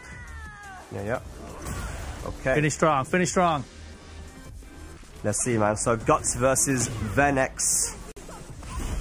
Yeah. Okay. Finish strong. Finish strong. Let's see, man. So Guts versus Venex.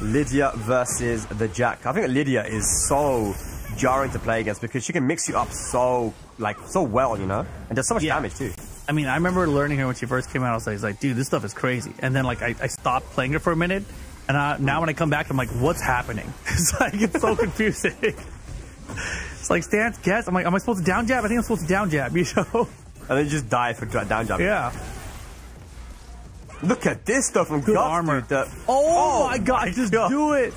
Lydia versus the Jack. I think Lydia is so jarring to play against because she can mix you up so well, you know? And does so much damage too. I mean, I remember learning her when she first came out. I was like, dude, this stuff is crazy. And then like I stopped playing her for a minute. And now when I come back, I'm like, what's happening? It's so confusing. It's like, stance, guess. I'm like, am I supposed to down jab? I think I'm supposed to down jab, you know? And then you just die for down jab. Yeah. Look at this stuff from Good Guts, armor. dude. Oh my god, just do it.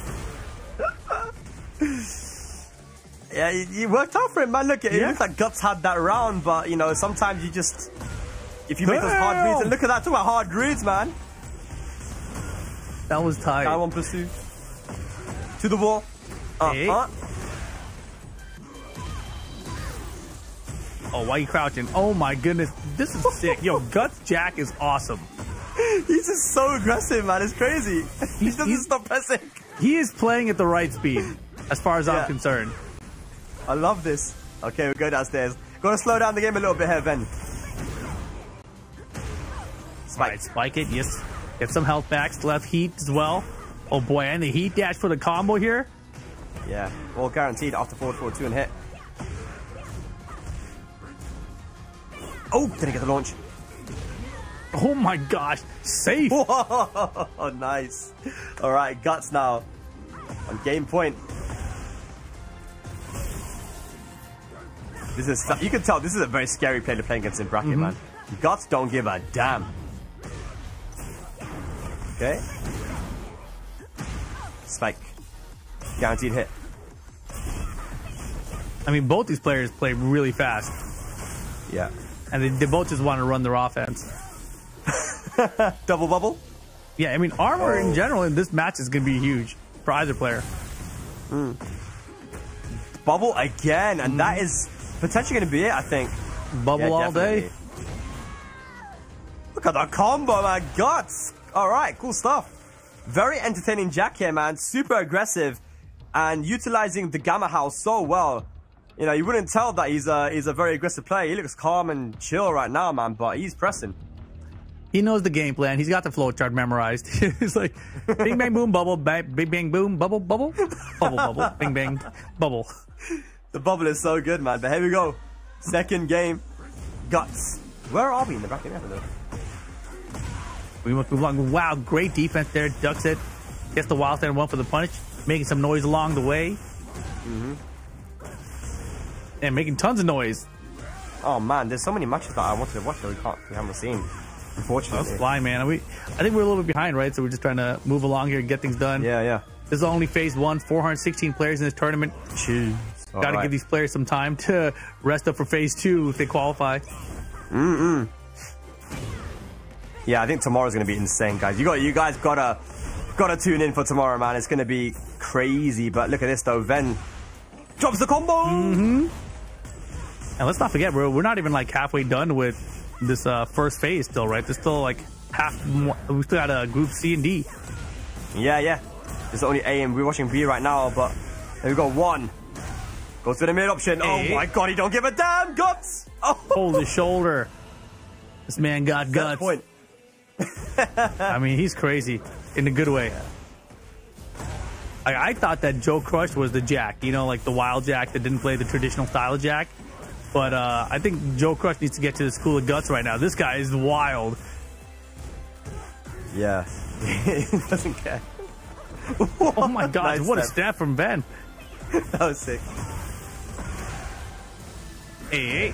Yeah, you worked out for him, man. Look, it looks like Guts had that round, but, you know, sometimes you just... If you make those hard reads, and look at that, talk about hard reads, man. That was tight. Down 1 pursue. To the wall. Hey. Oh, why are you crouching? Oh my goodness, this is sick. Yo, Guts Jack is awesome. He's just so aggressive, man. It's crazy. He doesn't stop pressing. He is playing at the right speed, as far as I'm concerned. I love this. Okay, we go downstairs. Gotta slow down the game a little bit here, Ben. Spike. Right, spike it, yes. Get some health backs, left heat as well. Oh boy, and the heat dash for the combo here. Yeah, all guaranteed after forward 2 and hit. Oh, didn't get the launch. Oh my gosh, safe. Whoa, nice. All right, Guts now on game point. This is, you can tell this is a very scary player to play against in bracket, man. Guts don't give a damn. Okay. Spike. Guaranteed hit. I mean, both these players play really fast, Yeah. and they both just want to run their offense. Double bubble. Yeah, I mean, armor in general in this match is going to be huge for either player. Bubble again, and that is potentially going to be it, I think. Bubble Yeah, all day. definitely. Look at that combo, my Guts. All right, cool stuff. Very entertaining Jack here, man. Super aggressive and utilizing the Gamma House so well. You know, you wouldn't tell that he's a very aggressive player. He looks calm and chill right now, man, but he's pressing. He knows the game plan. He's got the flow chart memorized. He's like, bing, bang, boom, bubble, bang, bing, bang, boom, bubble, bubble, bubble, bubble, bing, bang, bubble. The bubble is so good, man. But here we go. Second game. Guts. Where are we in the bracket? I don't know. We must move along. Wow, great defense there. Ducks it. Gets the wild stand one for the punish. Making some noise along the way. And making tons of noise. Oh man, there's so many matches that I wanted to watch that we haven't seen. Unfortunately. That's fine, man. I think we're a little bit behind, right? So we're just trying to move along here and get things done. Yeah. This is only phase 1, 416 players in this tournament. Jeez. Got to give these players some time to rest up for phase 2 if they qualify. Yeah, I think tomorrow's going to be insane, guys. You guys gotta tune in for tomorrow, man. It's going to be crazy. But look at this, though. Ven drops the combo. And let's not forget, we're not even like halfway done with this first phase still, right? There's still like we still got a group C and D. Yeah. There's only A and we're watching B right now, but there we go. 1 goes to the mid option. Hey. Oh my god, he don't give a damn. Guts. Oh. Hold his shoulder. This man got guts. Point. I mean, he's crazy in a good way. I thought that Joe Crush was the Jack, you know, like the wild Jack that didn't play the traditional style of Jack. But I think Joe Crush needs to get to the school of guts right now. This guy is wild. Yeah. He doesn't care. Oh my gosh, Nice what a step. step from Ben. That was sick. Hey.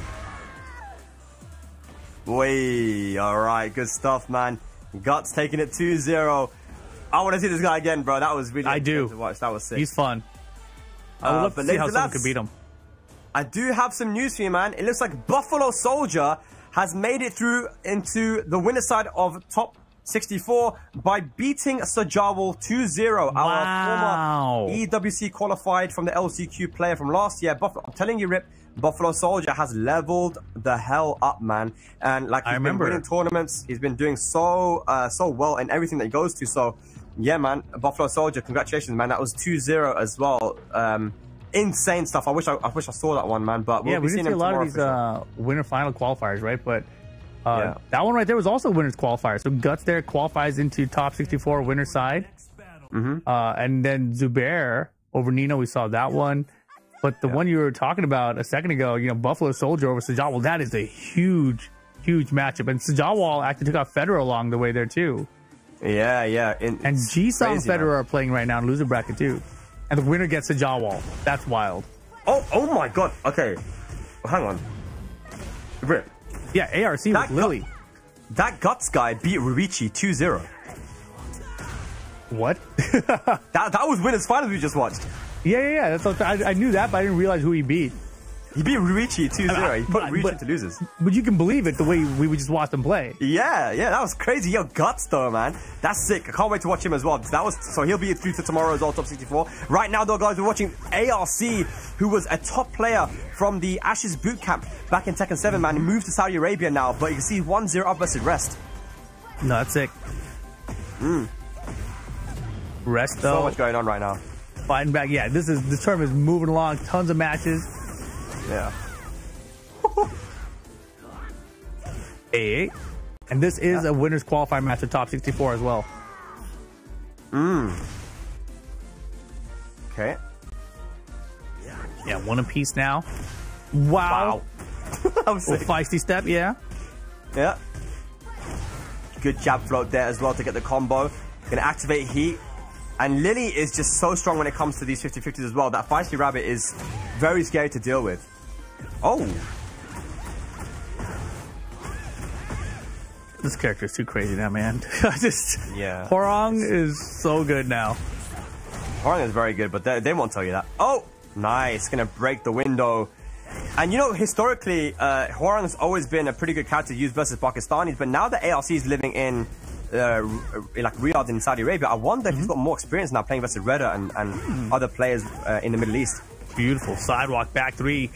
Way, alright, good stuff, man. Guts taking it 2-0. I want to see this guy again, bro. That was really I do. good to watch. That was sick. He's fun. I would love to see how someone could beat him. I do have some news for you, man. It looks like Buffalo Soldier has made it through into the winner side of top 64 by beating Sajawal 2-0. Wow. Our former EWC qualified from the LCQ player from last year. I'm telling you, Rip, Buffalo Soldier has leveled the hell up, man. And like he's been winning tournaments, he's been doing so well in everything that he goes to. So yeah, man, Buffalo Soldier, congratulations, man. That was 2-0 as well. Insane stuff. I wish I saw that one, man. But we'll yeah, be we didn't seeing see a him lot of tomorrow these winner final qualifiers, right? But Yeah. that one right there was also winners qualifier. So Guts there qualifies into top 64 winner side. And then Zubair over Nino, we saw that one. But the one you were talking about a second ago, you know, Buffalo Soldier over Sajawal, that is a huge matchup. And Sajawal actually took out Federer along the way there too. Yeah. And G-Song and Federer are playing right now in loser bracket too. And the winner gets Sajawal. That's wild. Oh my god. Okay. Hang on. Rip. Yeah, ARC with Lily. That Guts guy beat Ruichi 2-0. What? That was winners finals we just watched. Yeah. That's what, I knew that, but I didn't realize who he beat. He beat Ruichi 2-0. He put Ruichi to losers. But you can believe it the way we would just watch them play. Yeah, that was crazy. Yo, Guts though, man. That's sick. I can't wait to watch him as well. So he'll be through to tomorrow as well, top 64. Right now though, guys, we're watching ARC, who was a top player from the Ashes boot camp back in Tekken 7, man. He moved to Saudi Arabia now, but you can see 1-0 up versus Rest. No, that's sick. Rest though. So much going on right now. Fighting back. Yeah, this tournament is moving along. Tons of matches. Yeah. And this is a winners qualifying match at top 64 as well. Okay. Yeah, one apiece now. Wow. That was sick. Feisty step, yeah. Yeah. Good jab float there as well to get the combo. Gonna activate heat. And Lily is just so strong when it comes to these 50-50s as well. That Feisty Rabbit is very scary to deal with. Oh. This character is too crazy now, man. Yeah. Horong is so good now. Horong is very good, but they won't tell you that. Oh, nice. Gonna break the window. And you know, historically, Horong's always been a pretty good character to use versus Pakistanis, but now that ARC is living in like Riyadh in Saudi Arabia, I wonder if he's got more experience now playing versus Redder and other players in the Middle East. Beautiful sidewalk back three.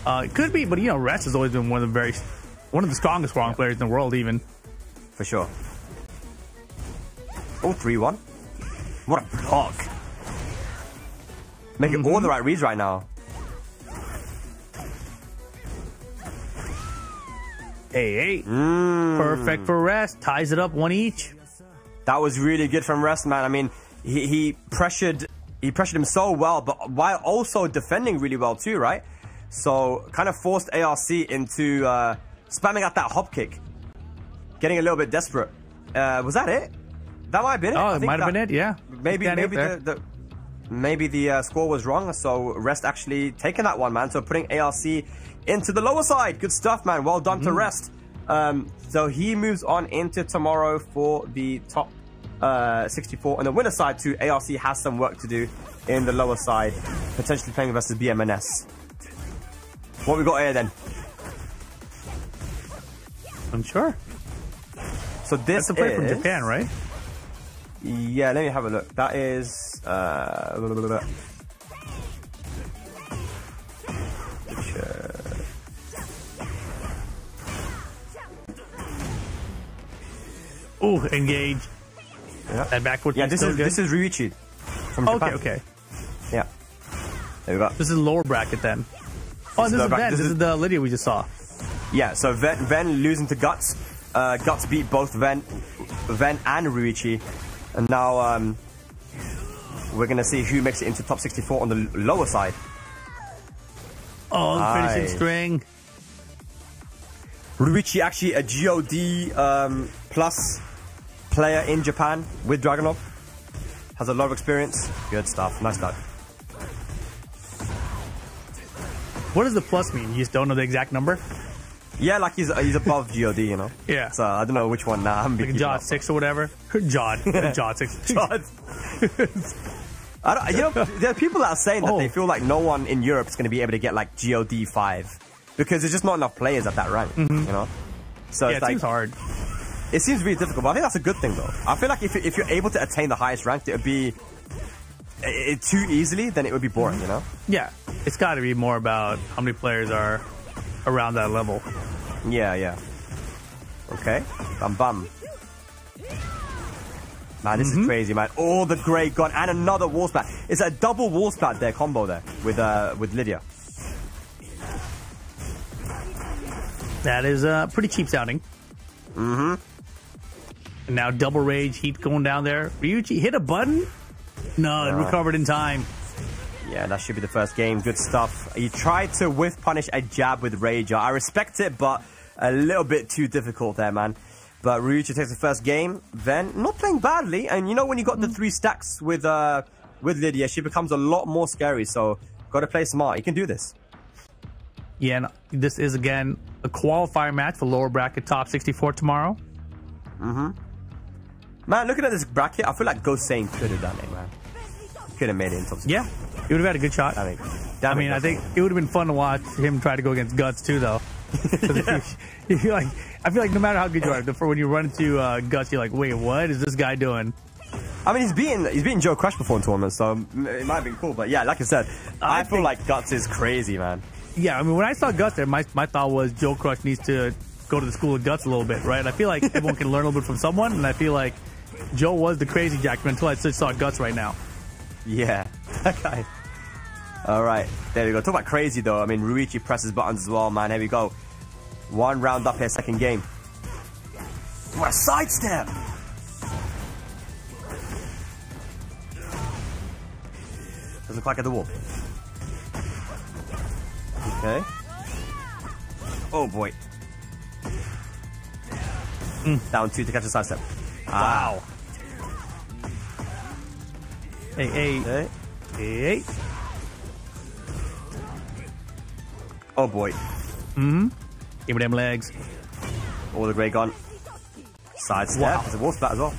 It could be, but you know, Rest has always been one of the strongest Horong players in the world, even. For sure. Oh, 3-1. What a block. Making all the right reads right now. Hey. Perfect for Rest. Ties it up one each. That was really good from Rest, man. I mean, he pressured him so well, but while also defending really well too, right? So kind of forced ARC into spamming out that hop kick. Getting a little bit desperate. Was that it? That might have been it. Oh, it might have been it, yeah. Maybe maybe the score was wrong. So Rest actually taking that one, man. So putting ARC into the lower side. Good stuff, man. Well done to Rest. So he moves on into tomorrow for the top 64. On the winner side too, ARC has some work to do in the lower side, potentially playing versus BMNS. What we got here then? I'm sure. So this That's a player is from Japan, right? Yeah, let me have a look. That is Ooh, engage. yeah. That backward. Yeah, this is Ryuichi from Japan. Okay. Yeah. There we go. This is lower bracket then. Oh, this is Ven. This is the Lydia we just saw. Yeah, so Ven losing to Guts. Guts beat both Ven and Ryuichi. And now we're going to see who makes it into top 64 on the lower side. Oh, finishing string. Ryuichi actually a GOD plus player in Japan with Dragunov. Has a lot of experience. Good stuff. Nice start. What does the plus mean? You just don't know the exact number? Yeah, like he's above GOD, you know? Yeah. So I don't know which one now. I'm Like Jod 6 or whatever? Jod 6. Jod. You know, there are people that are saying that they feel like no one in Europe is going to be able to get like GOD 5 because there's just not enough players at that rank, you know? So Yeah, it's like, seems hard. It seems really difficult, but I think that's a good thing though. I feel like if you're able to attain the highest rank, it would be too easily, then it would be boring, you know? Yeah, it's got to be more about how many players are around that level. Yeah, yeah. Okay. Bam, bam. Man, this is crazy, man. Oh, the Grey gone and another wall splat. It's a double wall splat there combo there with Lydia. That is pretty cheap sounding. And now double rage heat going down there. Ryuichi hit a button? No, it recovered in time. Yeah, that should be the first game. Good stuff. He tried to whiff punish a jab with Rager. I respect it, but a little bit too difficult there, man. But Ryuichi takes the first game. Then not playing badly. And you know when you got the 3 stacks with Lydia, she becomes a lot more scary. So got to play smart. You can do this. Yeah, and this is again a qualifier match for lower bracket top 64 tomorrow. Man, looking at this bracket, I feel like Ghost Sane could have done it, man. Could have made it in top 64. Yeah, he would have had a good shot. I think it would have been fun to watch him try to go against Guts too, though. I feel like no matter how good you are, when you run into Guts, you're like, wait, what is this guy doing? I mean, he's beaten Joe Crush before in tournaments, so it might have been cool. But yeah, like I said, I feel like Guts is crazy, man. Yeah, I mean, when I saw Guts there, my thought was Joe Crush needs to go to the school of Guts a little bit, right? I feel like everyone can learn a little bit from someone, and I feel like Joe was the crazy Jack until I just saw Guts right now. Yeah, that guy. All right, there we go. Talk about crazy, though. I mean, Ryuichi presses buttons as well, man. Here we go. 1 round up here, second game. What a sidestep! Doesn't quite get the wall. Okay. Oh, boy. Down 2 to catch the sidestep. Wow. Hey. Oh, boy. Give me them legs. All the Grey gone. Sidestep. Wow. There's a wall splat as well.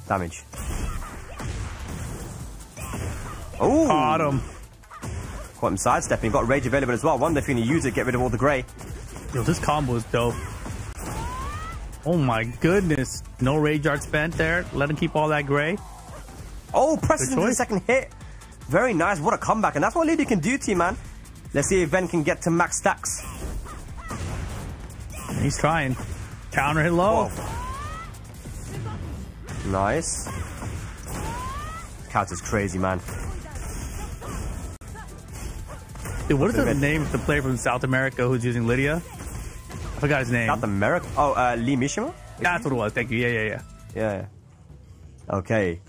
Damage. Oh! Caught him. Caught him sidestepping. Got Rage available as well. Wonder if you can use it, get rid of all the Grey. Yo, this combo is dope. Oh my goodness. No Rage Art spent there. Let him keep all that Grey. Oh, presses Good into the choice. second hit. Very nice. What a comeback. And that's what Lydia can do to you, man. Let's see if Ven can get to max stacks. He's trying. Counter hit low. Whoa. Nice. Couch is crazy, man. Dude, what is the name of the player from South America who's using Lydia? I forgot his name. South America? Oh, Lee Mishima? That's what it was. Thank you. Yeah. Yeah. Okay.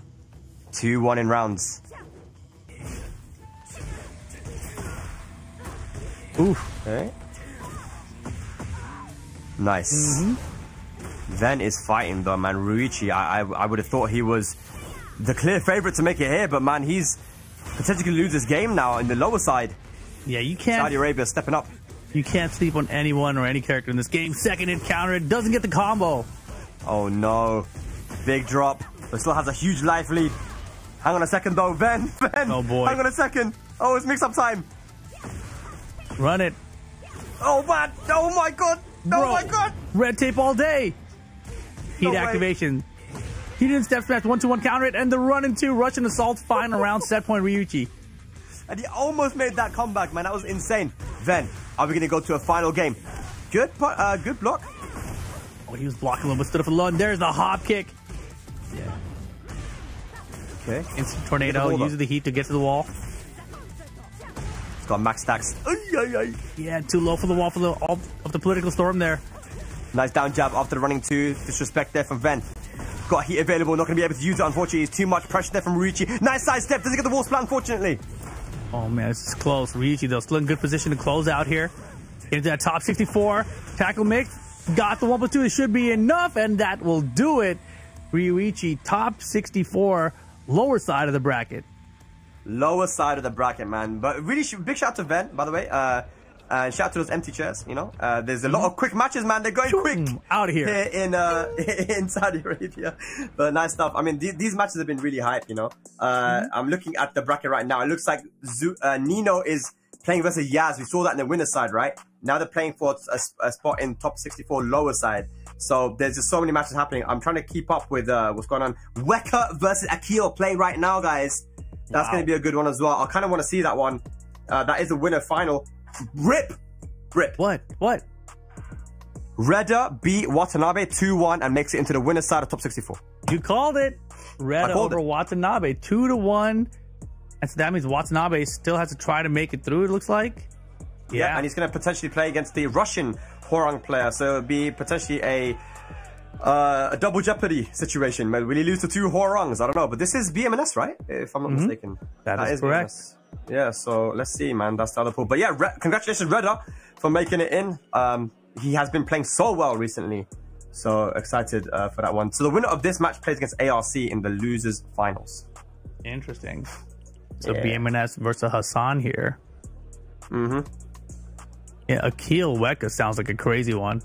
2-1 in rounds. Oof. Okay. Nice. Ven is fighting though, man. Ryuichi, I would have thought he was the clear favorite to make it here, but man, he's potentially going to lose this game now in the lower side. Yeah, you can't. Saudi Arabia stepping up. You can't sleep on anyone or any character in this game. Second encounter, it doesn't get the combo. Oh no. Big drop, but still has a huge life lead. Hang on a second though, Ven. Oh boy. Hang on a second. Oh, it's mix-up time. Run it. Oh man. Oh my god. Oh Bro, my god. red tape all day. Heat activation. He didn't step smash 1-2-1 counter it, and the run into Russian assault final round set point Ryuichi. And he almost made that comeback, man. That was insane. Ven, are we going to go to a final game? Good block. Oh, he was blocking a little bit, stood up for the low, and there's the hop kick. Yeah. Okay. Instant tornado, uses the heat to get to the wall. He's got max stacks. Yeah, too low for the wall of the political storm there. Nice down jab after the running two. Disrespect there from Ven. Got heat available, not going to be able to use it, unfortunately. It's too much pressure there from Ryuichi. Nice side step, doesn't get the wall splat, unfortunately. Oh man, this is close. Ryuichi, though, still in good position to close out here. Into that top 64. Tackle mix. Got the 1+2. It should be enough, and that will do it. Ryuichi, top 64, lower side of the bracket. Lower side of the bracket, man. But really, big shout out to Ven, by the way. Shout out to those empty chairs, you know. There's a lot of quick matches, man. They're going quick out of here in Saudi Arabia. But nice stuff. I mean, these matches have been really hype, you know. I'm looking at the bracket right now. It looks like Nino is playing versus Yaz. We saw that in the winner's side, right? Now they're playing for a spot in top 64 lower side. So there's just so many matches happening. I'm trying to keep up with what's going on. Weka versus Akil playing right now, guys. That's going to be a good one as well. I kind of want to see that one. That is the winner final. Rip. What? Reda beat Watanabe 2-1 and makes it into the winner's side of top 64. You called it. Reda over Watanabe 2-1. And so that means Watanabe still has to try to make it through, it looks like. Yeah, and he's going to potentially play against the Russian Horang player. So it'll be potentially a double jeopardy situation. Will he lose to two Horangs? I don't know. But this is BMNS, right? If I'm not mistaken. That is correct. BMNS. Yeah, so let's see, man. That's the other pool. But yeah, congratulations, Reda, for making it in. He has been playing so well recently. So excited for that one. So the winner of this match plays against ARC in the losers finals. Interesting. So BMNS versus Hassan here. Yeah, Akil Weka sounds like a crazy one.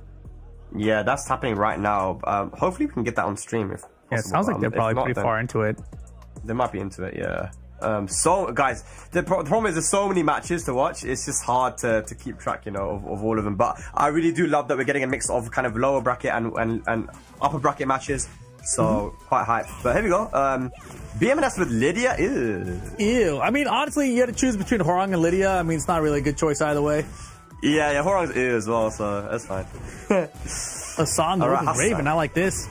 Yeah, that's happening right now. Hopefully we can get that on stream if possible. Yeah, it sounds like they're probably pretty far into it. They might be into it, yeah. So guys, the problem is there's so many matches to watch. It's just hard to keep track, you know, of all of them. But I really do love that we're getting a mix of kind of lower bracket and upper bracket matches. So quite hyped. But here we go. BMNS with Lydia. Ew. I mean, honestly, you had to choose between Horang and Lydia. I mean, it's not really a good choice either way. Yeah, Horang's ew as well, so that's fine. Hassan versus Raven. I like this.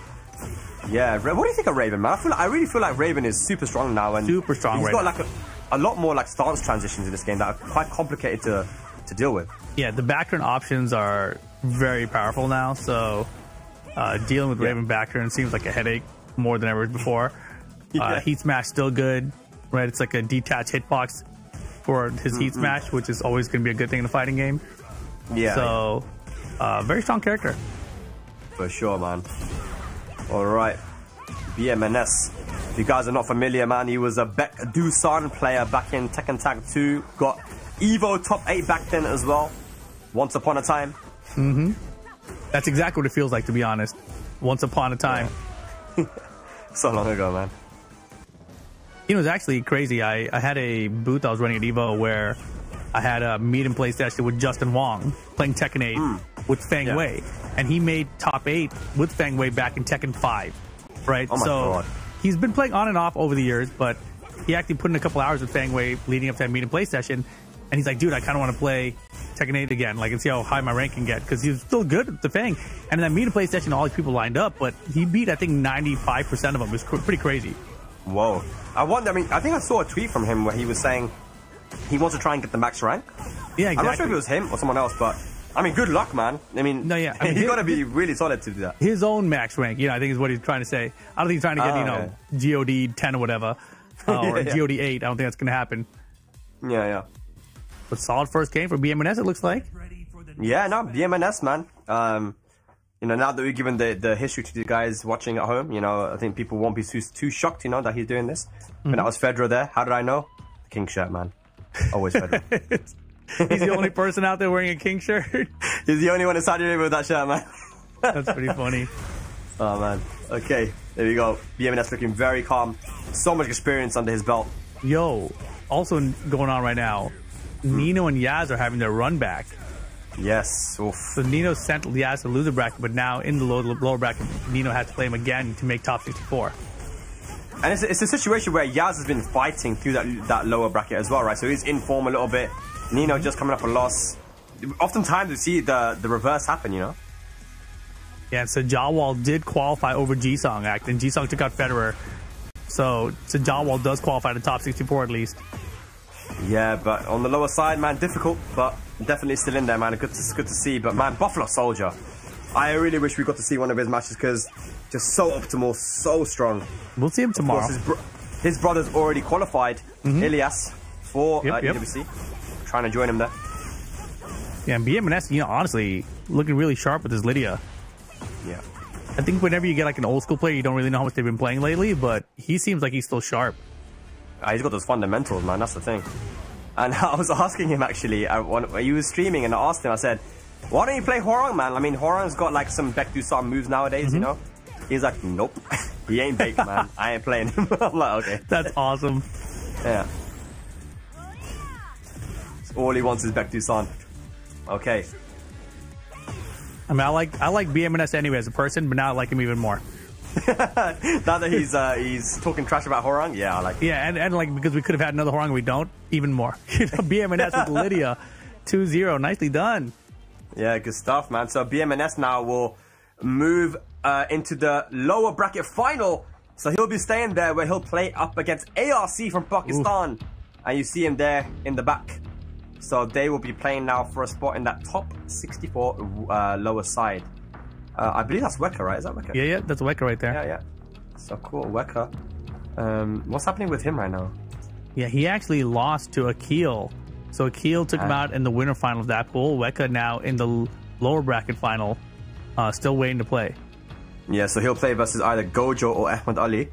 Yeah, what do you think of Raven, man? I really feel like Raven is super strong now, and super strong. He's got like a lot more like stance transitions in this game that are quite complicated to deal with. Yeah, the backturn options are very powerful now, so dealing with Raven backturn seems like a headache more than ever before. Heat smash still good, right? It's like a detached hitbox for his heat smash, which is always going to be a good thing in a fighting game. Yeah. So, very strong character. For sure, man. All right, BMNS. If you guys are not familiar, man, he was a Beck Dusan player back in Tekken Tag 2. Got Evo top 8 back then as well. Once upon a time. That's exactly what it feels like, to be honest. Once upon a time. Yeah. So long ago, man. You know, it was actually crazy. I had a booth I was running at Evo where I had a meet and play session with Justin Wong playing Tekken 8 with Fang Wei. And he made top 8 with Fang Wei back in Tekken 5, right? Oh my God. He's been playing on and off over the years, but he actually put in a couple hours with Fang Wei leading up to that meet and play session. And he's like, dude, I kind of want to play Tekken 8 again, like, and see how high my rank can get, because he's still good at the Fang. And in that meet and play session, all these people lined up, but he beat, I think, 95% of them. It was pretty crazy. Whoa. I think I saw a tweet from him where he was saying he wants to try and get the max rank. Yeah, exactly. I'm not sure if it was him or someone else, but I mean, good luck, man. I mean, he's got to be really solid to do that. His own max rank, I think is what he's trying to say. I don't think he's trying to get, GOD 10 or whatever, or GOD 8. I don't think that's going to happen. Yeah. But solid first game for BMNS, it looks like. Yeah, no, BMNS, man. You know, now that we've given the history to the guys watching at home, you know, I think people won't be too shocked, you know, that he's doing this. When that was Federer there, how did I know? The king shirt, man. Always Federer. He's the only person out there wearing a king shirt. He's the only one in Saudi Arabia with that shirt, man. That's pretty funny. Oh, man. Okay, there we go. BMNS looking very calm. So much experience under his belt. Yo, also going on right now, Nino and Yaz are having their run back. Yes. Oof. So Nino sent Yaz to loser bracket, but now in the lower bracket, Nino had to play him again to make top 64. And it's a situation where Yaz has been fighting through that lower bracket as well, right? So he's in form a little bit. Nino just coming up a loss. Oftentimes we see the reverse happen, you know? Yeah, so Jawal did qualify over Jisung, and Jisung took out Federer. So Jawal does qualify to top 64 at least. Yeah, but on the lower side, man, difficult, but definitely still in there, man. Good to see. But, man, Buffalo Soldier. I really wish we got to see one of his matches because just so optimal, so strong. We'll see him tomorrow. Of course, his brother's already qualified, Ilias, for EWC. Trying to join him there. Yeah, and BMNS, you know, honestly, looking really sharp with his Lydia. Yeah. I think whenever you get like an old school player, you don't really know how much they've been playing lately, but he seems like he's still sharp. He's got those fundamentals, man. That's the thing. And I was asking him, actually, when he was streaming, and I asked him, I said, why don't you play Horang, man? I mean, Horang's got like some Baek Do-san moves nowadays, you know? He's like, nope. He ain't baked, man. I ain't playing him. I'm like, okay. That's awesome. Yeah. All he wants is Baek Do-san. Okay. I mean, I like BMNS anyway as a person, but now I like him even more. Now that he's talking trash about Horang, yeah, I like it. Yeah, and like because we could have had another Horang, we don't, even more. You know, BMNS with Lydia, 2-0, nicely done. Yeah, good stuff, man. So BMNS now will move into the lower bracket final. So he'll be staying there where he'll play up against ARC from Pakistan. Oof. And you see him there in the back. So they will be playing now for a spot in that top 64 lower side. I believe that's Weka, right? Is that Weka? Yeah, that's Weka right there. Yeah. So cool, Weka. What's happening with him right now? Yeah, he actually lost to Akil. So Akil took him out in the winter final of that pool. Weka now in the lower bracket final, still waiting to play. Yeah, so he'll play versus either Gojo or Ahmed Ali.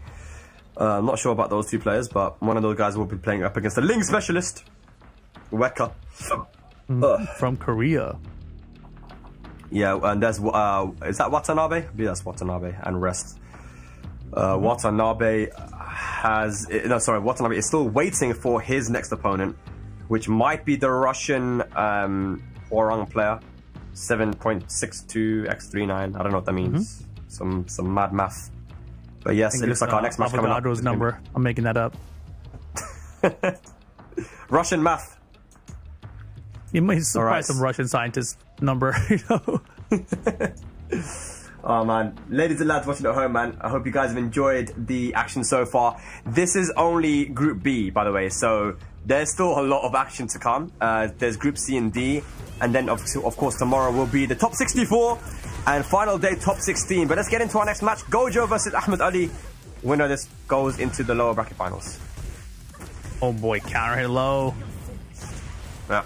I'm not sure about those two players, but one of those guys will be playing up against the Ling specialist, Weka. From Korea. Yeah, and there's, is that Watanabe? I believe that's Watanabe and rest. Watanabe Watanabe is still waiting for his next opponent, which might be the Russian Horang player, 7.62x39. I don't know what that means. Some mad math. But yes, it looks like our next match coming up. Avogadro's number. I'm making that up. Russian math. You might surprise some Russian scientist number, you know. Oh man, ladies and lads watching at home, man, I hope you guys have enjoyed the action so far. This is only Group B, by the way, so there's still a lot of action to come. There's Group C and D, and then of course tomorrow will be the top 64 and final day top 16. But let's get into our next match. Gojo versus Ahmed Ali. Winner of this goes into the lower bracket finals. Oh boy, counter hit low. Yeah.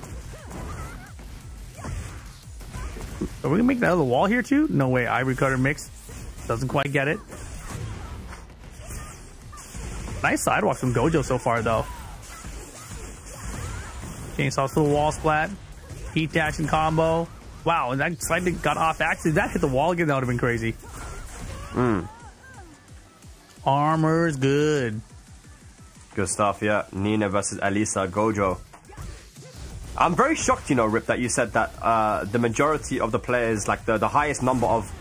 Are we gonna make that other wall here too? No way. Ivory cutter mix. Doesn't quite get it. Nice sidewalk from Gojo so far though. Chainsaw to the wall splat. Heat dash and combo. Wow, and that slightly got off axis. If that hit the wall again, that would have been crazy. Armor's good. Good stuff, yeah. Nina versus Alisa Gojo. I'm very shocked, you know, Rip, that you said that the majority of the players, like the highest number of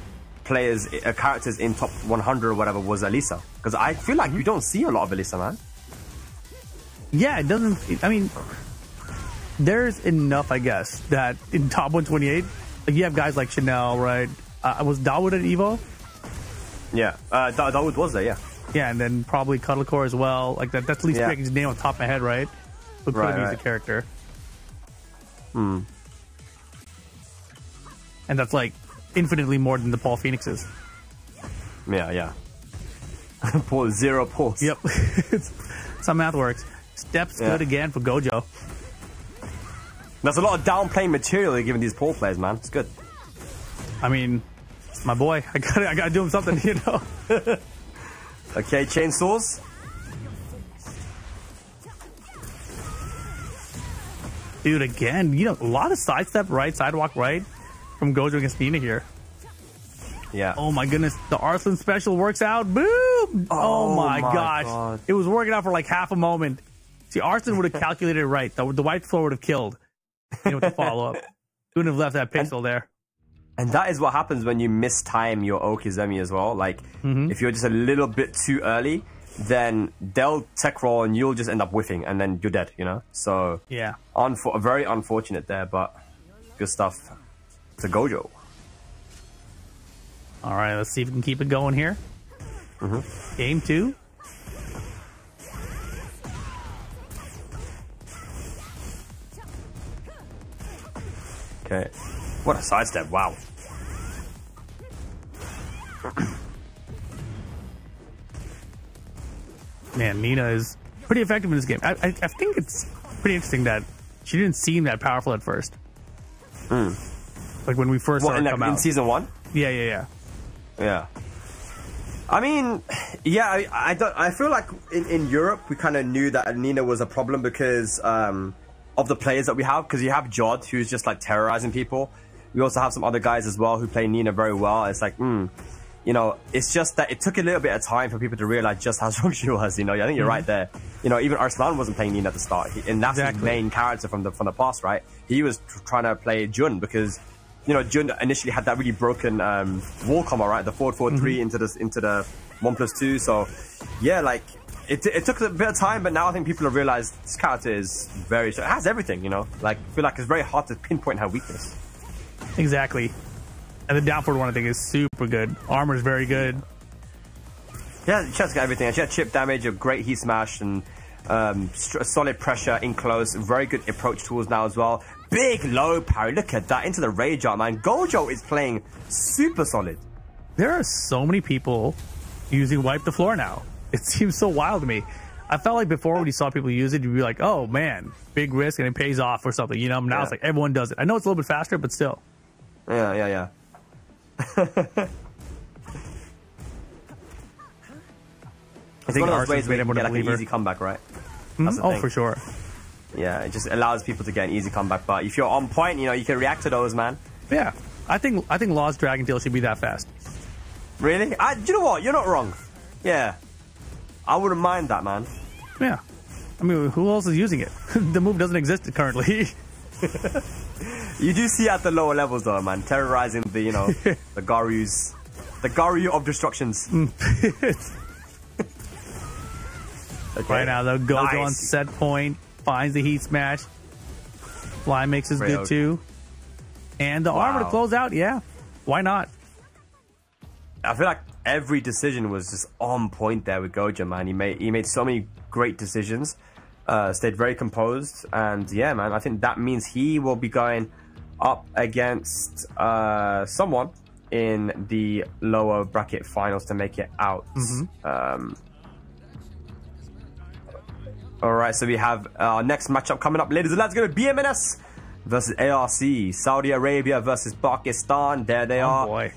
players, characters in top 100 or whatever was Alisa. Because I feel like you don't see a lot of Alisa, man. Yeah, it doesn't... I mean, there's enough, I guess, that in top 128, like you have guys like Chanel, right? Was Dawood at Evo? Yeah, Dawood was there, yeah. Yeah, and then probably Cuddlecore as well. Like that's at least breaking his name on top of my head, right? But could have used the character. And that's infinitely more than the Paul Phoenixes. Yeah. Zero pulls. Yep. Some math works. Steps good again for Gojo. There's a lot of downplaying material they're giving these Paul players, man. It's good. I mean, My boy, I gotta do him something, you know. Okay, chainsaws. Dude, again, you know, a lot of sidestep right, sidewalk right from Gojo against Nina here. Yeah. Oh my goodness, the Arslan special works out. Boom! Oh my gosh. God. It was working out for like half a moment. See, Arslan would have calculated it right. The white floor would have killed. You know, with the follow-up. Wouldn't have left that pixel there. And that is what happens when you mistime your Okizemi as well. Like, if you're just a little bit too early, then they'll tech roll and you'll just end up whiffing and then you're dead, you know? So, Yeah. Very unfortunate there, but good stuff to Gojo. All right, let's see if we can keep it going here. Game 2. Okay. What a sidestep, wow. Man, Nina is pretty effective in this game. I think it's pretty interesting that she didn't seem that powerful at first. Like when we first saw her come out. In season 1? Yeah. Yeah. I mean, yeah, I feel like in Europe we kind of knew that Nina was a problem because of the players that we have. Because you have Jod, who's just like terrorizing people. We also have some other guys as well who play Nina very well. It's like, you know, it's just that it took a little bit of time for people to realize just how strong she was. You know, I think you're right there. You know, even Arslan wasn't playing Nina at the start, and that's his main character from the past, right? He was trying to play Jun because, you know, Jun initially had that really broken wall combo, right? The 4-4-3 into the 1+2. So, yeah, like it took a bit of time, but now I think people have realized this character is it has everything, you know. Like, I feel like it's very hard to pinpoint her weakness. Exactly. And the down forward one, I think, is super good. Armor is very good. Yeah, she has got everything. She had chip damage, a great heat smash, and solid pressure in close. Very good approach tools now as well. Big low parry. Look at that. Into the rage art, man. Gojo is playing super solid. There are so many people using Wipe the Floor now. It seems so wild to me. I felt like before when you saw people use it, you'd be like, oh, man, big risk and it pays off or something. You know, now it's like everyone does it. I know it's a little bit faster, but still. Yeah. I think one of those ways where you able can to get like an her. easy comeback, right? That's the Oh, thing. for sure. Yeah, it just allows people to get an easy comeback. But if you're on point, you know, you can react to those, man. Yeah. I think Lost Dragon Tail should be that fast. Really? Do you know what? You're not wrong. Yeah. I wouldn't mind that, man. Yeah. I mean, who else is using it? The move doesn't exist currently. You do see at the lower levels, though, man. Terrorizing the, you know, the Garus. The Garu of destructions. Okay. Right now, though, Gojo on Nice. set point, finds the heat smash. Fly mix is good, too. And the armor to close out, yeah. Why not? I feel like every decision was just on point there with Gojo, man. He made so many great decisions. Stayed very composed. And, yeah, man, I think that means he will be going up against someone in the lower bracket finals to make it out. All right, so we have our next matchup coming up, ladies and lads. Going to be BMNS versus ARC. Saudi Arabia versus Pakistan. There they are. Boy.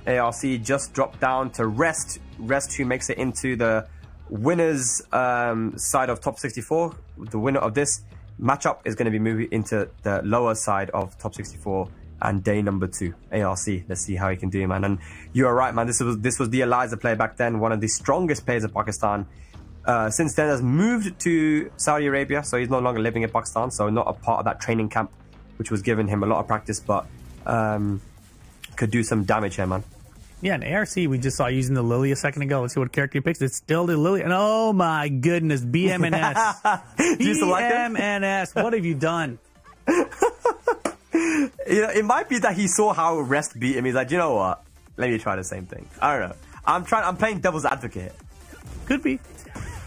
ARC just dropped down to Rest. Rest, who makes it into the winners side of top 64. The winner of this matchup is going to be moving into the lower side of top 64 and day number 2. ARC. Let's see how he can do, man. And you are right, man. This was the Eliza player back then, one of the strongest players of Pakistan. Since then has moved to Saudi Arabia, so he's no longer living in Pakistan, so not a part of that training camp, which was giving him a lot of practice, but could do some damage here, man. Yeah, and ARC, we just saw using the Lily a second ago. Let's see what character he picks. It's still the Lily. And oh my goodness, BMNS. Do you still like it? BMNS, what have you done? You know, it might be that he saw how Rest beat him. He's like, you know what? Let me try the same thing. I don't know. I'm playing devil's advocate here. Could be.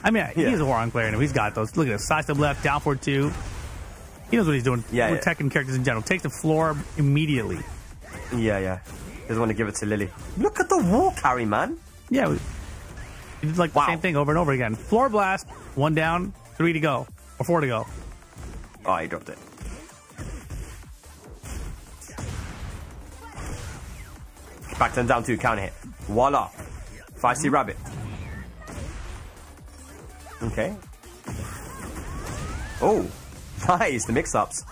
I mean, he's a Warren player, and he's got those. Look at this. Side step left, down forward 2. He knows what he's doing. Yeah, We're Tekken characters in general. Takes the floor immediately. Yeah. Doesn't want to give it to Lily. Look at the wall carry, man. Yeah. He did like the same thing over and over again. Floor blast, 1 down, 3 to go. Or 4 to go. Oh, he dropped it. Back turn down 2, counter hit. Voila. Feisty Rabbit. Okay. Oh, nice, the mix-ups.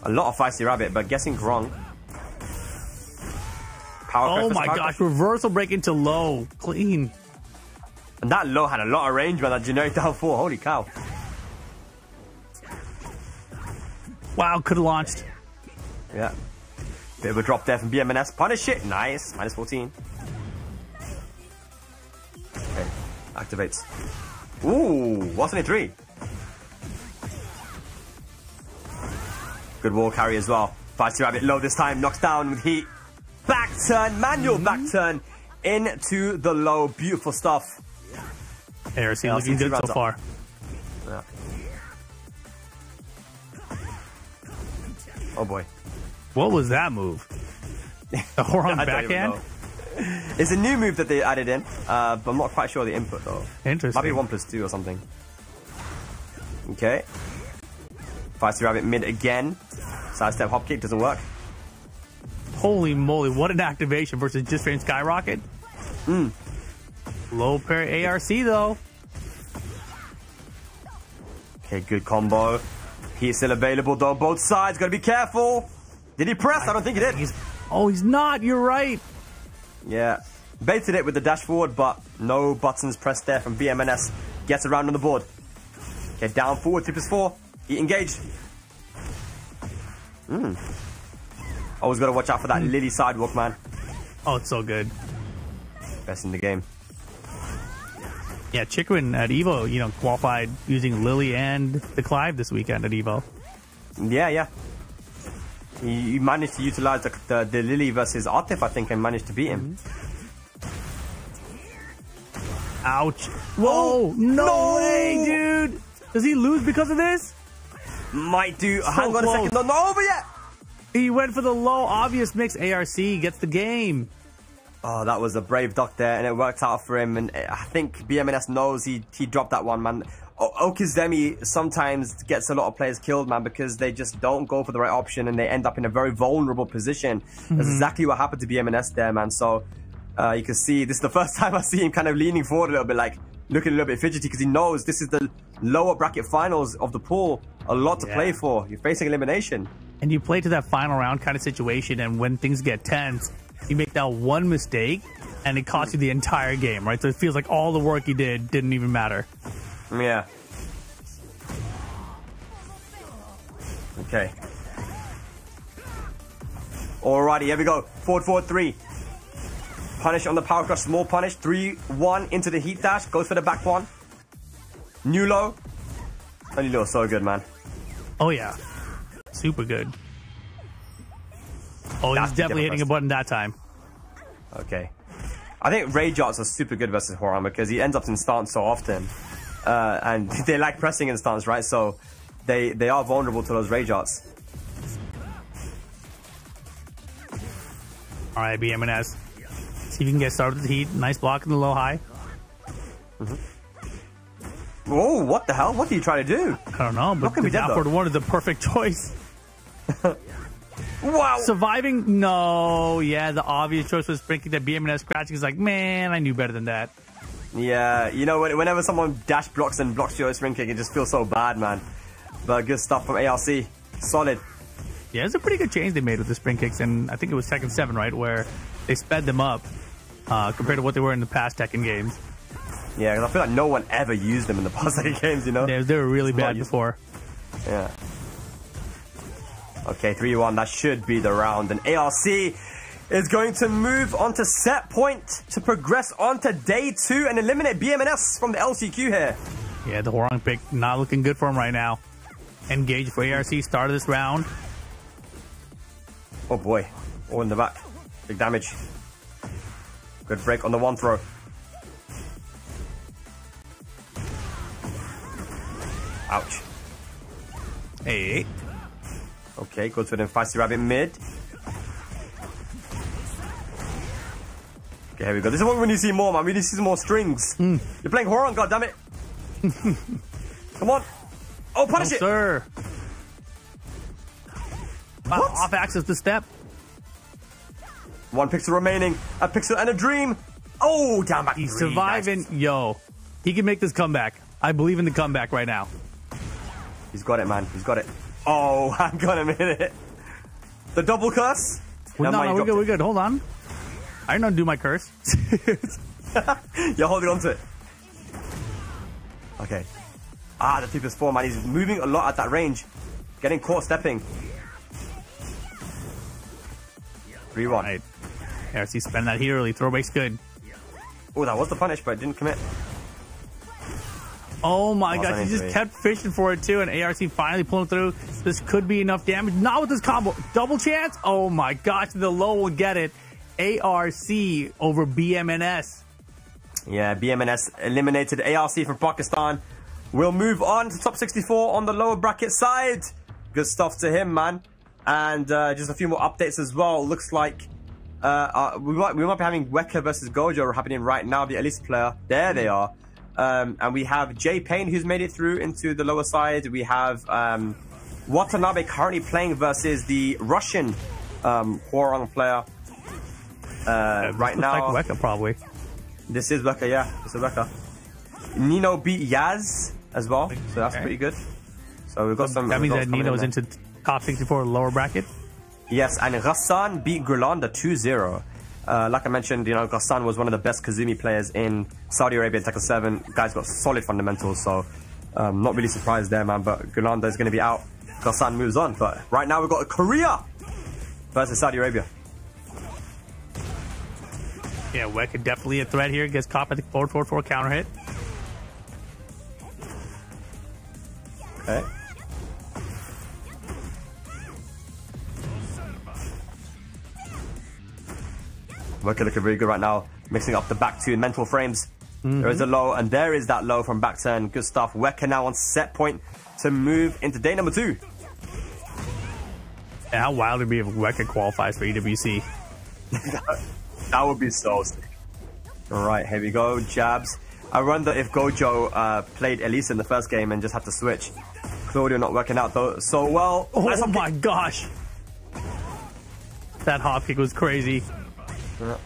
A lot of Feisty Rabbit, but guessing wrong. Power Oh my gosh, reversal break into low. Clean. And that low had a lot of range, man. That generic down 4. Holy cow. Wow, could have launched. Yeah. Bit of a drop there from BMNS. Punish it. Nice. Minus 14. Okay. Activates. Ooh, what's only 3? Good wall carry as well. Feisty Rabbit low this time. Knocks down with heat. Back turn. Manual back turn into the low. Beautiful stuff. ARC looking good so far. Yeah. Oh boy. What was that move? The Horon backhand? It's a new move that they added in, but I'm not quite sure the input though. Interesting. Might be 1+2 or something. Okay. Feisty Rabbit mid again. Sidestep hop kick doesn't work. Holy moly, what an activation versus just frame skyrocket. Low pair ARC though. Okay, good combo. He's still available though, both sides, gotta be careful. Did he press? I don't think he did. He's not, you're right. Yeah, baited it with the dash forward, but no buttons pressed there from BMNS. Gets around on the board. Okay, down forward, 3+4. He engaged. Always gotta watch out for that Lily sidewalk, man. Oh, it's so good. Best in the game. Yeah, Chikrin at Evo, you know, qualified using Lily and the Clive this weekend at Evo. Yeah. He managed to utilize the Lily versus Atif, I think, and managed to beat him. Ouch. Whoa, no way, dude. Does he lose because of this? Might do. So Hang on a second. No, not over yet. He went for the low, obvious mix. ARC gets the game. Oh, that was a brave duck there, and it worked out for him. And I think BMNS knows he dropped that one, man. Okizemi sometimes gets a lot of players killed, man, because they just don't go for the right option, and they end up in a very vulnerable position. That's exactly what happened to BMNS there, man. So you can see, this is the first time I see him kind of leaning forward a little bit, like looking a little bit fidgety, because he knows this is the lower bracket finals of the pool. A lot to play for. You're facing elimination. And you play to that final round kind of situation, and when things get tense, you make that one mistake, and it costs you the entire game, right? So it feels like all the work you did didn't even matter. Yeah. Okay. Alrighty, here we go. Forward, 3. Punish on the power crush, small punish. 3-1 into the heat dash. Goes for the back one. New low. Only low, so good, man. Oh, yeah. Super good. Oh, he's definitely hitting a button that time. Okay. I think Rage Arts are super good versus Horan because he ends up in stance so often. And they like pressing in stance, right? So they are vulnerable to those Rage Arts. All right, BMNS. See if you can get started with the heat. Nice block in the low high. Whoa, what the hell? What are you trying to do? I don't know, but the downward one is the perfect choice. Wow. Surviving? No. Yeah, the obvious choice was breaking that BMNS scratching. He's like, man, I knew better than that. Yeah, you know, whenever someone dash blocks and blocks your spring kick, it just feels so bad, man. But good stuff from ARC. Solid. Yeah, it's a pretty good change they made with the spring kicks, and I think it was Tekken 7, right, where they sped them up compared to what they were in the past Tekken games. Yeah, because I feel like no one ever used them in the past Tekken games, you know? They were really bad before. Yeah. Okay, 3-1. That should be the round. And ARC is going to move on to set point to progress on to day 2 and eliminate BMNS from the LCQ here. Yeah, the Horong pick not looking good for him right now. Engage for ARC, start of this round. Oh boy. Oh, in the back. Big damage. Good break on the one throw. Ouch. Hey. Okay, goes for the Feisty Rabbit mid. Okay, here we go. This is what we need to see more, man. We need to see some more strings. You're playing Horon, goddammit. Come on. Oh, punish it. Sir. Wow, off axis the step. 1 pixel remaining. A pixel and a dream. Oh, down back. He's surviving. Nice. Yo, he can make this comeback. I believe in the comeback right now. He's got it, man. He's got it. Oh, hang on a minute. The double curse? No, we're good. We're good. Hold on. I didn't undo my curse. You're holding on to it. Okay. Ah, the 2+4, man. He's moving a lot at that range. Getting caught stepping. 3-1. Right. ARC spend that here early. Throwback's good. Oh, that was the punish, but it didn't commit. Oh my gosh, he just kept fishing for it too, and ARC finally pulling through. This could be enough damage. Not with this combo. Double chance? Oh my gosh, the low will get it. ARC over BMNS. Yeah, BMNS eliminated ARC from Pakistan. We'll move on to top 64 on the lower bracket side. Good stuff to him, man. And just a few more updates as well. Looks like we might be having Weka versus Gojo happening right now. The Elise player. There they are. And we have Jay Payne, who's made it through into the lower side. We have Watanabe currently playing versus the Russian Hwoarang player. Right now, like Weka, probably. This is Weka, yeah. This is Weka. Nino beat Yaz as well, so that's pretty good. So we've got some. That means that Nino's into top 64 lower bracket. Yes, and Ghassan beat Gurlanda 2-0. Like I mentioned, you know, Ghassan was one of the best Kazumi players in Saudi Arabia Tekken 7. Guy's got solid fundamentals, so not really surprised there, man. But Gurlanda is going to be out. Ghassan moves on. But right now we've got Korea versus Saudi Arabia. Yeah, Weka definitely a threat here. Gets caught by the 4-4-4 counter hit. Okay. Weka looking very good right now. Mixing up the back two mental frames. There is a low, and there is that low from back turn. Good stuff. Weka now on set point to move into day number 2. And how wild would it be if Weka qualifies for EWC? That would be so sick. Alright, here we go. Jabs. I wonder if Gojo played Elise in the first game and just had to switch. Claudio not working out though so well. Oh my gosh. That hop kick was crazy. Yeah.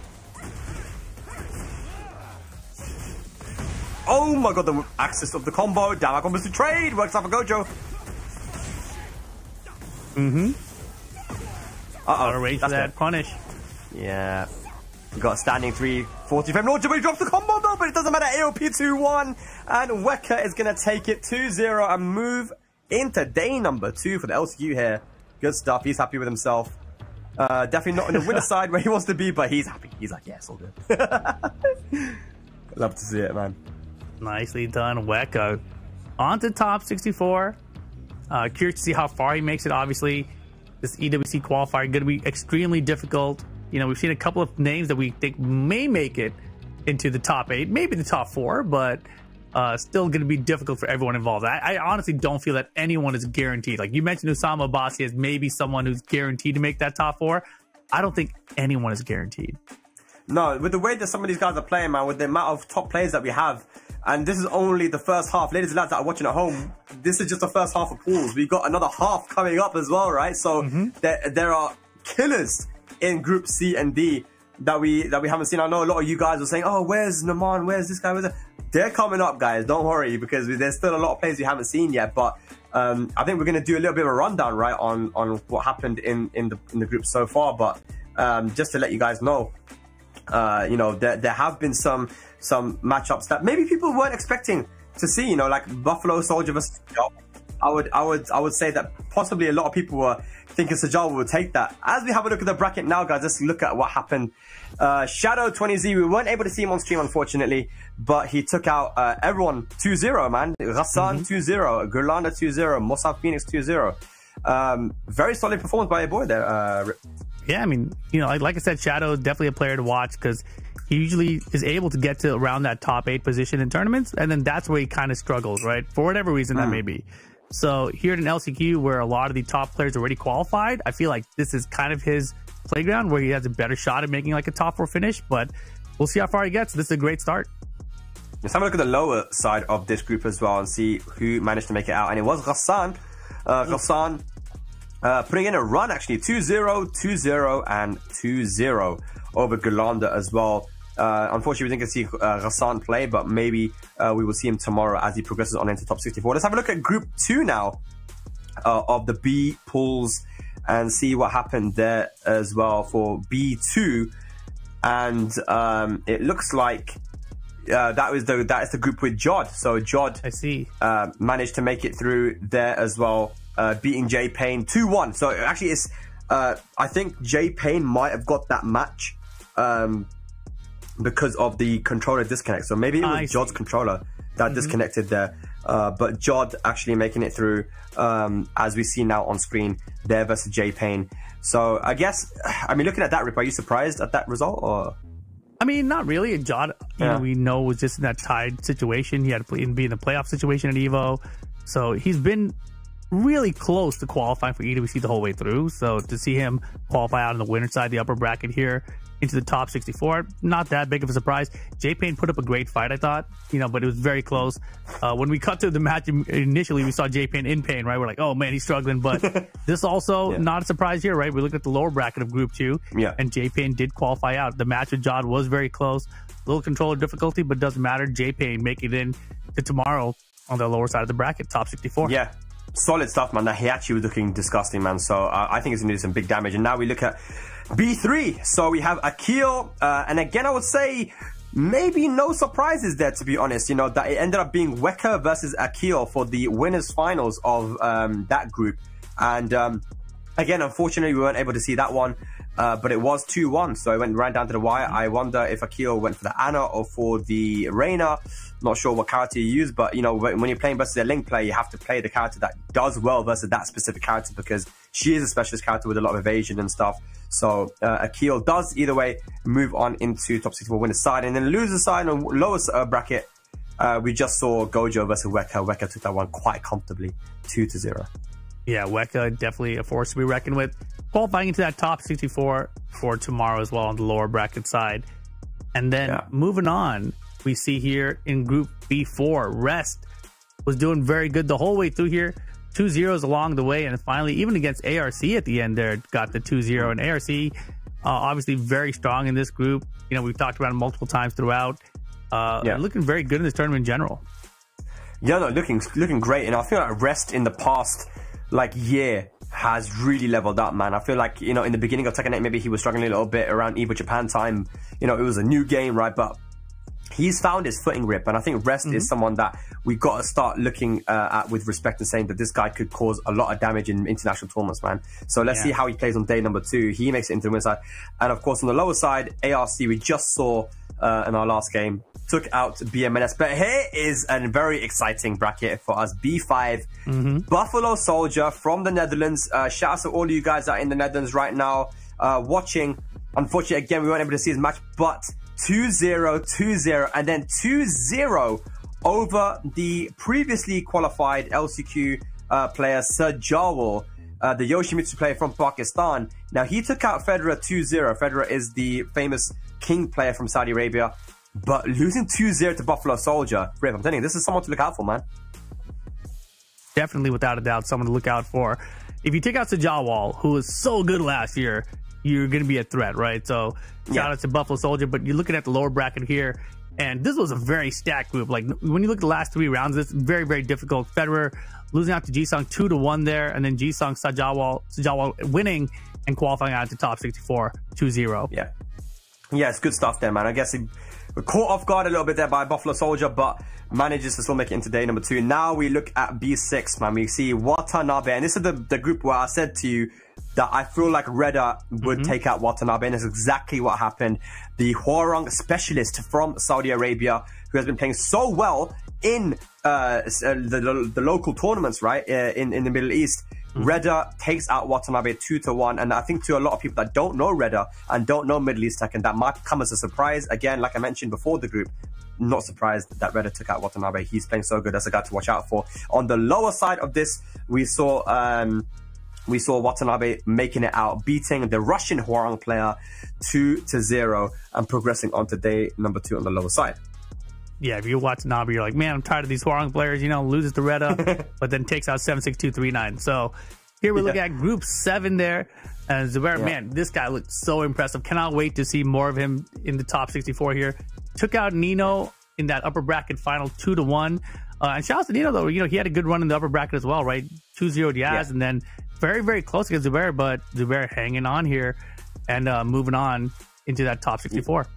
Oh my god, the access of the combo. Down combos to trade. Works out for Gojo. Out of range for that punish. Yeah. We got standing 3, 45. No, Jabari drops the combo though, but it doesn't matter. AOP 2-1. And Weka is going to take it 2-0 and move into day number 2 for the LCQ here. Good stuff. He's happy with himself. Definitely not on the winner side where he wants to be, but he's happy. He's like, yeah, it's all good. Love to see it, man. Nicely done, Weka. On to top 64. Curious to see how far he makes it, obviously. This EWC qualifier going to be extremely difficult. You know, we've seen a couple of names that we think may make it into the top 8, maybe the top 4, but still going to be difficult for everyone involved. I honestly don't feel that anyone is guaranteed. Like you mentioned, Usama Abbasi as maybe someone who's guaranteed to make that top 4. I don't think anyone is guaranteed. No, with the way that some of these guys are playing, man, with the amount of top players that we have, and this is only the first half. Ladies and lads that are watching at home, this is just the first half of pools. We've got another half coming up as well, right? So there are killers in Group C and D that we haven't seen. I know a lot of you guys are saying, oh, where's Naman? Where's this guy? They're coming up, guys. Don't worry, because there's still a lot of players we haven't seen yet. But I think we're going to do a little bit of a rundown, right, on what happened in the group so far. But just to let you guys know, you know, there have been some matchups that maybe people weren't expecting to see. You know, like Buffalo Soldier versus Sajal. I would say that possibly a lot of people were thinking Sajal would take that. As we have a look at the bracket now, guys, let's look at what happened. Shadow 20Z, we weren't able to see him on stream, unfortunately, but he took out everyone 2-0, man. Ghassan 2-0, Gurlanda 2-0, Mossad Phoenix 2-0. Very solid performance by your boy there, Rip. Yeah, I mean, you know, like I said, Shadow is definitely a player to watch because he usually is able to get to around that top 8 position in tournaments, and then that's where he kind of struggles, right? For whatever reason that may be. So here in LCQ, where a lot of the top players already qualified, I feel like this is kind of his playground where he has a better shot at making like a top 4 finish, but we'll see how far he gets. This is a great start. Let's have a look at the lower side of this group as well and see who managed to make it out. And it was Ghassan. Ghassan putting in a run, actually. 2-0, 2-0, and 2-0. over Gulanda as well. Unfortunately, we didn't get to see Ghassan play, but maybe we will see him tomorrow as he progresses on into top 64. Let's have a look at Group 2 now of the B pools and see what happened there as well for B2. And it looks like that is the group with Jod. So Jod, I see, managed to make it through there as well, beating J Payne 2-1. So actually, it's I think J Payne might have got that match because of the controller disconnect. So maybe it was Jod's controller that disconnected there. But Jod actually making it through, as we see now on screen there versus J Payne. So I guess, I mean, looking at that, Rip, are you surprised at that result? Or I mean, not really. Jod, you know, we know was just in that tied situation. He had to be in the playoff situation at Evo. So he's been really close to qualifying for EWC the whole way through. So to see him qualify out on the winner side, the upper bracket here, into the top 64, not that big of a surprise. J Payne put up a great fight, I thought, you know, but it was very close. When we cut to the match initially, we saw J Payne in pain, right? We're like, oh man, he's struggling. But this also not a surprise here, right? We looked at the lower bracket of Group 2, and J Payne did qualify out. The match with Jod was very close, a little controller difficulty, but doesn't matter. J Payne make it in to tomorrow on the lower side of the bracket, top 64. Yeah. Solid stuff, man. That Heihachi was looking disgusting, man. So I think it's going to do some big damage. And now we look at B3. So we have Akil. And again, I would say maybe no surprises there, to be honest. You know, that it ended up being Weka versus Akil for the winners finals of that group. And again, unfortunately, we weren't able to see that one. But it was 2-1, so it went right down to the wire. I wonder if Akil went for the Ana or for the Reina. Not sure what character you use, but you know, when you're playing versus a Link player, you have to play the character that does well versus that specific character, because she is a specialist character with a lot of evasion and stuff. So Akil does either way move on into top 64 winner's side, and then loser's side on lowest bracket. We just saw Gojo versus Weka. Weka took that one quite comfortably, 2-0. Yeah, Weka definitely a force to be reckoned with. Qualifying into that top 64 for tomorrow as well on the lower bracket side. And then moving on, we see here in Group B4, Rest was doing very good the whole way through here. 2-0s along the way, and finally, even against ARC at the end there, got the 2-0. And ARC, obviously very strong in this group. You know, we've talked about it multiple times throughout. Looking very good in this tournament in general. Yeah, no, looking great. And I feel like Rest in the past year has really leveled up, man. I feel like, you know, in the beginning of Tekken 8, maybe he was struggling a little bit around Evo Japan time. You know, it was a new game, right? But he's found his footing, Rip, and I think Rest is someone that we got to start looking at with respect and saying that this guy could cause a lot of damage in international tournaments, man. So let's see how he plays on day number 2. He makes it into the winner side. And of course, on the lower side, ARC, we just saw in our last game, took out BMNS. But here is a very exciting bracket for us. B5, Buffalo Soldier from the Netherlands. Shout out to all of you guys that are in the Netherlands right now watching. Unfortunately, again, we weren't able to see his match, but 2-0, 2-0, and then 2-0 over the previously qualified LCQ player Sir Jawal, the Yoshimitsu player from Pakistan. Now, he took out Federer 2-0. Federer is the famous King player from Saudi Arabia, but losing 2-0 to Buffalo Soldier, Rip, I'm telling you, this is someone to look out for, man. Definitely, without a doubt, someone to look out for. If you take out Sajawal, who was so good last year, you're going to be a threat, right? So shout out to Buffalo Soldier, but you're looking at the lower bracket here, and this was a very stacked group. Like, when you look at the last 3 rounds, it's very, very difficult. Federer losing out to Jisung 2-1 there, and then Jisung Sajawal winning and qualifying out to top 64 2-0. Yeah, it's good stuff there, man. I guess he caught off guard a little bit there by Buffalo Soldier, but manages to still make it into day number 2. Now we look at B6, man. We see Watanabe, and this is the group where I said to you that I feel like Reda would take out Watanabe, and that's exactly what happened. The Hwoarang specialist from Saudi Arabia, who has been playing so well in the local tournaments, right, in the Middle East. Reda takes out Watanabe 2-1, and I think to a lot of people that don't know Reda and don't know Middle East Tekken, that might come as a surprise. Again, like I mentioned before the group, not surprised that Reda took out Watanabe. He's playing so good. That's a guy to watch out for. On the lower side of this, we saw Watanabe making it out, beating the Russian Hwoarang player 2-0 and progressing on to day number 2 on the lower side. Yeah, if you watch Nabi, you're like, man, I'm tired of these Hwoarang players, you know, loses to Reda, but then takes out 7-6-2-3-9. So Here we look at Group 7 there. And Zubair, man, this guy looked so impressive. Cannot wait to see more of him in the top 64 here. Took out Nino in that upper bracket final 2-1. And shout out to Nino, though. You know, he had a good run in the upper bracket as well, right? 2-0 Diaz, and then very, very close against Zubair, but Zubair hanging on here and moving on into that top 64.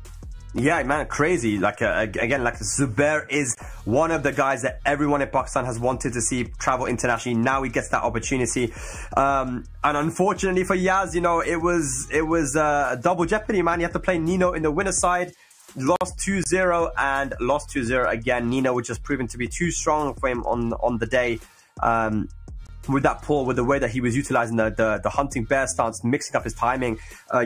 Yeah, man, crazy. Like, again, like Zubair is one of the guys that everyone in Pakistan has wanted to see travel internationally. Now he gets that opportunity. And unfortunately for Yaz, you know, it was a double jeopardy, man. You have to play Nino in the winner's side. Lost 2-0 and lost 2-0 again. Nino was just proven to be too strong for him on the day. With that pull, with the way that he was utilizing the hunting bear stance, mixing up his timing,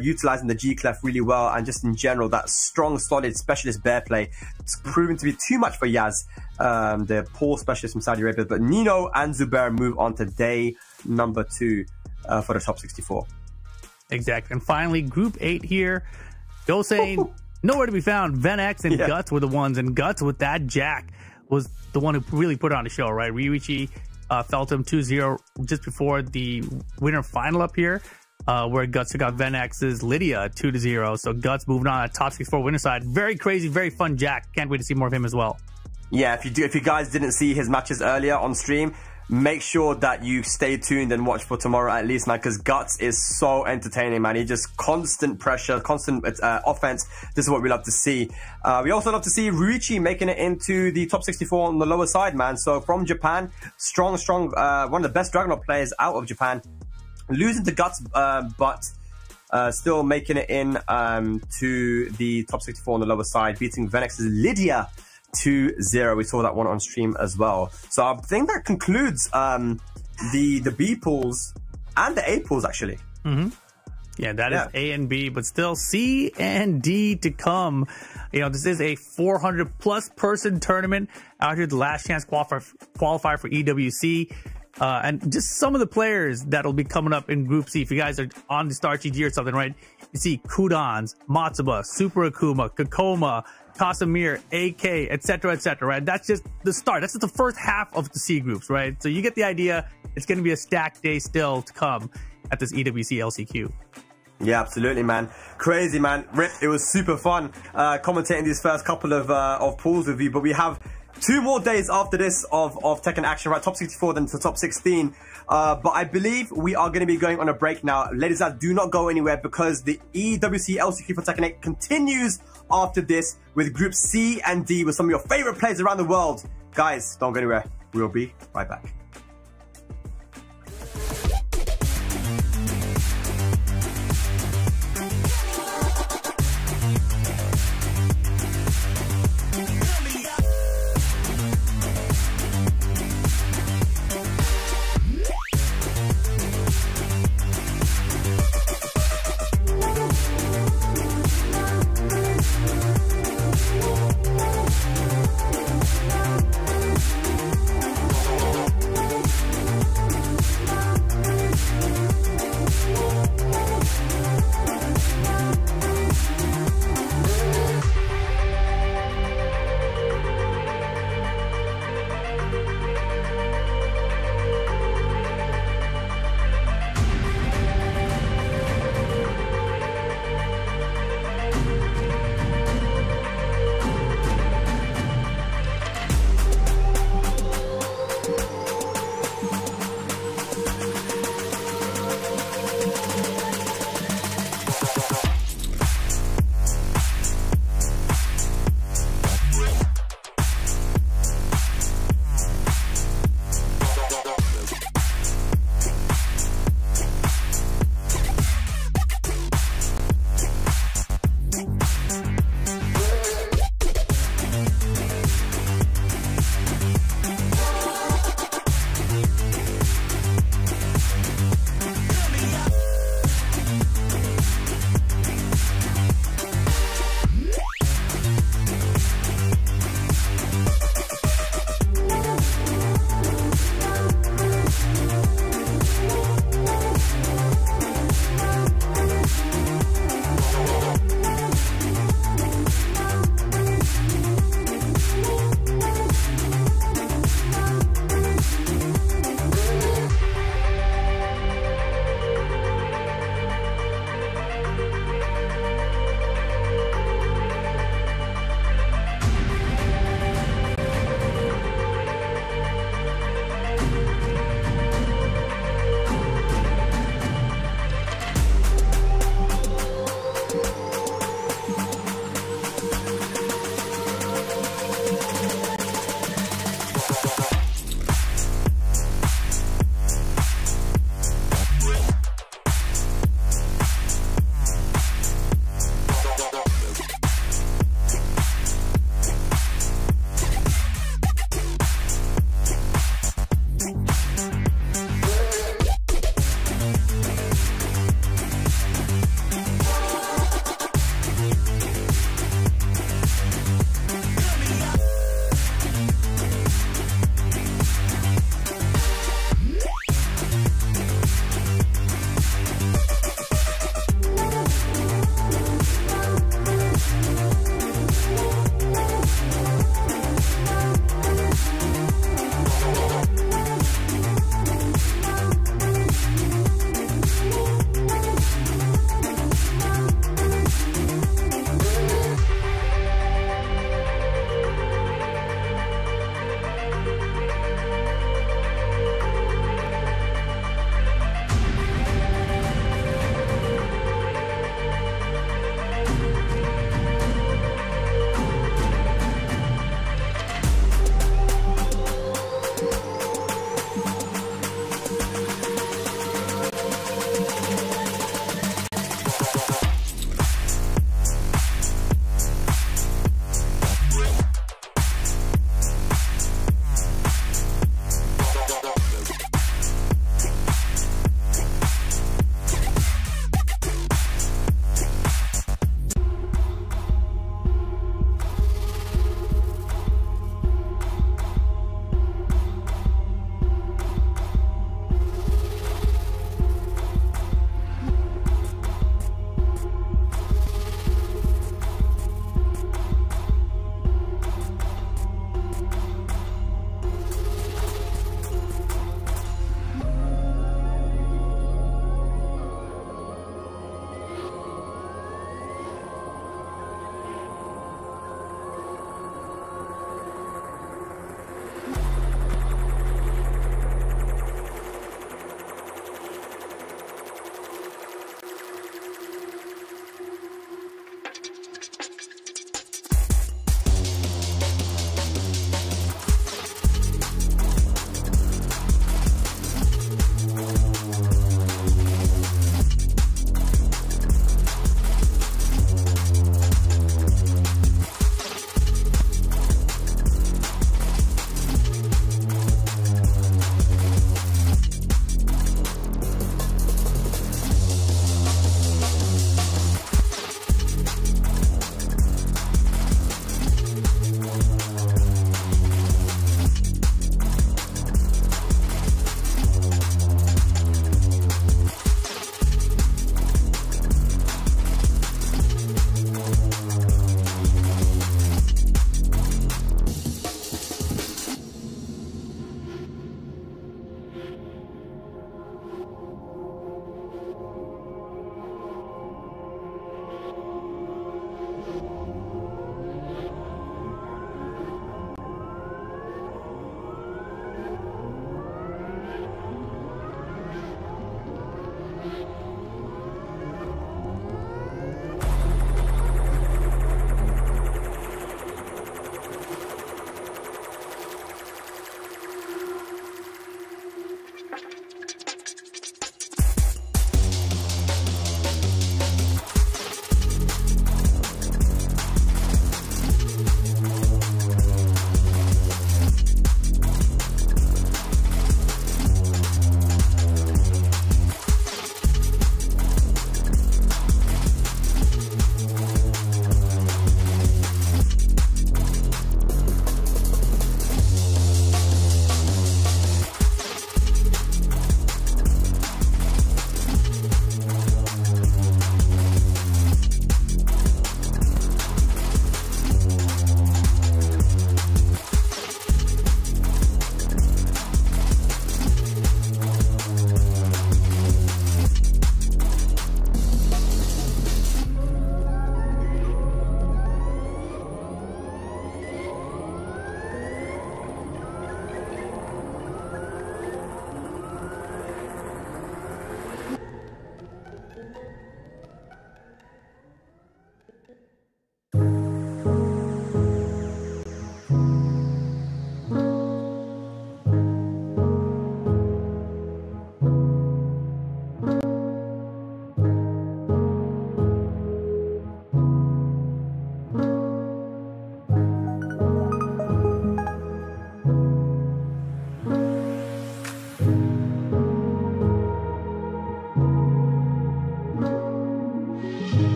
utilizing the G-clef really well, and just in general, that strong, solid specialist bear play, it's proven to be too much for Yaz, the poor specialist from Saudi Arabia. But Nino and Zubair move on to day number 2 for the top 64. Exactly. And finally, Group 8 here. Hossein, nowhere to be found. Venex and Guts were the ones, and Guts with that jack was the one who really put on the show, right? Ryuichi felt him 2-0 just before the winner final up here, where Guts took out Venex's Lydia 2-0. So Guts moving on at top 64 winner side. Very crazy, very fun jack. Can't wait to see more of him as well. Yeah, if you guys didn't see his matches earlier on stream, make sure that you stay tuned and watch for tomorrow at least, man, because Guts is so entertaining, man. He just constant pressure, constant offense. This is what we love to see. We also love to see Ryuichi making it into the top 64 on the lower side, man. So from Japan, strong, one of the best Dragunov players out of Japan. Losing to Guts, but still making it in to the top 64 on the lower side, beating Venex's Lydia 2-0. We saw that one on stream as well. So I think that concludes the B pools and the A pools, actually. Yeah, that is A and B, but still C and D to come. You know, this is a 400-plus person tournament out here, the last chance qualifier for EWC. And just some of the players that'll be coming up in Group C. If you guys are on the Star GG or something, right? You see Kudans, Matsuba, Super Akuma, Kakoma, Casimir, AK, etc., right? That's just the start. That's just the first half of the C groups, right? So you get the idea. It's going to be a stacked day still to come at this EWC LCQ. Yeah, absolutely, man. Crazy, man. Rip, it was super fun commentating these first couple of pools with you, but we have 2 more days after this of Tekken action, right? Top 64, then to top 16. But I believe we are going to be going on a break now. Ladies and gentlemen, do not go anywhere, because the EWC LCQ for Tekken 8 continues after this with Group C and D with some of your favorite players around the world. Guys, don't go anywhere. We'll be right back.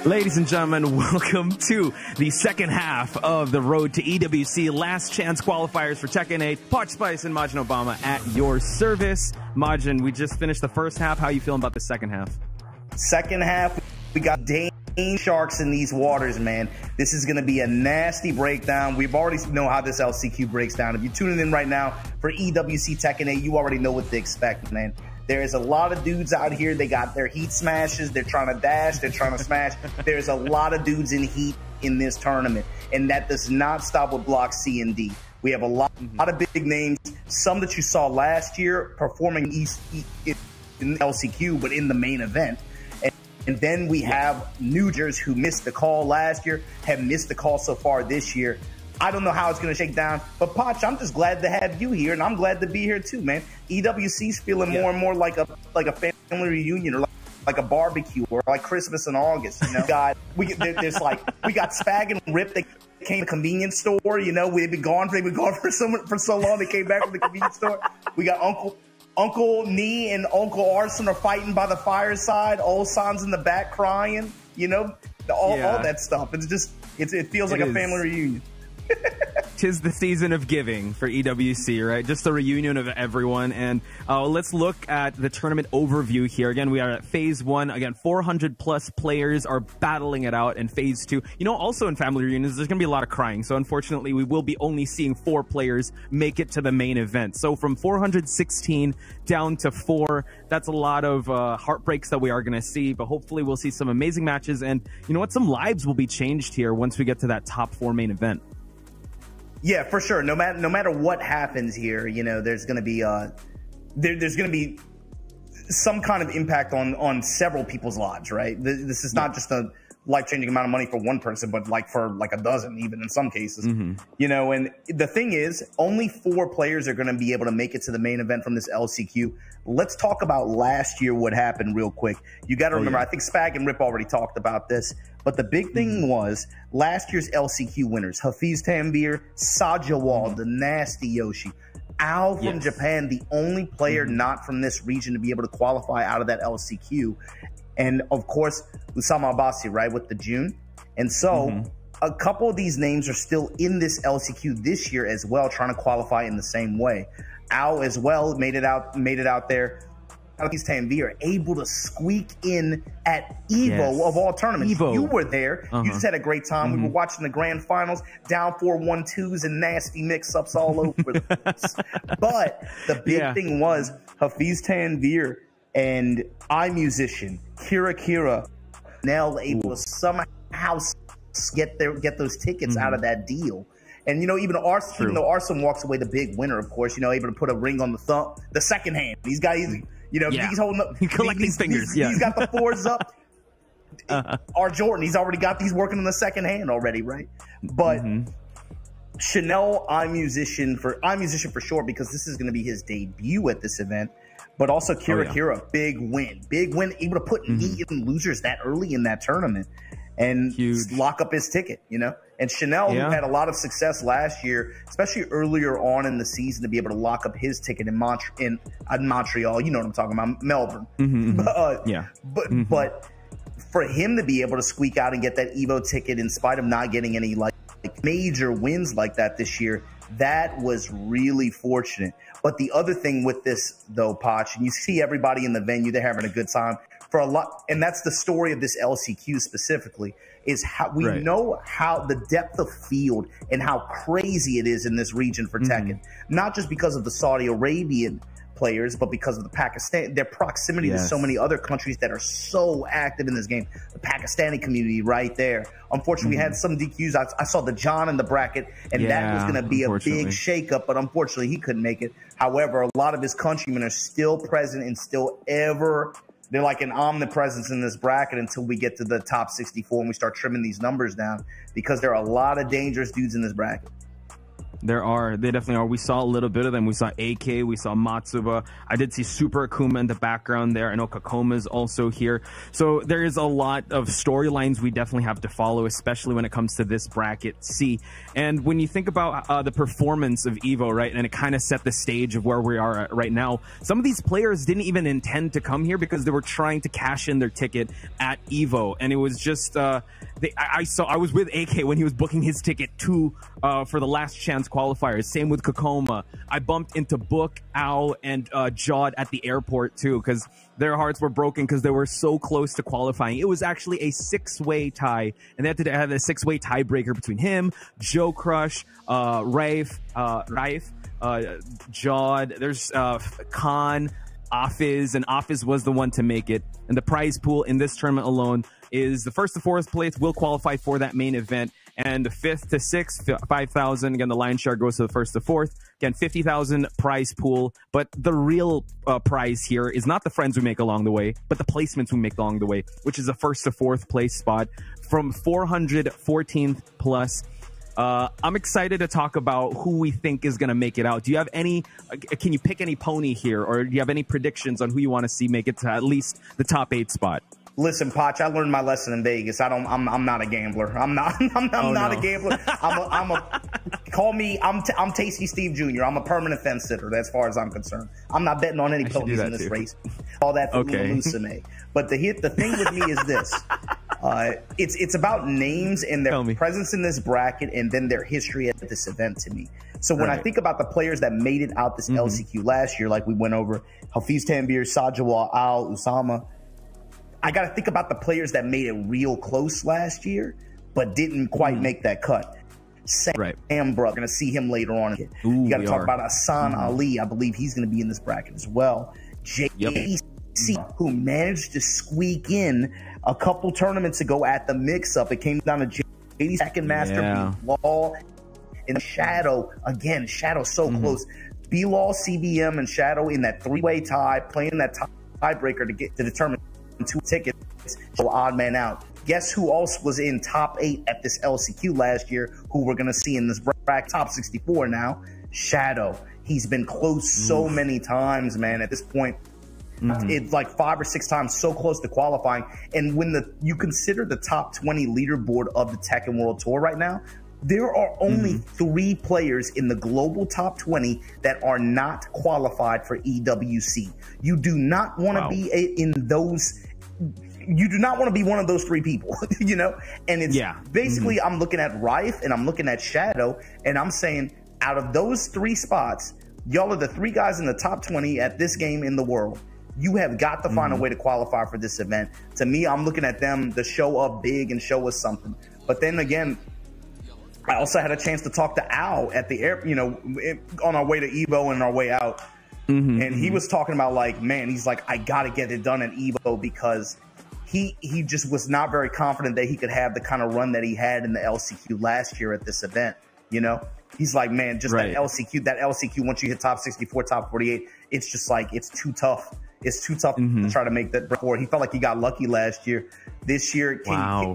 Ladies and gentlemen, welcome to the second half of the Road to EWC Last Chance Qualifiers for Tekken 8. Poch Spice and Majin Obama at your service. Majin, we just finished the first half. How are you feeling about the second half? Second half, we got Dane sharks in these waters, man. This is going to be a nasty breakdown. We've already know how this LCQ breaks down. If you're tuning in right now for EWC Tekken 8, you already know what to expect, man. There's a lot of dudes out here. They got their heat smashes. They're trying to dash. They're trying to smash. There's a lot of dudes in heat in this tournament, and that does not stop with Block C and D. We have a lot of big names, some that you saw last year performing in LCQ, but in the main event. And then we have Nugers who missed the call last year, have missed the call so far this year. I don't know how it's going to shake down, but Poch, I'm just glad to have you here, and I'm glad to be here too, man. EWC's feeling more and more like a family reunion, or like a barbecue, or like Christmas in August. You know, we got Spag and Rip. They came to the convenience store. You know, they've been gone for so long. They came back from the convenience store. We got Uncle Nee and Uncle Arson are fighting by the fireside. Old San's in the back crying. You know, all that stuff. It's just it feels like a family reunion. 'tis the season of giving for EWC, right? Just a reunion of everyone. And let's look at the tournament overview here. Again, we are at phase 1. Again, 400 plus players are battling it out in phase 2. You know, also in family reunions, there's going to be a lot of crying. So unfortunately, we will be only seeing 4 players make it to the main event. So from 416 down to 4, that's a lot of heartbreaks that we are going to see. But hopefully we'll see some amazing matches. And you know what? Some lives will be changed here once we get to that top 4 main event. Yeah, for sure. No matter what happens here, you know, there's going to be there's going to be some kind of impact on several people's lives, right? This is not just a life-changing amount of money for one person, but like for like a dozen, even in some cases. You know, and the thing is, only 4 players are going to be able to make it to the main event from this LCQ. Let's talk about last year, what happened real quick. You got to remember, I think Spag and Rip already talked about this, but the big thing was last year's LCQ winners, Hafiz Tanvir, Sajawal, the nasty Yoshi, Al from Japan, the only player not from this region to be able to qualify out of that LCQ. And of course, Usama Abbasi, right, with the June. And so a couple of these names are still in this LCQ this year as well, trying to qualify in the same way. Al as well made it out there. Hafiz Tanvir able to squeak in at Evo of all tournaments. You were there. You just had a great time. We were watching the grand finals, down 4-1-2s and nasty mix-ups all over the place. But the big thing was Hafiz Tanvir and iMusician, Kira now able to somehow get those tickets out of that deal. And, you know, even though Arsene walks away the big winner, of course, you know, able to put a ring on the thumb, the second hand. He's holding up. Collecting fingers. He's got the 4s up. R. Jordan, he's already got these working on the second hand already, right? But Chanel, iMusician for sure, because this is going to be his debut at this event. But also Kira, big win, able to put even losers that early in that tournament and lock up his ticket, you know. And Chanel, who had a lot of success last year, especially earlier on in the season, to be able to lock up his ticket in Montreal, you know what I'm talking about, Melbourne. But for him to be able to squeak out and get that Evo ticket in spite of not getting any like major wins like that this year, that was really fortunate. But the other thing with this, though, Poch, and you see everybody in the venue, they're having a good time for a lot. And that's the story of this LCQ specifically, is how we know how the depth of field and how crazy it is in this region for Tekken. Not just because of the Saudi Arabian players, but because of their proximity to so many other countries that are so active in this game. The Pakistani community right there. Unfortunately, we had some DQs. I saw the John in the bracket, and that was going to be a big shakeup, but unfortunately, he couldn't make it. However, a lot of his countrymen are still present and they're like an omnipresence in this bracket until we get to the top 64 and we start trimming these numbers down, because there are a lot of dangerous dudes in this bracket. They definitely are. We saw a little bit of them. We saw AK, we saw Matsuba. I did see Super Akuma in the background there. I know Kakoma is also here. So there is a lot of storylines we definitely have to follow, especially when it comes to this bracket C. And when you think about the performance of Evo, right, and it kind of set the stage of where we are at right now, some of these players didn't even intend to come here because they were trying to cash in their ticket at Evo. And it was just, I was with AK when he was booking his ticket for the last chance qualifiers. Same with Kakoma. I bumped into Book, Al, and Jod at the airport too, because their hearts were broken because they were so close to qualifying. It was actually a 6-way tie, and they had to have a 6-way tiebreaker between him, Joe Crush, Raif, Jod, there's Khan, Afiz, and Afiz was the one to make it. And the prize pool in this tournament alone is the 1st to 4th place will qualify for that main event. And the 5th to 6th, 5,000. Again, the lion's share goes to the 1st to 4th. Again, 50,000 prize pool. But the real prize here is not the friends we make along the way, but the placements we make along the way, which is a 1st to 4th place spot from 414th plus. I'm excited to talk about who we think is going to make it out. Do you have any, can you pick any pony here, or do you have any predictions on who you want to see make it to at least the top 8 spot? Listen, Poch, I learned my lesson in Vegas. I'm not a gambler. I'm not a gambler. I'm Tasty Steve Jr. I'm a permanent fence sitter as far as I'm concerned. I'm not betting on any ponies in this race. All that for Lusame. But the thing with me is this. It's about names and their presence in this bracket and then their history at this event to me. So when I think about the players that made it out this LCQ last year, like we went over, Hafiz Tanvir, Sajawal, Al, Usama, I got to think about the players that made it real close last year, but didn't quite make that cut. Sam, bro, going to see him later on. You got to talk about Hassan Ali. I believe he's going to be in this bracket as well. JC, who managed to squeak in a couple tournaments ago at the mix-up. It came down to JD's second master, Law, and Shadow. Again, Shadow so close. B-Law, CBM, and Shadow in that three-way tie, playing that tiebreaker to determine 2 tickets. So odd man out. Guess who else was in top 8 at this LCQ last year, who we're going to see in this bracket, top 64 now? Shadow. He's been close so many times, man, at this point. It's like 5 or 6 times, so close to qualifying. And when you consider the top 20 leaderboard of the Tekken World Tour right now, there are only 3 players in the global top 20 that are not qualified for EWC. You do not want to be in those. You do not want to be one of those 3 people, you know? And it's basically, I'm looking at Rife and I'm looking at Shadow, and I'm saying, out of those 3 spots, y'all are the 3 guys in the top 20 at this game in the world. You have got to find a way to qualify for this event. To me, I'm looking at them to show up big and show us something. But then again, I also had a chance to talk to Al at the air, you know, on our way to Evo and our way out. And he was talking about, like, man, he's like, I got to get it done at Evo because he just was not very confident that he could have the kind of run that he had in the LCQ last year at this event, you know? He's like, man, just that LCQ, once you hit top 64, top 48, it's just like, it's too tough. It's too tough to try to make that forward. He felt like he got lucky last year. This year,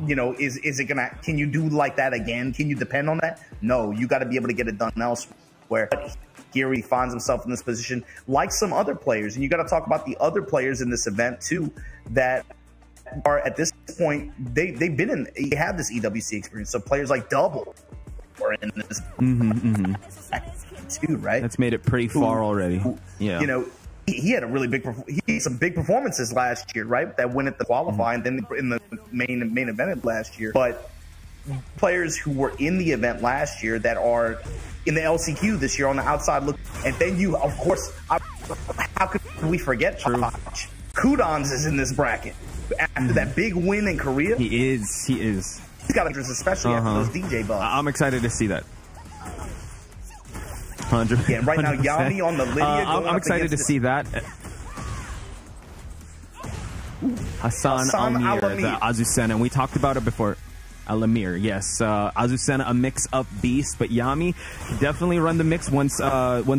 you know, is it gonna? Can you do like that again? Can you depend on that? No, you got to be able to get it done elsewhere. Gary finds himself in this position like some other players, and you got to talk about the other players in this event too that are at this point they have this EWC experience. So players like Double are in this too, right? That's made it pretty far already. Yeah, you know. He had a really he had some big performances last year, right? That went at the qualifying, then in the main event last year. But players who were in the event last year that are in the LCQ this year on the outside look, and then you, of course, how could we forget Poch? Kudons is in this bracket after that big win in Korea. He is. He's got interest, especially after those DJ bugs. I'm excited to see that. 100%. Yeah, right now, Yami on the Lydia. I'm excited to see that. Hassan Al-Amir, the Azucena, and we talked about it before. Al-Amir, yes. Azucena, a mix-up beast, but Yami can definitely run the mix once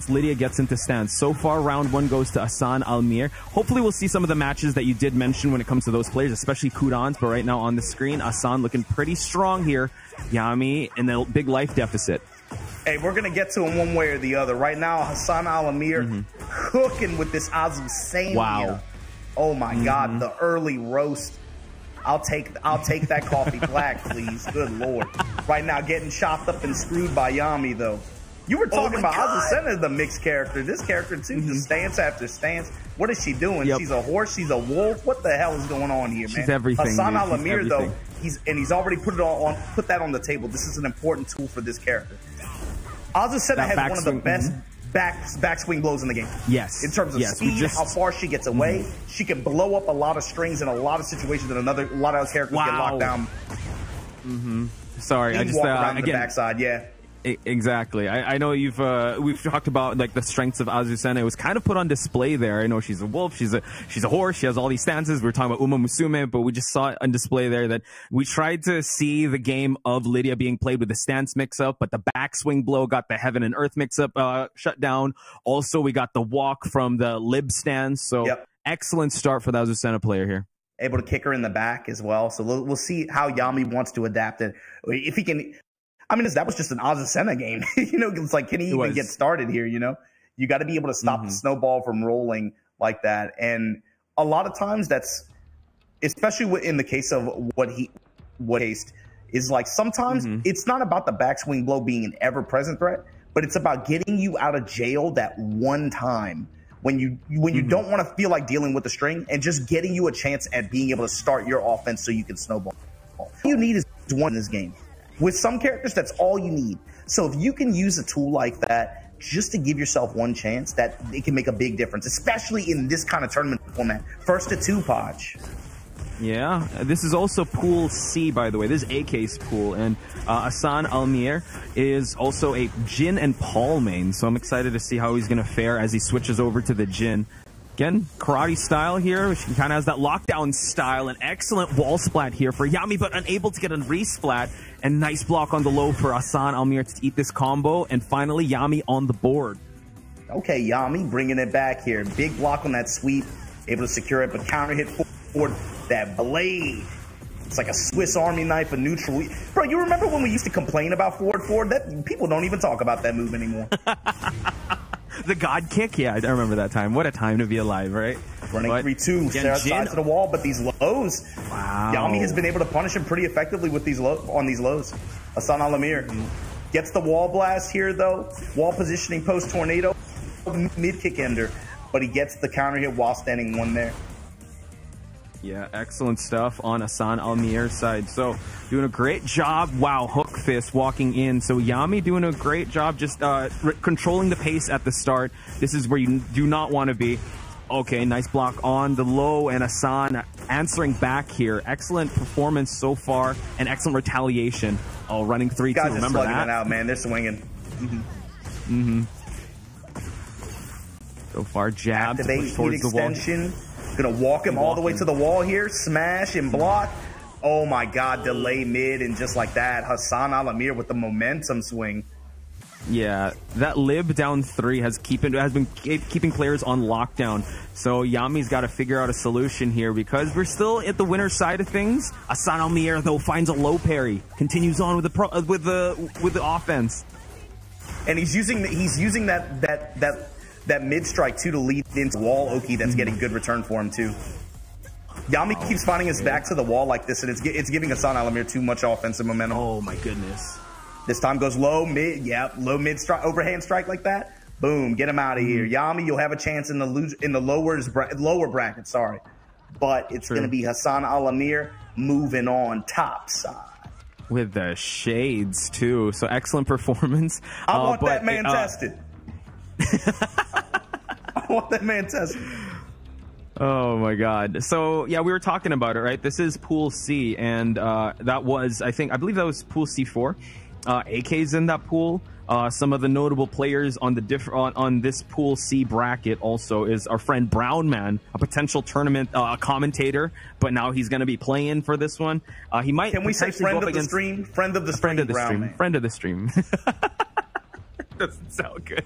Lydia gets into stance. So far, round 1 goes to Hassan Al-Amir. Hopefully, we'll see some of the matches that you did mention when it comes to those players, especially Kudons, but right now on the screen, Hassan looking pretty strong here. Yami in the big life deficit. Hey, we're going to get to him one way or the other. Right now, Hassan Al-Amir cooking with this Azucena. Wow. Oh, my God. The early roast. I'll take that coffee black, please. Good Lord. Right now, getting chopped up and screwed by Yami, though. You were talking about Azucena, the mixed character. This character, too, just stance after stance. What is she doing? She's a horse. She's a wolf. What the hell is going on here, man? She's everything. Hassan Al-Amir, though, he's already put that on the table. This is an important tool for this character. Azucena has one of the best backswing blows in the game. Yes. In terms of speed, how far she gets away, she can blow up a lot of strings in a lot of situations that a lot of characters get locked down. Sorry, I just walk around the backside. Yeah. Exactly. I know we've talked about like the strengths of Azucena. It was kind of put on display there. I know she's a wolf, she's a horse, she has all these stances. We were talking about Uma Musume, but we just saw it on display there that we tried to see the game of Lydia being played with the stance mix-up, but the backswing blow got the heaven and earth mix-up shut down. Also, we got the walk from the lib stance. So excellent start for the Azucena player here. Able to kick her in the back as well. So we'll see how Yami wants to adapt it. If he can. I mean, that was just an Azucena game. You know, it's like, can he even get started here? You know, you got to be able to stop the snowball from rolling like that. And a lot of times that's, especially in the case of what is like, sometimes it's not about the backswing blow being an ever-present threat, but it's about getting you out of jail that one time when you don't want to feel like dealing with the string and just getting you a chance at being able to start your offense so you can snowball. all you need is one in this game. With some characters, that's all you need. So if you can use a tool like that just to give yourself one chance, that it can make a big difference, especially in this kind of tournament format. First to 2, Podge. Yeah, this is also Pool C, by the way. This is AK's pool, and Hassan Almir is also a Jin and Paul main, so I'm excited to see how he's going to fare as he switches over to the Jin. Again, karate style here, which kind of has that lockdown style. An excellent wall splat here for Yami, but unable to get a resplat. And nice block on the low for Hassan Almir to eat this combo. And finally, Yami on the board. Okay, Yami bringing it back here. Big block on that sweep. Able to secure it, but counter hit forward. That blade. It's like a Swiss Army knife, a neutral. Bro, you remember when we used to complain about forward? That people don't even talk about that move anymore. The God kick? Yeah, I remember that time. What a time to be alive, right? Running 3-2, side to the wall, but these lows. Wow. Yami has been able to punish him pretty effectively with these on these lows. Hassan Almir gets the wall blast here, though. Wall positioning post tornado, mid kick ender, but he gets the counter hit while standing one there. Yeah, excellent stuff on Hassan Almir's side. So, doing a great job. Wow, hook fist walking in. So, Yami doing a great job just controlling the pace at the start. This is where you do not want to be. Okay, nice block on the low, and Hassan answering back here. Excellent performance so far, and excellent retaliation. Oh, running 3-2. Guys Remember are slugging that? it out, man. They're swinging. So far, jab Activate, to push towards the wall. extension. Gonna walk him all the way to the wall here. Smash and block. Oh my God, delay mid, and just like that, Hassan Almir with the momentum swing. Yeah, that lib down 3 has been keeping players on lockdown. So Yami's got to figure out a solution here because we're still at the winner side of things. Hassan Almir though finds a low parry, continues on with the offense, and he's using that mid strike too to lead into wall Oki. That's getting good return for him too. Yami keeps finding his back to the wall like this, and it's giving Hassan Almir too much offensive momentum. Oh my goodness. This time goes low, mid, low mid strike, overhand strike like that. Boom, get him out of here. Yami, you'll have a chance in the lower bracket, sorry. But it's going to be Hassan Almir moving on top side. With the shades, too. So excellent performance. I want that man tested. I want that man tested. Oh my God. So yeah, we were talking about it, right? This is Pool C, and that was, I believe that was Pool C4. AK's in that pool. Some of the notable players on on this Pool C bracket also is our friend Brownman, a potential tournament commentator, but now he's going to be playing for this one. He might. Can we say friend of the stream? Friend of the stream. Friend of the stream. Doesn't sound good.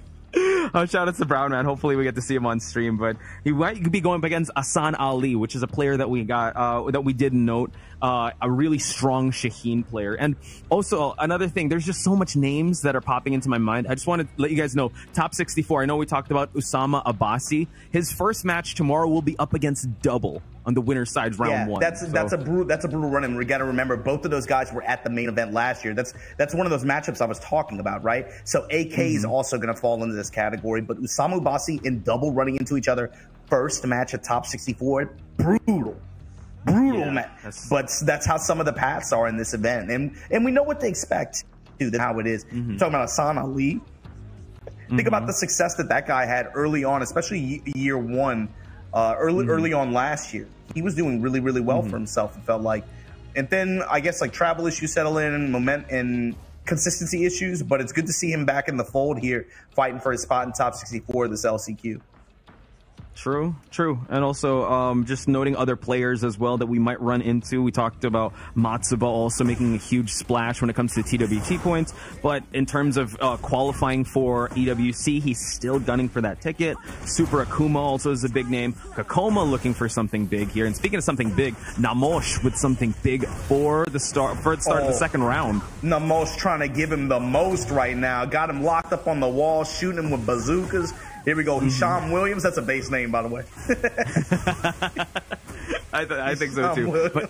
Shout out to Brownman. Hopefully we get to see him on stream, but he might be going up against Hassan Ali, which is a player that we got that we did note, a really strong Shaheen player. And also another thing, there's just so much names that are popping into my mind. I just want to let you guys know, top 64. I know we talked about Usama Abbasi. His first match tomorrow will be up against Double on the winner's side, round 1. That's a brutal run, and we got to remember both of those guys were at the main event last year. That's one of those matchups I was talking about, right? So AK is also going to fall into this category, but Usama Abbasi and Double running into each other, first match at top 64, brutal match. But that's how some of the paths are in this event, and we know what they expect. That's how it is. Talking about Hassan Ali. Think about the success that guy had early on, especially year 1. Early on last year, he was doing really well for himself. It felt like, and then I guess like travel issues settle in, moment and consistency issues. But it's good to see him back in the fold here, fighting for his spot in top 64 of this LCQ. True. And also just noting other players as well that we might run into. We talked about Matsuba also making a huge splash when it comes to TWT points. But in terms of qualifying for EWC, he's still gunning for that ticket. Super Akuma also is a big name. Kakoma looking for something big here. And speaking of something big, Namosh with something big for the start of the second round. Namosh trying to give him the most right now. Got him locked up on the wall, shooting him with bazookas. Here we go. Hisham Williams. That's a base name, by the way. I think so too. But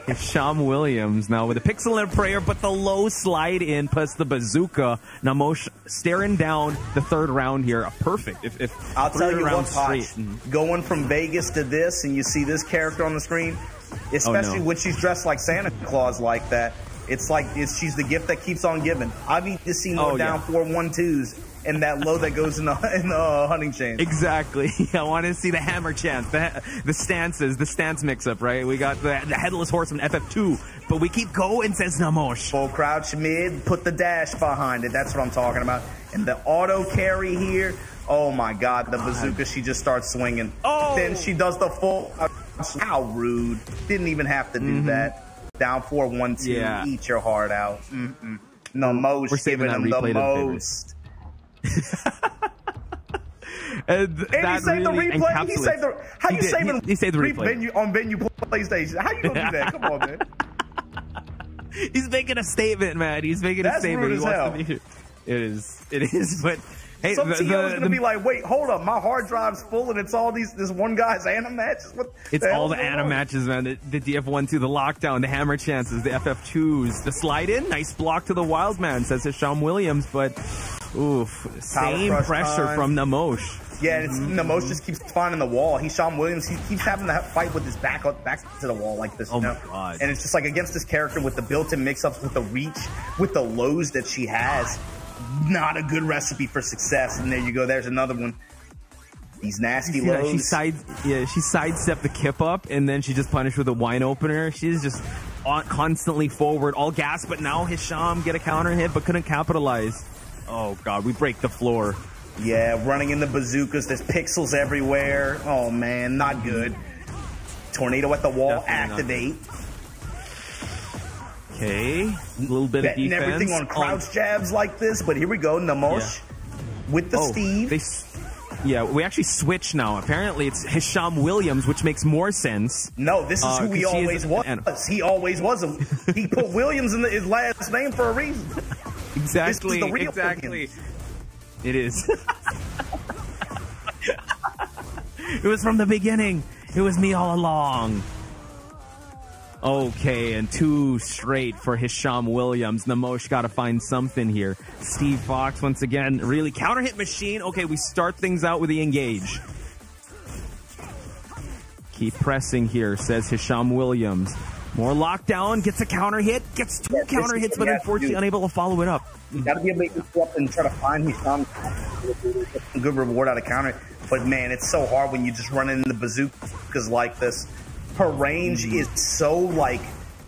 Hisham Williams now with a pixel and a prayer, but the low slide in plus the bazooka. Namosh staring down the third round here. Perfect. If I'll tell you what, Potch, going from Vegas to this, and you see this character on the screen, especially when she's dressed like Santa Claus like that. It's like she's the gift that keeps on giving. I need to see more down 4-1-2s and that low that goes in the hunting chain. Exactly. I want to see the hammer chance, the stances, the stance mix-up, right? We got the headless horseman FF2, but we keep going, says Namosh. Full crouch mid, put the dash behind it. That's what I'm talking about. And the auto carry here, oh my God, the bazooka, she just starts swinging. Oh! Then she does the full, how rude. Didn't even have to do that. Down 4-1-2, eat your heart out. Namosh giving him the most. And he saved the replay. He saved the. How you saving? He saved the replay on venue PlayStation. How you gonna do that? Come on, man. He's making a statement, man. He's making a statement. Rude as hell. It is. But hey, some TO is gonna be like, wait, hold up, my hard drive's full, and it's all this one guy's anime matches. It's all the anime matches, man. The DF1-2, the lockdown, the hammer chances, the FF2s, the slide in, nice block to the wild man, says Hisham Williams, but oof, same pressure from Namosh. Yeah, Namosh just keeps finding the wall. Hisham Williams, he keeps having to fight with his back to the wall like this. Oh my God. And it's just like against this character with the built-in mix-ups, with the reach, with the lows that she has. Not a good recipe for success. And there you go. There's another one. These nasty lows. She sidestepped the kip up, and then she just punished with a wine opener. She's just constantly forward, all gas. But now Hisham get a counter hit, but couldn't capitalize. Oh God, we break the floor. Yeah, running in the bazookas. There's pixels everywhere. Oh man, not good. Tornado at the wall. Definitely activate. Okay, a little bit of defense. Everything on crouch jabs like this, but here we go. Namosh with the Steve. We actually switch now. Apparently, it's Hisham Williams, which makes more sense. No, this is who he always was. He always was. He put Williams in his last name for a reason. Exactly. This is the real exactly. It is. It was from the beginning. It was me all along. Okay, and 2 straight for Hisham Williams. Namosh got to find something here. Steve Fox, once again, really counter hit machine. Okay, we start things out with the engage. Keep pressing here, says Hisham Williams. More lockdown, gets a counter hit, gets 2 counter hits, but unfortunately unable to follow it up. You got to be able to go up and try to find Hisham. Good reward out of counter. But man, it's so hard when you just run into bazookas like this. Her range is so like,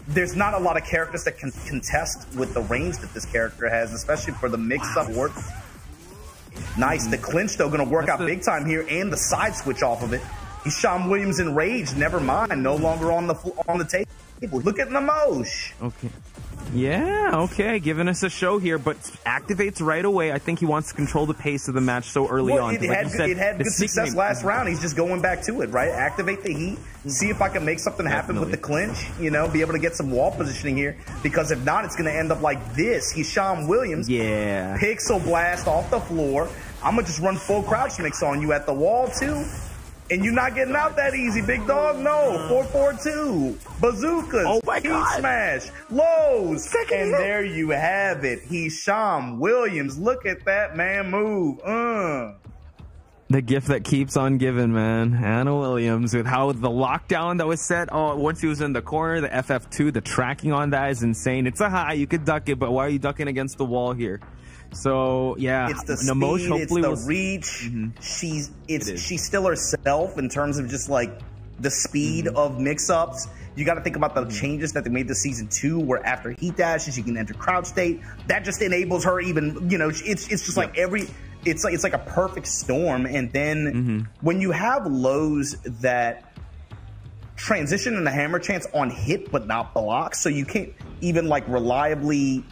there's not a lot of characters that can contest with the range that this character has, especially for the mix-up work. Nice. The clinch, though, going to work out big time here, and the side switch off of it. Hisham Williams in rage, never mind, no longer on the table. Look at Namosh. Okay. Yeah, okay, giving us a show here, but activates right away. I think he wants to control the pace of the match so early on. It had good success last round. He's just going back to it, right? Activate the heat, see if I can make something happen with the clinch, you know, be able to get some wall positioning here, because if not, it's going to end up like this. Hisham Williams, pixel blast off the floor. I'm going to just run full crouch mix on you at the wall, too. And you're not getting out that easy, big dog. No, 4-4-2, bazookas, oh my God, heat smash, lows, and there you have it. Hisham Williams, look at that man move. The gift that keeps on giving, man. Anna Williams with how the lockdown that was set. Oh, once he was in the corner, the FF2, the tracking on that is insane. It's a high, you could duck it, but why are you ducking against the wall here? So yeah, it's the speed, it's the reach. She's still herself in terms of just like the speed of mix-ups. You got to think about the changes that they made this season 2, where after heat dashes, you can enter crouch state. That just enables her even. You know, it's just like it's like a perfect storm. And then when you have lows that transition in the hammer chance on hit but not block, so you can't even like reliably,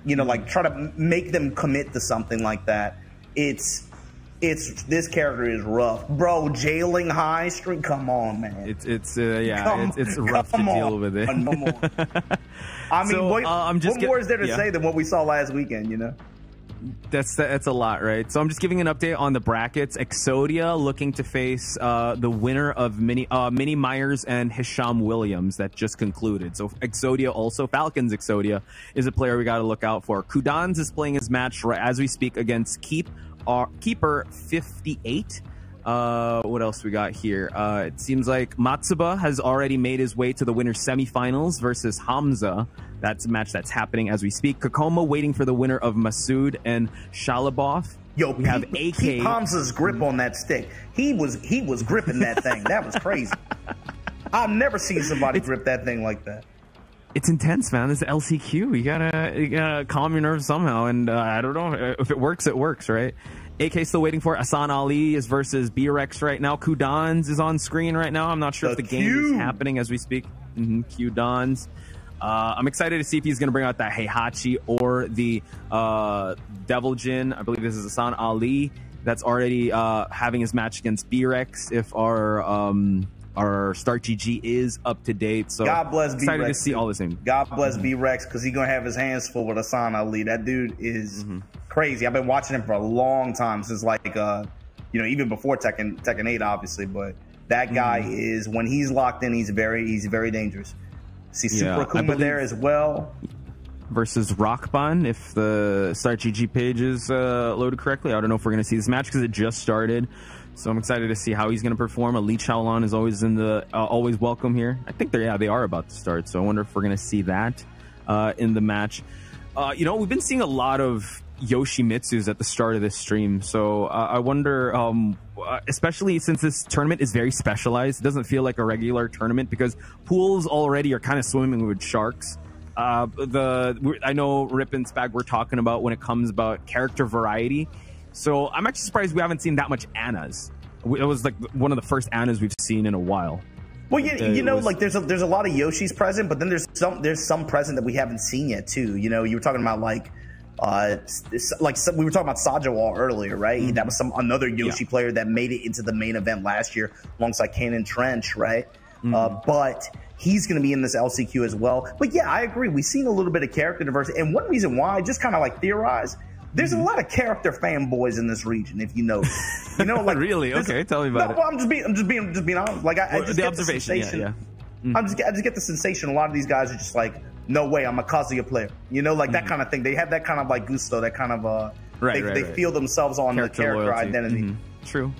you know, like try to make them commit to something like that. It's this character is rough, bro. Jailing high street, come on, man. It's rough to deal with it. I mean, what more is there to say than what we saw last weekend? You know. That's a lot, right? So I'm just giving an update on the brackets. Exodia looking to face the winner of Minnie Myers and Hisham Williams that just concluded. So Exodia, also Falcons Exodia, is a player we got to look out for. Kudans is playing his match right as we speak against Keeper 58. What else we got here? It seems like Matsuba has already made his way to the winner's semifinals versus Hamza. That's a match that's happening as we speak. Kokoma waiting for the winner of Masood and Shalabov. Yo, we have AK. Keep Hamza's grip on that stick. He was gripping that thing. That was crazy. I've never seen somebody grip that thing like that. It's intense, man. This is LCQ. You gotta calm your nerves somehow. And I don't know if it works, right? AK still waiting for it. Asan Ali is versus B-Rex right now. Kudans is on screen right now. I'm not sure if the game is happening as we speak. Kudans. I'm excited to see if he's going to bring out that Heihachi or the Devil Jin. I believe this is Asan Ali that's already having his match against B-Rex. If our Start GG is up to date. So God bless B-Rex. Excited to see all the same. God bless B-Rex, because he's going to have his hands full with Asan Ali. That dude is crazy. I've been watching him for a long time, since like, even before Tekken 8, obviously. But that guy is, when he's locked in, he's very dangerous. See Super Akuma there as well. Versus Rockbun, if the Start GG page is loaded correctly. I don't know if we're going to see this match because it just started. So I'm excited to see how he's going to perform. Elite Shaolin is always in the always welcome here. I think they are about to start. So I wonder if we're going to see that in the match. We've been seeing a lot of Yoshimitsus at the start of this stream. So I wonder, especially since this tournament is very specialized, it doesn't feel like a regular tournament because pools already are kind of swimming with sharks. I know Rip and Spag were talking about when it comes about character variety. So I'm actually surprised we haven't seen that much Annas. It was like one of the first Annas we've seen in a while. Well, there's a lot of Yoshis present, but then there's some present that we haven't seen yet too. You were talking about we were talking about Sajawal earlier, right? That was another Yoshi player that made it into the main event last year alongside Kanan Trench, right? But he's going to be in this LCQ as well. But yeah, I agree. We've seen a little bit of character diversity, and one reason why, just kind of like theorize. There's a lot of character fanboys in this region, if you know. Really? Okay, tell me about it. Well, I'm just being honest. Like I just get the sensation. I just get the sensation. A lot of these guys are just like, no way, I'm a Kazuya player. That kind of thing. They have that kind of like gusto, that kind of they feel themselves on the character identity. True.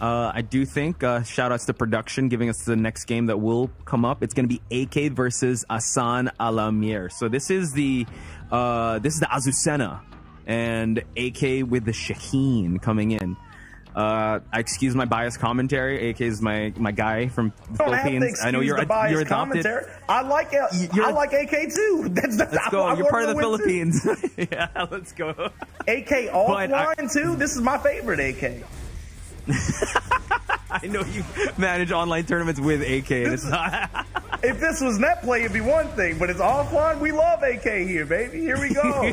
I do think shout outs to production giving us the next game that will come up. It's going to be AK versus Asan Alamir. So this is the Azucena. And AK with the Shaheen coming in. I excuse my biased commentary. AK is my guy from the Philippines. I know you're adopted. Commentary. I like AK too. Let's go. You're part of the Philippines. Yeah, let's go. AK offline too. This is my favorite AK. I know you manage online tournaments with AK. It's not. If this was net play, it'd be one thing, but it's offline. We love AK here, baby. Here we go.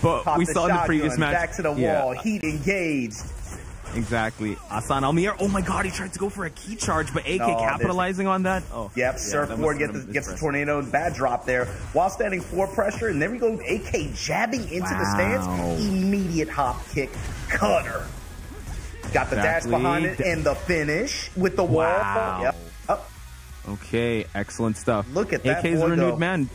But we saw in the previous match. Back to the wall. Heat engaged. Exactly. Asan Almir. Oh my God, he tried to go for a key charge, but AK capitalizing on that. Oh. Yep. Surfboard gets the tornado. Bad drop there while standing floor pressure, and there we go. AK jabbing into the stance. Immediate hop kick cutter. Got the dash behind it and the finish with the wall. Yep. Okay, excellent stuff. Look at that. AK's renewed man.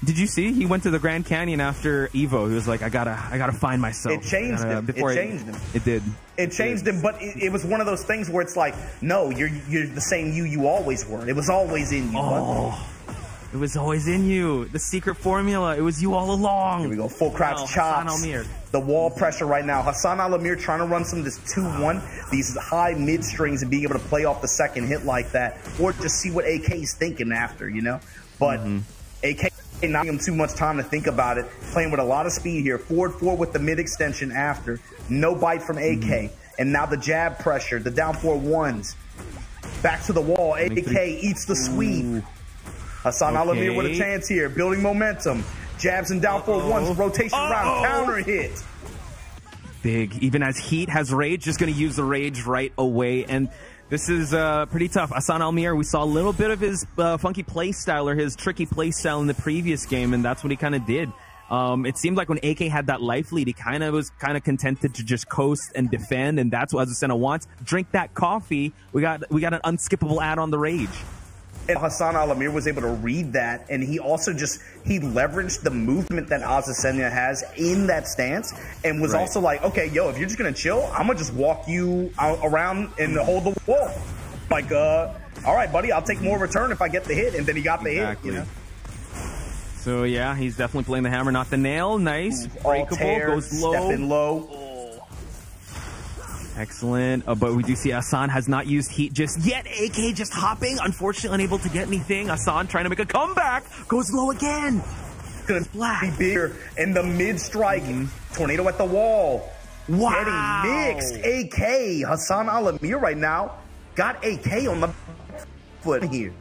Did you see? He went to the Grand Canyon after Evo. He was like, I gotta find myself. It changed him. It did. It changed him, but it was one of those things where it's like, no, you're the same you always were. It was always in you. Oh, it was always in you. The secret formula. It was you all along. Here we go. Full crouch chops. The wall pressure right now. Hassan Alamir trying to run some of this 2-1. These high mid strings and being able to play off the second hit like that, or just see what AK's thinking after, But AK not giving him too much time to think about it. Playing with a lot of speed here. Forward 4 with the mid extension after. No bite from AK. And now the jab pressure. The down 4-1s. Back to the wall. AK eats the sweep. Hassan Alamir with a chance here. Building momentum. Jabs and down 4-1s. Rotation round. Counter hit. Big. Even as Heat has rage, just going to use the rage right away. And this is pretty tough. Hassan Almir, we saw a little bit of his funky play style or his tricky play style in the previous game, and that's what he kind of did. It seemed like when AK had that life lead, he was contented to just coast and defend, and that's what Azucena wants. Drink that coffee. We got an unskippable ad on the rage. And Hassan Al-Amir was able to read that, and he also he leveraged the movement that Azucena has in that stance, and was also like, okay, yo, if you're just gonna chill, I'm gonna just walk you around and hold the wall. Like, all right, buddy, I'll take more return if I get the hit, and then he got the hit, you know? So yeah, he's definitely playing the hammer, not the nail. Nice, breakable, goes low. Stepping low. Excellent, but we do see Hassan has not used heat just yet. AK just hopping, unfortunately unable to get anything. Hassan trying to make a comeback, goes low again. Gonna be bigger in the mid strike. Tornado at the wall. Wow. Getting mixed. AK, Hassan Al-Amir right now got AK on the foot here.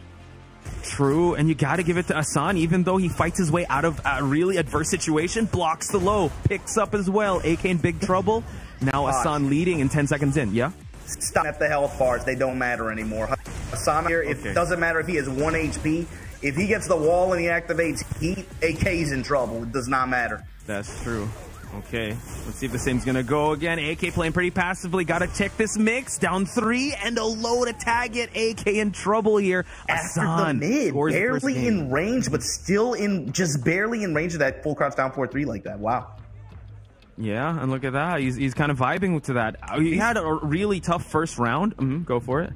True, and you got to give it to Hassan, even though he fights his way out of a really adverse situation, blocks the low, picks up as well. AK in big trouble. Now Hassan leading in 10 seconds in, yeah? Stop at the health bars. They don't matter anymore. Hassan here, it doesn't matter if he has 1 HP. If he gets the wall and he activates heat, AK's in trouble. It does not matter. That's true. Okay, let's see if the same's gonna go again. AK playing pretty passively. Gotta check this mix. Down 3 and a low to tag it. AK in trouble here. After the mid, barely in range, but still in just barely in range of that full crouch down 4-3 like that. Wow. Yeah, and look at that. He's kind of vibing to that. He had a really tough first round. Go for it.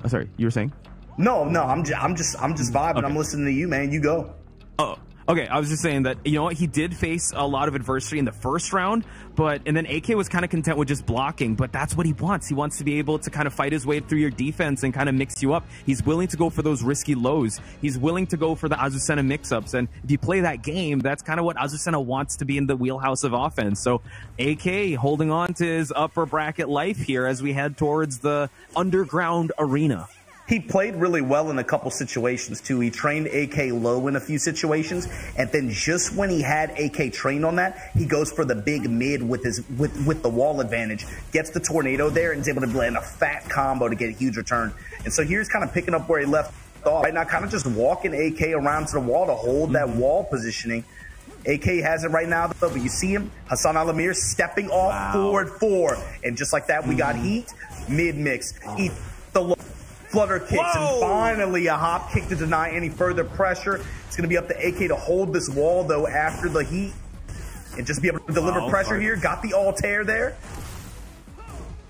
Oh, sorry, you were saying? No, I'm just vibing. Okay. I'm listening to you, man. You go. Oh, okay. I was just saying that, you know what, he did face a lot of adversity in the first round, and then AK was kind of content with just blocking, but that's what he wants. He wants to be able to kind of fight his way through your defense and kind of mix you up. He's willing to go for those risky lows. He's willing to go for the Azucena mix-ups, and if you play that game, that's kind of what Azucena wants to be in the wheelhouse of offense. So AK holding on to his upper bracket life here as we head towards the underground arena. He played really well in a couple situations, too. He trained AK low in a few situations, and then just when he had AK trained on that, he goes for the big mid with the wall advantage, gets the tornado there, and is able to land a fat combo to get a huge return. And so here's kind of picking up where he left off. Right now, kind of just walking AK around to the wall to hold that wall positioning. AK has it right now, though, but you see him, Hassan Al-Amir stepping off forward 4. And just like that, we got heat, mid-mix, eat the low. Flutter kicks, and finally a hop kick to deny any further pressure. It's going to be up to AK to hold this wall, though, after the heat and just be able to deliver pressure here. Got the Altair there.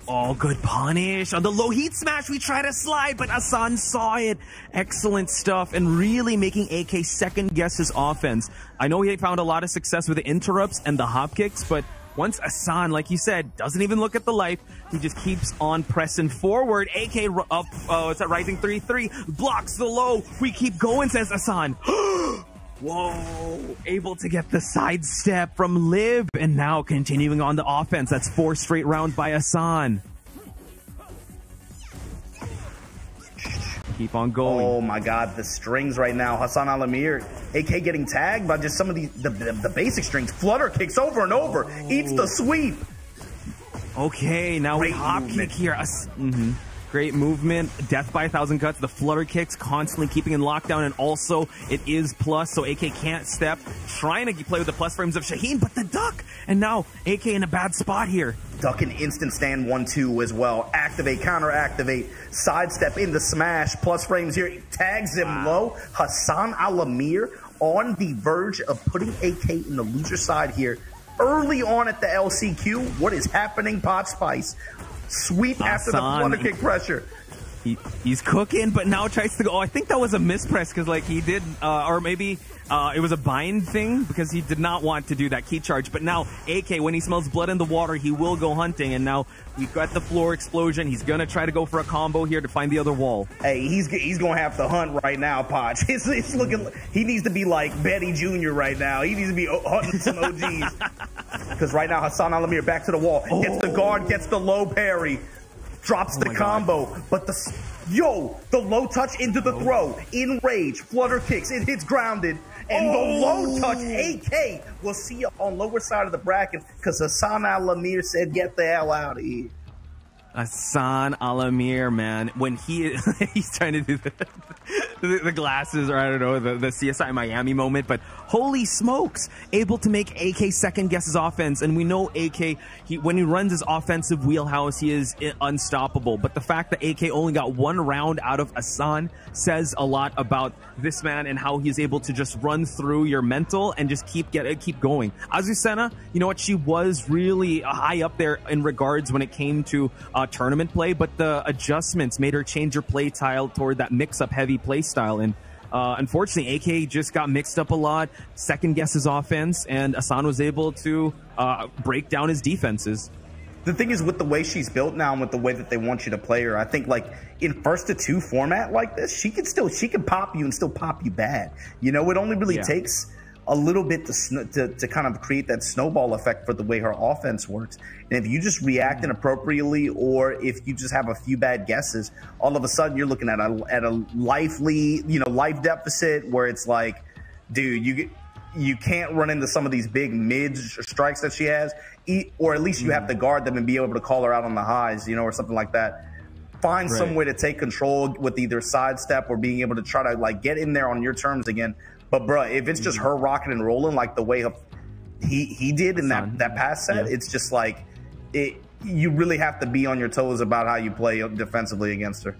Oh, good punish. On the low heat smash, we try to slide, but Hassan saw it. Excellent stuff, and really making AK second guess his offense. I know he found a lot of success with the interrupts and the hop kicks, but once Hassan, like you said, doesn't even look at the life, he just keeps on pressing forward. AK up, it's at rising 3-3, blocks the low. We keep going, says Hassan. Whoa, able to get the sidestep from Liv, and now continuing on the offense. That's 4 straight rounds by Hassan. Keep on going. Oh my God, the strings right now. Hassan Al-Amir, AK getting tagged by just some of the basic strings. Flutter kicks over and over, eats the sweep. Okay, now we hop kick here. Great movement. Death by 1,000 cuts. The flutter kicks constantly keeping in lockdown, and also it is plus, so AK can't step. Trying to play with the plus frames of Shaheen, but the duck. And now AK in a bad spot here. Duck an instant stand 1-2 as well. Activate, counter activate, sidestep into smash. Plus frames here. Tags him low. Hassan Al-Amir on the verge of putting AK in the loser side here. Early on at the LCQ, what is happening, Pot Spice? Sweep after the flutter kick pressure. He's cooking, but now tries to go. Oh, I think that was a mispress because, like, he did, or maybe it was a bind thing because he did not want to do that key charge. But now AK, when he smells blood in the water, he will go hunting. And now we've got the floor explosion. He's gonna try to go for a combo here to find the other wall. Hey, he's gonna have to hunt right now, Potch. It's looking. He needs to be like Betty Jr. right now. He needs to be hunting some OGs. Because right now Hassan Al-Amir back to the wall, gets the guard, gets the low parry, drops the combo, but the low touch into the throw, in rage, flutter kicks, it hits grounded, and the low touch, AK, will see you on lower side of the bracket because Hassan Al-Amir said, get the hell out of here. Hassan Al-Amir, man, when he's trying to do that. the glasses, or I don't know, the CSI Miami moment. But holy smokes, able to make AK second guess his offense. And we know AK, when he runs his offensive wheelhouse, he is unstoppable. But the fact that AK only got 1 round out of Hassan says a lot about this man and how he's able to just run through your mental and just keep going. Azucena, you know what, she was really high up there in regards when it came to tournament play, but the adjustments made her change her play style toward that mix-up heavy play style. And unfortunately, AK just got mixed up a lot, second guess his offense, and Hassan was able to break down his defenses. The thing is, with the way she's built now and with the way that they want you to play her, I think like in 1-2 format like this, she can pop you and still pop you bad. You know, it only really takes a little bit to kind of create that snowball effect for the way her offense works. And if you just react inappropriately, or if you just have a few bad guesses, all of a sudden you're looking at a life deficit where it's like, dude, you can't run into some of these big mid strikes that she has, or at least you have to guard them and be able to call her out on the highs, you know, or something like that. Find some way to take control with either sidestep or being able to try to like get in there on your terms again. But bro, if it's just her rocking and rolling like the way he did in that past set, it's just like you really have to be on your toes about how you play defensively against her.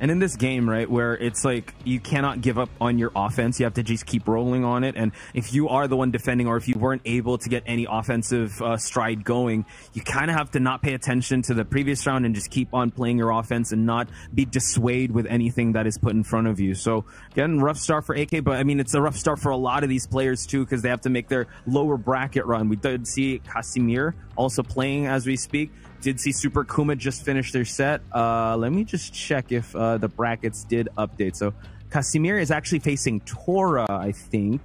And in this game, right, where it's like you cannot give up on your offense, you have to just keep rolling on it. And if you are the one defending, or if you weren't able to get any offensive stride going, you kind of have to not pay attention to the previous round and just keep on playing your offense and not be dissuaded with anything that is put in front of you. So again, rough start for AK, but I mean, it's a rough start for a lot of these players too, because they have to make their lower bracket run. We did see Casimir also playing as we speak. Did see Super Kuma just finish their set. Let me just check if the brackets did update. So Casimir is actually facing Tora, I think,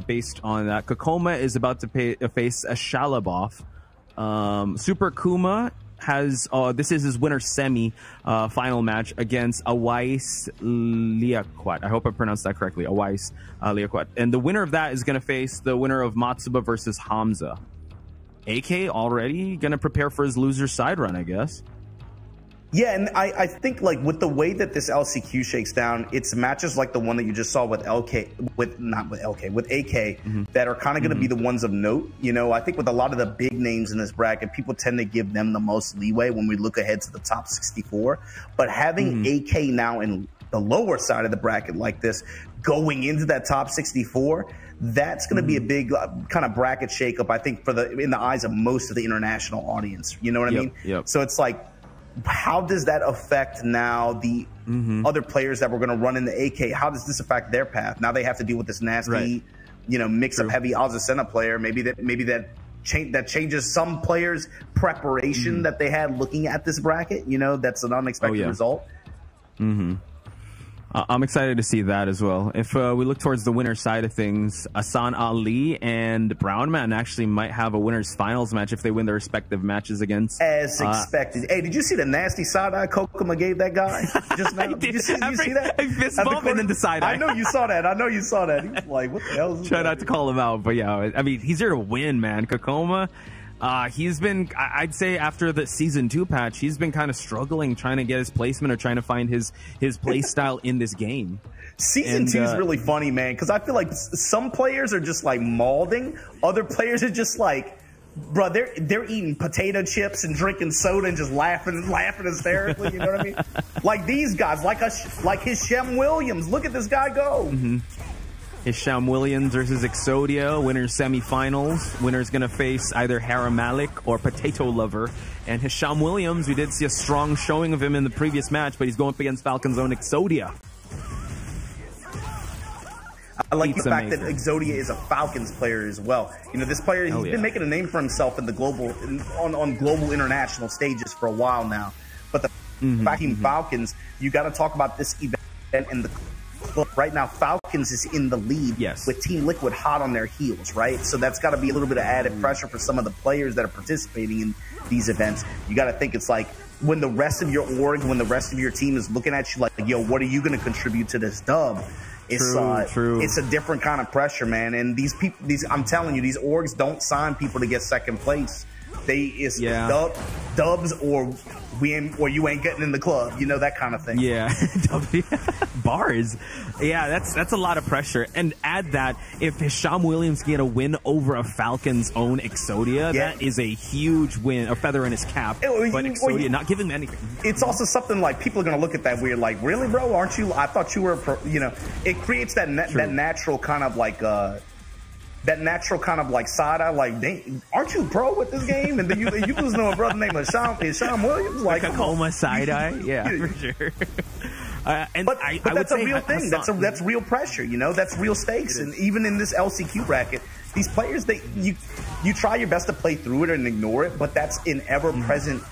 based on that. Kokoma is about to face a Shalabov. Super Kuma has, this is his winner semi final match against Awais Liaquat. I hope I pronounced that correctly. Awais Liaquat. And the winner of that is going to face the winner of Matsuba versus Hamza. AK already gonna prepare for his loser side run, I guess. Yeah, and I think like with the way that this LCQ shakes down, it's matches like the one that you just saw with AK that are kind of going to be the ones of note. You know, I think with a lot of the big names in this bracket, people tend to give them the most leeway when we look ahead to the top 64. But having AK now in the lower side of the bracket like this, going into that top 64, that's going to be a big kind of bracket shakeup, I think, in the eyes of most of the international audience. You know what I mean? So it's like, how does that affect now the other players that were going to run in the AK? How does this affect their path? Now they have to deal with this nasty, you know, mix-up heavy Azucena player. Maybe that changes some players' preparation that they had looking at this bracket. You know, that's an unexpected result. I'm excited to see that as well. If we look towards the winner side of things, Hassan Ali and Brownman actually might have a winner's finals match if they win their respective matches against. As expected. Hey, did you see the nasty side-eye Kokoma gave that guy just now? Did you see that? I fist bump and then the side-eye. I know you saw that. He was like, what the hell is this? Try not to call him out, but yeah, I mean, he's here to win, man. Kokoma. He's been, I'd say after the Season 2 patch, he's been kind of struggling trying to get his placement or trying to find his play style in this game. Season 2 is really funny, man, because I feel like some players are just like molding. Other players are just like, bro, they're eating potato chips and drinking soda and just laughing hysterically, you know what I mean? Like these guys, like Hisham Williams. Look at this guy go. Hisham Williams versus Exodia, winner's semifinals. Winner's going to face either Haram Malik or Potato Lover. And Hisham Williams, we did see a strong showing of him in the previous match, but he's going up against Falcon's own Exodia. I like the fact that Exodia is a Falcons player as well. You know, this player, he's been making a name for himself in the global, on global international stages for a while now. But the Falcons, you got to talk about this event and the right now, Falcons is in the lead with Team Liquid hot on their heels, right? So that's got to be a little bit of added pressure for some of the players that are participating in these events. You got to think it's like when the rest of your org, when the rest of your team is looking at you like, yo, what are you going to contribute to this dub? It's a different kind of pressure, man. And these people, I'm telling you, these orgs don't sign people to get second place. Dubs or you ain't getting in the club, you know, that kind of thing. Yeah, bars. Yeah, that's a lot of pressure. And add that if Hisham Williams can get a win over a Falcons' own Exodia, that is a huge win, a feather in his cap. But Exodia not giving him anything. It's also something like people are gonna look at that weird, like, really, bro? Aren't you? I thought you were, you know. It creates that natural kind of like side eye, like, dang, aren't you pro with this game? And then you lose to a brother named Hisham Williams, like a coma side eye, yeah, for sure. But that's a real thing. That's real pressure, you know. That's real stakes. And even in this LCQ bracket, these players, you try your best to play through it and ignore it, but that's an ever-present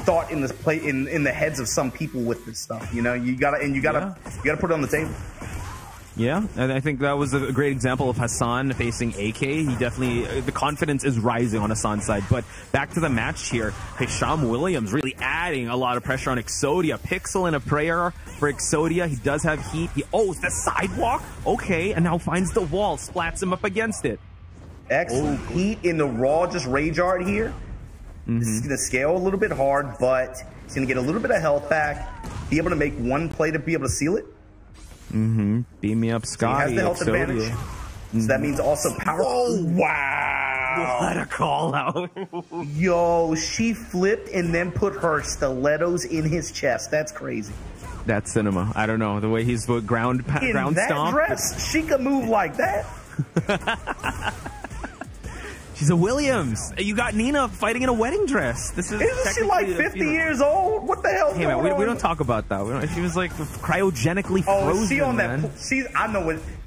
thought in the heads of some people with this stuff. You know, you gotta put it on the table. Yeah, and I think that was a great example of Hassan facing AK. He definitely, the confidence is rising on Hassan's side. But back to the match here, Hisham Williams really adding a lot of pressure on Exodia. Pixel and a prayer for Exodia. He does have heat. It's the sidewalk? Okay, and now finds the wall, splats him up against it. Excellent. Heat in the raw, just rage art here. This is going to scale a little bit hard, but he's going to get a little bit of health back, be able to make one play to be able to seal it. Beam me up, Scotty. He has the health advantage. So that means also power. Oh, wow. What a call out. Yo, she flipped and then put her stilettos in his chest. That's crazy. That's cinema. I don't know. The way he's ground stomp. In that dress, she could move like that. She's a Williams. You got Nina fighting in a wedding dress. Isn't she like 50 years old? What the hell? Hey man, we don't talk about that. She was like cryogenically frozen. She's on that. Man.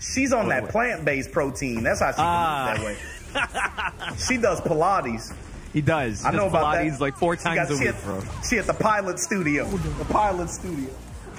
She's on that plant-based protein. That's how she can move that way. She does Pilates. He does. I know about Pilates that. like 4 times a week, bro. She at the pilot studio.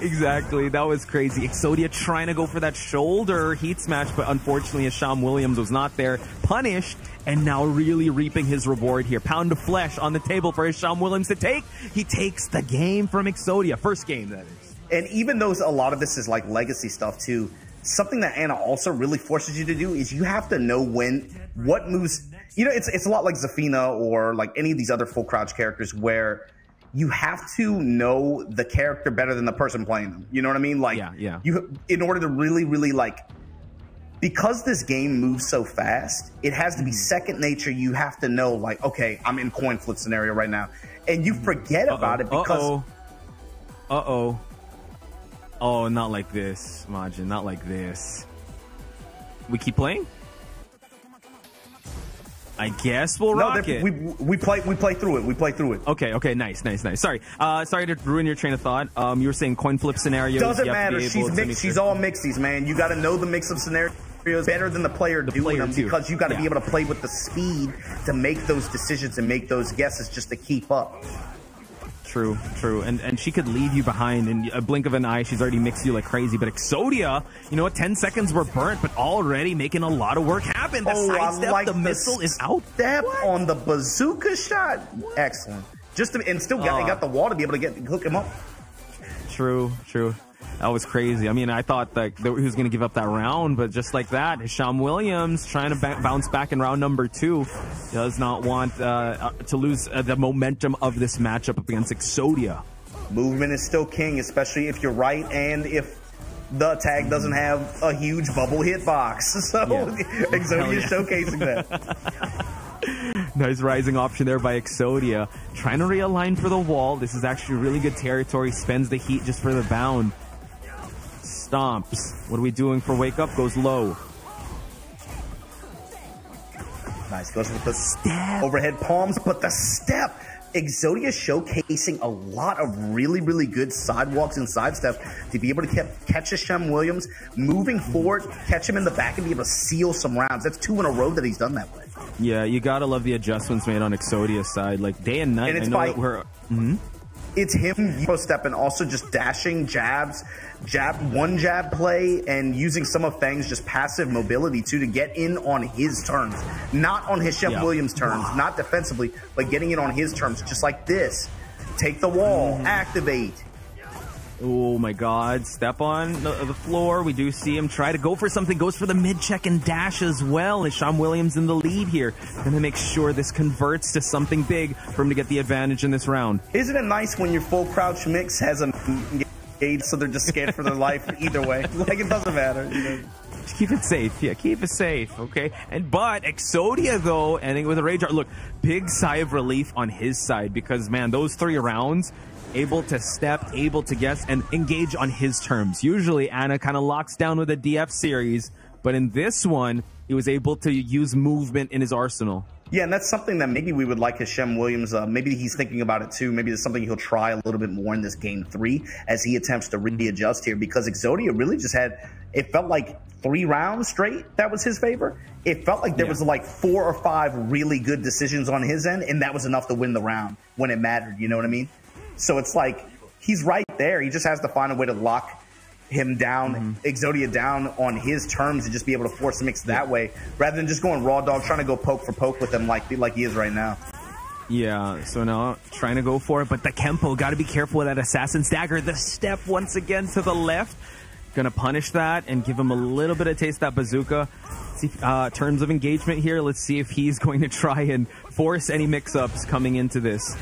Exactly. That was crazy. Exodia trying to go for that shoulder heat smash, but unfortunately Hisham Williams was not there. Punished, and now really reaping his reward here. Pound of flesh on the table for Hisham Williams to take. He takes the game from Exodia. First game, that is. And even though a lot of this is like legacy stuff too, something that Anna also really forces you to do is you have to know what moves. You know, it's a lot like Zafina or like any of these other full crouch characters where you have to know the character better than the person playing them. You know what I mean? Like, yeah. In order to really like, because this game moves so fast, it has to be second nature. You have to know, like, okay, I'm in coin flip scenario right now, and you forget about it because. Oh, not like this, Majin. Not like this. We keep playing. I guess we'll rock it. We play through it. We play through it. Okay, nice. Sorry to ruin your train of thought. You were saying coin flip scenarios. Doesn't matter. She's mixed. She's all mixies, man. You got to know the mix of scenarios better than the player doing them because you got to be able to play with the speed to make those decisions and make those guesses just to keep up. True. And she could leave you behind in a blink of an eye. She's already mixed you like crazy. But Exodia, you know what? 10 seconds were burnt, but already making a lot of work happen. The sidestep, like the missile is out. Step on the bazooka shot. Excellent. Got the wall to be able to hook him up. True. That was crazy. I mean, I thought that he was going to give up that round, but just like that, Hisham Williams trying to bounce back in round number 2. Does not want to lose the momentum of this matchup up against Exodia. Movement is still king, especially if you're right and if the tag doesn't have a huge bubble hitbox. So Exodia is showcasing that. Nice rising option there by Exodia. Trying to realign for the wall. This is actually really good territory. Spends the heat just for the bound. Stomps. What are we doing for wake up? Goes low. Nice. Goes with the step. Overhead palms, but the step. Exodia showcasing a lot of really good sidewalks and sidesteps to be able to catch Hisham Williams, moving forward, catch him in the back, and be able to seal some rounds. That's 2 in a row that he's done that way. Yeah, you gotta love the adjustments made on Exodia's side, like day and night. And it's it's him stepping, also just dashing jabs, one jab play, and using some of Fang's just passive mobility too to get in on his terms, not on Hisham Williams' terms, not defensively, but getting in on his terms, just like this. Take the wall, activate. Oh my God, step on the floor. We do see him try to go for something, goes for the mid check and dash as well. Hisham Williams in the lead here. Gonna make sure this converts to something big for him to get the advantage in this round. Isn't it nice when your full crouch mix has a engage so they're just scared for their life either way? Like, it doesn't matter, you know? Just keep it safe. Yeah, keep it safe, okay? But Exodia, though, ending with a rage art. Look, big sigh of relief on his side because, man, those 3 rounds, able to step, able to guess, and engage on his terms. Usually, Anna kind of locks down with a DF series, but in this one, he was able to use movement in his arsenal. Yeah, and that's something that maybe we would like Hisham Williams. Maybe he's thinking about it too. Maybe it's something he'll try a little bit more in this game 3 as he attempts to readjust here, because Exodia really just had, it felt like 3 rounds straight that was his favor. It felt like there was like 4 or 5 really good decisions on his end, and that was enough to win the round when it mattered. You know what I mean? So it's like he's right there. He just has to find a way to lock him down, Exodia down on his terms, and just be able to force a mix that way, rather than just going raw dog, trying to go poke for poke with him like he is right now. Yeah, so now trying to go for it, but the Kempo, got to be careful with that Assassin's Dagger. The step once again to the left. Gonna punish that and give him a little bit of taste of that bazooka. See, terms of engagement here, let's see if he's going to try and force any mix-ups coming into this.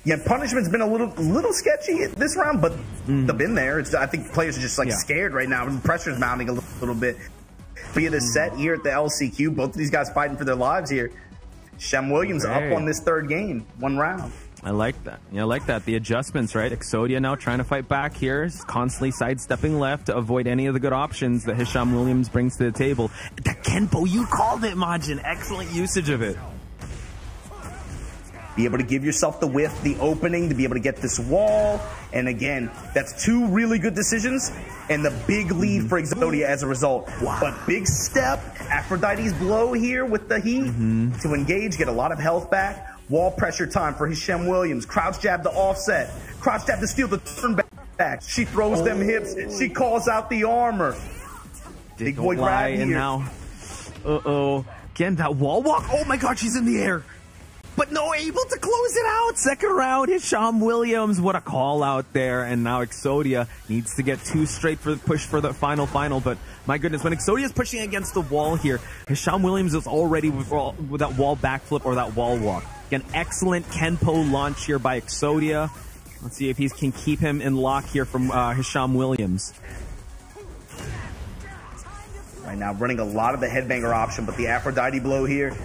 Yeah, punishment's been a little sketchy this round, but they've been there. I think players are just like scared right now. The pressure's mounting a little bit. Be the set here at the LCQ. Both of these guys fighting for their lives here. Shem Williams up on this 3rd game, 1 round. I like that. Yeah, I like that. The adjustments, right? Exodia now trying to fight back here, constantly sidestepping left to avoid any of the good options that Hisham Williams brings to the table. The Kenpo, you called it, Majin. Excellent usage of it. Be able to give yourself the width, the opening, to be able to get this wall. And again, that's 2 really good decisions and the big lead for Exodia as a result. Wow. But big step, Aphrodite's blow here with the heat to engage, get a lot of health back. Wall pressure time for Hisham Williams. Crouch jab to offset. Crouch jab to steal the turn back. She throws them hips. She calls out the armor. Big boy grab here. And now, again, that wall walk. Oh my God, she's in the air. But no, able to close it out. 2nd round, Hisham Williams. What a call out there. And now Exodia needs to get 2 straight for the push for the final. But my goodness, when Exodia is pushing against the wall here, Hisham Williams is already with that wall backflip or that wall walk. An excellent Kenpo launch here by Exodia. Let's see if he can keep him in lock here from Hisham Williams. Right now, running a lot of the headbanger option, but the Aphrodite blow here.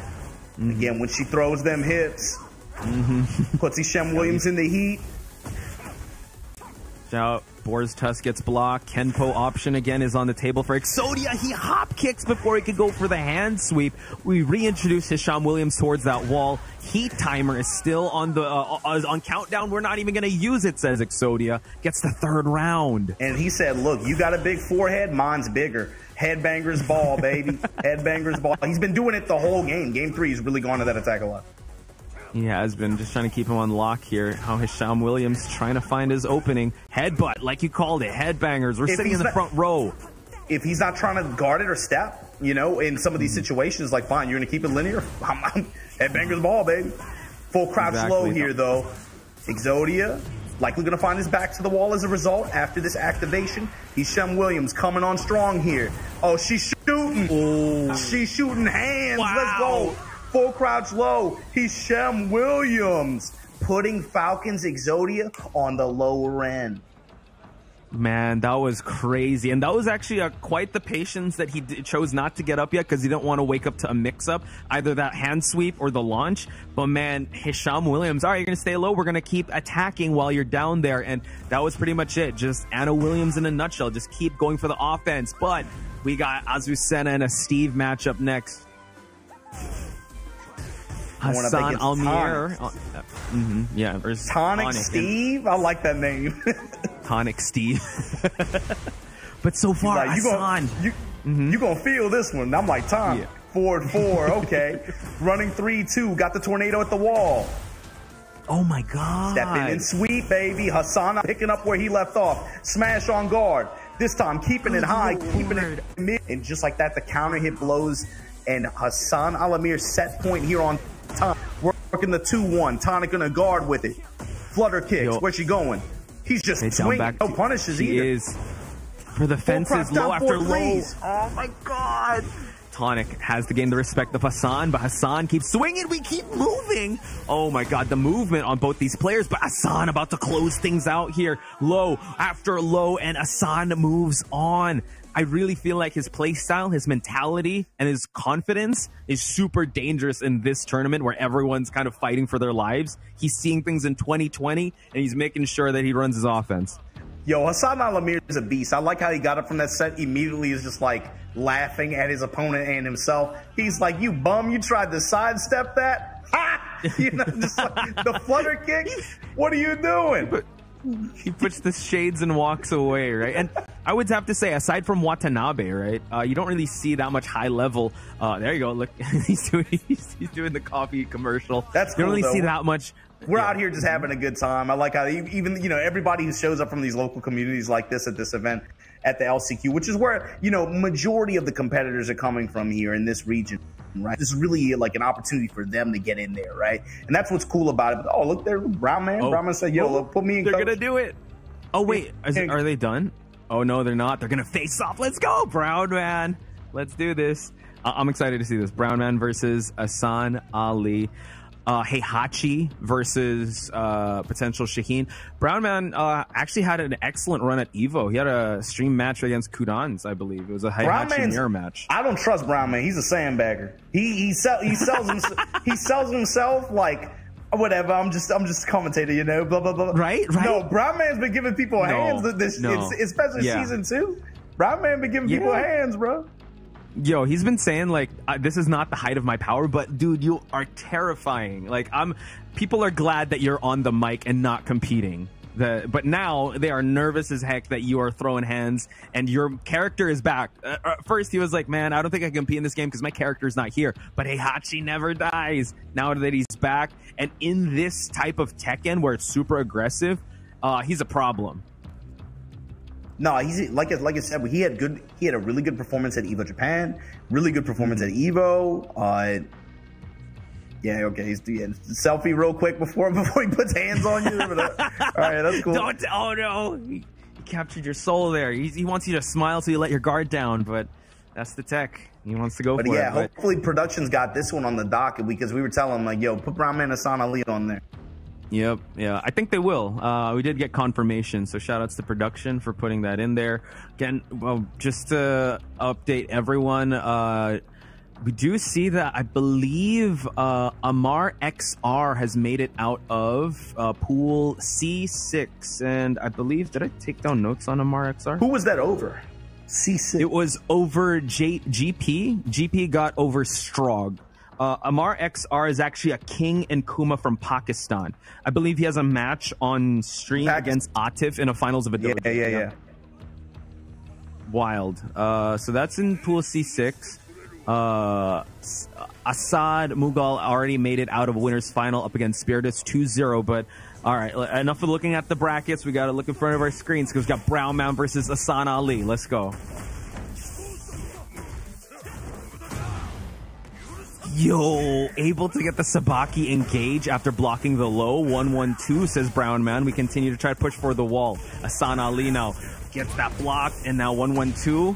Again, when she throws them hips, puts Hisham Williams in the heat. Now, Boar's Tusk gets blocked. Kenpo option again is on the table for Exodia. He hop kicks before he could go for the hand sweep. We reintroduce Hisham Williams towards that wall. Heat timer is still on the on countdown. We're not even going to use it, says Exodia. Gets the 3rd round. And he said, look, you got a big forehead, mine's bigger. Headbanger's ball, baby. Headbanger's ball. He's been doing it the whole game. Game 3, he's really gone to that attack a lot. He has been just trying to keep him on lock here. How Hisham Williams trying to find his opening. Headbutt, like you called it. Headbangers. We're sitting in the front row. If he's not trying to guard it or step, you know, in some of these situations, like, fine, you're going to keep it linear. Headbanger's ball, baby. Full crouch low here, though. Exodia likely going to find his back to the wall as a result after this activation. Hisham Williams coming on strong here. Oh, she's shooting. Oh. She's shooting hands. Wow. Let's go. Full crouch low. Hisham Williams putting Falcons Exodia on the lower end. Man, that was crazy. And that was actually quite the patience that he chose not to get up yet because he didn't want to wake up to a mix-up, either that hand sweep or the launch. But man, Hisham Williams, all right, you're going to stay low. We're going to keep attacking while you're down there. And that was pretty much it. Just Anna Williams in a nutshell. Just keep going for the offense. But we got Azucena and a Steve matchup next. Hassan Almir. Yeah, there's Tonic Steve. I like that name. Tonic Steve. But so far, like, Hassan. You gonna feel this one. I'm like, Tom, forward 4, okay. Running 3-2, got the tornado at the wall. Oh my God. Stepping in sweep, baby. Hassan picking up where he left off. Smash on guard. This time keeping it high, keeping it mid. And just like that, the counter hit blows. And Hassan Alamir's set point here on top. Working the 2-1. Tonic gonna guard with it. Flutter kicks. Where's she going? He's just down swinging. back. No punishes He either. is for the fences, low after low. Oh my god. Tonic has to gain the respect of Hassan, but Hassan keeps swinging. We keep moving. Oh my god, the movement on both these players, but Hassan about to close things out here. Low after low, and Hassan moves on. I really feel like his play style, his mentality, and his confidence is super dangerous in this tournament where everyone's kind of fighting for their lives. He's seeing things in 2020, and he's making sure that he runs his offense. Yo, Hassan Al-Amir is a beast. I like how he got up from that set. Immediately is just like laughing at his opponent and himself. He's like, you bum, you tried to sidestep that? Ha! You know, just like the flutter kick. What are you doing? But he puts the shades and walks away, right? And I would have to say, aside from Watanabe, right, you don't really see that much high level. There you go. Look, he's doing the coffee commercial. That's cool, you don't really though. see that much. We're out here just having a good time. I like how even, you know, everybody who shows up from these local communities like this at this event at the LCQ, which is where, you know, majority of the competitors are coming from here in this region, right? This is really like an opportunity for them to get in there, right? And that's what's cool about it. But, oh, look there, Brown Man. Oh. Brown Man said, yo, look, put me in. They're going to do it. Oh, wait. Are they done? Oh, no, they're not. They're going to face off. Let's go, Brown Man. Let's do this. I'm excited to see this. Brown Man versus Hassan Ali. Heihachi versus potential Shaheen. Brown Man actually had an excellent run at Evo. He had a stream match against Kudans, I believe. It was a Heihachi mirror match. I don't trust Brown Man. He's a sandbagger. He sells he sells himself like whatever. I'm just a commentator, you know. Blah blah blah. Right. No, Brown Man's been giving people hands. Especially season 2. Brown Man been giving people hands, bro. Yo, he's been saying like this is not the height of my power, but dude, you are terrifying. Like people are glad that you're on the mic and not competing. But now they are nervous as heck that you are throwing hands and your character is back. First he was like, man, I don't think I can compete in this game because my character is not here. But Heihachi never dies. Now that he's back, and in this type of Tekken where it's super aggressive, he's a problem. No, he's like I said, he had a really good performance at Evo Japan, really good performance at Evo. Yeah, okay, he's doing selfie real quick before he puts hands on you. All right, that's cool. Oh no, he captured your soul there. He wants you to smile so you let your guard down, but that's the tech. He wants to go for it. Yeah, hopefully production's got this one on the docket because we were telling him like, yo, put Brown Man Hassan Ali on there. Yep, yeah, I think they will. We did get confirmation, so shout outs to production for putting that in there. Again, well, just to update everyone, we do see that I believe Amar XR has made it out of pool C6, and I believe, did I take down notes on Amar XR? Who was that over? C6. It was over GP. GP got over Strog. Amar XR is actually a King and Kuma from Pakistan. I believe he has a match on stream against Atif in a finals of a dojo. Yeah. Wild. So that's in pool C6. Assad Mughal already made it out of winners final up against Spiritus 2-0. But all right, enough of looking at the brackets. We got to look in front of our screens because we got Brown Man versus Hassan Ali. Let's go. Yo, able to get the Sabaki engage after blocking the low. 1-1-2, says Brown Man. We continue to try to push for the wall. Hassan Ali now gets that blocked, and now 1-1-2.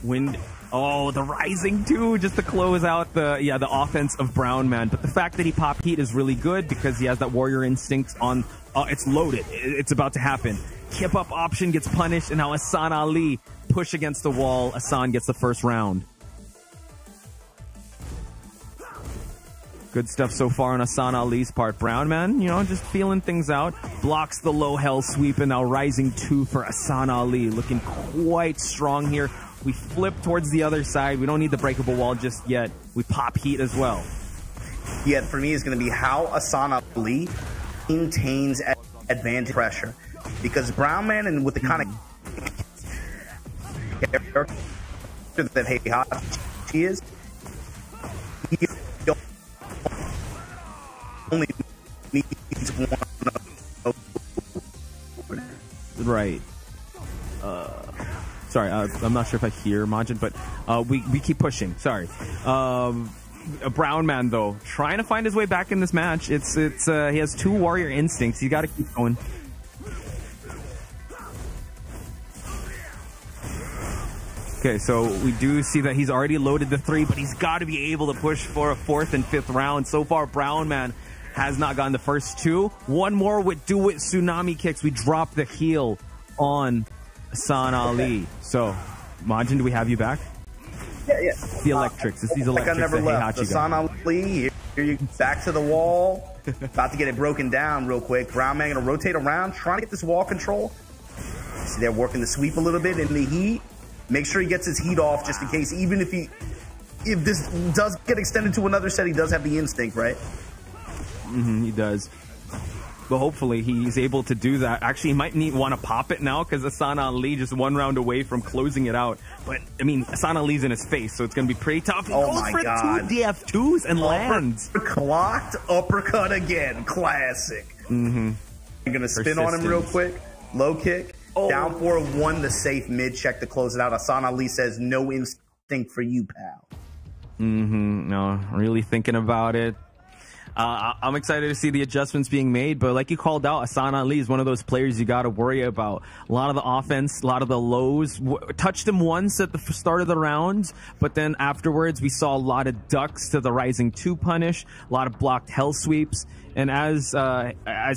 Wind. Oh, the rising 2 just to close out the offense of Brown Man. But the fact that he popped heat is really good because he has that warrior instinct on. It's loaded. It's about to happen. Kip up option gets punished, and now Hassan Ali push against the wall. Hassan gets the first round. Good stuff so far on Hassan Ali's part. Brown Man, you know, just feeling things out. Blocks the low hell sweep, and now rising 2 for Hassan Ali. Looking quite strong here. We flip towards the other side. We don't need the breakable wall just yet. We pop heat as well. Yeah, for me, it's going to be how Hassan Ali maintains advantage pressure. Because Brown Man, and with the kind of character that Heihachi is, he only needs one. Right. Sorry, I'm not sure if I hear Majid, but we keep pushing. Sorry. A Brown Man, though, trying to find his way back in this match. He has 2 warrior instincts. You got to keep going. Okay, so we do see that he's already loaded the 3, but he's got to be able to push for a 4th and 5th round. So far, Brown Man has not gotten the first 2. One more would do it. Tsunami kicks. We drop the heel on Hassan Ali. So, Majin, do we have you back? Yeah. The electrics. It's these electrics like I never that left. Heihachi Hassan got. Ali, here you back to the wall. About to get it broken down real quick. Brown Man gonna rotate around, trying to get this wall control. See, they're working the sweep a little bit in the heat. Make sure he gets his heat off just in case. Even if this does get extended to another set, he does have the instinct, right? He does. But hopefully he's able to do that. Actually, he might want to pop it now because Hassan Ali just 1 round away from closing it out. But, I mean, Hassan Ali's in his face, so it's going to be pretty tough. He goes for 2 DF2s and lands. Clocked uppercut again. Classic. You're going to spin on him real quick. Low kick. Down 4-1, the safe mid check to close it out. Hassan Ali says, no instinct for you, pal. No, really thinking about it. I'm excited to see the adjustments being made, but like you called out, Hassan Ali is one of those players you got to worry about. A lot of the offense, a lot of the lows. Touched him once at the start of the round, but then afterwards we saw a lot of ducks to the rising 2 punish, a lot of blocked hell sweeps. And as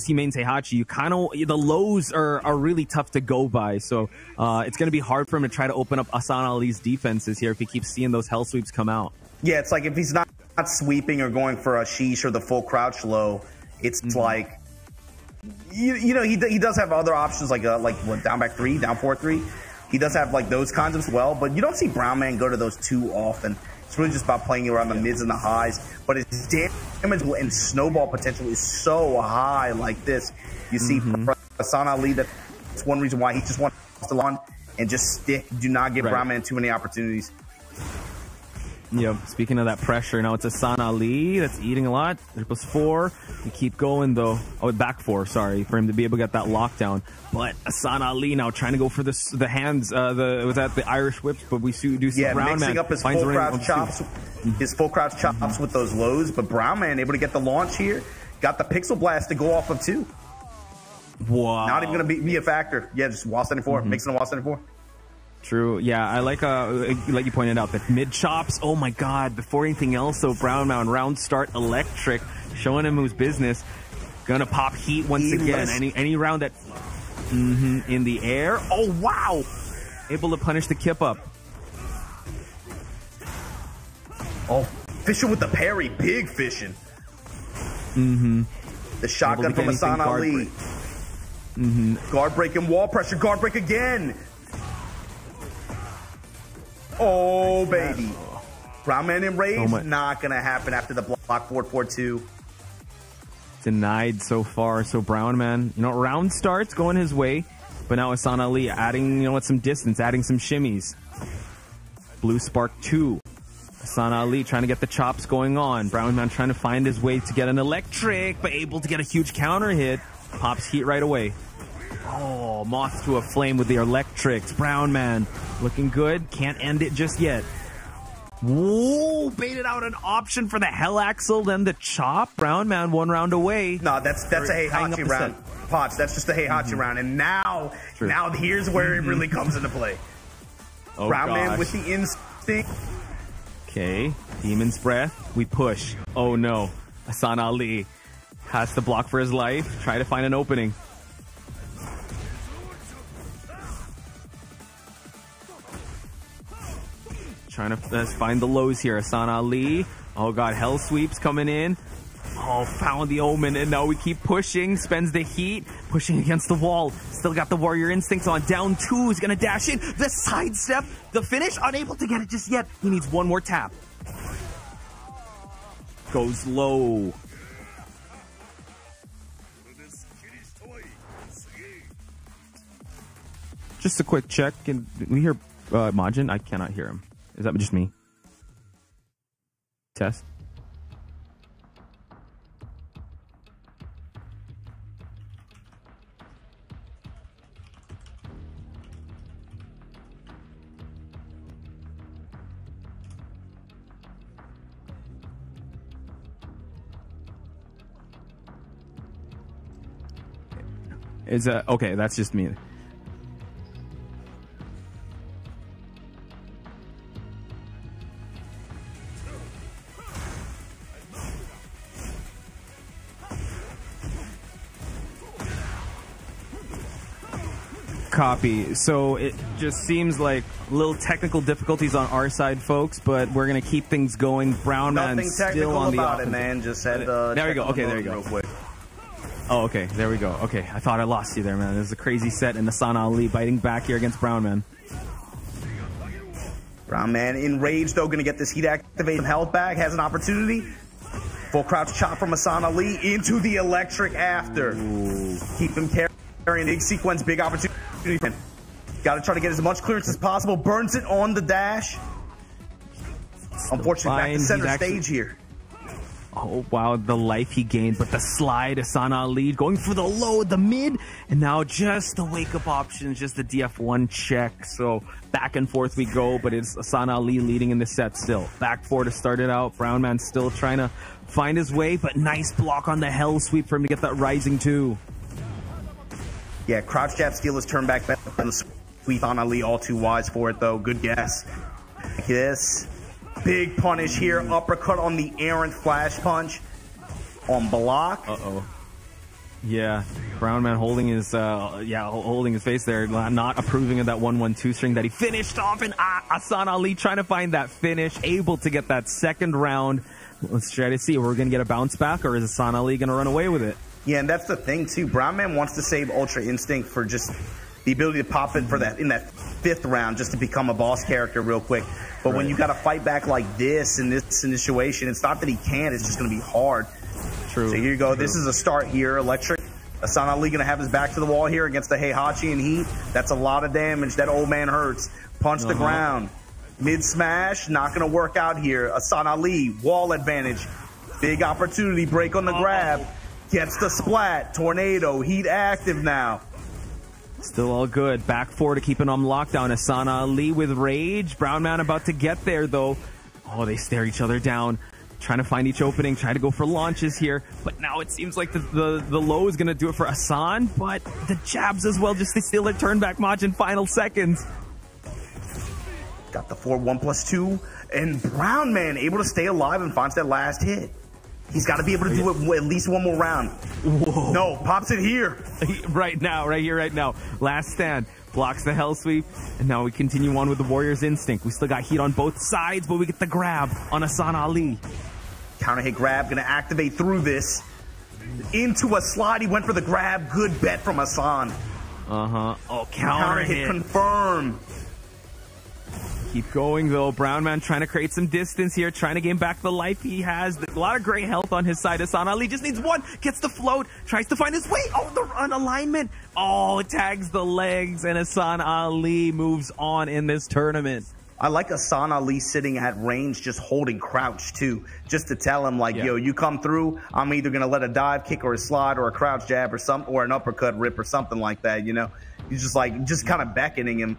he mains Heihachi, you kind of, the lows are really tough to go by. So it's going to be hard for him to try to open up Hassan Ali's defenses here if he keeps seeing those hell sweeps come out. Yeah, it's like if he's not sweeping or going for a sheesh or the full crouch low, it's like, you know, he does have other options like what, down back 3, down 4-3. He does have like those kinds as well, but you don't see Brown Man go to those too often. It's really just about playing around the mids and the highs. But his damage and snowball potential is so high like this. You see Hassan Ali, that's one reason why he just wants to lawn and just stick. Do not give Brown Man too many opportunities. Yep. Speaking of that pressure, now it's Hassan Ali that's eating a lot. There was 4. We keep going though. Oh, back 4. Sorry, for him to be able to get that lockdown. But Hassan Ali now trying to go for the hands. Was that the Irish whips? But we do see Brown mixing Man up his full crouch chops. His full crouch chops with those lows. But Brown Man able to get the launch here. Got the pixel blast to go off of 2. Wow. Not even going to be a factor. Yeah, just wall 74. Mixing a wall 74. True. Yeah, I like you pointed out, the mid chops. Oh my God! Before anything else, so Brown Man round start electric, showing him who's business. Gonna pop heat once again. Any round that in the air. Oh wow! Able to punish the kip up. Oh, fishing with the parry, big fishing. The shotgun from Hassan Ali. Guard break and wall pressure. Guard break again. Oh, baby. Brown Man in rage, not going to happen after the block 4-4-2. Denied so far. So Brown Man, round starts going his way. But now Hassan Ali adding, with some distance, adding some shimmies. Blue Spark 2. Hassan Ali trying to get the chops going on. Brown Man trying to find his way to get an electric, but able to get a huge counter hit. Pops heat right away. Oh, moth to a flame with the electrics. Brown Man looking good. Can't end it just yet. Whoa, baited out an option for the hell axle, then the chop. Brown Man 1 round away. No, that's a Heihachi round. Potts, that's just a Heihachi round. And now here's where it really comes into play. Oh, Brown Man with the instinct. Okay, Demon's Breath. We push. Oh no. Hassan Ali has to block for his life. Try to find an opening. Trying to find the lows here. Hassan Ali. Oh god, hell sweeps coming in. Oh, found the omen, and now we keep pushing. Spends the heat, pushing against the wall. Still got the warrior instincts on. Down 2, he's gonna dash in. The sidestep, the finish, unable to get it just yet. He needs one more tap. Goes low. Just a quick check. Can we hear Majin? I cannot hear him. Is that just me? Test. Is okay? That's just me. Copy. So it just seems like little technical difficulties on our side, folks, but we're going to keep things going. Brown Man still on the about it, man. Just had there we go. Okay, there you go. Real quick. Oh, okay. There we go. Okay, I thought I lost you there, man. This is a crazy set, and Hassan Ali biting back here against Brown Man. Brown Man enraged, though, going to get this heat activate. Health back, has an opportunity. Full crouch chop from Hassan Ali into the electric after. Ooh. Keep him carrying. Big sequence, big opportunity. Got to try to get as much clearance as possible. Burns it on the dash. Unfortunately, back to center stage here. Oh, wow, the life he gained, but the slide, Hassan Ali going for the low, the mid, and now just the wake-up options, just the DF1 check. So back and forth we go, but it's Hassan Ali leading in the set still. Back four to start it out. Brown Man still trying to find his way, but nice block on the hell sweep for him to get that rising two. Yeah, crouch jab steal is turned back on the sweep on Ali, all too wise for it, though. Good guess. This. Big punish here, uppercut on the errant flash punch on block. Uh-oh. Yeah, Brown Man holding his holding his face there, not approving of that 1-1-2 string that he finished off, and Hassan Ali trying to find that finish, able to get that second round. Let's try to see if we're going to get a bounce back, or is Hassan Ali going to run away with it? Yeah, and that's the thing too. Brown Man wants to save Ultra Instinct for just the ability to pop in for that in that fifth round, just to become a boss character real quick. But when you got to fight back like this in this situation, it's not that he can't, it's just going to be hard. True. So here you go. This is a start here. Electric. Hassan Ali going to have his back to the wall here against the Heihachi and Heat. That's a lot of damage. That old man hurts. Punch the ground. Mid smash. Not going to work out here. Hassan Ali. Wall advantage. Big opportunity. Break on the grab. Gets the splat. Tornado. Heat active now. Still all good. Back four to keep it on lockdown. Hassan Ali with rage. Brown Man about to get there, though. Oh, they stare each other down. Trying to find each opening. Trying to go for launches here. But now it seems like the low is going to do it for Hassan. But the jabs as well. Just to steal their turn back Maj in final seconds. Got the 4-1+2. And Brown Man able to stay alive and finds that last hit. He's got to be able to do it at least one more round. Whoa. No, pops it here. Right now, right here, right now. Last stand. Blocks the hell sweep. And now we continue on with the Warrior's Instinct. We still got heat on both sides, but we get the grab on Hassan Ali. Counter hit grab. Going to activate through this. Into a slide. He went for the grab. Good bet from Hassan. Oh, counter hit. Confirmed. Keep going, though. Brown Man trying to create some distance here, trying to gain back the life he has. A lot of great health on his side. Hassan Ali just needs one. Gets the float. Tries to find his way. Oh, the run alignment. Oh, it tags the legs, and Hassan Ali moves on in this tournament. I like Hassan Ali sitting at range, just holding crouch, too. Just to tell him, like, yo, you come through, I'm either going to let a dive kick or a slide or a crouch jab or an uppercut rip or something like that, you know? He's just, like, just kind of beckoning him.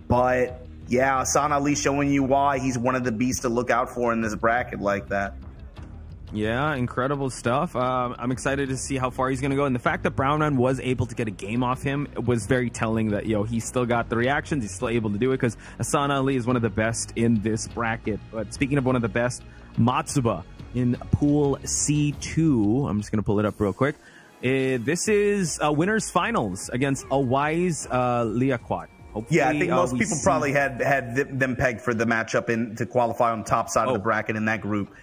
But... yeah, Hassan Ali showing you why he's one of the beasts to look out for in this bracket like that. Yeah, incredible stuff. I'm excited to see how far he's going to go. And the fact that Brown Man was able to get a game off him was very telling that, he's still got the reactions. He's still able to do it because Hassan Ali is one of the best in this bracket. But speaking of one of the best, Matsuba in Pool C2. I'm just going to pull it up real quick. This is winners finals against a wise Liaquat. Hopefully, yeah, I think most people probably had them pegged for the matchup to qualify on the top side of the bracket in that group.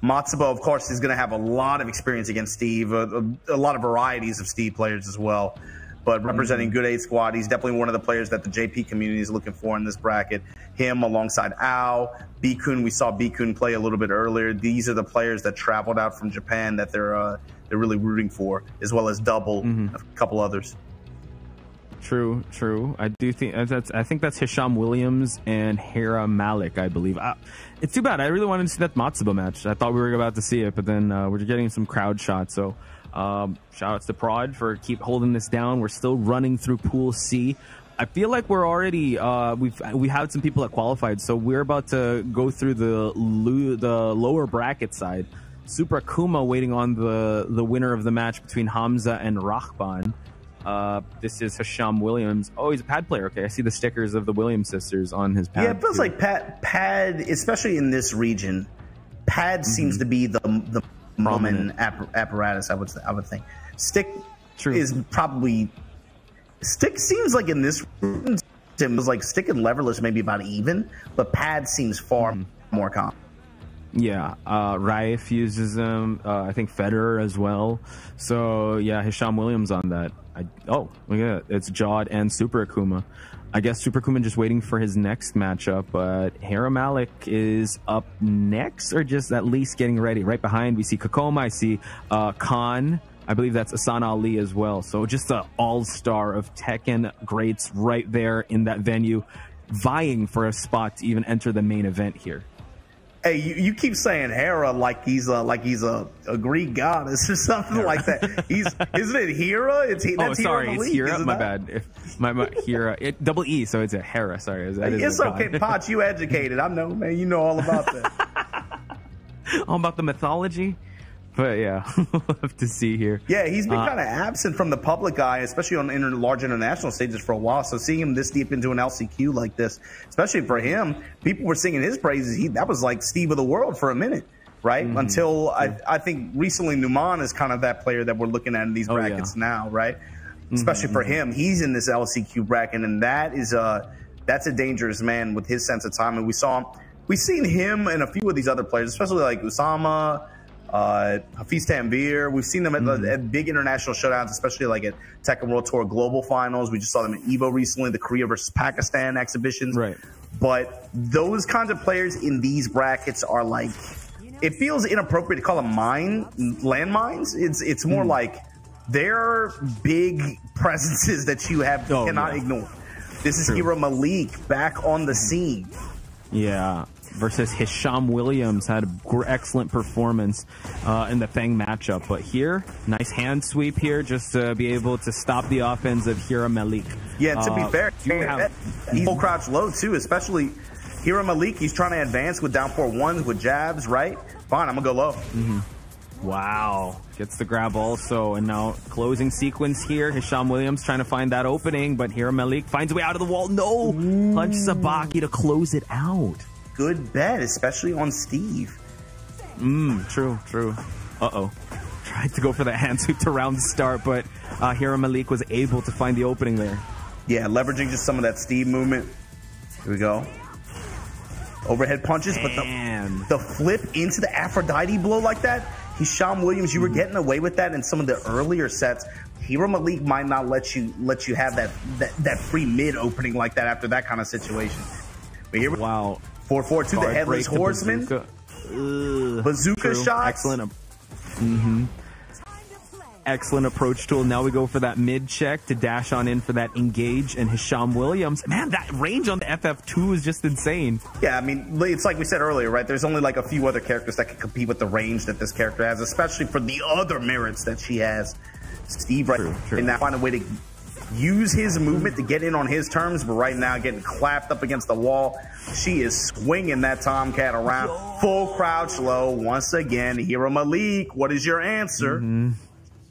Matsuba, of course, is going to have a lot of experience against Steve, a lot of varieties of Steve players as well. But representing Good 8 Squad, he's definitely one of the players that the JP community is looking for in this bracket. Him alongside Ao, Bikun. We saw Bikun play a little bit earlier. These are the players that traveled out from Japan that they're really rooting for, as well as Double, a couple others. True. I do think I think that's Hisham Williams and Hera Malik, I believe. It's too bad. I really wanted to see that Matsuba match. I thought we were about to see it, but then we're getting some crowd shots. So shout outs to Prod for keep holding this down. We're still running through Pool C. I feel like we're already we had some people that qualified, so we're about to go through the lower bracket side. Super Akuma waiting on the winner of the match between Hamza and Rahban. This is Hisham Williams. Oh, he's a pad player. Okay, I see the stickers of the Williams sisters on his pad. Yeah, it feels like pad, especially in this region, pad seems to be the common apparatus. I would think stick is probably Stick seems like in this it was like Stick and Leverless maybe about even, but Pad seems far more common. Yeah, Raif uses them. I think Federer as well. So yeah, Hisham Williams on that. Oh, look at that. It's Jawed and Super Akuma. I guess Super Akuma just waiting for his next matchup, but Hera Malik is up next, or just at least getting ready. Right behind, we see Kokoma. I see Khan. I believe that's Asan Ali as well. So just an all-star of Tekken greats right there in that venue, vying for a spot to even enter the main event here. Hey, you keep saying Hera like he's a Greek goddess or something like that. Isn't it Hera? Oh, sorry, Hera it's Hera. My bad. My Hera. Double E, so it's a Hera. Sorry, it's okay, Potts. You educated. I know, man. You know all about that. All about the mythology. But yeah, we'll have to see here. Yeah, he's been kind of absent from the public eye, especially on large international stages for a while. So seeing him this deep into an LCQ like this, especially for him, people were singing his praises. That was like Steve of the world for a minute, right? Until I think recently Numan is kind of that player that we're looking at in these brackets now, right? Especially for him, he's in this LCQ bracket, and that's a dangerous man with his sense of timing. We've seen him and a few of these other players, especially like Usama. Hafiz Tanvir. We've seen them at big international showdowns, especially like at Tekken World Tour Global Finals. We just saw them at EVO recently, the Korea versus Pakistan exhibitions. Right. But those kinds of players in these brackets are like, it feels inappropriate to call them landmines. It's more like they're big presences that you cannot ignore. This is Hera Malik back on the scene. Yeah. Versus Hisham Williams, had an excellent performance in the Fang matchup. But here, nice hand sweep here just to be able to stop the offense of Hera Malik. Yeah, to be fair, he's full crouch low too, especially Hera Malik. He's trying to advance with down 4-1s with jabs, right? Fine, I'm going to go low. Wow. Gets the grab also. And now closing sequence here. Hisham Williams trying to find that opening, but Hera Malik finds a way out of the wall. No! Punch Sabaki to close it out. Good bet, especially on Steve. True. Uh-oh. Tried to go for that hand sweep to round the start, but Hera Malik was able to find the opening there. Yeah, leveraging just some of that Steve movement. Here we go. Overhead punches, but the flip into the Aphrodite blow like that, Hisham Williams, you were getting away with that in some of the earlier sets. Hera Malik might not let you have that free mid opening like that after that kind of situation. But here, wow. 4-4 to the Headless Horseman. Bazooka shots. Excellent. Excellent approach tool. Now we go for that mid check to dash on in for that engage. And Hisham Williams, man, that range on the FF2 is just insane. Yeah, I mean, it's like we said earlier, right? There's only like a few other characters that can compete with the range that this character has, especially for the other merits that she has. Steve, right? True. And now find a way to use his movement to get in on his terms, but right now getting clapped up against the wall. She is swinging that Tomcat around. Full crouch low. Once again, Hera Malik, what is your answer?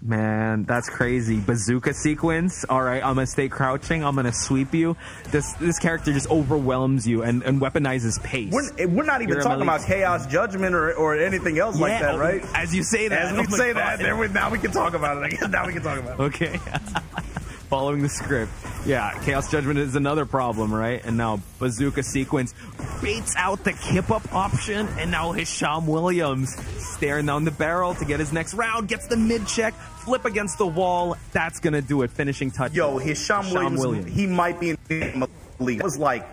Man, that's crazy. Bazooka sequence. All right, I'm going to stay crouching. I'm going to sweep you. This character just overwhelms you and weaponizes pace. We're not even talking about Chaos Judgment or anything else like that, right? As you say that. As we say that, now we can talk about it. I guess now we can talk about it. Okay. Following the script. Yeah, Chaos Judgment is another problem, right? And now Bazooka sequence baits out the kip-up option, and now Hisham Williams staring down the barrel to get his next round, gets the mid-check, flip against the wall. That's going to do it. Finishing touch. Yo, Hisham Williams, he might be in the league. It was like,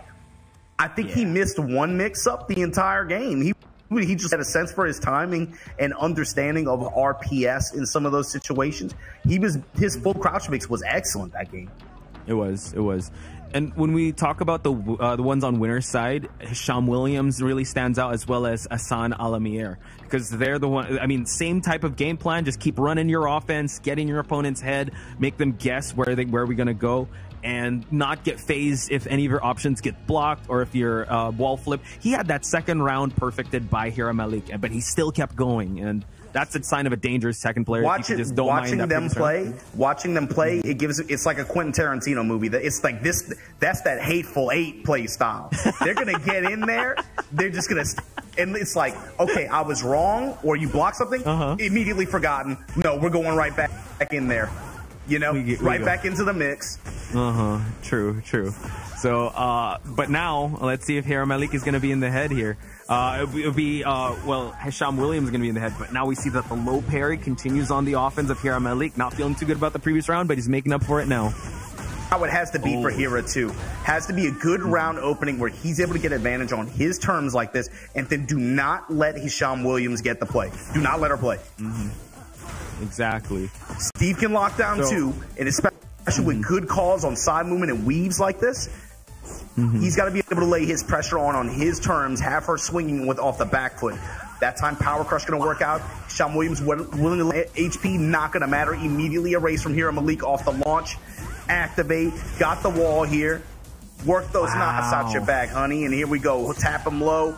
I think he missed one mix-up the entire game. He just had a sense for his timing and understanding of RPS in some of those situations. His full crouch mix was excellent that game. It was. And when we talk about the ones on winner's side, Hisham Williams really stands out, as well as Hassan Alamir, because they're the one. I mean, same type of game plan. Just keep running your offense, get in your opponent's head, make them guess where we're gonna go, and not get phased if any of your options get blocked or if your wall flip. He had that second round perfected by Hera Malik, but he still kept going, and that's a sign of a dangerous second player. Watching them play, it's like a Quentin Tarantino movie. It's like this. That's that Hateful Eight play style. They're gonna get in there. They're just gonna, and it's like, okay, I was wrong, or you block something, immediately forgotten. No, we're going right back in there. You know, right back into the mix. True. So, but now let's see if Hiram Malik is going to be in the head here. It would be, well, Hisham Williams is going to be in the head, but now we see that the low parry continues on the offense of Hiram Malik. Not feeling too good about the previous round, but he's making up for it now. How it has to be for Hira too. Has to be a good round opening where he's able to get advantage on his terms like this, and then do not let Hisham Williams get the play. Do not let her play. Exactly. Steve can lock down too, and especially with good calls on side movement and weaves like this, he's got to be able to lay his pressure on his terms, have her swinging with off the back foot. That time Power Crush going to work out. Hisham Williams willing to let HP, not going to matter. Immediately erase from Hira Malik off the launch. Activate, got the wall here. Work those knots out your back, honey. And here we go. We'll tap him low.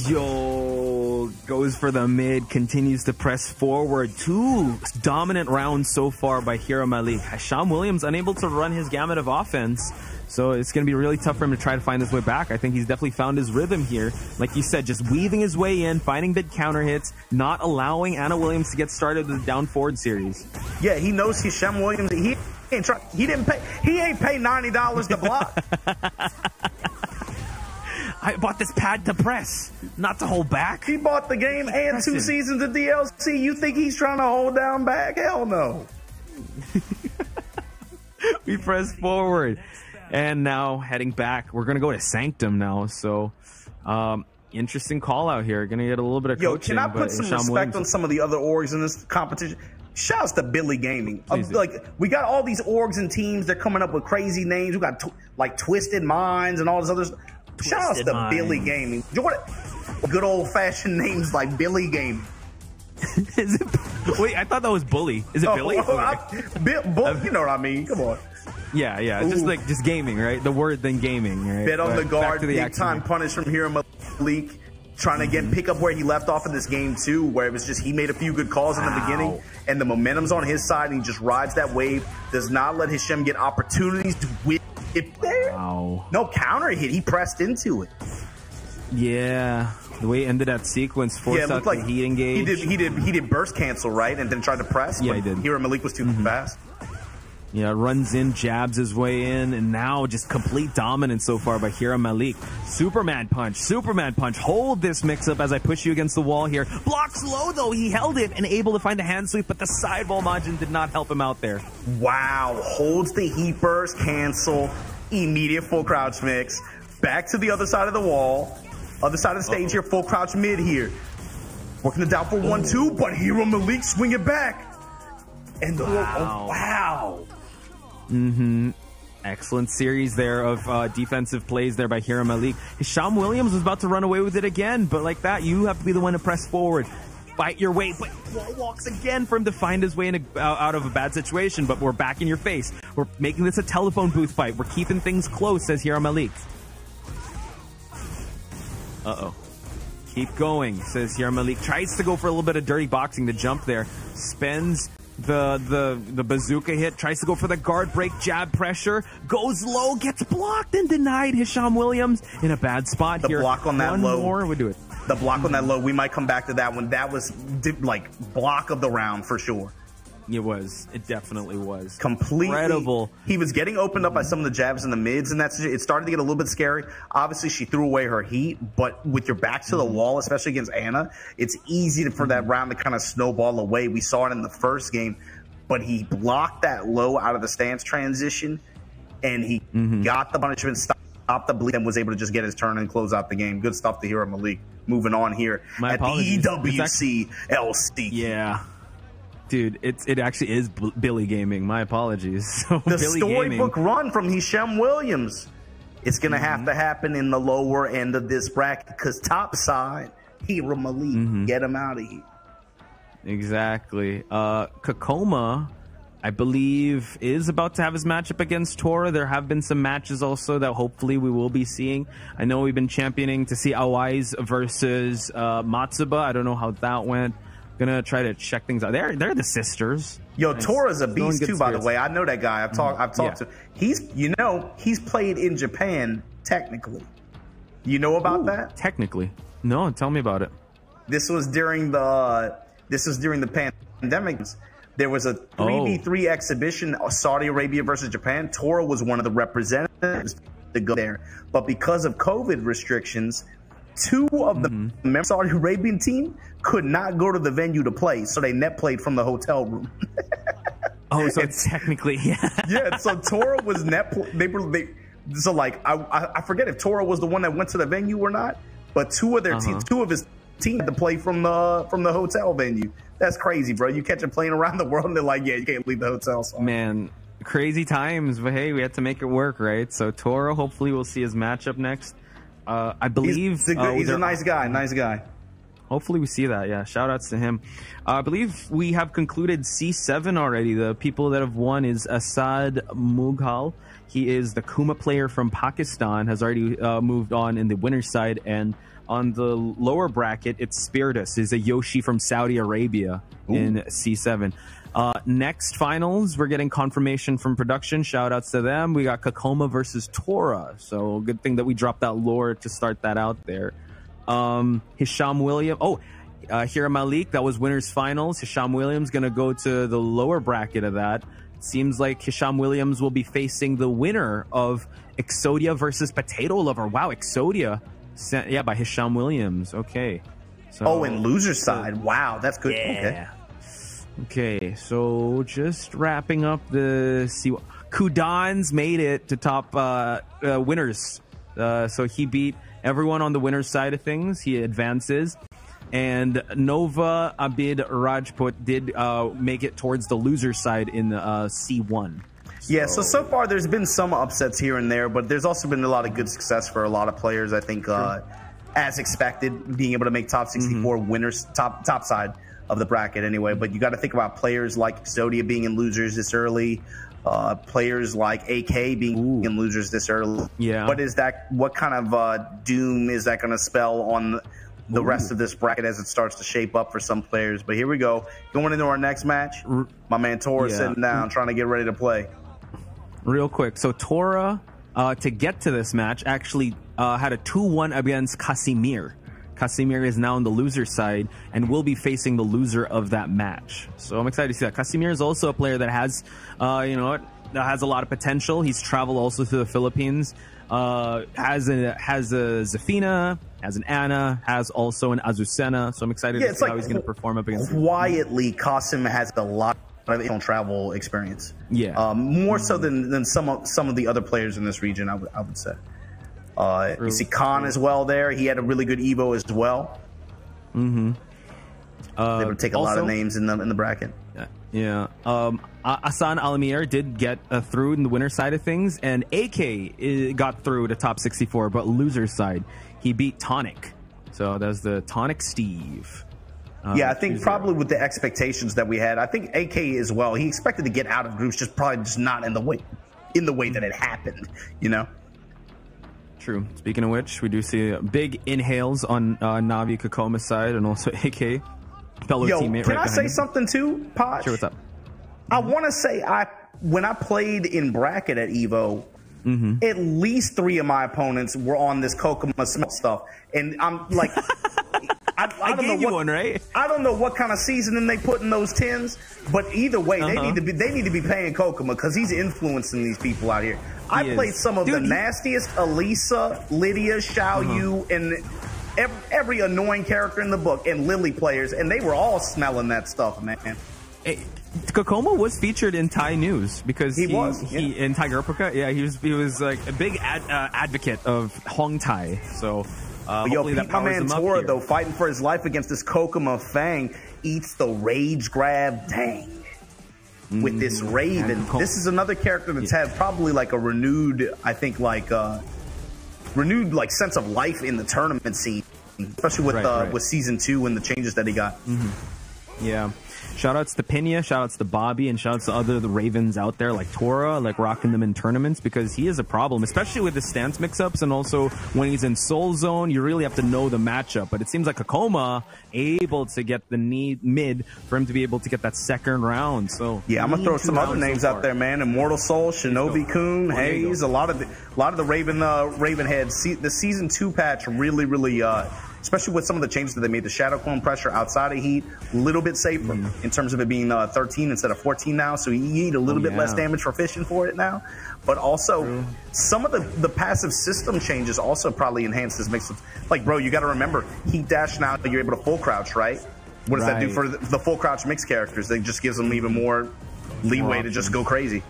Yo, goes for the mid, continues to press forward. 2 dominant rounds so far by Hira Malik. Hisham Williams unable to run his gamut of offense. So it's going to be really tough for him to try to find his way back. I think he's definitely found his rhythm here. Like you said, just weaving his way in, finding big counter hits, not allowing Anna Williams to get started with the down forward series. Yeah, he knows Hisham Williams. He ain't pay $90 to block. I bought this pad to press, not to hold back. He bought the game and 2 seasons of DLC. You think he's trying to hold down back? Hell no. We press forward. And now heading back, we're going to go to Sanctum now. So, interesting call out here. Going to get a little bit of coaching. Can I put some respect on some of the other orgs in this competition? Shouts to Billy Gaming. Like, we got all these orgs and teams. They're coming up with crazy names. We got like Twisted Minds and all this other stuff. Shouts to Billy Gaming. Good old fashioned names like Billy Gaming. Is it? Wait, I thought that was Bully. Is it Billy? You know what I mean? Come on. Yeah. Just gaming, right? The word then gaming, right? Bet on the guard, big time punish from Hira Malik. Trying to pick up where he left off in this game too, where it was just he made a few good calls in the beginning, and the momentum's on his side, and he just rides that wave. Does not let Hisham get opportunities to whip it there. No counter hit. He pressed into it. Yeah, the way he ended that sequence forced out like the heat engage. He did burst cancel, right, and then tried to press. Yeah, he did. Hira Malik was too fast. Yeah, runs in, jabs his way in, and now just complete dominance so far by Hira Malik. Superman punch. Hold this mix-up as I push you against the wall here. Blocks low, though. He held it and able to find a hand sweep, but the sideball margin did not help him out there. Wow. Holds the heat burst, cancel, immediate full crouch mix. Back to the other side of the wall. Other side of the stage here, full crouch mid here. Working it down for 1-2, but Hira Malik swing it back. And the wow. Excellent series there of defensive plays there by Hira Malik. Hisham Williams was about to run away with it again, but like that, you have to be the one to press forward. Fight your way, but wall walks again for him to find his way out of a bad situation, but we're back in your face. We're making this a telephone booth fight. We're keeping things close, says Hira Malik. Keep going, says Hira Malik. Tries to go for a little bit of dirty boxing to jump there. Spends the bazooka hit, tries to go for the guard break, jab pressure, goes low, gets blocked and denied. Hisham Williams in a bad spot here. The block on that low. One more would do it. The block on that low, we might come back to that one. That was like block of the round for sure. It was. It definitely was. Completely. Incredible. He was getting opened up by some of the jabs in the mids, and it started to get a little bit scary. Obviously, she threw away her heat, but with your back to the wall, especially against Anna, it's easy for that round to kind of snowball away. We saw it in the first game, but he blocked that low out of the stance transition, and he got the punishment, stopped the bleed, and was able to just get his turn and close out the game. Good stuff to Hira Malik. Moving on here at the EWC LC. Yeah. Dude, it actually is Billy Gaming. My apologies. So the storybook run from Hisham Williams. It's going to have to happen in the lower end of this bracket because top side, Hira Malik, get him out of here. Exactly. Kakoma, I believe, is about to have his matchup against Tora. There have been some matches also that hopefully we will be seeing. I know we've been championing to see Awais versus Matsuba. I don't know how that went. Gonna try to check things out. They're the sisters. Yo, Tora's a beast too, by the way. I know that guy. I've talked to. He's played in Japan technically. You know about that? Technically, no. Tell me about it. This was during the pandemic, There was a 3v3 exhibition, Saudi Arabia versus Japan. Tora was one of the representatives to go there. But because of COVID restrictions, 2 of the Saudi Arabian team could not go to the venue to play, so they net played from the hotel room. Oh, so it's technically, yeah. So Tora was net. So like I forget if Tora was the one that went to the venue or not, but 2 of their teams, 2 of his team had to play from the hotel venue. That's crazy, bro. You catch a plane around the world and they're like, yeah, you can't leave the hotel. So. Man, crazy times, but hey, we had to make it work, right? So Tora, hopefully we'll see his matchup next. I believe he's a nice guy. Hopefully we see that. Yeah, shout outs to him. I believe we have concluded C7 already. The people that have won is Asad Mughal. He is the Kuma player from Pakistan, has already moved on in the winner's side. And on the lower bracket, it's Spiritus. He's a Yoshi from Saudi Arabia in C7. Next finals, we're getting confirmation from production. Shout outs to them. We got Kakoma versus Tora. So good thing that we dropped that lore to start that out there. Hisham Williams. Hira Malik, that was winners finals. Hisham Williams going to go to the lower bracket of that. Seems like Hisham Williams will be facing the winner of Exodia versus Potato Lover. Wow, Exodia. Yeah, by Hisham Williams. Okay. So, and loser side. Wow, that's good. Yeah. Okay, so just wrapping up the Kudan's made it to top winners. So he beat everyone on the winner's side of things. He advances. And Nova Abid Rajput did make it towards the loser side in C1. Yeah, so far there's been some upsets here and there, but there's also been a lot of good success for a lot of players. I think, as expected, being able to make top 64 winners, top side of the bracket anyway. But you got to think about players like Exodia being in losers this early, players like AK being in losers this early. Yeah. What kind of doom is that going to spell on the rest of this bracket as it starts to shape up for some players? But here we go. Going into our next match, my man Tora sitting down, trying to get ready to play. Real quick, so Tora, to get to this match, actually had a 2-1 against Casimir. Casimir is now on the loser side and will be facing the loser of that match. So I'm excited to see that. Casimir is also a player that has, that has a lot of potential. He's traveled also to the Philippines. Has a Zafina, has an Anna, has also an Azucena. So I'm excited to see how he's going to perform up against him. Quietly, Qasim has a lot of travel experience. Yeah. More so than some of the other players in this region, I would say. You see Khan as well there. He had a really good Evo as well. They would take a lot of names in the bracket. Yeah. Asan Almir did get through in the winner side of things, and AK got through to top 64, but loser side, he beat Tonic. So that's the Tonic Steve. I think probably with the expectations that we had, I think AK as well, he expected to get out of groups, probably not in the way that it happened, True. Speaking of which, we do see big inhales on Navi Kakoma's side and also AK, fellow teammate. Can I say something too, Poch? Sure, what's up? I want to say when I played in bracket at Evo, at least 3 of my opponents were on this Kokoma smell stuff, and I'm like, I don't gave know you one, right? I don't know what kind of seasoning they put in those tins, but either way, they need to be paying Kokoma because he's influencing these people out here. I played some of the nastiest Elisa, Lydia, Xiao Yu, and every annoying character in the book, and Lily players, and they were all smelling that stuff, man. Kokoma was featured in Thai news because he in Tiger Uppercut. Yeah, he was like a big advocate of Hong Tai. So my man Tora though, fighting for his life against this Kokoma Fang, eats the rage grab dang with this Raven. This is another character that's had probably like a renewed sense of life in the tournament scene, especially with season 2 and the changes that he got. Yeah. Shout outs to Pena, shout outs to Bobby, and shout outs to the Ravens out there like Tora, like rocking them in tournaments, because he is a problem, especially with the stance mix-ups, and also when he's in Soul Zone, you really have to know the matchup. But it seems like Kakoma able to get the mid for him to be able to get that second round. So yeah, I'm gonna throw some other names out there, man. Immortal Soul, Shinobi Kun, Hayes, a lot of the Raven heads. The season 2 patch really especially with some of the changes that they made. The Shadow Clone pressure outside of Heat, a little bit safer in terms of it being 13 instead of 14 now. So you need a little bit less damage for fishing for it now. But also, some of the passive system changes also probably enhance this mix. Like, bro, you got to remember, Heat Dash now, you're able to full crouch, right? What does that do for the full crouch mix characters? It just gives them even more leeway to just go crazy.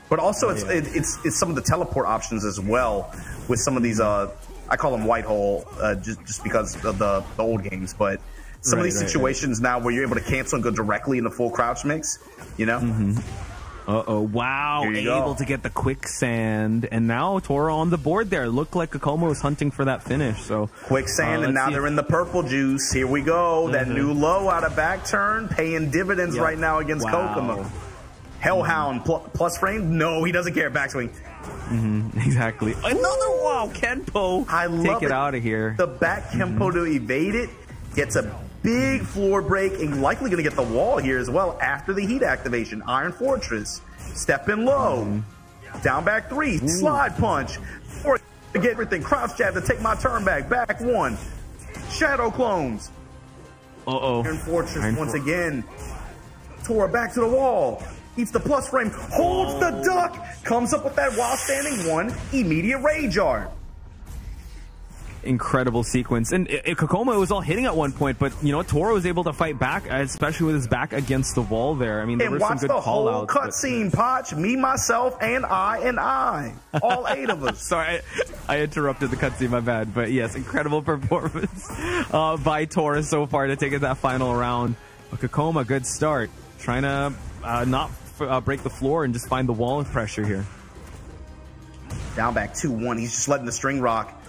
But also, it's some of the teleport options as well with some of these. I call them white hole just because of the old games. But some of these situations now where you're able to cancel and go directly in the full crouch mix, you know. Wow, able to get the quicksand, and now Tora on the board there. Looked like Kokomo was hunting for that finish. So quicksand, and now they're in the purple juice. Here we go. That new low out of back turn, paying dividends right now against Kokomo. Hellhound plus frame? No, he doesn't care. Backswing. Exactly. Another Kenpo. I love Take it out of here. The back Kenpo to evade it gets a big floor break and likely going to get the wall here as well after the Heat activation. Iron Fortress, step in low, down back 3, slide punch, or get everything, crouch jab to take my turn back, back 1, Shadow Clones. Iron Fortress once again. Tora back to the wall, eats the plus frame, holds the duck, comes up with that while standing 1, immediate Rage Art. Incredible sequence, and Kokomo was all hitting at one point, but you know Tora was able to fight back, especially with his back against the wall there. I mean, there were some good call outs. And watch the whole cutscene, Potch, me, myself, and I, all 8 of us. Sorry, I interrupted the cutscene, my bad. But yes, incredible performance by Tora so far to take it that final round. But Kokomo, good start, trying to not break the floor and just find the wall of pressure here. Down back 2-1. He's just letting the string rock.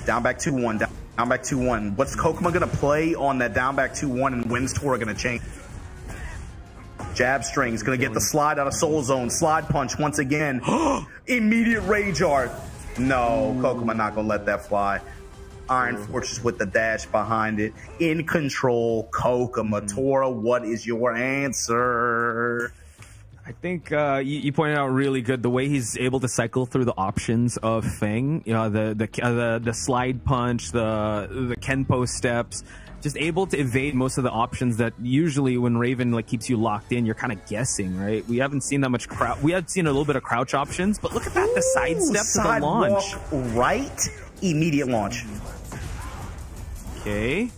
Down back 2-1, down back 2-1. What's Kokomo going to play on that down back 2-1, and when's Tora going to change? Jab strings, going to get the slide out of Soul Zone. Slide punch once again. Immediate Rage Art. No, Kokomo not going to let that fly. Iron Fortress with the dash behind it. In control, Kokomo. Tora, what is your answer? I think you pointed out really good the way he's able to cycle through the options of Feng. You know, the slide punch, the Kenpo steps, just able to evade most of the options that usually when Raven like keeps you locked in, you're kind of guessing, right? We haven't seen that much crouch. We have seen a little bit of crouch options, but look at that, the side step to the launch. Right, immediate launch. Okay.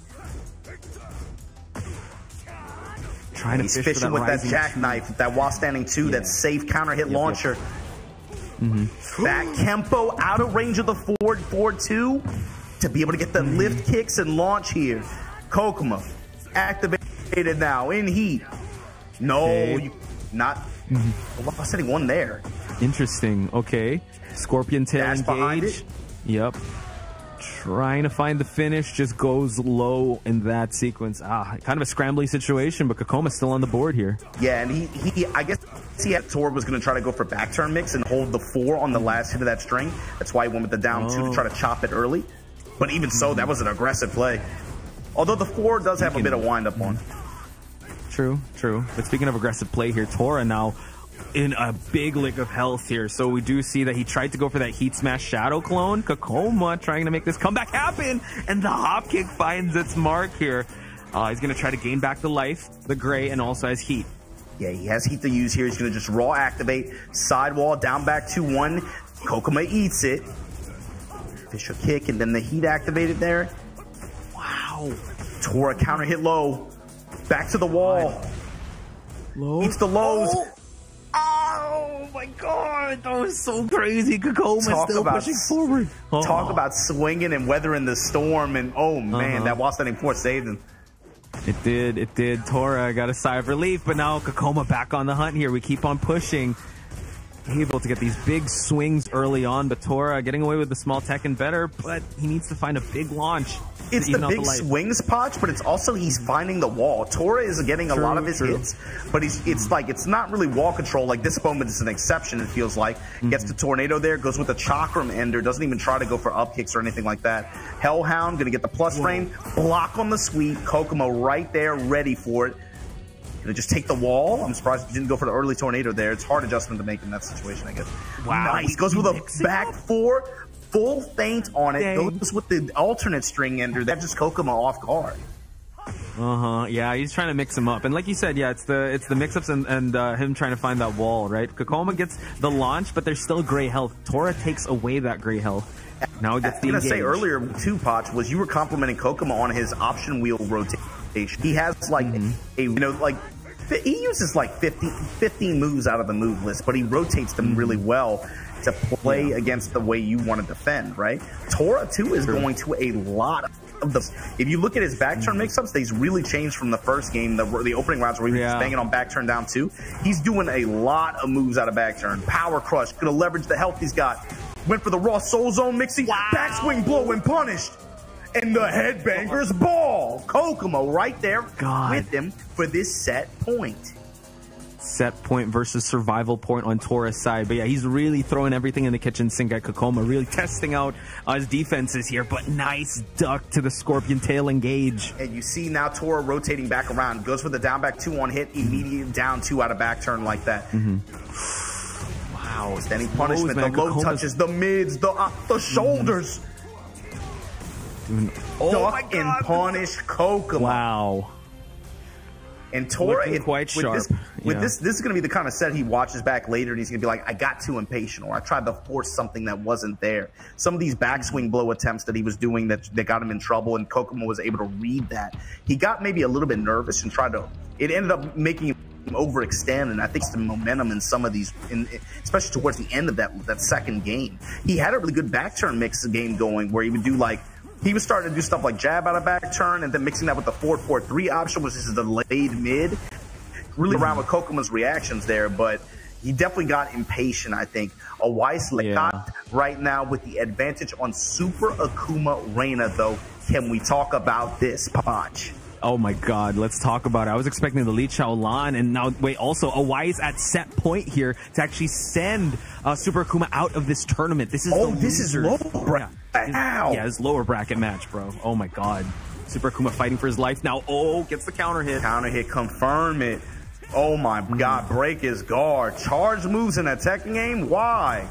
Trying He's fishing with that jackknife, that while standing 2, that safe counter hit launcher. Back Kenpo out of range of the forward 2 to be able to get the lift kicks and launch here. Kokomo activated now in Heat. No, not. While standing 1 there. Interesting. Okay. Scorpion tail Dash behind engage. it. Yep. Trying to find the finish, just goes low in that sequence. Kind of a scrambly situation, but Kokoma's still on the board here. Yeah, and he I guess he had Tor was going to try to go for back turn mix and hold the 4 on the last hit of that string. That's why he went with the down 2 to try to chop it early. But even so, that was an aggressive play. Although the 4 does have a bit of wind up on. True. But speaking of aggressive play here, Tora now in a big lick of health here. So we do see that he tried to go for that Heat Smash Shadow Clone. Kokomo trying to make this comeback happen, and the hop kick finds its mark here. He's going to try to gain back the life, the gray, and also has Heat. Yeah, he has Heat to use here. He's going to just raw activate, sidewall, down back 2-1. Kokomo eats it. Official kick, and then the Heat activated there. Wow. Tora counter hit low. Back to the wall. Low. Eats the lows. Oh my god, that was so crazy. Kokomo still pushing forward. Talk about swinging and weathering the storm, and oh man, that while standing 4 saved him. It did. Tora got a sigh of relief, but now Kokomo back on the hunt here. We keep on pushing. Able to get these big swings early on, but Tora getting away with the small Tekken better, but he needs to find a big launch. It's the big swings, Potch, but it's also he's finding the wall. Tora is getting a lot of his hits, but it's not really wall control. Like this moment is an exception, it feels like. Gets the tornado there, goes with the chakram ender, doesn't even try to go for up kicks or anything like that. Hellhound gonna get the plus frame, block on the sweep, Kokomo right there, ready for it. Gonna just take the wall. I'm surprised he didn't go for the early tornado there. It's hard adjustment to make in that situation, I guess. Wow. Nice. Goes with a back 4. full feint on it, goes with the alternate string ender. That just Kokomo off guard. Yeah, he's trying to mix him up, and like you said, yeah, it's the mix-ups and him trying to find that wall, right? Kokoma gets the launch, but there's still gray health. Tora takes away that gray health. Now it gets the engage. I was gonna say earlier too, Potch, was you were complimenting Kokomo on his option wheel rotation. He has like he uses like 15 moves out of the move list, but he rotates them really well to play against the way you want to defend, right? Tora too is going to a lot of the. If you look at his back turn mix-ups, they's really changed from the first game, the opening rounds where he was banging on back turn down 2. He's doing a lot of moves out of back turn. Power crush, gonna leverage the health he's got. Went for the raw soul zone mixie, backswing blow and punished. And the headbangers ball. Kokomo right there with him for this set point. Set point versus survival point on Tora's side. But yeah, he's really throwing everything in the kitchen sink at Kokoma, really testing out his defenses here. But nice duck to the Scorpion tail engage. And you see now Tora rotating back around. Goes for the down back 2 on hit, immediate down 2 out of back turn like that. Wow, standing punishment, the low touches, the mids, the shoulders. Duck and punish Kokomo. Wow. And Tora, quite sharp. This is going to be the kind of set he watches back later, and he's going to be like, I got too impatient, or I tried to force something that wasn't there. Some of these backswing blow attempts that he was doing that got him in trouble, and Kokomo was able to read that. He got maybe a little bit nervous and tried to. It ended up making him overextend, and I think some momentum in some of these, especially towards the end of that second game. He had a really good back turn mix game going, where he would do like. He was starting to do stuff like jab out of back turn and then mixing that with the 4-4-3 option, which is the delayed mid. Really around with Kokomo's reactions there, but he definitely got impatient, I think. A Weiss Lekat right now with the advantage on Super Akuma Reina, though. Can we talk about this, Potch? Oh my God, let's talk about it. I was expecting the Li Chaolan, and now, wait, also, Awai is at set point here to actually send Super Akuma out of this tournament. This is this is low bracket. Yeah, his lower bracket match, bro. Oh my God. Super Akuma fighting for his life now. Oh, gets the counter hit. Counter hit, confirm it. Oh my God, break his guard. Charge moves in that Tekken game? Why?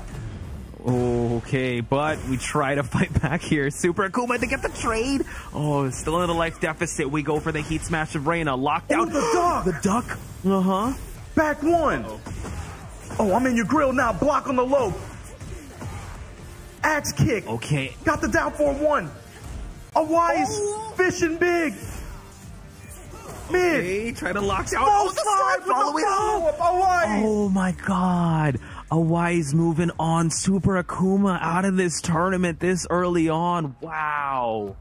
Okay, but we try to fight back here. Super Akuma to get the trade. Oh, still in the life deficit. We go for the heat smash of Reina. Locked out. The duck. The duck. Back 1. Oh, I'm in your grill now. Block on the low. Axe kick. Okay. Got the down 4-1. Awai's fishing big. Mid. Okay, try to lock out. Oh my God. Awai's moving on. Super Akuma out of this tournament this early on. Wow.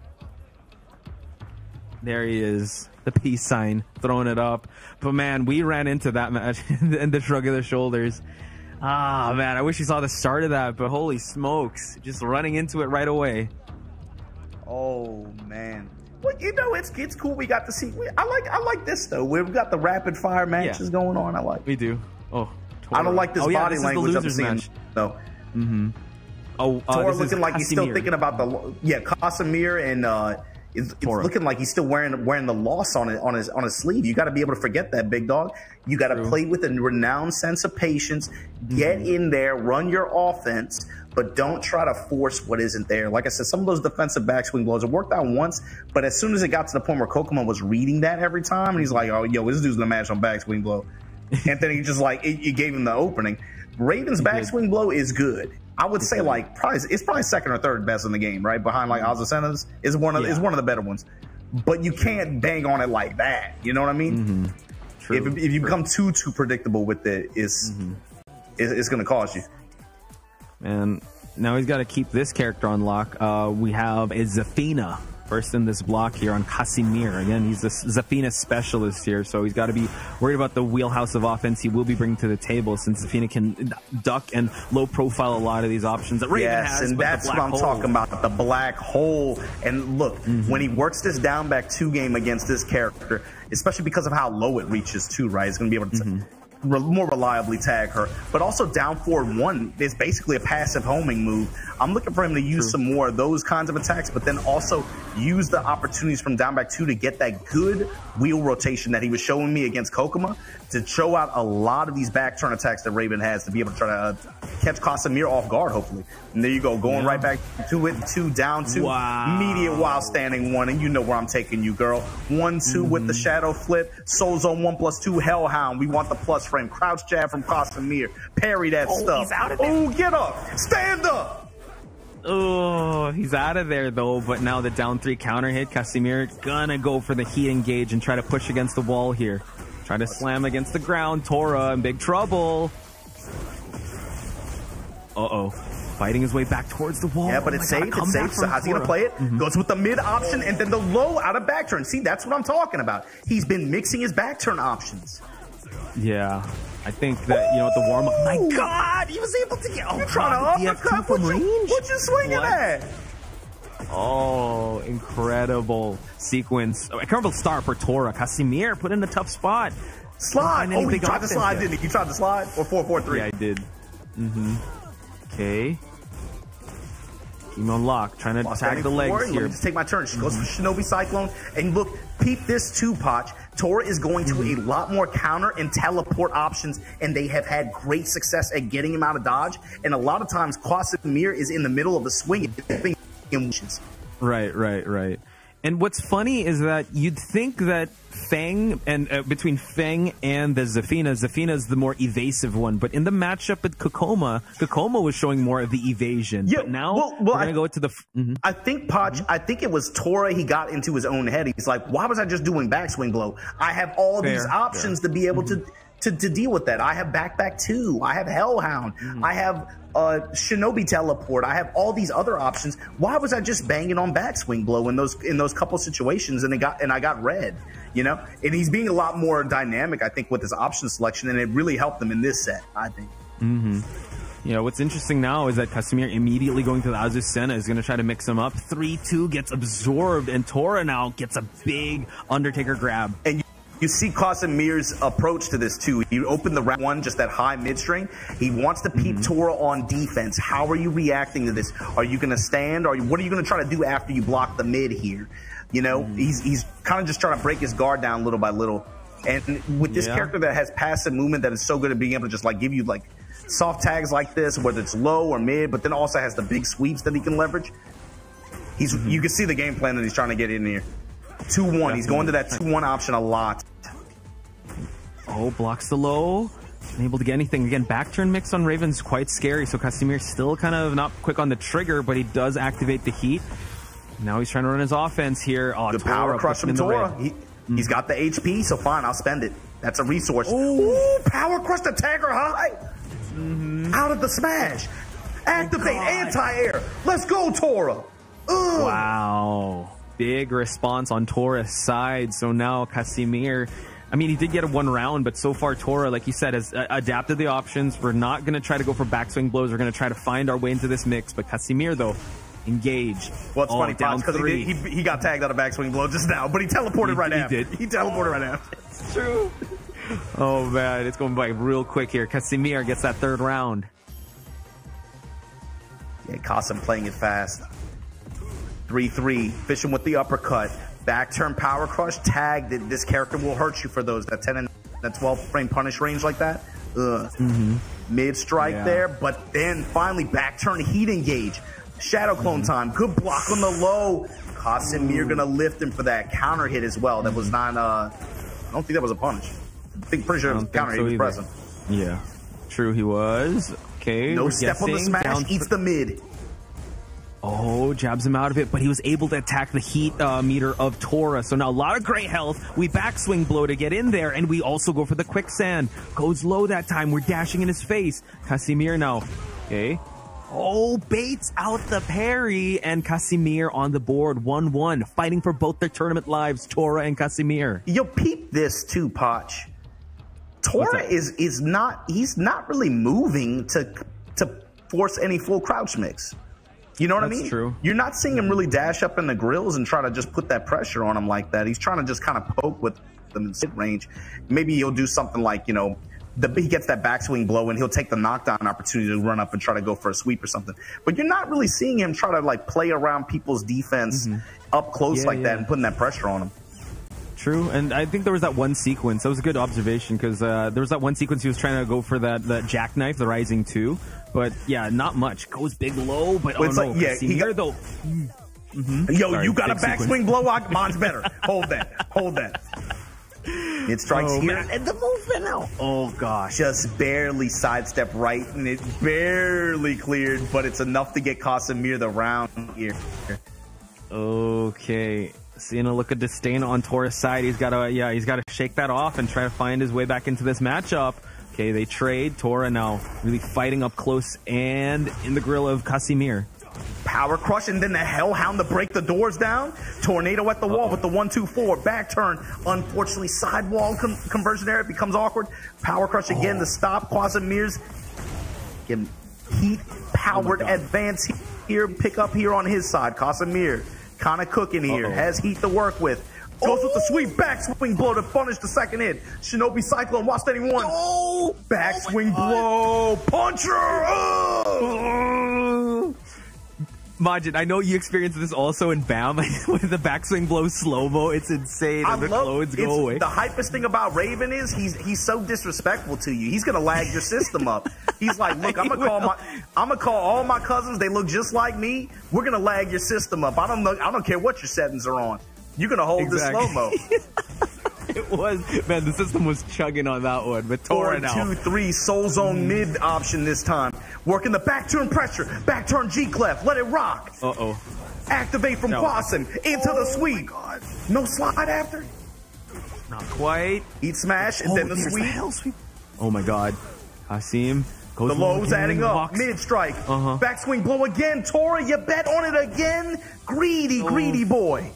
There he is. The peace sign. Throwing it up. But man, we ran into that match and the shrug of the shoulders. Ah, man, I wish you saw the start of that, but holy smokes. Just running into it right away. Oh, man. Well, you know, it's cool. We got to see. I like this, though. We've got the rapid fire matches going on. I like. We do. Oh, Tora. I don't like this body language I'm seeing, though. Tora looking like he's still thinking about the Casimir, and it's looking like he's still wearing the loss on his sleeve. You got to be able to forget that, big dog. You got to play with a renowned sense of patience. Get in there, run your offense, but don't try to force what isn't there. Like I said, some of those defensive backswing blows, it worked out once, but as soon as it got to the point where Kokomo was reading that every time, and he's like, oh, yo, this dude's gonna match on backswing blow. And then he just like, it gave him the opening. Raven's backswing blow is good. I would say like it's probably second or third best in the game, right? Behind like Azucena's is one of the better ones. But you can't bang on it like that. You know what I mean? True. If you become too predictable with it, it's gonna cost you. And now he's got to keep this character on lock. We have a Zafina first in this block here on Casimir. Again, he's a Zafina specialist here, so he's got to be worried about the wheelhouse of offense he will be bringing to the table, since Zafina can duck and low profile a lot of these options that Raven has. And that's what I'm talking about, the black hole. And look, when he works this down back 2 game against this character, especially because of how low it reaches too, right? He's going to be able to more reliably tag her, but also down 4-1 is basically a passive homing move. I'm looking for him to use some more of those kinds of attacks, but then also use the opportunities from down back 2 to get that good wheel rotation that he was showing me against Kokoma, to show out a lot of these back turn attacks that Raven has, to be able to try to catch Casemir off guard, hopefully. And there you go, going right back to it, 2 down 2. Wow. Immediate while standing 1, and you know where I'm taking you, girl. 1-2 with the shadow flip. Soul Zone 1+2 Hellhound. We want the plus frame. Crouch jab from Casemir. Parry that stuff. He's out of there. Oh, get up. Stand up. Oh, he's out of there though, but now the down 3 counter hit. Casemir gonna go for the heat engage and try to push against the wall here. Try to slam against the ground. Tora in big trouble. Uh-oh. Fighting his way back towards the wall. Yeah, but it's safe. It's safe. So how's he going to play it? Goes with the mid option and then the low out of back turn. See, that's what I'm talking about. He's been mixing his back turn options. Yeah. I think that, you know, the warm-up. My God! He was able to get... Oh, trying to uppercut from range? What you swinging at? Oh, incredible sequence. Oh, incredible start for Tora. Casemir put in a tough spot. Slide. Oh, he tried to slide, didn't he? He tried to slide? Or 4-4-3? Yeah, I did. Okay. Team on lock. Trying to tag the legs here. Let me just take my turn. She goes for Shinobi Cyclone. And look, peep this too, Poch. Tora is going to a lot more counter and teleport options, and they have had great success at getting him out of dodge. And a lot of times, Casemir is in the middle of the swing. Right. And what's funny is that you'd think that Feng and between Feng and the Zafina is the more evasive one, but in the matchup with Kokoma was showing more of the evasion. Yeah, but now we're gonna go to the. I think Poch. I think it was Tora. He got into his own head. He's like, "Why was I just doing backswing blow? I have all these options to be able to deal with that. I have back 2. I have Hellhound. I have Shinobi teleport. I have all these other options. Why was I just banging on backswing blow in those couple situations and I got red, you know? And he's being a lot more dynamic, I think, with his option selection, and it really helped him in this set, I think. You know, what's interesting now is that Casemir immediately going to the Azucena is going to try to mix him up. 3-2 gets absorbed, and Tora now gets a big Undertaker grab. And you see Casemir's approach to this too. He opened the round 1, just that high mid string. He wants to peep Tora on defense. How are you reacting to this? Are you going to stand? Or what are you going to try to do after you block the mid here? You know, he's kind of just trying to break his guard down little by little. And with this character that has passive movement that is so good at being able to just like give you like soft tags like this, whether it's low or mid, but then also has the big sweeps that he can leverage. You can see the game plan that he's trying to get in here. 2-1. He's going to that 2-1 option a lot. Oh, blocks the low. Unable to get anything. Again, back turn mix on Raven's quite scary, so Casemir still kind of not quick on the trigger, but he does activate the heat. Now he's trying to run his offense here. Oh, the power crush from Tora. He's got the HP, so fine, I'll spend it. That's a resource. Ooh, power crush the tagger high. Out of the smash. Activate anti-air. Let's go, Tora. Wow. Big response on Tora's side. So now Casemir, I mean, he did get a 1 round, but so far Tora, like you said, has adapted the options. We're not going to try to go for backswing blows. We're going to try to find our way into this mix. But Casemir, though, engage. Well, it's funny, down because he got tagged on a backswing blow just now, but he teleported right after. He teleported right after. It's true. Oh, man. It's going by real quick here. Casemir gets that 3rd round. Yeah, Kasem playing it fast. 3-3, fishing with the uppercut. Back turn power crush, tag. This character will hurt you for those. That 10 and that 12 frame punish range like that. Mid strike there, but then finally back turn heat engage. Shadow clone time. Good block on the low. Casemir gonna lift him for that counter hit as well. That was not, I don't think that was a punish. Pretty sure it was a counter hit. He was pressing. Yeah, true, he was. Okay, no step on the smash, eats the mid. Oh, jabs him out of it, but he was able to attack the heat meter of Tora. So now a lot of gray health. We backswing blow to get in there, and we also go for the quicksand. Goes low that time. We're dashing in his face. Casemir now. Okay. Oh, baits out the parry, and Casemir on the board. 1-1. Fighting for both their tournament lives, Tora and Casemir. Yo, peep this too, Poch. Tora is not really moving to force any full crouch mix. You know what I mean? True. You're not seeing him really dash up in the grills and try to just put that pressure on him like that. He's trying to just kind of poke with them in sit range. Maybe he'll do something like, you know, he gets that backswing blow and he'll take the knockdown opportunity to run up and try to go for a sweep or something. But you're not really seeing him try to like play around people's defense up close that and putting that pressure on him. True, and I think there was that one sequence. That was a good observation because there was that one sequence he was trying to go for that jackknife, the Rising 2. But yeah, not much. Goes big low, but it's like, he got though. Yo, sorry, you got a backswing blow. Mine's better. Hold that. It strikes here, man. and the movement now. Oh gosh, just barely sidestep right, and it barely cleared, but it's enough to get Casemir the round here. Okay, seeing a look of disdain on Tora's side. He's got to shake that off and try to find his way back into this matchup. Okay, they trade. Tora now really fighting up close and in the grill of Casemir. Power crush and then the Hellhound to break the doors down. Tornado at the wall with the 1-2-4. Back turn. Unfortunately, sidewall conversion there. It becomes awkward. Power crush again to stop Casemir's heat-powered advance here. Pick up here on his side. Casemir kind of cooking here. Has heat to work with. Goes with the sweep back swing blow to punish the second hit. Shinobi Cyclone, watch that he won. Back swing blow. Puncher. Majid, I know you experienced this also in BAM with the backswing blow slow-mo. It's insane. And the clones go away. The hypest thing about Raven is he's so disrespectful to you. He's gonna lag your system up. He's like, look, I'm gonna call all my cousins. They look just like me. We're gonna lag your system up. I don't care what your settings are on. You're gonna hold the slow-mo. It was, man, the system was chugging on that one. But Tora now. 4-2-3 Soul Zone mid option this time. Working the back turn pressure. Back turn G clef. Let it rock. Activate from Quasim into the sweep. No slide after? Not quite. Eat smash and then the sweep. Oh my god. Hasim goes the lows adding up. Mid strike. Backswing blow again. Tora, you bet on it again. Greedy boy.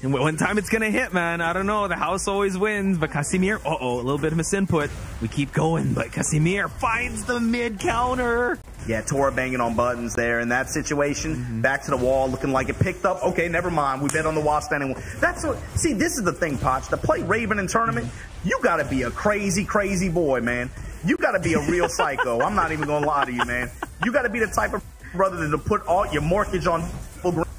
And one time it's gonna hit, man. I don't know. The house always wins, but Casemir, a little bit of misinput. We keep going, but Casemir finds the mid counter. Yeah, Tora banging on buttons there in that situation. Back to the wall, looking like it picked up. Okay, never mind. We bet on the wall standing. See, this is the thing, Potch. To play Raven in tournament, you gotta be a crazy boy, man. You gotta be a real psycho. I'm not even gonna lie to you, man. You gotta be the type of brother to put all your mortgage on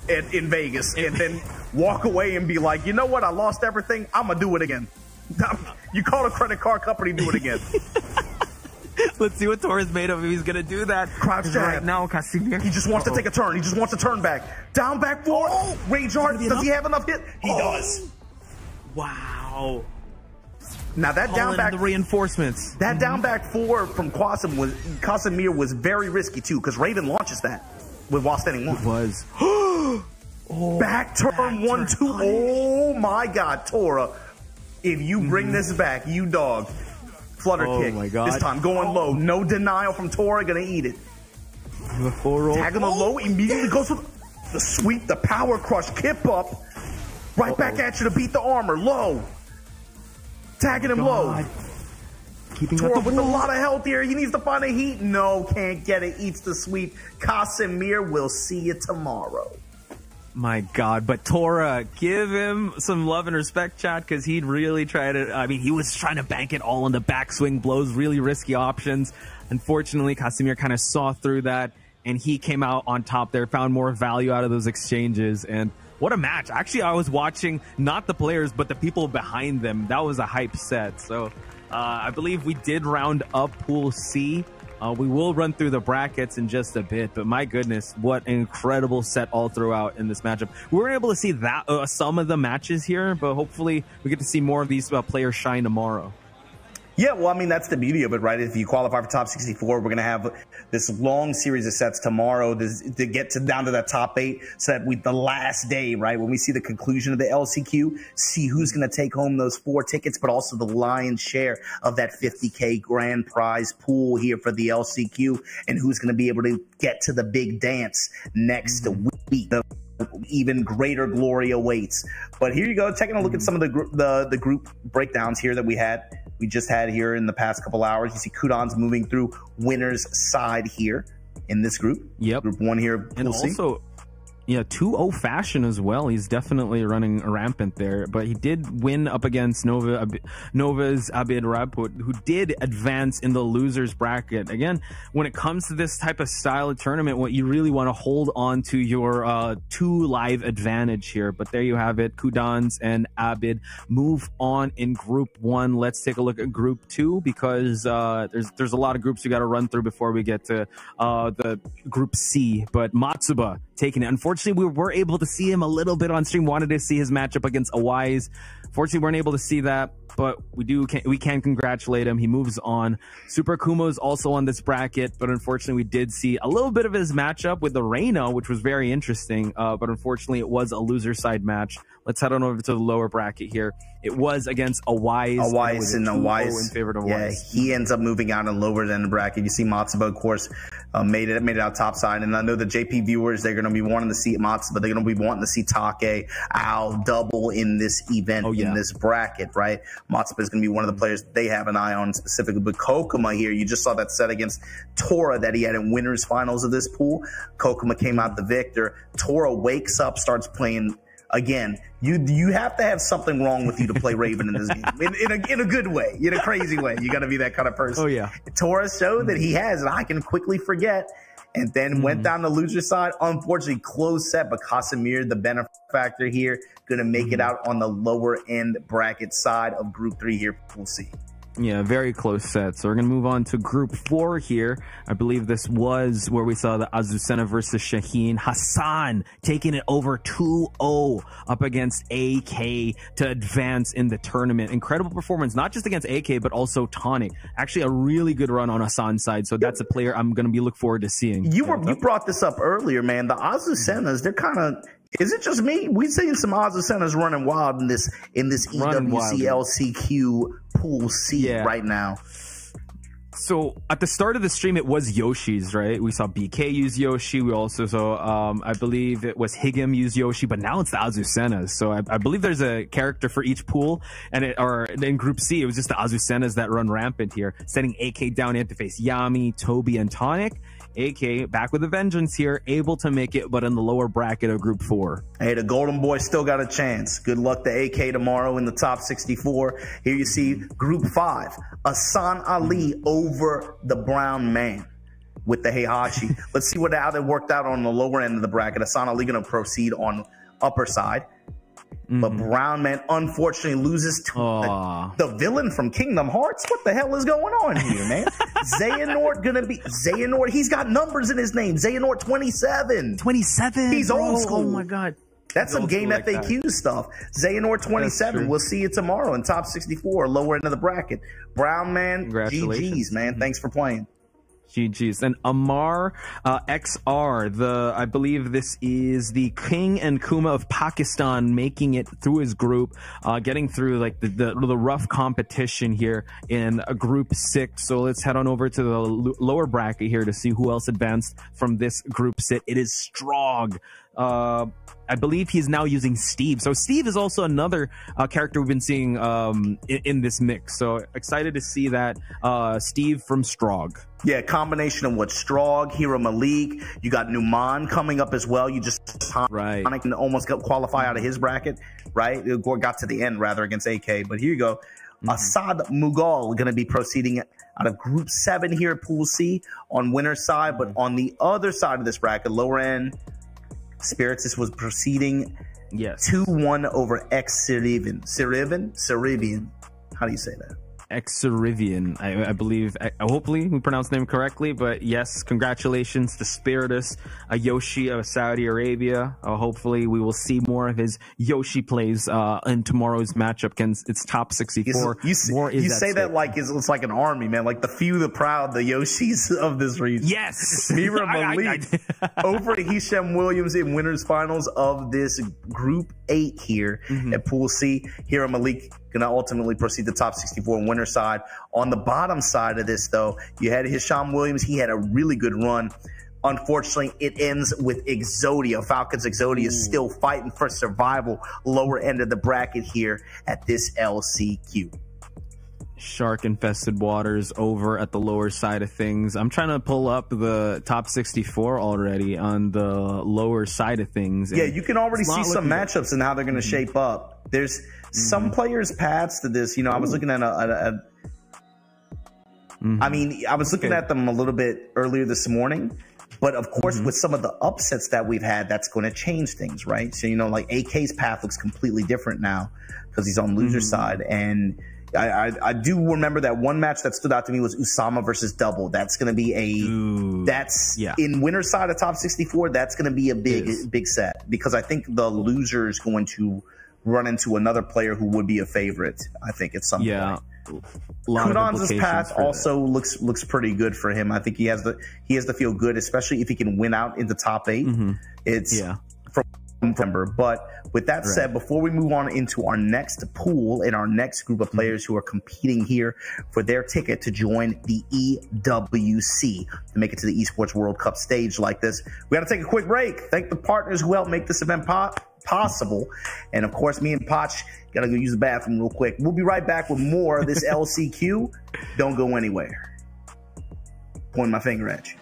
in Vegas and then walk away and be like, you know what? I lost everything. I'm going to do it again. You call a credit card company, do it again. Let's see what Tora's made of if he's going to do that. Crouch jab. Right now, Casemir. He just wants to take a turn. He just wants to turn back. Down, back, forward. Rage hard. Does he have enough hit? He does. Wow. Now that down back the reinforcements. That down back four from Casemir was very risky too, because Raven launches that while standing one. It was. Back turn 1-2. Oh my god, Tora. If you bring this back, you dog. Flutter kick. My god. This time going low. No denial from Tora, gonna eat it. Tagging the low, immediately goes with the sweep, the power crush, kip up. Right back at you to beat the armor. Low. Tagging him low. Keeping Tora up with a lot of health here. He needs to find a heat. No, can't get it. Eats the sweep. Casemir, will see you tomorrow. My god, but Tora, give him some love and respect, chat, because he'd really tried to, I mean, he was trying to bank it all on the backswing blows, really risky options. Unfortunately, Casemir kind of saw through that, and he came out on top there, found more value out of those exchanges, and what a match. Actually, I was watching not the players, but the people behind them. That was a hype set. So I believe we did round up Pool C. We will run through the brackets in just a bit, but my goodness, what an incredible set all throughout in this matchup. We weren't able to see that some of the matches here, but hopefully we get to see more of these players shine tomorrow. Yeah, well, I mean, that's the beauty of it, right? If you qualify for top 64, we're going to have this long series of sets tomorrow to get down to that top 8 set with the last day, right? When we see the conclusion of the LCQ, see who's going to take home those 4 tickets, but also the lion's share of that 50K grand prize pool here for the LCQ, and who's going to be able to get to the big dance next week. Even greater glory awaits. But here you go, taking a look at some of the group breakdowns here that we just had here in the past couple hours. You see Kudon's moving through winner's side here in this group. Yep. Group 1 here. And also, Yeah, 2-0 fashion as well. He's definitely running rampant there. But he did win up against Nova's Abid Rabput, who did advance in the losers bracket. Again, when it comes to this type of style of tournament, what you really want to hold on to your 2 live advantage here. But there you have it. Kudans and Abid move on in Group 1. Let's take a look at Group 2 because there's a lot of groups we got to run through before we get to the Group C. But Matsuba taking it. Unfortunately, we were able to see him a little bit on stream. Wanted to see his matchup against Awais. Fortunately, weren't able to see that, but we can congratulate him. He moves on. Super Kumo is also on this bracket, but unfortunately, we did see a little bit of his matchup with the Reina, which was very interesting. But unfortunately, it was a loser side match. Let's head on over to the lower bracket here. It was against Awais. Awais and Awais in favor of Awais. Yeah, he ends up moving out and lower than the bracket. You see Matsuba, of course, made it out top side. And I know the JP viewers, they're going to be wanting to see Matsuba. They're going to be wanting to see Take, Al double in this event, in this bracket, right? Matsuba is going to be one of the players they have an eye on specifically. But Kokuma here, you just saw that set against Tora that he had in winners finals of this pool. Kokuma came out the victor. Tora wakes up, starts playing. Again, you have to have something wrong with you to play Raven in this game. In a good way, in a crazy way. You got to be that kind of person. Oh, yeah. Tora showed that he has, and I can quickly forget. And then went down the loser side. Unfortunately, close set, but Casimir, the benefactor here, going to make it out on the lower end bracket side of Group 3 here. We'll see. Yeah, very close set. So we're going to move on to Group 4 here. I believe this was where we saw the Azucena versus Shaheen. Hassan taking it over 2-0 up against AK to advance in the tournament. Incredible performance, not just against AK, but also Tonic. Actually, a really good run on Hassan's side. So that's a player I'm going to be looking forward to seeing. You brought this up earlier, man. The Azucenas, they're kind of... Is it just me? We've seen some Azucenas running wild in this EWC LCQ Pool C right now. So at the start of the stream, it was Yoshi's, right? We saw BK use Yoshi. We also saw, I believe it was Higem use Yoshi, but now it's the Azucenas. So I believe there's a character for each pool, or in Group C, it was just the Azucenas that run rampant here, sending AK down in to face Yami, Toby, and Tonic. AK back with a vengeance here, able to make it, but in the lower bracket of Group 4. Hey, the Golden Boy still got a chance. Good luck to AK tomorrow in the top 64. Here you see Group 5, Asan Ali over the Brown Man with the Heihachi. Let's see how that worked out on the lower end of the bracket. Asan Ali going to proceed on upper side. But Brown Man unfortunately loses to the villain from Kingdom Hearts. What the hell is going on here, man? Xehanort gonna be Xehanort. He's got numbers in his name. Xehanort 27. 27. He's old school. Oh my god. That's some game FAQ stuff. Xehanort 27. We'll see you tomorrow in top 64, lower end of the bracket. Brown Man, GG's, man. Thanks for playing. GG's. And Amar XR, I believe this is the King and Kuma of Pakistan, making it through his group, getting through like the rough competition here in Group 6. So let's head on over to the lower bracket here to see who else advanced from this group sit. It is Strog. I believe he's now using Steve. So Steve is also another character we've been seeing in this mix. So excited to see that Steve from Strog. Yeah, combination of what Strog, Hero Malik. You got Numan coming up as well. You just can almost qualify out of his bracket, right? It got to the end rather against AK. But here you go. Assad Mughal going to be proceeding out of Group 7 here at Pool C on winner's side. But on the other side of this bracket, lower end, Spiritus was proceeding 2-1 over X-Cerivian. Cerivian. How do you say that? X-Cerivian, I believe. Hopefully we pronounced the name correctly, but yes, congratulations to Spiritus, a Yoshi of Saudi Arabia. Hopefully we will see more of his Yoshi plays in tomorrow's matchup against its top 64. You say that like it's like an army, man. Like the few, the proud, the Yoshis of this region. Yes! Mira Malik over Hisham Williams in winners finals of this Group 8 here at Pool C. Hira Malik going to ultimately proceed to top 64 winner side. On the bottom side of this, though, you had Hisham Williams. He had a really good run. Unfortunately, it ends with Exodia. Falcons Exodia is still fighting for survival, lower end of the bracket here at this LCQ. shark-infested waters over at the lower side of things. I'm trying to pull up the top 64 already on the lower side of things. Yeah, you can already see some matchups and how they're going to shape up. There's some players' paths to this. You know, I was looking at I mean, I was looking at them a little bit earlier this morning. But of course, with some of the upsets that we've had, that's going to change things, right? So, you know, like AK's path looks completely different now because he's on loser side. And I do remember that one match that stood out to me was Usama versus Double. That's going to be in winner side of top 64. That's going to be a big set because I think the loser is going to run into another player who would be a favorite, I think, at some point. Kunan's path also looks pretty good for him. I think he has to feel good, especially if he can win out in the top 8. It's from November. But with that said, before we move on into our next pool and our next group of players who are competing here for their ticket to join the EWC to make it to the Esports World Cup stage like this, we got to take a quick break. Thank the partners who helped make this event possible. And of course, me and Poch got to go use the bathroom real quick. We'll be right back with more of this LCQ. Don't go anywhere. Point my finger at you.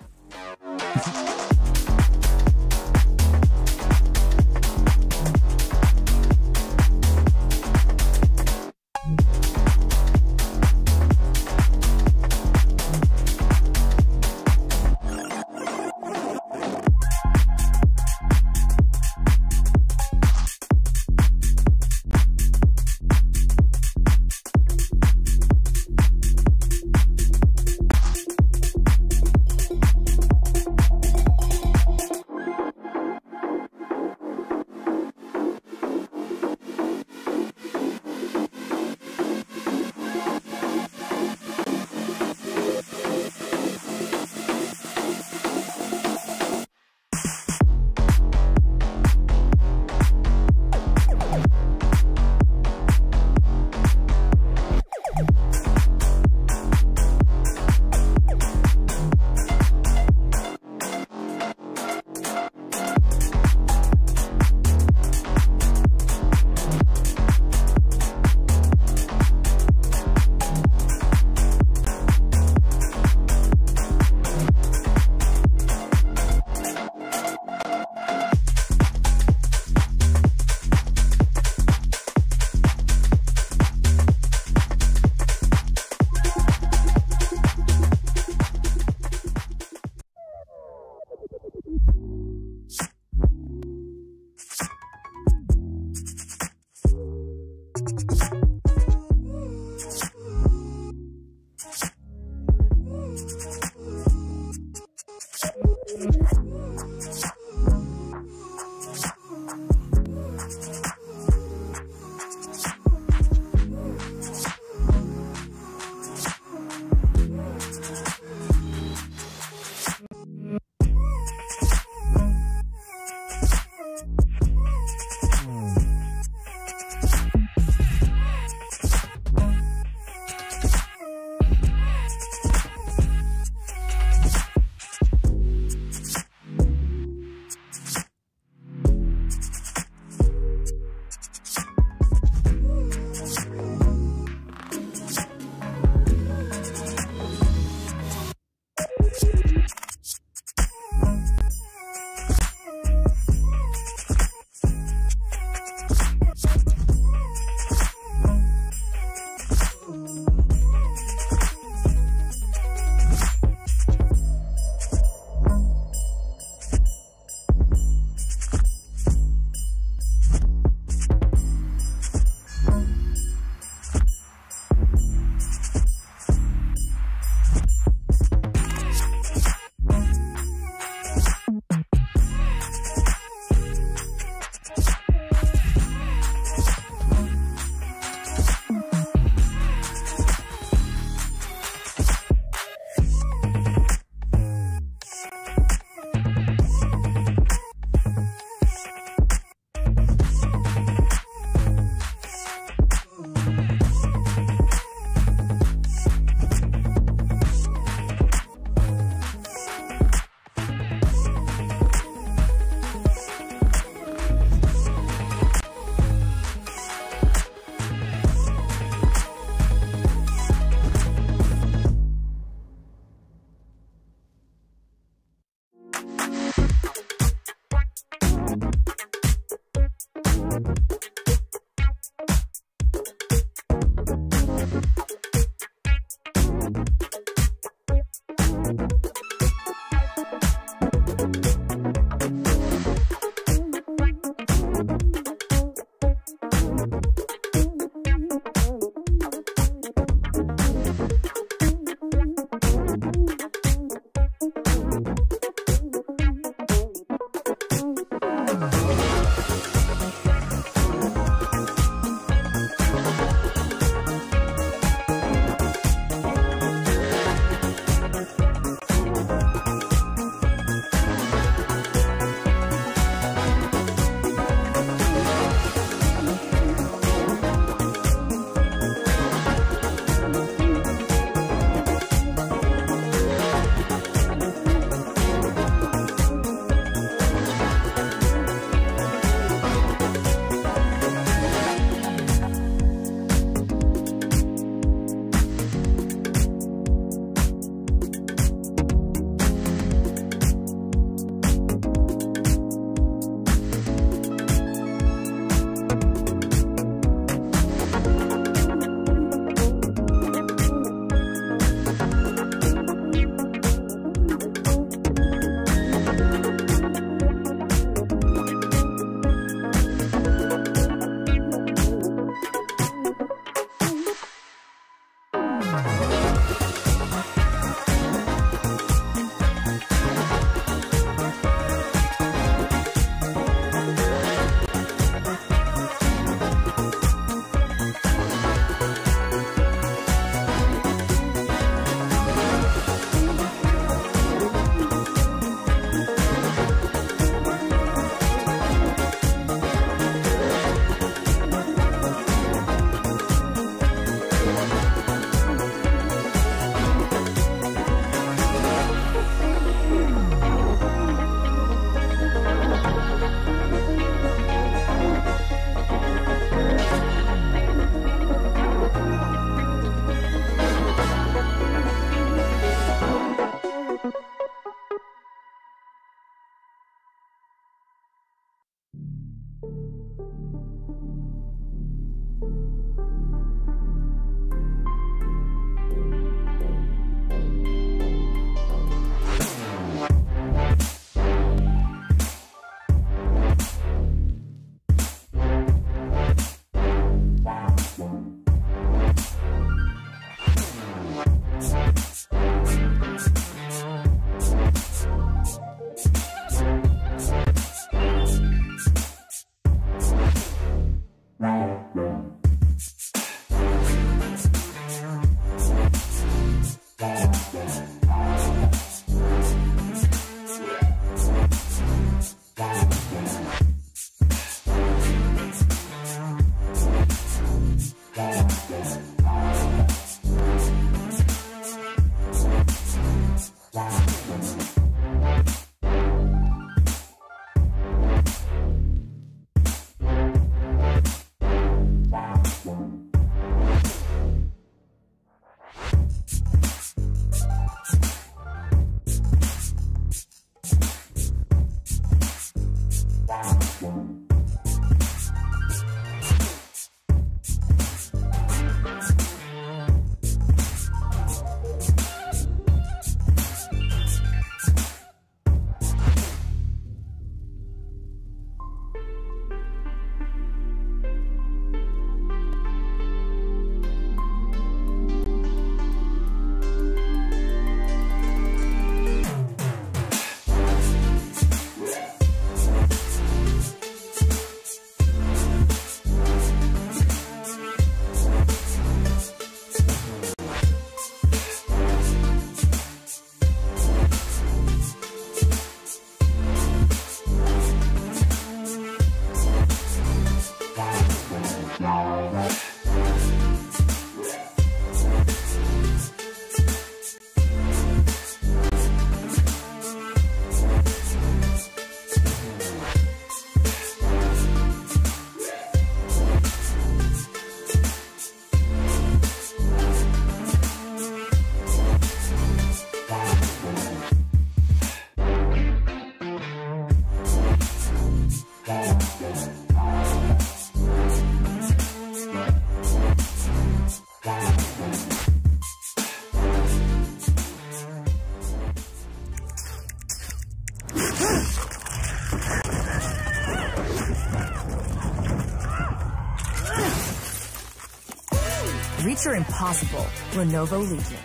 Reach your impossible. Lenovo Legion.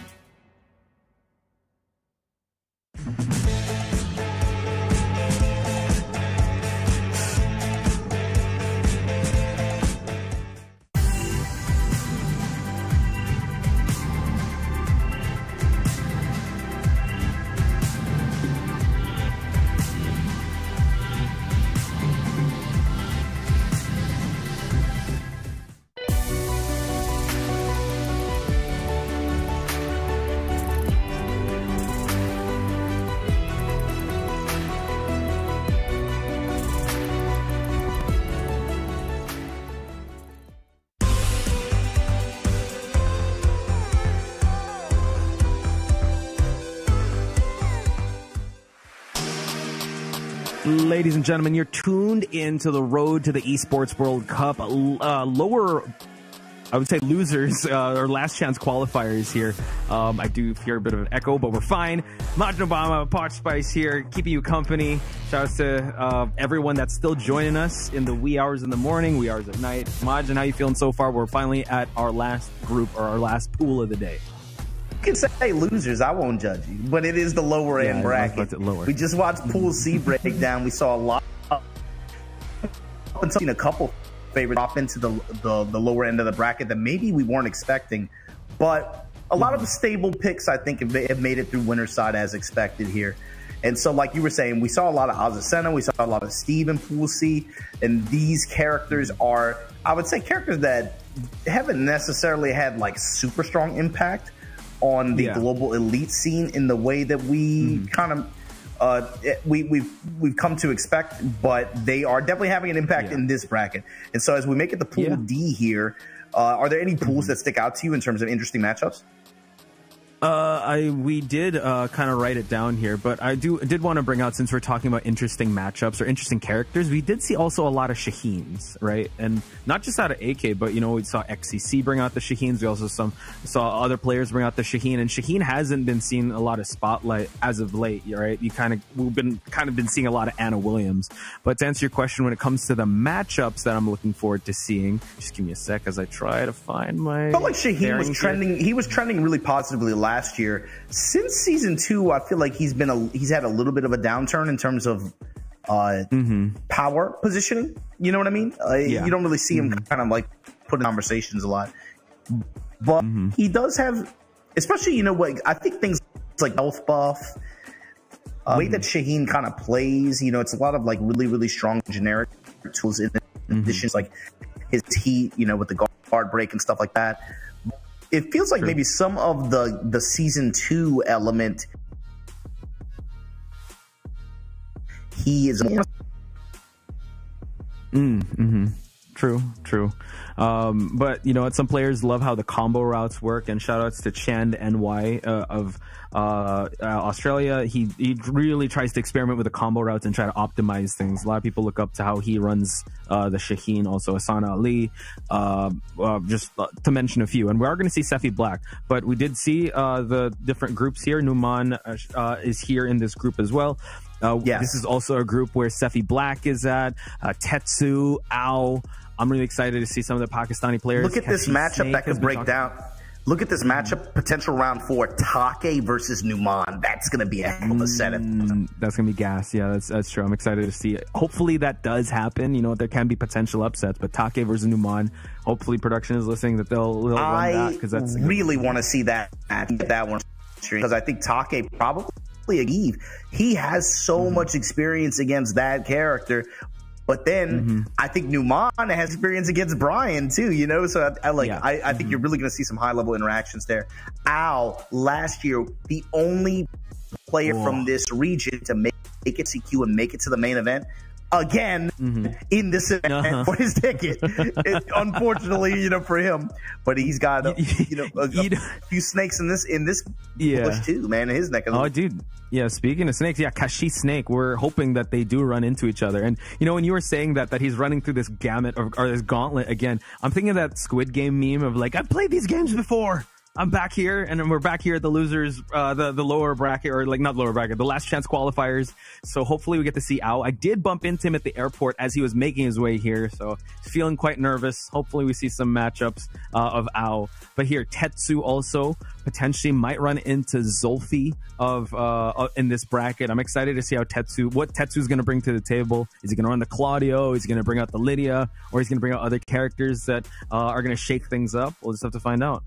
Ladies and gentlemen, you're tuned into the road to the Esports World Cup. Lower, I would say, losers or last chance qualifiers here. I do hear a bit of an echo, but we're fine. Majin Obama, Potch Spice here, keeping you company. Shout out to everyone that's still joining us in the wee hours in the morning, wee hours at night. Majin, how you feeling so far? We're finally at our last group or our last pool of the day. You can say losers, I won't judge you, but it is the lower end bracket. We just watched Pool C breakdown. We saw a lot of, seen a couple favorites off into the lower end of the bracket that maybe we weren't expecting, but a lot of the stable picks I think have made it through winner's side as expected here. And so, like you were saying, we saw a lot of Azucena, we saw a lot of Steve in Pool C, and these characters are, I would say, characters that haven't necessarily had like super strong impact on the global elite scene in the way that we kind of we've come to expect, but they are definitely having an impact in this bracket. And so as we make it the Pool D here, are there any pools that stick out to you in terms of interesting matchups? We did kind of write it down here, but I did want to bring out, since we're talking about interesting matchups or interesting characters, we did see also a lot of Shaheens, right? And not just out of AK, but we saw XCC bring out the Shaheens. We also saw other players bring out the Shaheen, and Shaheen hasn't been seeing a lot of spotlight as of late, right? We've been seeing a lot of Anna Williams. But to answer your question, when it comes to the matchups that I'm looking forward to seeing, just give me a sec as I try to find my. I felt like Shaheen was trending. He was trending really positively last year. Since season 2, I feel like he's had a little bit of a downturn in terms of power positioning. You know what I mean? You don't really see him kind of like put in conversations a lot, but he does have, especially I think things like health buff, the way that Shaheen kind of plays. It's a lot of like really strong generic tools in addition to like his heat. With the guard break and stuff like that. It feels like maybe some of the season 2 element he is. True. But some players love how the combo routes work, and shout outs to Chand NY of Australia. He really tries to experiment with the combo routes and try to optimize things. A lot of people look up to how he runs the Shaheen, also Asana Ali, just to mention a few. And we are going to see Sefi Black, but we did see the different groups here. Numan is here in this group as well. This is also a group where Sefi Black is at, Tetsu, Ao. I'm really excited to see some of the Pakistani players. Look at this matchup that could break down. Look at this matchup, potential round 4, Take versus Numan. That's going to be a hell of a setup. That's going to be gas. Yeah, that's true. I'm excited to see it. Hopefully that does happen. There can be potential upsets, but Take versus Numan, hopefully production is listening that they'll run that. Because that's really want to see that one, because I think Take probably he has so much experience against that character. But then I think Numan has experience against Brian too, So I think you're really going to see some high level interactions there. Al, last year, the only player from this region to make it CQ and make it to the main event again in this event for his ticket. Unfortunately, for him, but he's got a few snakes in this bush too, man. In his neck. Dude. Yeah, speaking of snakes, Kashi Snake, we're hoping that they do run into each other. And, when you were saying that he's running through this gamut or this gauntlet again, I'm thinking of that Squid Game meme of like, I've played these games before. I'm back here, and we're back here at the losers, the lower bracket, or like not lower bracket, the last chance qualifiers. So hopefully we get to see Ao. I did bump into him at the airport as he was making his way here, so feeling quite nervous. Hopefully we see some matchups of Ao. But here, Tetsu also potentially might run into Zolfi in this bracket. I'm excited to see what Tetsu's going to bring to the table. Is he going to run the Claudio? Is he going to bring out the Lydia? Or is he going to bring out other characters that are going to shake things up? We'll just have to find out.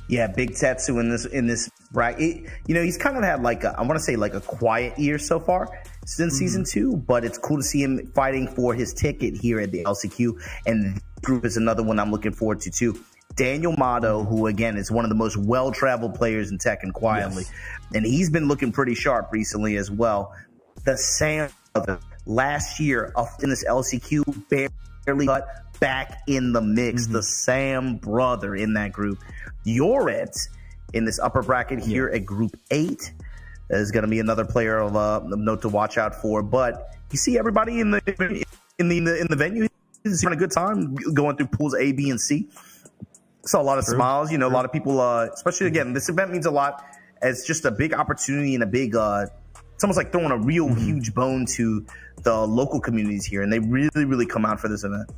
Yeah, big Tetsu in this bracket. He's kind of had I want to say a quiet year so far since season 2, but it's cool to see him fighting for his ticket here at the LCQ. And group is another one I'm looking forward to too. Daniel Mato, who again is one of the most well-traveled players in Tekken quietly, and he's been looking pretty sharp recently as well. The Sam last year in this LCQ barely got back in the mix. The Sam brother in that group. Yorets in this upper bracket here at Group 8 is going to be another player of note to watch out for. But you see everybody in the venue is having a good time going through pools A, B, and C. Saw a lot of smiles. A lot of people, especially again, this event means a lot as just a big opportunity and a big. It's almost like throwing a real huge bone to the local communities here, and they really come out for this event.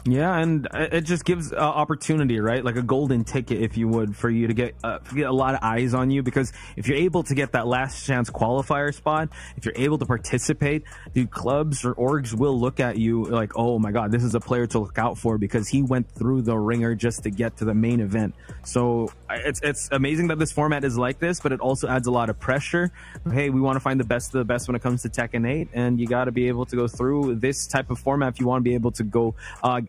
Yeah, and it just gives opportunity, right? Like a golden ticket, if you would, for you to get a lot of eyes on you. Because if you're able to get that last chance qualifier spot, if you're able to participate, the clubs or orgs will look at you like, oh my God, this is a player to look out for because he went through the ringer just to get to the main event. So it's amazing that this format is like this, but it also adds a lot of pressure. Hey, we want to find the best of the best when it comes to Tekken 8, and you got to be able to go through this type of format if you want to be able to go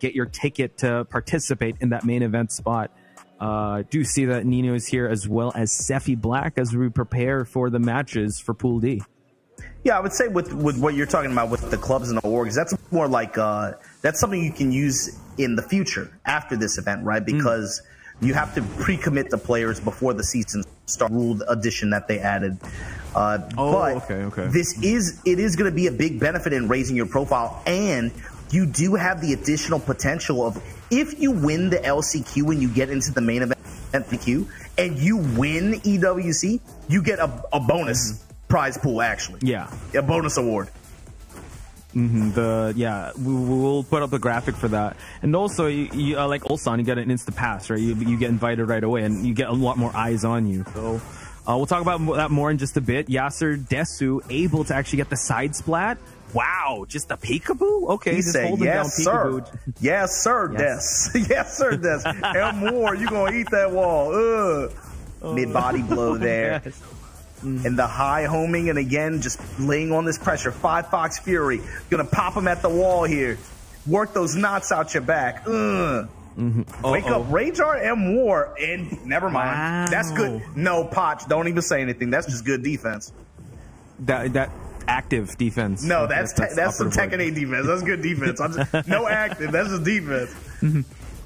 get your ticket to participate in that main event spot. Do see that Nino is here as well as Sefi Black as we prepare for the matches for Pool D. Yeah, I would say with what you're talking about with the clubs and the orgs, that's more like that's something you can use in the future after this event, right? Because You have to pre-commit to players before the season start. Ruled addition that they added. But okay. it is going to be a big benefit in raising your profile, and you do have the additional potential of, if you win the LCQ and you get into the main event LCQ and you win EWC, you get a bonus prize pool, actually. Yeah. A bonus award. We'll put up a graphic for that. And also, you like Ulsan, you get an instant pass, right? You get invited right away, and you get a lot more eyes on you. So we'll talk about that more in just a bit. Yasser Desu able to actually get the side splat. Wow, just a peekaboo? Okay, just holding down peekaboo. Yes, sir, yes. Des. Yes, sir, Des. And more, you gonna eat that wall. Mid-body blow there. Yes. And the high homing, and again, just laying on this pressure. 5 Fox Fury. Gonna pop him at the wall here. Work those knots out your back. Wake up, Rajar and War. And never mind. Wow. That's good. No, Potch, don't even say anything. That's just good defense. That active defense. No, that's some Tekken 8 defense. That's good defense. No active. That's just defense.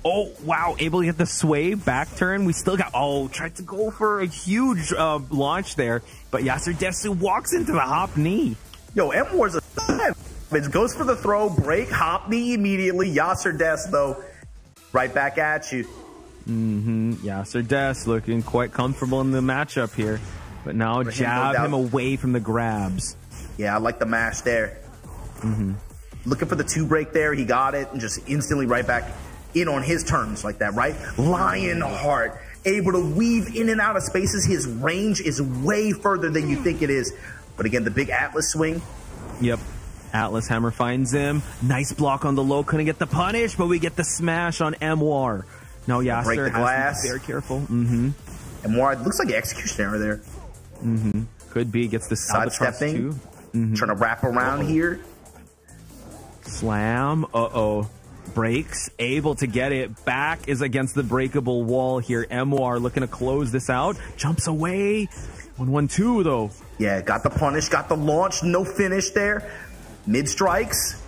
Oh, wow. Able to get the sway back turn. We still got, tried to go for a huge launch there. But Yasser Desu walks into the hop knee. Yo, M-War's a savage. Goes for the throw, break, hop knee immediately. Yasser Des, though, right back at you. Yasser Des looking quite comfortable in the matchup here. But now jab him away from the grabs. Yeah, I like the mash there. Looking for the 2 break there. He got it and just instantly right back in on his terms like that, right? Lionheart, able to weave in and out of spaces. His range is way further than you think it is. But again, the big Atlas swing. Yep. Atlas Hammer finds him. Nice block on the low. Couldn't get the punish, but we get the smash on Mwar. Now Yasser break the glass. Has to be very careful. Mwar looks like an execution error there. Could be. Gets the sidestepping. Trying to wrap around here. Slam. Breaks. Able to get it. Back is against the breakable wall here. Mwar looking to close this out. Jumps away. 1-1-2 though. Yeah, got the punish. Got the launch. No finish there. Mid strikes.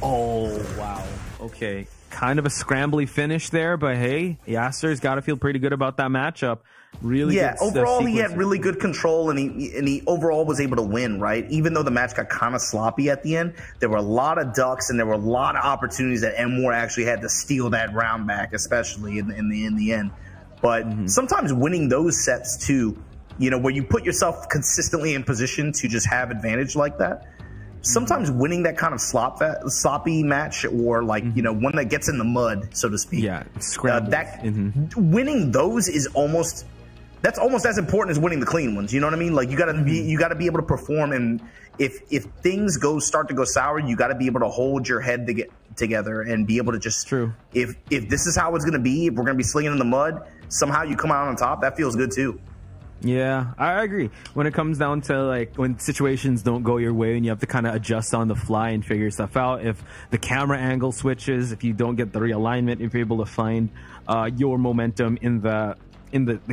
Oh, wow. Okay. Kind of a scrambly finish there, but hey, Yasser's got to feel pretty good about that matchup. Really, yeah. Overall, he had really good control, and he overall was able to win. Right, even though the match got kind of sloppy at the end, there were a lot of ducks, and there were a lot of opportunities that M-War actually had to steal that round back, especially in the end. But sometimes winning those sets too, where you put yourself consistently in position to just have advantage like that. Sometimes winning that kind of sloppy match, or like one that gets in the mud, so to speak. Yeah, winning those is almost as important as winning the clean ones. You know what I mean? Like you gotta be able to perform, and if things start to go sour, you gotta be able to hold your head to get together and be able to just. True. If this is how it's gonna be, if we're gonna be slinging in the mud, somehow you come out on top. That feels good too. Yeah, I agree. When it comes down to like when situations don't go your way and you have to kind of adjust on the fly and figure stuff out. If the camera angle switches, if you don't get the realignment, if you're able to find your momentum in the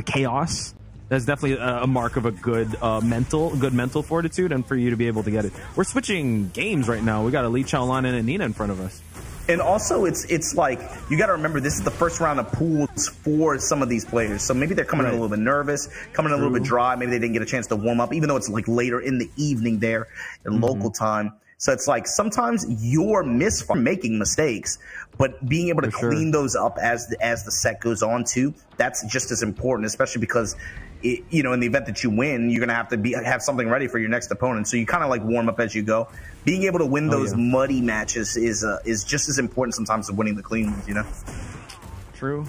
chaos, that's definitely a mark of a good mental fortitude, and for you to be able to get it. We're switching games right now. We got a Lee Chaolan and a Nina in front of us. And also, it's like, you got to remember, this is the first round of pools for some of these players. So maybe they're coming in a little bit nervous, coming in a little bit dry. Maybe they didn't get a chance to warm up, even though it's like later in the evening there in local time. So it's like sometimes you're making mistakes, but being able to clean those up as the set goes on too, that's just as important, especially because in the event that you win, you're going to have to have something ready for your next opponent. So you kind of like warm up as you go. Being able to win those muddy matches is just as important sometimes as winning the clean ones, True.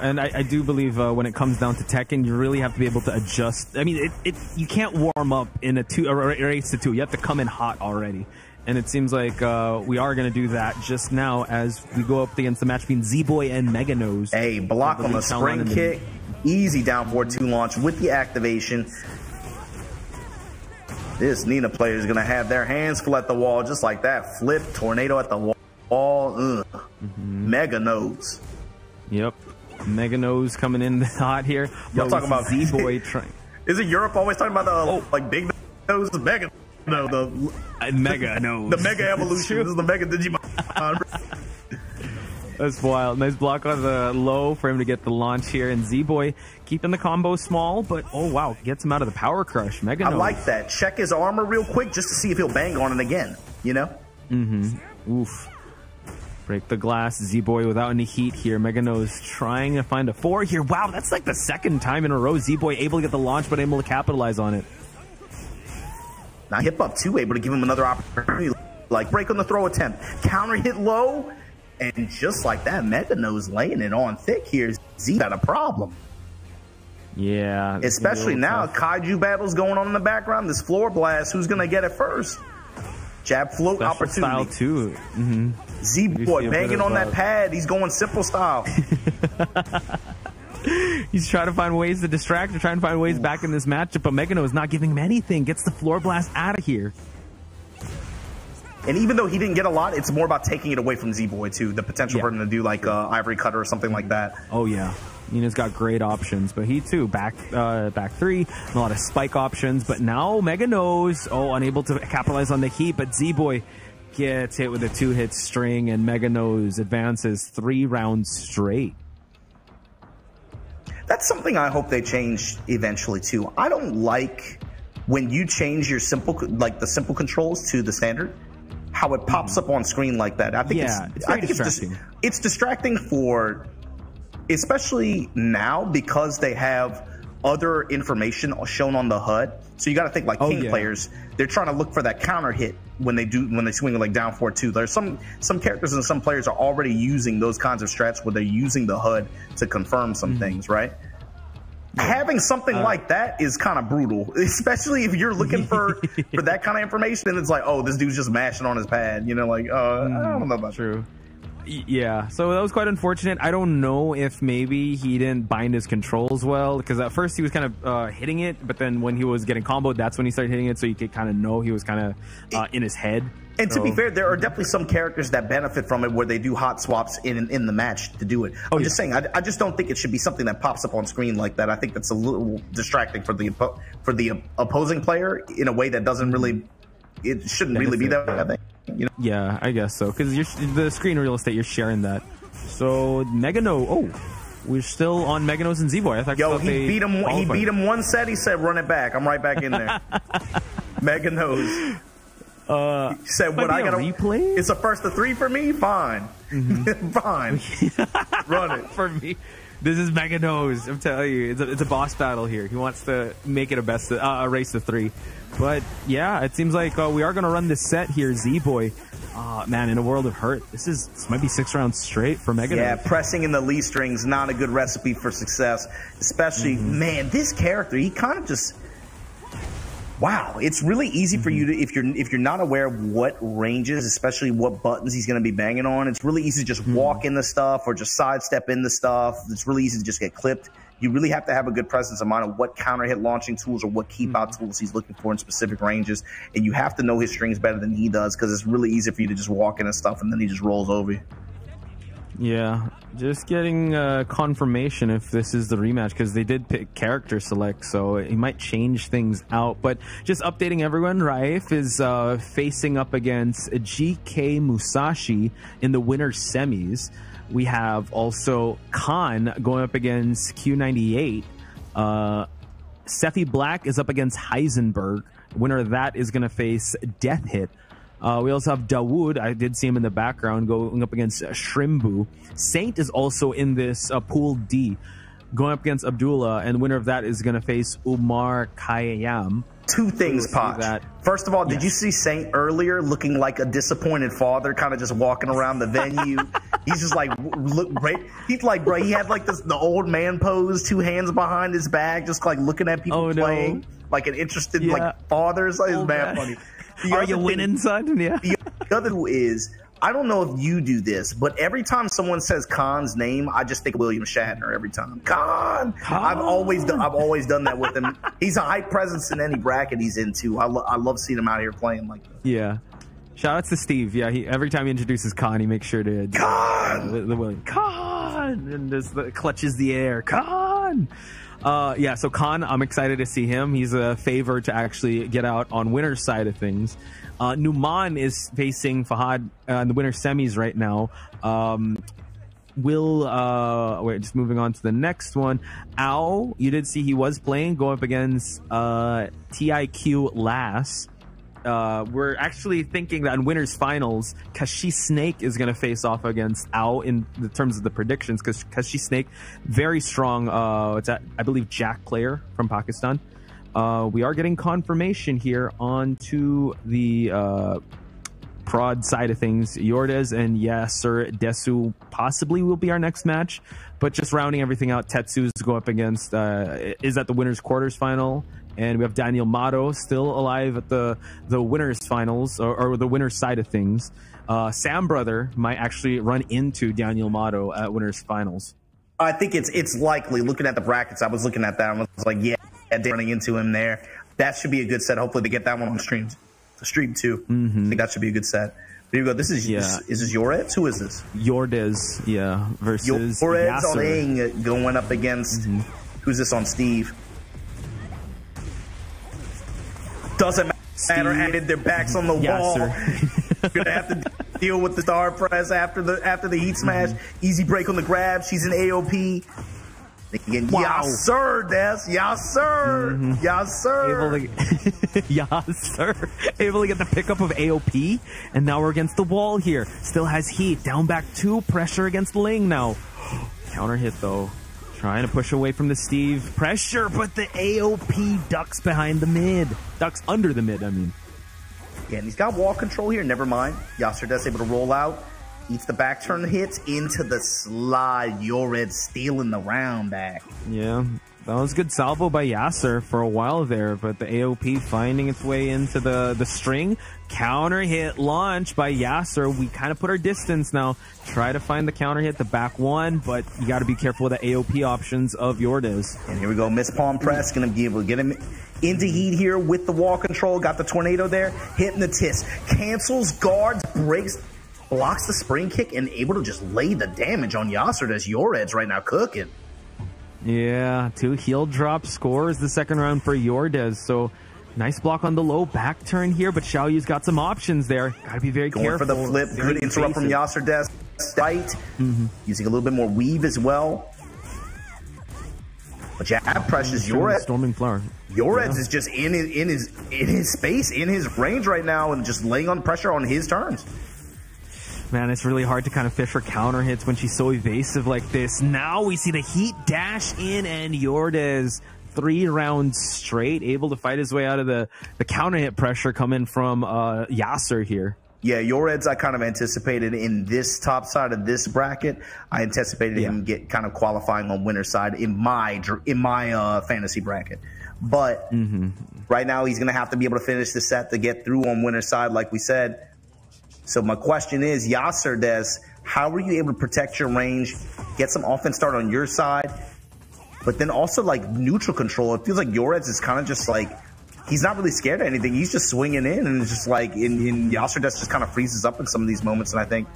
And I do believe when it comes down to Tekken, you really have to be able to adjust. I mean, you can't warm up in a race to 2. You have to come in hot already. And it seems like we are going to do that just now as we go up against the match between Z-Boy and Mega Nose. Hey, block on the spring kick. Easy down forward 2 launch with the activation. This Nina player is going to have their hands full at the wall just like that. Flip, tornado at the wall. Mega Nose. Yep. Mega Nose coming in hot here. Y'all talking about Z-Boy trying. Isn't Europe always talking about the big nose? Mega. No, the Mega Nose. The Mega Evolution. This is the Mega Digimon. That's wild. Nice block on the low for him to get the launch here. And Z-Boy keeping the combo small, but oh wow, gets him out of the power crush. Mega I Nose. like that. Check his armor real quick just to see if he'll bang on it again, you know? Oof. Break the glass. Z-Boy without any heat here. Mega Nose trying to find a 4 here. Wow, that's like the second time in a row Z-Boy able to get the launch, but able to capitalize on it. Now Hip Up 2 able to give him another opportunity. Like break on the throw attempt. Counter hit low. And just like that, Mega Nose laying it on thick here. Z got a problem. Yeah. Especially now, Kaiju battles going on in the background. This floor blast, who's going to get it first? Jab float Special opportunity. style too. Z-Boy banging on that pad. He's going simple style. He's trying to find ways to distract or trying to find ways back in this matchup, but Mega Nose not giving him anything. Gets the floor blast out of here. And even though he didn't get a lot, it's more about taking it away from Z-Boy too. The potential for him to do like Ivory Cutter or something like that. Oh yeah. Nina's got great options, but he too back 3, a lot of spike options. But now Mega Nose, unable to capitalize on the heat, but Z-Boy gets hit with a 2-hit string, and Mega Nose advances 3 rounds straight. That's something I hope they change eventually too. I don't like when you change your the simple controls to the standard, how it pops up on screen like that. I think it's distracting for, especially now because they have other information shown on the HUD. So you got to think like King players, they're trying to look for that counter hit when they swing like down 4-2. There's some characters and some players are already using those kinds of strats where they're using the HUD to confirm some things, right? Having something like that is kind of brutal, especially if you're looking for that kind of information and it's like, oh, this dude's just mashing on his pad, you know, like, I don't know about True. Yeah, so that was quite unfortunate. I don't know if maybe he didn't bind his controls well, because at first he was kind of hitting it, but then when he was getting comboed, that's when he started hitting it, so you could kind of know he was kind of in his head. And to be fair, there are definitely some characters that benefit from it where they do hot swaps in the match to do it. I'm just saying, I just don't think it should be something that pops up on screen like that. I think that's a little distracting for the opposing player in a way that doesn't really, it shouldn't really be that way, I think. You know? Yeah, I guess so, because the screen real estate, you're sharing that. So Mega Nose, we're still on Mega Nose and Z-Boy. I thought he beat him. He beat him one set. He said, "Run it back." I'm right back in there. Mega Nose. He said, "What I got to replay? It's a first to 3 for me. Fine, fine. Run it for me." This is Mega Nose. I'm telling you, it's a boss battle here. He wants to make it a race to 3. But yeah, it seems like we are going to run this set here. Z-Boy, man, in a world of hurt, this might be 6 rounds straight for Mega Nose. Yeah, pressing in the lead strings, not a good recipe for success. Especially, man, this character, he kind of just. Wow, it's really easy for you to, if you're not aware of what ranges, especially what buttons he's going to be banging on, it's really easy to just walk into stuff or just sidestep into stuff. It's really easy to just get clipped. You really have to have a good presence of mind of what counter hit launching tools or what keep out tools he's looking for in specific ranges. And you have to know his strings better than he does, because it's really easy for you to just walk into stuff and then he just rolls over you. Yeah, just getting confirmation if this is the rematch, because they did pick character select, so he might change things out. But just updating everyone, Raif is facing up against GK Musashi in the winner's semis. We have also Khan going up against Q98. Sephi Black is up against Heisenberg. Winner of that is going to face Death Hit. We also have Dawood. I did see him in the background going up against Shrimbu. Saint is also in this pool D, going up against Abdullah, and the winner of that is going to face Umar Khayyam. 2 things, Potch. First of all, did you see Saint earlier looking like a disappointed father, kind of just walking around the venue? He's just like, look great. He's like, bro, he had like the old man pose, 2 hands behind his back, just like looking at people playing, like an interested like father. It's mad funny. Are you winning, son? Yeah. The other is, I don't know if you do this, but every time someone says Khan's name, I just think William Shatner every time. Khan! I've always done that with him. He's a hype presence in any bracket he's into. I love seeing him out here playing like that. Yeah. Shout out to Steve. Yeah, every time he introduces Khan, he makes sure to Khan! The William Khan! And just clutches the air. Khan! Yeah, so Khan, I'm excited to see him. He's a favor to actually get out on winner's side of things. Numan is facing Fahad in the winner's semis right now. wait, just moving on to the next one. Ao, you did see he was playing, go up against TIQ last. We're actually thinking that in winners finals, Kashi Snake is going to face off against Ao in the terms of the predictions, because Kashi Snake, very strong, I believe Jack player from Pakistan. We are getting confirmation here onto the prod side of things. Yordez and Yasser Desu possibly will be our next match, but just rounding everything out, Tetsu's go up against is at the winners quarters final, and we have Daniel Mato still alive at the winners finals, or the winners side of things. Sam Brother might actually run into Daniel Mato at winners finals. I think it's likely. Looking at the brackets, I was looking at that and was like, yeah, running into him there. That should be a good set. Hopefully to get that one on stream too. I think that should be a good set. Here you go. This is this Yordez? Who is this? Yordez, yeah, versus Yordez Yasser. on Ing going up against who's this on Steve? Doesn't matter. Added their backs on the wall. You're gonna have to deal with the star press after the heat smash. Easy break on the grab. She's an AOP. Again, wow. Yes, sir, Des. Yes, sir. Yes, sir. Yes, sir. Able to get the pickup of AOP, and now we're against the wall here. Still has heat. Down back 2. Pressure against Ling now. Counter hit, though. Trying to push away from the Steve. Pressure, but the AOP ducks behind the mid. Ducks under the mid, I mean. Yeah, and he's got wall control here. Never mind. Yasser Des able to roll out. Eats the back turn hits into the slide. Yordez stealing the round back. Yeah, that was good salvo by Yasser for a while there, but the AOP finding its way into the string. Counter hit launch by Yasser. We kind of put our distance now. Try to find the counter hit, the back one, but you got to be careful with the AOP options of Yordez. And here we go. Miss palm press. Going to be able to get him into heat here with the wall control. Got the tornado there. Hypnotist. Cancels guards. Breaks. Blocks the spring kick and able to just lay the damage on Yasser as Yordez right now cooking. Yeah, 2 heel drop scores the second round for Yordez. So nice block on the low back turn here, but Xiaoyu's got some options there. Got to be very careful. Going for the flip. Good interrupt from Yasser Des. Tight. Using a little bit more weave as well. But jab pressures Yordez. Storming flower. Yordez is just in his space, in his range right now, and just laying on pressure on his turns. Man, it's really hard to kind of fish for counter hits when she's so evasive like this. Now we see the heat dash in, and Yordez 3 rounds straight, able to fight his way out of the counter hit pressure coming from Yasser here. Yeah, Yordez I kind of anticipated in this top side of this bracket. I anticipated him get kind of qualifying on winner's side in my fantasy bracket. But right now he's going to have to be able to finish the set to get through on winner's side, like we said. So my question is, Yasser Des, how were you able to protect your range, get some offense start on your side, but then also like neutral control? It feels like Yordez is kind of just like, he's not really scared of anything. He's just swinging in, and it's just like, in Yasser Des just kind of freezes up in some of these moments. And I think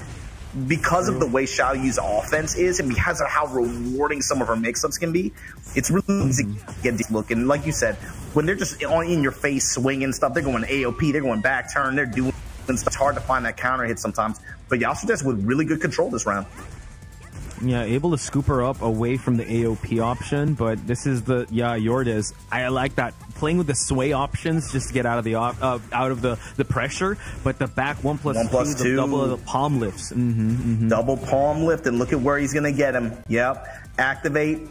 because of the way Xiaoyu's offense is, and because of how rewarding some of her mix-ups can be, it's really easy to get this look. And like you said, when they're just in your face swinging stuff, they're going AOP, they're going back turn, they're doing. It's hard to find that counter hit sometimes, but Yasser Des with really good control this round. Yeah, able to scoop her up away from the AOP option, but this is the Yordez. I like that, playing with the sway options just to get out of the pressure, but the back 1+2, the double of the palm lifts. Double palm lift, and look at where he's gonna get him. Yep. Activate.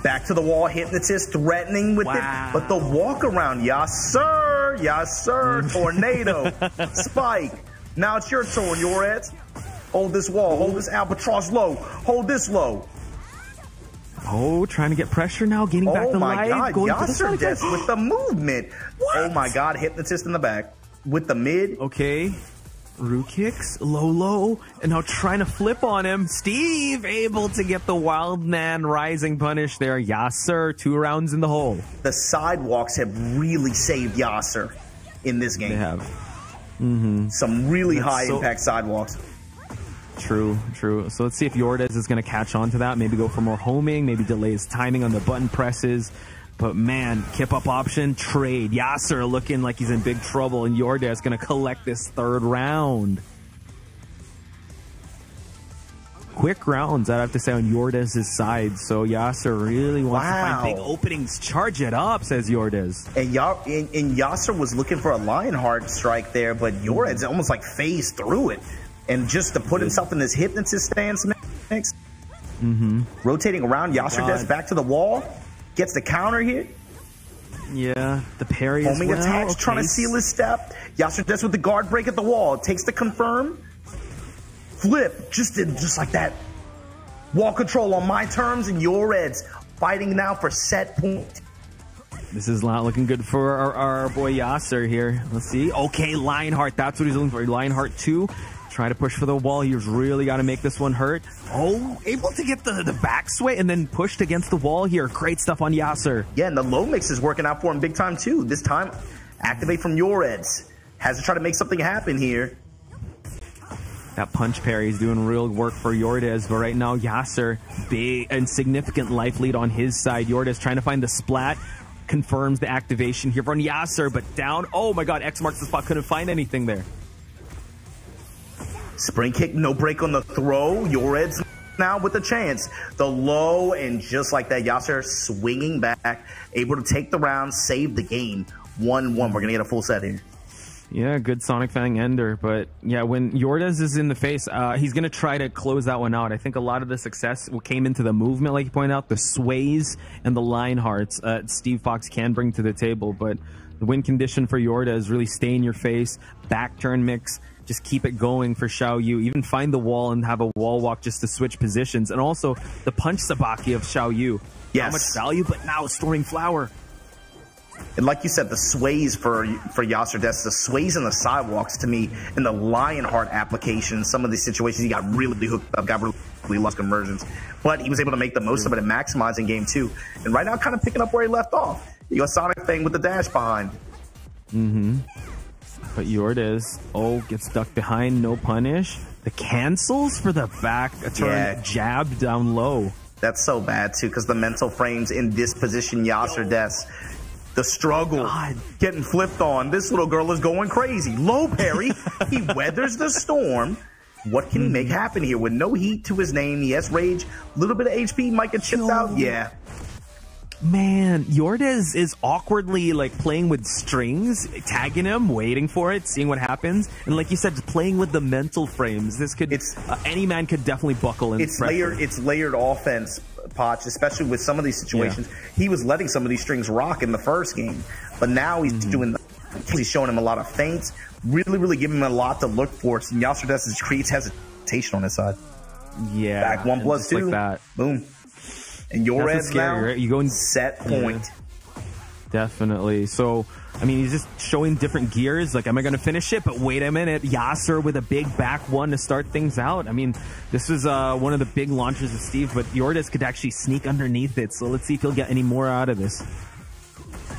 Back to the wall. Hypnotist threatening with it, but the walk around. Yes, sir. Yes, sir. Tornado. Spike. Now it's your turn, Yordez. Hold this wall. Hold this albatross low. Hold this low. Trying to get pressure now. Gaining back the life. Oh, my God. Yasser Des with the movement. What? Oh, my God. Hypnotist in the back. With the mid. Okay. Root kicks. Low. And now trying to flip on him. Steve able to get the wild man rising punish there. Yasser 2 rounds in the hole. The sidewalks have really saved Yasser in this game. They have. Some really high impact sidewalks. True. So let's see if Yordez is going to catch on to that. Maybe go for more homing. Maybe delay his timing on the button presses. But man, kip up option, trade. Yasser looking like he's in big trouble, and Yordez going to collect this 3rd round. quick rounds, I have to say, on Yordez's side. So Yasser really wants to find big openings. Charge it up, says Yordez. And Yasser was looking for a Lionheart strike there, but Yordez almost like phased through it. And just to put himself in this hypnotist stance next. Rotating around, Yasser back to the wall. Gets the counter here. Yeah, the parry as Homing well. attacks, trying to seal his step. Yasser with the guard break at the wall. Takes the confirm. Flip, just like that. Wall control on my terms, and Yordez fighting now for set point. This is not looking good for our boy Yasser here. Let's see. Okay, Lionheart. That's what he's looking for. Lionheart 2. Trying to push for the wall. He's really got to make this one hurt. Oh, able to get the back sway and then pushed against the wall here. Great stuff on Yasser. Yeah, and the low mix is working out for him big time too. This time, activate from Yordez. Has to try to make something happen here. That punch parry is doing real work for Yordez, but right now Yasser, big and significant life lead on his side. Yordez trying to find the splat. Confirms the activation here from Yasser, but down. Oh my god, X marks the spot. Couldn't find anything there. Spring kick, no break on the throw. Yordez now with a chance. The low, and just like that, Yasser swinging back, able to take the round, save the game. 1-1. We're going to get a full set here. Yeah, good Sonic Fang ender. But yeah, when Yordez is in the face, he's going to try to close that one out. I think a lot of the success came into the movement, like you pointed out, the sways and the Lionhearts Steve Fox can bring to the table. But the win condition for Yordez, really stay in your face, back turn mix, just keep it going for Xiao Yu. Even find the wall and have a wall walk just to switch positions. And also the punch sabaki of Xiao Yu. Yes. Not much value, but now Storming Flower. And like you said, the sways for Yasser, the sways and the sidewalks to me, and the Lionheart application, some of these situations he got really hooked up, got really lost conversions. But he was able to make the most of it and maximize in game 2. And right now kind of picking up where he left off. You got Sonic Fang with the dash behind. But Yordez, gets stuck behind, no punish. The cancels for the back turn jab down low. That's so bad too, because the mental frames in this position, Yasser Des, the struggle, getting flipped on. This little girl is going crazy. Low parry, he weathers the storm. What can he make happen here with no heat to his name? He has rage, a little bit of HP, might get chipped out. Yeah. Man, Yordez is awkwardly like playing with strings, tagging him, waiting for it, seeing what happens, and like you said, just playing with the mental frames. This could, any man could definitely buckle in. It's layered offense, Potch, especially with some of these situations. He was letting some of these strings rock in the first game, but now he's he's showing him a lot of feints, really giving him a lot to look for. So Yasser Des creates hesitation on his side. Yeah, back 1+2, like that. Boom. And Yordez now, right? You go in set point. Yeah. Definitely. So, I mean, he's just showing different gears. Like, am I going to finish it? But wait a minute. Yasser with a big back one to start things out. I mean, this was one of the big launches of Steve, but Yordez could actually sneak underneath it. So let's see if he'll get any more out of this.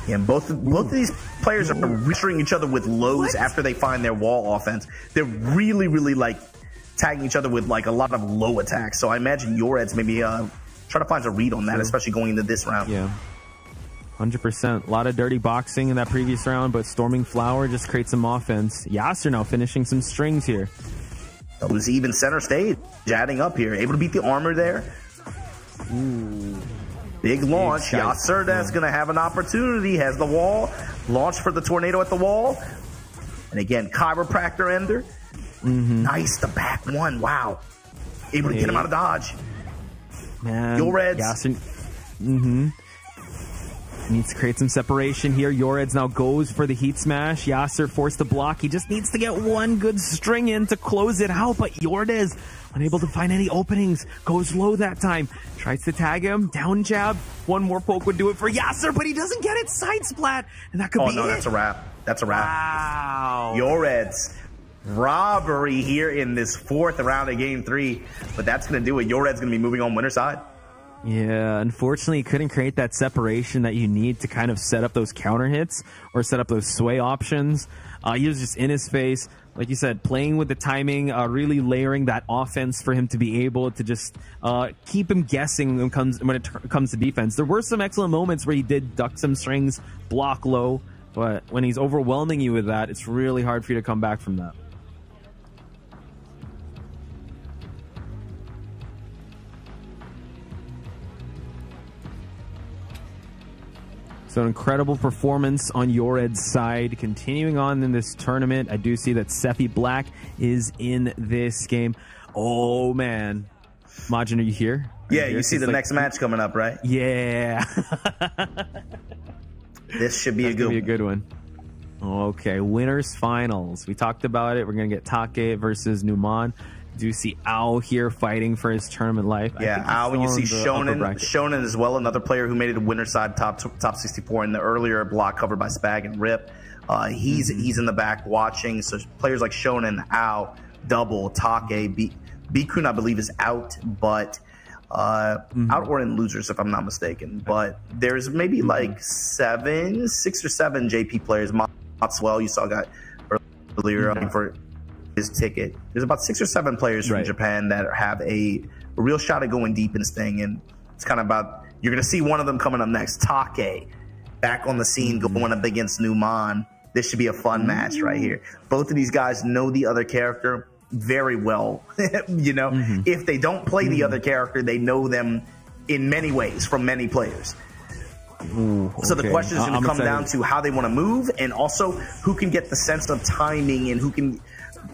Yeah, and both of these players are reassuring each other with lows after they find their wall offense. They're really like tagging each other with like a lot of low attacks. So I imagine Yordez maybe try to find a read on that, especially going into this round. Yeah, 100%. A lot of dirty boxing in that previous round, but Storming Flower just creates some offense. Yasser now finishing some strings here. That was even center stage, adding up here. Able to beat the armor there. Ooh. Big launch. Yasser Des going to have an opportunity. Has the wall. Launch for the tornado at the wall. And again, chiropractor ender. Nice, the back one. Wow. Able to get him out of dodge. Man, Yordez. Needs to create some separation here. Yordez now goes for the heat smash. Yasser forced to block. He just needs to get one good string in to close it out. But Yordez, unable to find any openings, goes low that time. Tries to tag him. Down jab. One more poke would do it for Yasser, but he doesn't get it. Side splat. And that could be it. That's a wrap. That's a wrap. Wow. Yordez. Robbery here in this 4th round of game 3, but that's going to do it. Yordez going to be moving on winner's side. Yeah, unfortunately, couldn't create that separation that you need to kind of set up those counter hits or set up those sway options. He was just in his face, like you said, playing with the timing, really layering that offense for him to be able to just keep him guessing when it comes to defense. There were some excellent moments where he did duck some strings, block low, but when he's overwhelming you with that, it's really hard for you to come back from that. So an incredible performance on Yored's side. Continuing on in this tournament, I do see that Sephi Black is in this game. Oh, man. Majin, are you here? Yeah, you see the next match coming up, right? Yeah. This should be a good one. Okay, winners finals. We talked about it. We're going to get Take versus Numan. Do see Ao here fighting for his tournament life. Yeah, Ao, and you see Shonen as well, another player who made it a winner side top 64 in the earlier block covered by Spag and Rip. He's in the back watching. So players like Shonen, Ao, Double, Take, Bikun, I believe, is out, but out or in losers if I'm not mistaken. But there's maybe like 6 or 7 JP players. Maxwell, you saw got earlier for his ticket. There's about 6 or 7 players from Japan that have a real shot at going deep in this thing, and it's kind of about, you're going to see one of them coming up next. Take back on the scene, going up against Numan. This should be a fun match right here. Both of these guys know the other character very well. You know, if they don't play the other character, they know them in many ways from many players. Ooh, so the question is going to come down to how they want to move, and also who can get the sense of timing and who can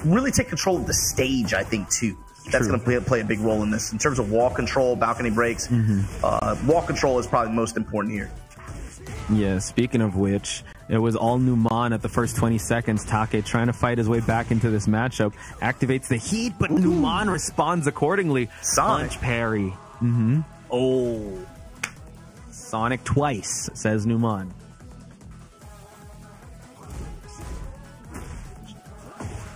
really take control of the stage, I think, too. That's going to play a big role in this. In terms of wall control, balcony breaks, wall control is probably most important here. Yeah, speaking of which, it was all Numan at the first 20 seconds. Take trying to fight his way back into this matchup. Activates the heat, but Numan responds accordingly. Punch parry. Oh. Sonic twice, says Numan.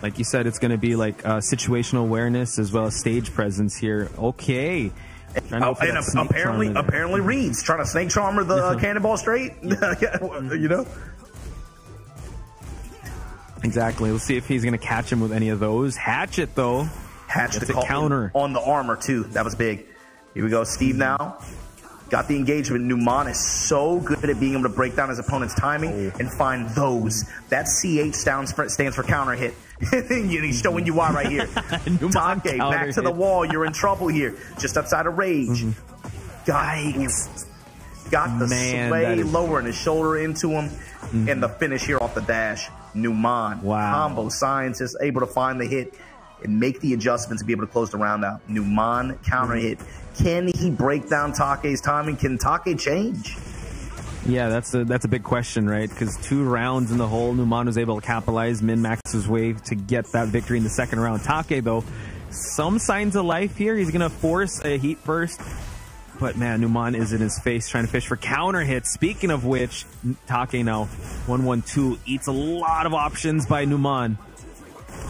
Like you said, it's going to be like situational awareness as well as stage presence here. Okay. And apparently Reed's trying to snake charmer the cannonball straight. You know? Exactly. Let's see if he's going to catch him with any of those. Hatchet, though. Hatchet the counter. On the armor, too. That was big. Here we go. Steve now. Got the engagement. Numan is so good at being able to break down his opponent's timing and find those. That CH stands for counter hit. He's showing you why right here. Take, back to the wall. You're in trouble here. Just outside of rage. Got the sway lowering his shoulder into him. And the finish here off the dash. Numan. Combo scientist able to find the hit and make the adjustments to be able to close the round out. Numan counter hit. Can he break down Take's timing? Can Take change? Yeah, that's a big question, right? Because 2 rounds in the hole, Numan was able to capitalize, min-max his way to get that victory in the second round. Take, though, some signs of life here. He's going to force a heat burst. But, man, Numan is in his face trying to fish for counter hits. Speaking of which, Take now, 1-1-2, eats a lot of options by Numan.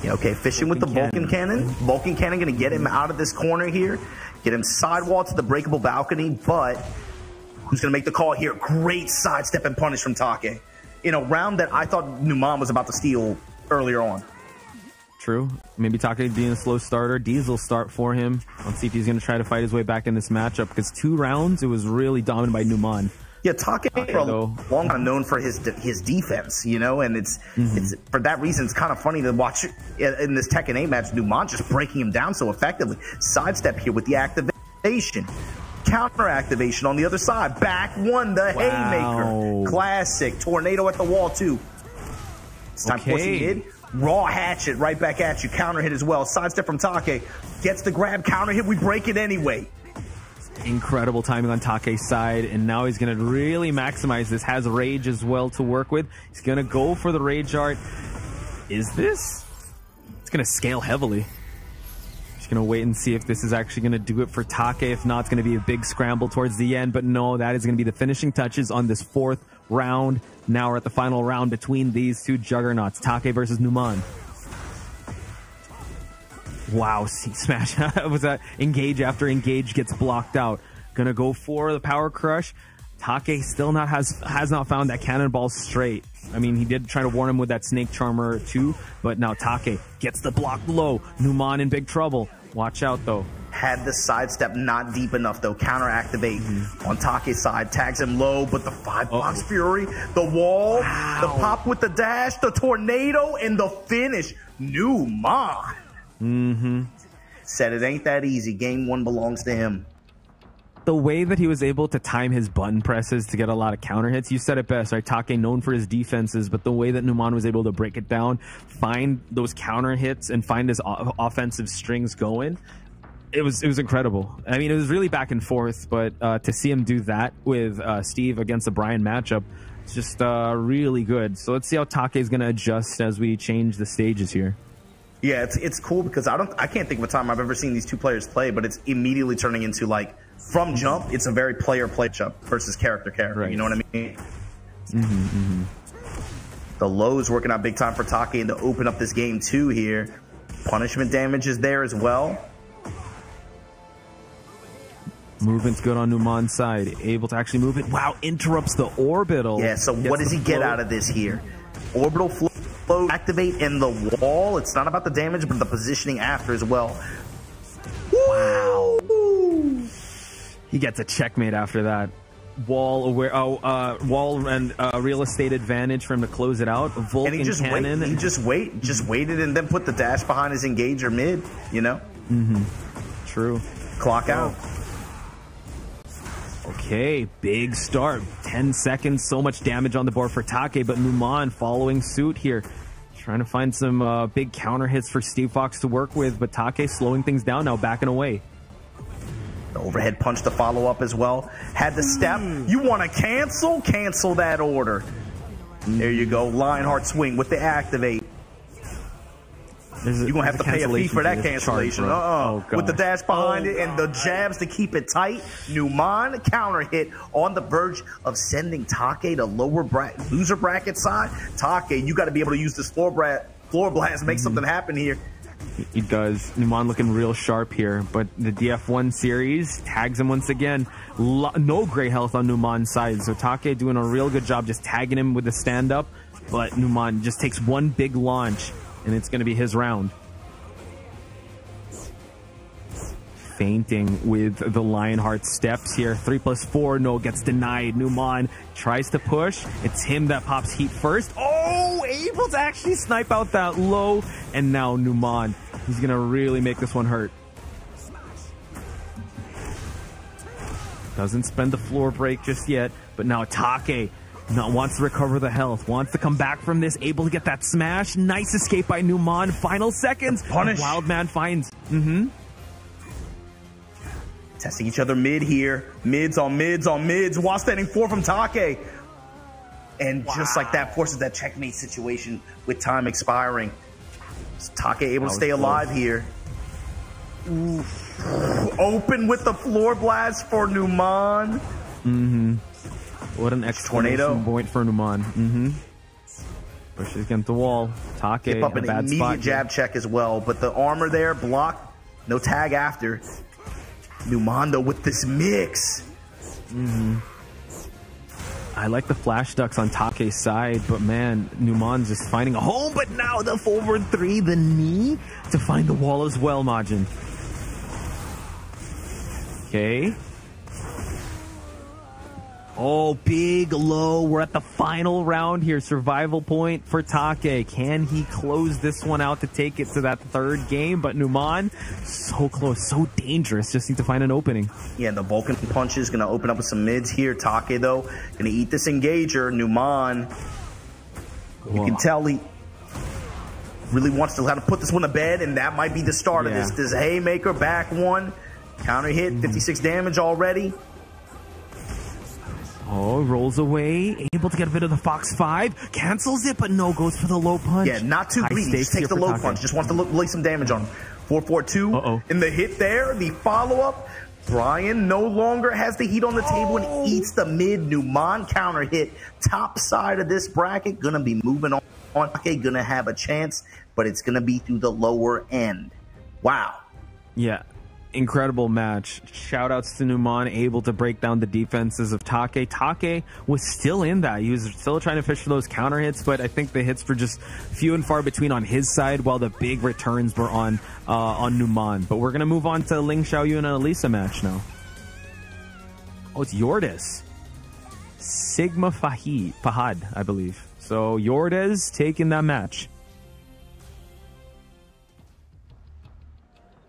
Yeah, okay, fishing with the Vulcan Cannon. Vulcan Cannon going to get him out of this corner here. Get him sidewall to the breakable balcony, but who's going to make the call here? Great sidestep and punish from Take. In a round that I thought Numan was about to steal earlier on. True. Maybe Take being a slow starter. Diesel start for him. Let's see if he's going to try to fight his way back in this matchup, because 2 rounds, it was really dominated by Numan. Yeah, Take for a long time known for his defense, you know, and it's for that reason it's kind of funny to watch in this Tekken 8 match, Numan just breaking him down so effectively. Sidestep here with the activation. Counter activation on the other side. Back one, the haymaker. Classic. Tornado at the wall, too. It's time forcing hit. Raw hatchet right back at you. Counter hit as well. Sidestep from Take. Gets the grab. Counter hit. We break it anyway. Incredible timing on Take's side, and now he's going to really maximize this. Has rage as well to work with. He's going to go for the rage art. Is this? It's going to scale heavily. Just going to wait and see if this is actually going to do it for Take. If not, it's going to be a big scramble towards the end, but no, that is going to be the finishing touches on this 4th round. Now we're at the final round between these 2 juggernauts, Take versus Numan. Wow, C-Smash. Was that engage after engage gets blocked out. Gonna go for the power crush. Take still has not found that cannonball straight. I mean, he did try to warn him with that snake charmer too, but now Take gets the block low. Numan in big trouble. Watch out though. Had the sidestep not deep enough though. Counter activate on Take's side. Tags him low, but the 5-box fury, the wall, the pop with the dash, the tornado, and the finish. Numan. Said it ain't that easy. Game 1 belongs to him. the way that he was able to time his button presses to get a lot of counter hits, you said it best, right? Take known for his defenses, but the way that Numan was able to break it down, find those counter hits, and find his offensive strings going, it was incredible. I mean, it was really back and forth, but to see him do that with Steve against the Brian matchup, it's just really good. So let's see how Take is going to adjust as we change the stages here. Yeah, it's cool because I can't think of a time I've ever seen these two players play, but it's immediately turning into, like, from jump, it's a very player jump versus character. Right. You know what I mean? The low's working out big time for Take and to open up this game too here. Punishment damage is there as well. Movement's good on Numan's side. Able to actually move it. Wow, interrupts the orbital. Yeah, so what does he get out of this here? Orbital flow activate in the wall. It's not about the damage, but the positioning after as well. Wow. He gets a checkmate after that. Wall aware. Wall and real estate advantage for him to close it out. Vulcan and he just cannon. He just waited and then put the dash behind his engager mid. You know. True. Clock out. Okay, big start. 10 seconds, so much damage on the board for Take, but Numan following suit here. Trying to find some big counter hits for Steve Fox to work with, but Take slowing things down now, backing away. The overhead punch to follow up as well. Had the step. You want to cancel? Cancel that order. There you go. Lionheart swing with the activate. You're going to have to pay a fee for that cancellation. With the dash behind it and the jabs to keep it tight. Numan counter hit on the verge of sending Take to loser bracket side. Take, you got to be able to use this floor blast, make something happen here. He does. Numan looking real sharp here, but the DF1 series tags him once again. No gray health on Numan's side, so Take doing a real good job just tagging him with the stand-up, but Numan just takes one big launch, and it's going to be his round. Fainting with the Lionheart steps here. 3+4, no, gets denied. Numan tries to push. It's him that pops heat first. Oh, able to actually snipe out that low. And now Numan, he's going to really make this one hurt. Doesn't spend the floor break just yet, but now Take wants to recover the health, wants to come back from this, able to get that smash. Nice escape by Numan. Final seconds. Punish. Wildman finds. Testing each other mid here. Mids on mids on mids. While standing 4 from Take. And just like that, forces that checkmate situation with time expiring. Take able to stay alive here. Ooh. Open with the floor blast for Numan. What an exclamation point for Numan. Pushes against the wall. Take Skip up an bad immediate spot jab check as well, but the armor there blocked. No tag after. Numan though with this mix. I like the flash ducks on Take's side, but man, Numan's just finding a home. But now the forward 3, the knee to find the wall as well, Majin. Okay. Oh, big low. We're at the final round here. Survival point for Take. Can he close this one out to take it to that third game? But Numan, so close, so dangerous. Just need to find an opening. Yeah, the Vulcan punch is going to open up with some mids here. Take, though, going to eat this engager. Numan, you can tell he really wants to kind of put this one to bed, and that might be the start of this. This haymaker, back one. Counter hit, 56 damage already. Oh, rolls away, able to get a bit of the Fox 5, cancels it, but no, goes for the low punch. Yeah, not too greedy, just takes the low punch, just wants to lay some damage on him. 4-4-2, in the hit there, the follow-up, Brian no longer has the heat on the table and eats the mid. Numan counter hit, top side of this bracket, gonna be moving on. Okay, gonna have a chance, but it's gonna be through the lower end. Wow. Yeah. Incredible match. Shout outs to Numan, able to break down the defenses of Take. Take was still in that. He was still trying to fish for those counter hits, but I think the hits were just few and far between on his side, while the big returns were on Numan. But we're going to move on to Ling Xiaoyu and Elisa match now. Oh, it's Yordes. Sigma Fahad, I believe. So Yordes taking that match.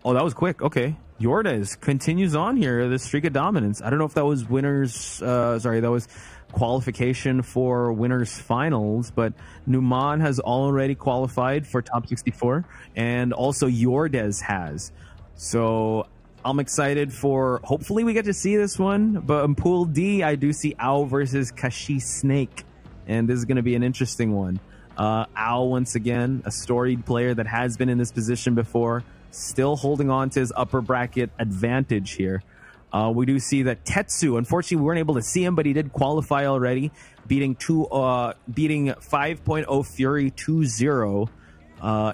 Oh, that was quick. Okay. Yordes continues on here, this streak of dominance. I don't know if that was that was qualification for winners finals, but Numan has already qualified for top 64, and also Yordes has. So I'm excited for, hopefully we get to see this one. But in Pool D, I do see Ao versus Kashi Snake, and this is going to be an interesting one. Ao, once again, a storied player that has been in this position before, still holding on to his upper bracket advantage here. We do see that Tetsu, unfortunately, we weren't able to see him, but he did qualify already, beating 5.0 Fury 2-0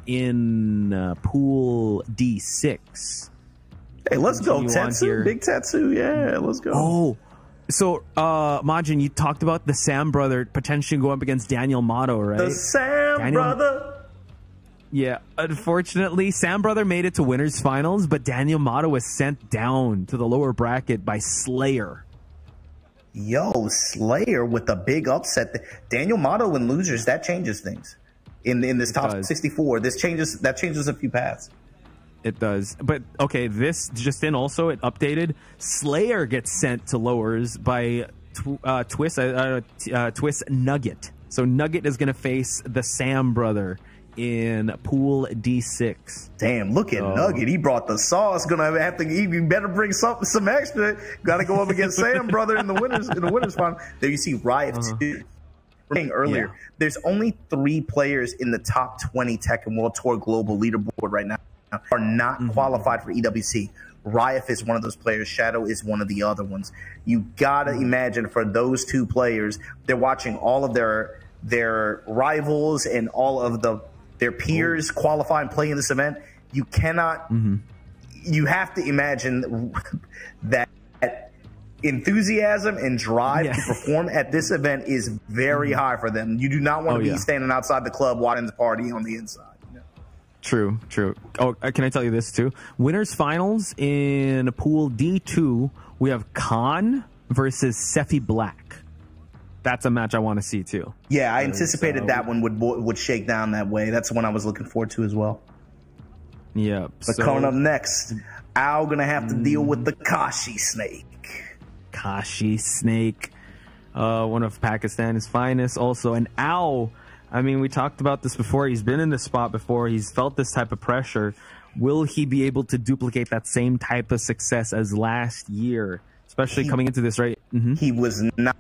in Pool D6. Hey, let's go, Tetsu. Big Tetsu. Yeah, let's go. Oh, so, Majin, you talked about the Sam brother potentially going up against Daniel Motto, right? The Sam brother. Yeah, unfortunately, Sam brother made it to winners finals, but Daniel Motto was sent down to the lower bracket by Slayer. Yo, Slayer with a big upset. Daniel Motto and losers, that changes things. In this top 64, that changes a few paths. It does. But okay, this just in also, it updated. Slayer gets sent to lowers by Twist Nugget. So Nugget is going to face the Sam brother in Pool D6. Damn, look at Nugget. He brought the sauce. Gonna have to. He better bring some extra. Got to go up against Sam brother in the winners final. There you see Riot too. Earlier, there's only 3 players in the top 20 Tekken World Tour global leaderboard right now are not qualified for EWC. Riot is one of those players. Shadow is one of the other ones. You gotta imagine for those 2 players, they're watching all of their rivals and all of their peers qualify and play in this event. You cannot. You have to imagine that enthusiasm and drive to perform at this event is very high for them. You do not want to be standing outside the club watching the party on the inside. True. Oh, can I tell you this too? Winners finals in Pool D2, we have Khan versus Sephi Black. That's a match I want to see too. Yeah, I anticipated that one would shake down that way. That's the one I was looking forward to as well. Yeah. But coming up next, Ao gonna have to deal with the Kashi Snake. Kashi Snake, one of Pakistan's finest also. And Ao, I mean, we talked about this before. He's been in this spot before. He's felt this type of pressure. Will he be able to duplicate that same type of success as last year, especially coming into this, right? He was not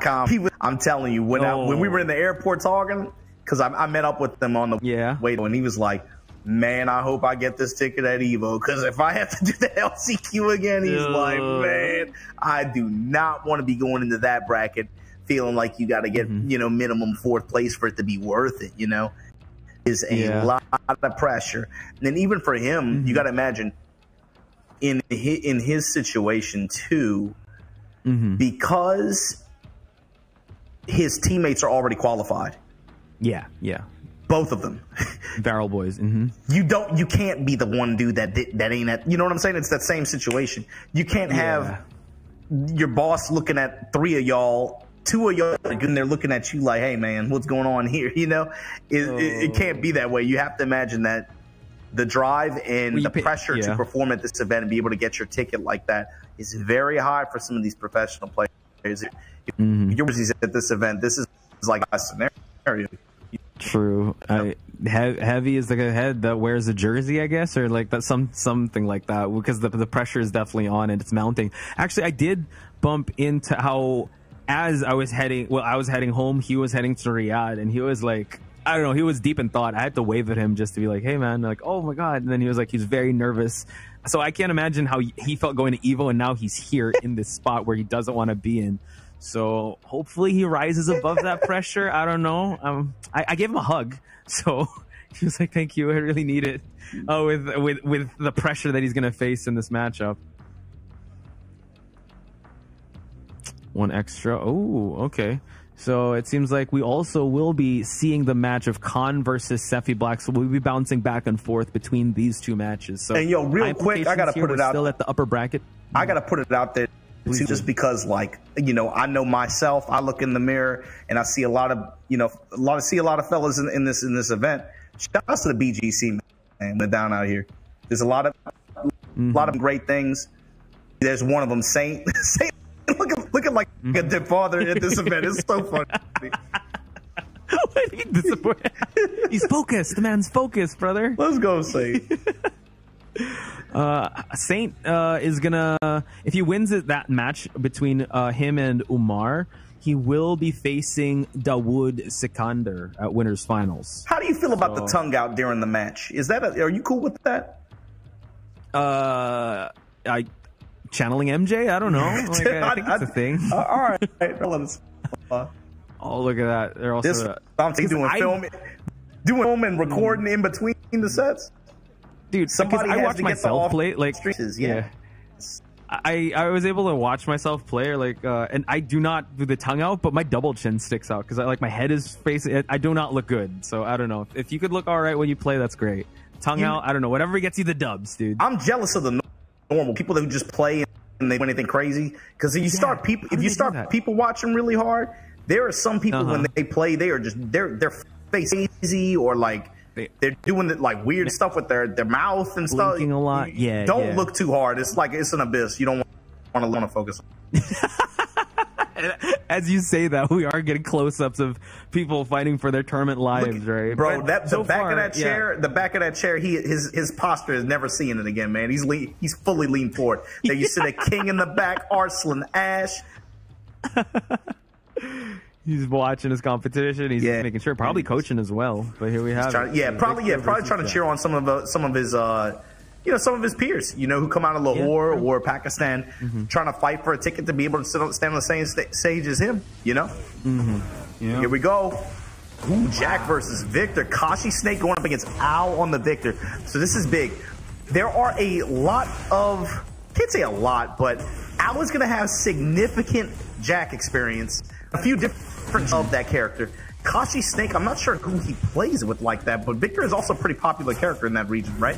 calm. I'm telling you, when we were in the airport talking, because I met up with them on the way, and he was like, man, I hope I get this ticket at Evo, because if I have to do the LCQ again, he's like, man, I do not want to be going into that bracket feeling like you got to get, minimum 4th place for it to be worth it, is a lot of pressure. And then even for him, you got to imagine in his situation too, because his teammates are already qualified. Yeah. Both of them. Barrel boys. You can't be the one dude that ain't at, you know what I'm saying? It's that same situation. You can't have your boss looking at 3 of y'all, 2 of y'all, and they're looking at you like, hey man, what's going on here? It can't be that way. You have to imagine that the drive and the pressure to perform at this event and be able to get your ticket like that is very high for some of these professional players. If you're at this event, this is like a scenario. True. Heavy is the head that wears a jersey, I guess, or like that, something like that, because the pressure is definitely on and it's mounting. Actually, I did bump into how, as I was heading home, he was heading to Riyadh, and he was like, I don't know, he was deep in thought. I had to wave at him just to be like, hey man, like, oh my god. And then he was like, he's very nervous. So I can't imagine how he felt going to Evo, and now he's here in this spot where he doesn't want to be in. So hopefully he rises above that pressure. I don't know. I gave him a hug, so he was like, "Thank you, I really need it." With the pressure that he's gonna face in this matchup. One extra. Oh, okay. So it seems like we also will be seeing the match of Khan versus Sephi Black. So we'll be bouncing back and forth between these 2 matches. So, and yo, real quick, I gotta put it out. Still at the upper bracket. I gotta put it out there. Just because, like, I know myself. I look in the mirror and I see a lot of fellas in this event. Shout out to the BGC, man, down out here. There's a lot of lot of great things. There's one of them, Saint. Saint looking like a dead father at this event. It's so funny. He's focused. The man's focused, brother. Let's go, Saint. Saint is gonna, if he wins that match between him and Umar, he will be facing Dawood Sikander at winners finals. How do you feel about the tongue out during the match? Is that are you cool with that? Channeling MJ? I don't know. Like, I think it's a thing. All right. Oh, look at that. They're also doing film and recording in between the sets. Dude, somebody I watch myself play. Like, yeah. I was able to watch myself play, like, and I do not do the tongue out, but my double chin sticks out because my head is facing it. I do not look good, so I don't know. If you could look all right when you play, that's great. Tongue out, I don't know. Whatever gets you the dubs, dude. I'm jealous of the normal people who just play and they do anything crazy. Because if you start people watching really hard, there are some people when they play, they are just they're face crazy or like. They're doing like weird stuff with their mouth and stuff. Blinking a lot. Yeah. Don't look too hard. It's like it's an abyss. You don't want to focus on. As you say that, we are getting close-ups of people fighting for their tournament lives, right? Bro, the back of that chair, his posture is never seeing it again, man. He's fully leaned forward. There you see the king in the back, Arslan Ash. He's watching his competition. He's making sure, probably coaching as well. But here we have probably trying to cheer on some of his peers, who come out of Lahore or Pakistan, trying to fight for a ticket to be able to stand on the same stage as him. Here we go. Ooh, Jack versus Victor. Kashi Snake going up against Al on the Victor. So this is big. There are a lot of, can't say a lot, but Al is going to have significant Jack experience. A few different of that character. Kashi Snake, I'm not sure who he plays with like that, but Victor is also a pretty popular character in that region, right?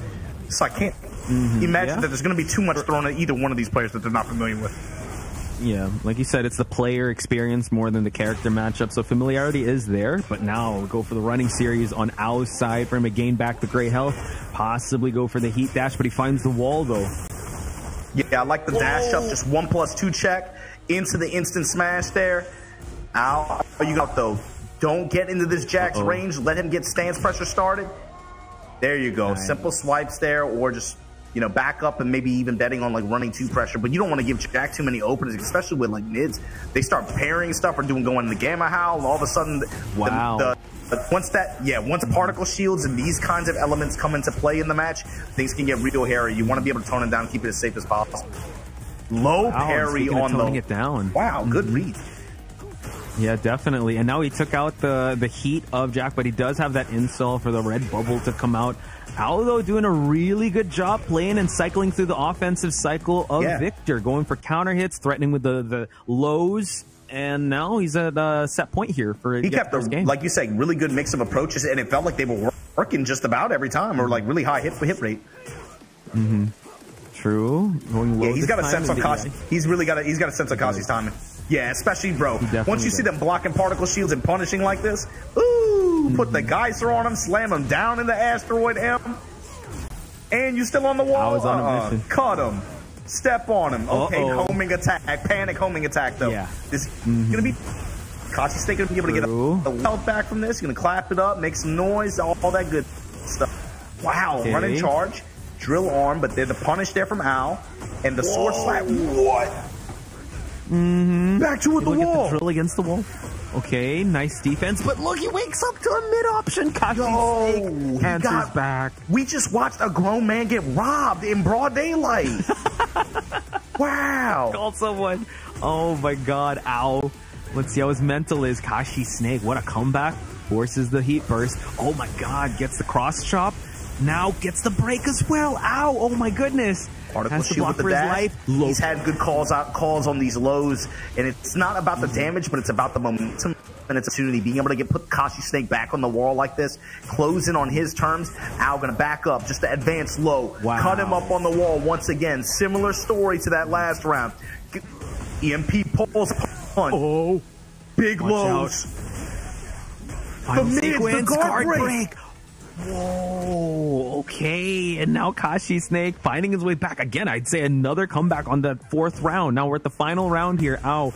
So I can't imagine that there's going to be too much thrown at either one of these players that they're not familiar with. Yeah, like you said, it's the player experience more than the character matchup, so familiarity is there, but now we'll go for the running series on Al's side for him to gain back the great health, possibly go for the heat dash, but he finds the wall, though. Yeah, I like the dash up, just 1+2 check into the instant smash there. Al, you got though. Don't get into this Jack's range. Let him get stance pressure started. There you go. Nice. Simple swipes there, or just back up and maybe even betting on like running 2 pressure. But you don't want to give Jack too many openings, especially with like mids. They start parrying stuff or going in the gamma howl. All of a sudden, once particle shields and these kinds of elements come into play in the match, things can get real hairy. You want to be able to tone it down and keep it as safe as possible. Low parry on toning it down. Wow, good read. Yeah, definitely. And now he took out the heat of Jack, but he does have that install for the red bubble to come out. Al, though, doing a really good job playing and cycling through the offensive cycle of Victor, going for counter hits, threatening with the lows, and now he's at a set point here for he kept game. Like you said, really good mix of approaches, and it felt like they were working just about every time, or like really high hit rate. True. Going low. Yeah, he's got a sense on Kashi. He's got a sense of Kashi's timing. Yeah, especially, bro. Once you see them blocking particle shields and punishing like this, put the Geyser on him, slam him down in the Asteroid M, and you still on the wall. I was on a mission. Cut him. Step on him. Okay, homing attack. Panic homing attack, though. Yeah. This is going to be... Kashi's going to be able to get the health back from this. He's going to clap it up, make some noise, all that good stuff. Wow, running charge. Drill arm, but they're the punish there from Al. And the sword slap. What? Back to the wall. The drill against the wall. Okay, nice defense, but look, he wakes up to a mid option. Kashi answers back. We just watched a grown man get robbed in broad daylight. Wow. Called someone. Oh my God, ow. Let's see how his mental is. Kashi Snake, what a comeback. Forces the heat burst. Oh my God, gets the cross chop. Now gets the break as well. Ow, oh my goodness. Particle shield with the dash. He's had good calls on these lows, and it's not about the damage, but it's about the momentum and its opportunity. Being able to put Kashi Snake back on the wall like this, close in on his terms. Al gonna back up just to advance low. Wow. Cut him up on the wall once again. Similar story to that last round. EMP pulls punch. Oh, big lows. Final sequence, guard break. Whoa. Okay, and now Kashi Snake finding his way back. Again, I'd say another comeback on the 4th round. Now we're at the final round here. Ow.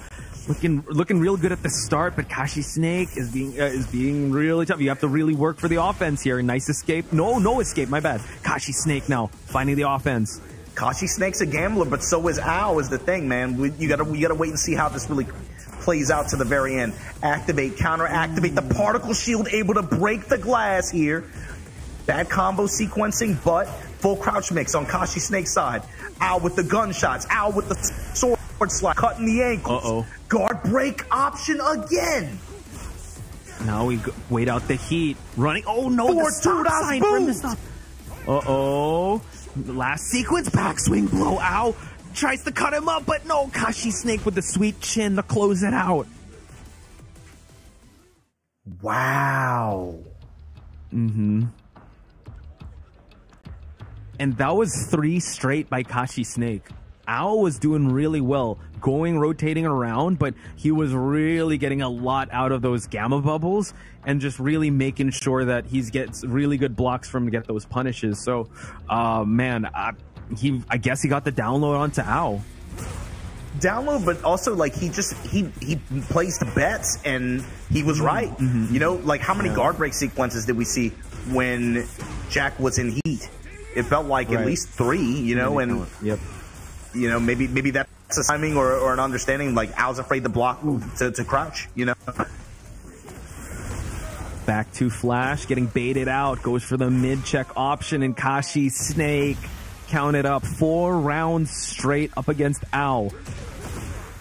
Looking real good at the start, but Kashi Snake is being really tough. You have to really work for the offense here. Nice escape. No escape, my bad. Kashi Snake now finding the offense. Kashi Snake's a gambler, but so is Al is the thing, man. You gotta wait and see how this really plays out to the very end. Activate, counter activate the particle shield, able to break the glass here. Bad combo sequencing, but full crouch mix on Kashi Snake's side. Al with the gunshots, Al with the sword slide, cutting the ankles. Guard break option again. Now we wait out the heat. Running. Oh no, the stop sign from the stop. Last sequence, backswing blow. Ow. Tries to cut him up, but no. Kashi Snake with the sweet chin to close it out. Wow. And that was 3 straight by Kashi Snake. Al was doing really well, rotating around, but he was really getting a lot out of those gamma bubbles and just really making sure that he gets really good blocks from to get those punishes. So, man, I guess he got the download onto Al. Download, but also like he placed the bets and he was right. You know, like how many guard break sequences did we see when Jack was in heat? It felt like at least 3, you know, and you know, maybe that's a timing or an understanding. Like Al's afraid to block to crouch, you know. Back to Flash, getting baited out, goes for the mid check option, and Kashi Snake counted up 4 rounds straight up against Al.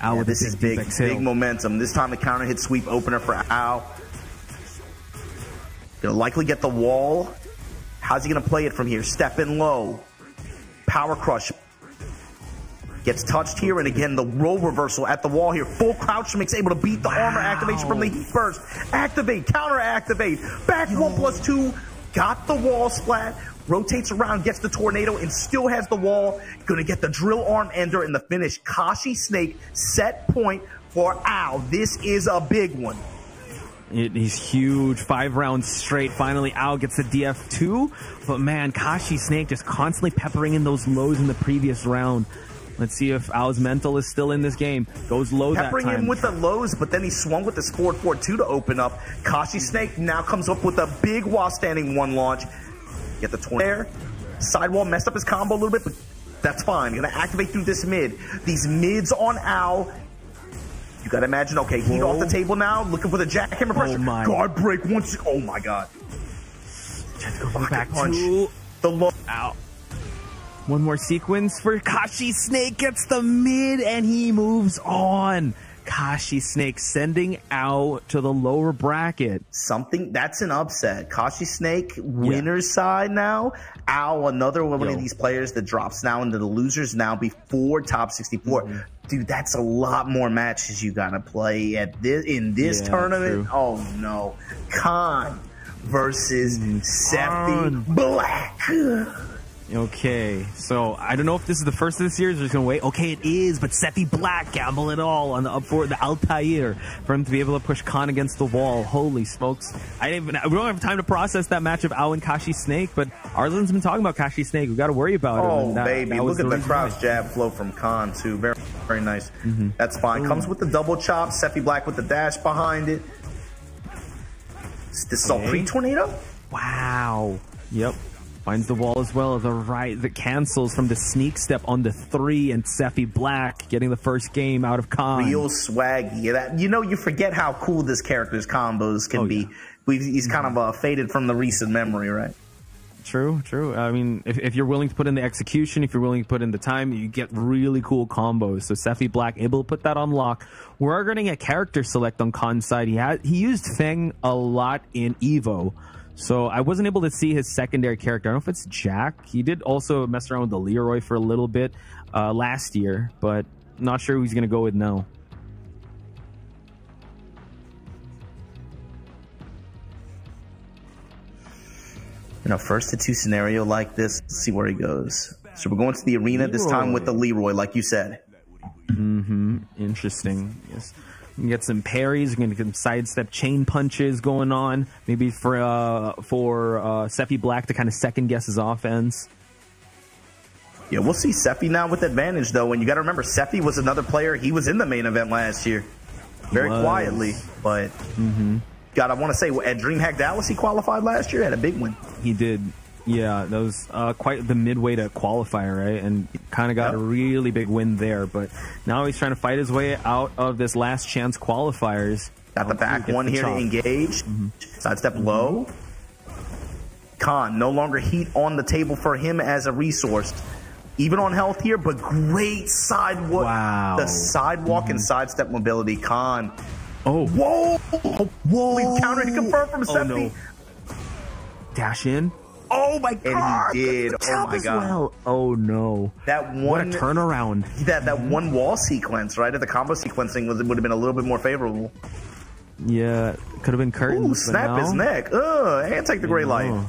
Al, this is big momentum. This time the counter hit sweep opener for Al. Gonna likely get the wall. How's he gonna play it from here? Step in low. Power crush. Gets touched here, and again, the roll reversal at the wall here. Full crouch mix, able to beat the armor activation from the heat burst. Activate, counter activate. Back 1+2. Got the wall splat. Rotates around, gets the tornado, and still has the wall. Gonna get the drill arm ender in the finish. Kashi Snake set point for Al. This is a big one. He's huge. 5 rounds straight. Finally, Al gets the DF2. But man, Kashi Snake just constantly peppering in those lows in the previous round. Let's see if Al's mental is still in this game. Goes low that time. Peppering in with the lows, but then he swung with the scored 4-2 to open up. Kashi Snake now comes up with a big while standing 1 launch. Get the tornado there. Sidewall messed up his combo a little bit, but that's fine. Gonna activate through this mid. These mids on Al. You gotta imagine, okay, heat off the table now, looking for the jackhammer pressure. Guard break once. Oh my god. Back punch. To the low. Out. One more sequence for Kashi Snake, gets the mid, and he moves on. Kashi Snake sending out to the lower bracket. Something that's an upset. Kashi Snake, winner's side now. Al, another one of these players that drops now into the losers now before top 64. Dude, that's a lot more matches you gotta play at in this tournament. True. Oh no. Khan versus Sephi Black. Okay, so I don't know if this is the first of the series. We're just gonna wait. Okay, it is, but Sephi Black gamble it all on the up for the Altair for him to be able to push Khan against the wall. Holy smokes! We don't have time to process that match of Al and Kashi Snake, but Arslan's been talking about Kashi Snake. We got to worry about him. Oh baby, look at the crouch jab flow from Khan too. Very, very nice. That's fine. Comes with the double chop. Sephi Black with the dash behind it. This is all pre-tornado. Wow. Yep. Finds the wall as well. The cancels from the sneak step on the 3, and Sephi Black getting the first game out of Khan. Real swaggy. That, you know, you forget how cool this character's combos can be. He's kind of faded from the recent memory, right? True, true. I mean, if you're willing to put in the execution, if you're willing to put in the time, you get really cool combos. So Sephi Black able to put that on lock. We're getting a character select on Khan's side. He used Feng a lot in Evo. So I wasn't able to see his secondary character. I don't know if it's Jack. He did also mess around with the Leroy for a little bit last year, but not sure who he's going to go with now. You know, first to 2 scenario like this, let's see where he goes. So we're going to the arena this time with the Leroy, like you said. Interesting. Yes. You can get some parries. You can get some sidestep chain punches going on. Maybe for Sephi Black to kind of second guess his offense. Yeah, we'll see Sephi now with advantage, though. And you got to remember, Sephi was another player. He was in the main event last year. Very quietly. But, God, I want to say, at DreamHack Dallas, he qualified last year. Had a big win. He did. Yeah, that was quite the midway to qualifier, right? And kind of got a really big win there. But now he's trying to fight his way out of this last chance qualifiers. Got the back one here to engage. Sidestep low. Khan, no longer heat on the table for him as a resource. Even on health here, but great sidewalk. Wow. The sidewalk and sidestep mobility. Khan. Oh. Whoa. Whoa. Counter to confirm from Sephi. No. Dash in. Oh my God! And he did. Oh my God! Well. Oh no! That one, what a turnaround! That one wall sequence, right? At the combo sequencing would have been a little bit more favorable. Yeah, could have been curtains. Ooh, snap his neck! And take the gray light.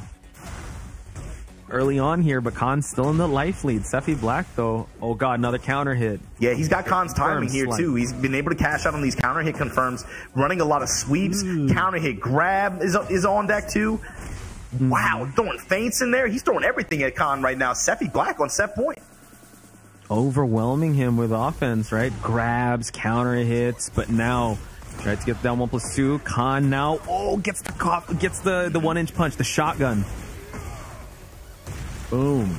Early on here, but Khan's still in the life lead. Sephi Black though. Oh God, another counter hit. Yeah, he's got Khan's timing here too. He's been able to cash out on these counter hit confirms, running a lot of sweeps. Counter hit grab is on deck too. Wow, throwing feints in there. He's throwing everything at Khan right now. Sephi Black on set point. Overwhelming him with offense, right? Grabs, counter hits, but now tries to get down 1+2. Khan now, gets the 1-inch punch, the shotgun. Boom.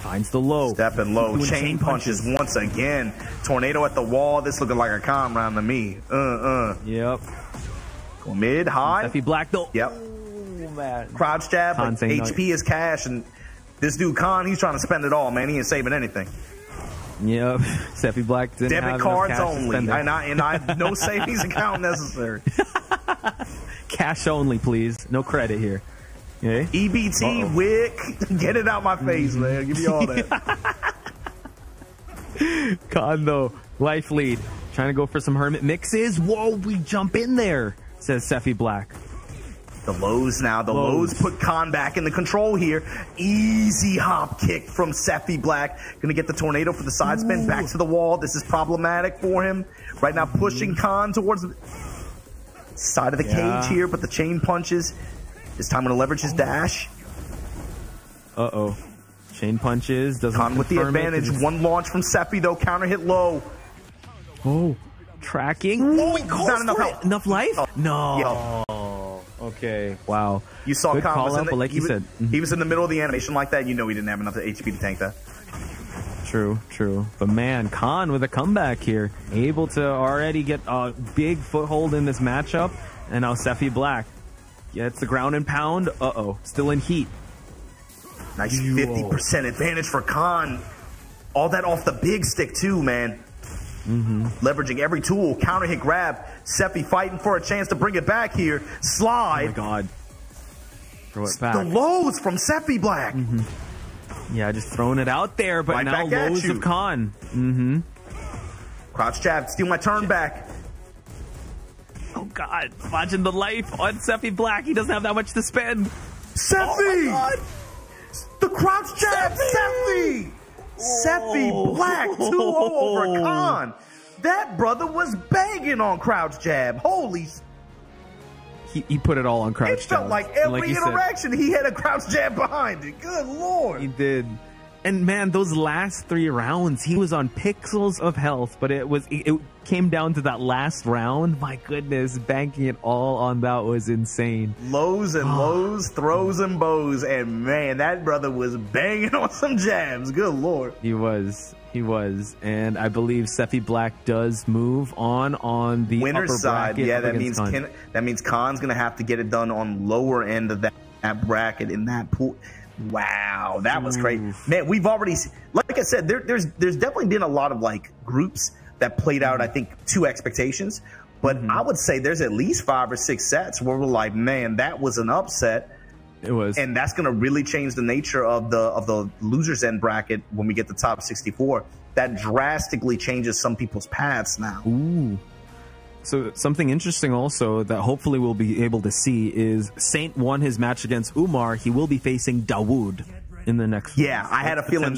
Finds the low. Stepping low. Chain punches once again. Tornado at the wall. This looking like a Khan round to me. Yep. Go mid, high. Sephi Black though. Yep. Man. Crouch jab, but HP is cash, and this dude Khan, he's trying to spend it all, man. He ain't saving anything. Yep, Sephi Black didn't debit have cards enough cash only, to and I no savings account necessary. Cash only, please. No credit here. Okay. EBT, Wick, get it out my face, man. Give me all that. Khan though, life lead, trying to go for some hermit mixes. Whoa, we jump in there, says Sephi Black. The lows now. The lows put Khan back in the control here. Easy hop kick from Sephi Black. Going to get the tornado for the side spin. Back to the wall. This is problematic for him. Right now pushing Khan towards the side of the cage here, but the chain punches. This time going to leverage his dash. Chain punches. Doesn't Khan with the advantage. One launch from Sephi though. Counter hit low. Tracking. He not enough health. Enough life? No. Yeah. Okay, wow. You saw Good Khan call was out, but like you said, he was in the middle of the animation like that. You know he didn't have enough HP to tank that. True. But man, Khan with a comeback here, able to already get a big foothold in this matchup, and now Sephi Black gets the ground and pound. Still in heat. Nice 50% advantage for Khan. All that off the big stick too, man. Leveraging every tool. Counter hit grab. Sephi fighting for a chance to bring it back here. Slide. Oh my God. Throw it back. The lows from Sephi Black. Yeah, just throwing it out there, but right now lows of Khan. Crouch jab. Steal my turn back. Oh God. Watching the life on Sephi Black. He doesn't have that much to spend. Sephi! Oh my God. The crouch jab. Sephi! Sephi Black 2-0 over Khan. That brother was banging on crouch jab. Holy. He put it all on crouch jab. It felt like every interaction he had a crouch jab behind it. Good Lord. He did. And man, those last 3 rounds, he was on pixels of health, but it came down to that last round. My goodness, banking it all on that was insane. Lows and lows, throws and bows, and man, that brother was banging on some jabs. Good Lord. He was. And I believe Sephi Black does move on the winner's upper side. bracket. Yeah, that means Khan's going to have to get it done on lower end of that bracket in that pool. Wow, that was great. Man, we've already, like I said, there's definitely been a lot of like groups that played out, I think, to expectations. But I would say there's at least 5 or 6 sets where we're like, man, that was an upset. It was. And that's going to really change the nature of the losers end bracket when we get the top 64. That drastically changes some people's paths now. Ooh. So something interesting also that hopefully we'll be able to see is Saint won his match against Umar. He will be facing Dawood in the next. Yeah, I had a feeling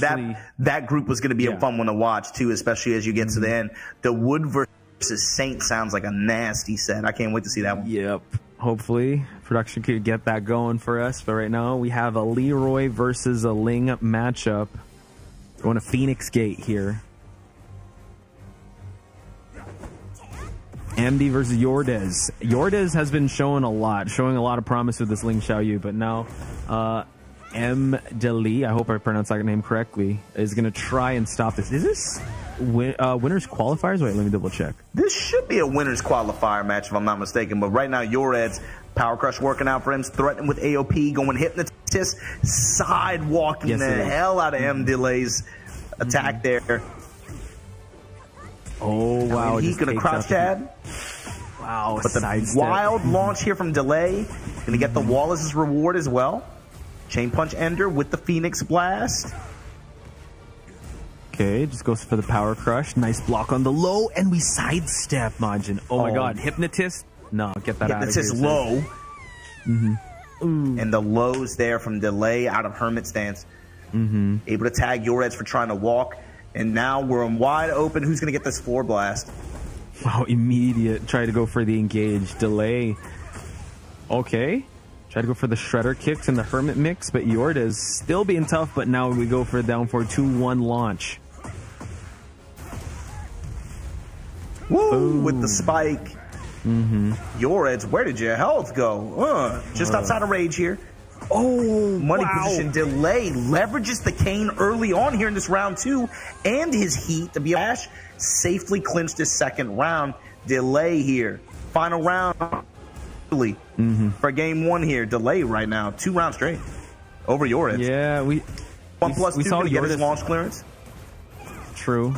that group was going to be a fun one to watch too, especially as you get to the end. Dawood versus versus Saint sounds like a nasty set. I can't wait to see that one. Yep. Hopefully, production could get that going for us. But right now, we have a Leroy versus a Ling matchup. Going to Phoenix Gate here. MD versus Yordez. Yordez has been showing a lot of promise with this Ling Xiaoyu, but now M. Deli, I hope I pronounced that name correctly, is going to try and stop this. Is this winners qualifiers? Wait, let me double check. This should be a winners qualifier match if I'm not mistaken, but right now Yordez, Power Crush working out for him, threatening with AOP, going Hypnotist, sidewalking the hell out of M. Deli's attack there. Oh, wow. He's going to crouch tab. Wow. But the wild launch here from Delay. Going to get the wall as his reward as well. Chain Punch Ender with the Phoenix Blast. Okay, just goes for the Power Crush. Nice block on the low, and we sidestep, Majin. Oh my god. Hypnotist? No, get that out of here. Hypnotist low. And the lows there from Delay out of Hermit stance. Able to tag Yordez for trying to walk. And now we're wide open. Who's going to get this floor blast? Wow, immediate. Try to go for the engage. Delay. Okay. Try to go for the Shredder kicks and the Hermit mix, but Yordez still being tough, but now we go for a down for 2-1 launch. Woo! Boom. With the spike. Yordez, where did your health go? Just outside of rage here. Oh, money position. Delay leverages the cane early on here in this round 2 and his heat to be Ash safely clinched his second round. Delay here. Final round for game 1 here. Delay right now. 2 rounds straight over Yordez. Yeah, we 1+2 saw to get his launch clearance. True.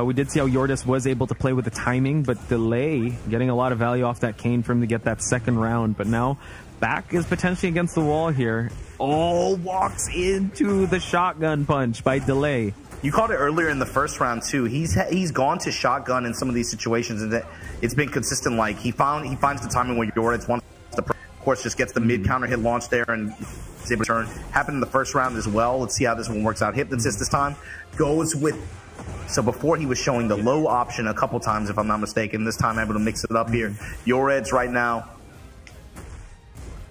We did see how Yordez was able to play with the timing, but Delay getting a lot of value off that cane for him to get that second round. But now back is potentially against the wall here. Oh, walks into the shotgun punch by Delay. You called it earlier in the first round too. He's gone to shotgun in some of these situations, and that it's been consistent. Like he finds the timing when Yordez wants to, of course, just gets the mid counter hit launch there and is able to turn. Happened in the first round as well. Let's see how this one works out. Hypnotist this time goes with. So before he was showing the low option a couple times, if I'm not mistaken. This time able to mix it up here. Yordez right now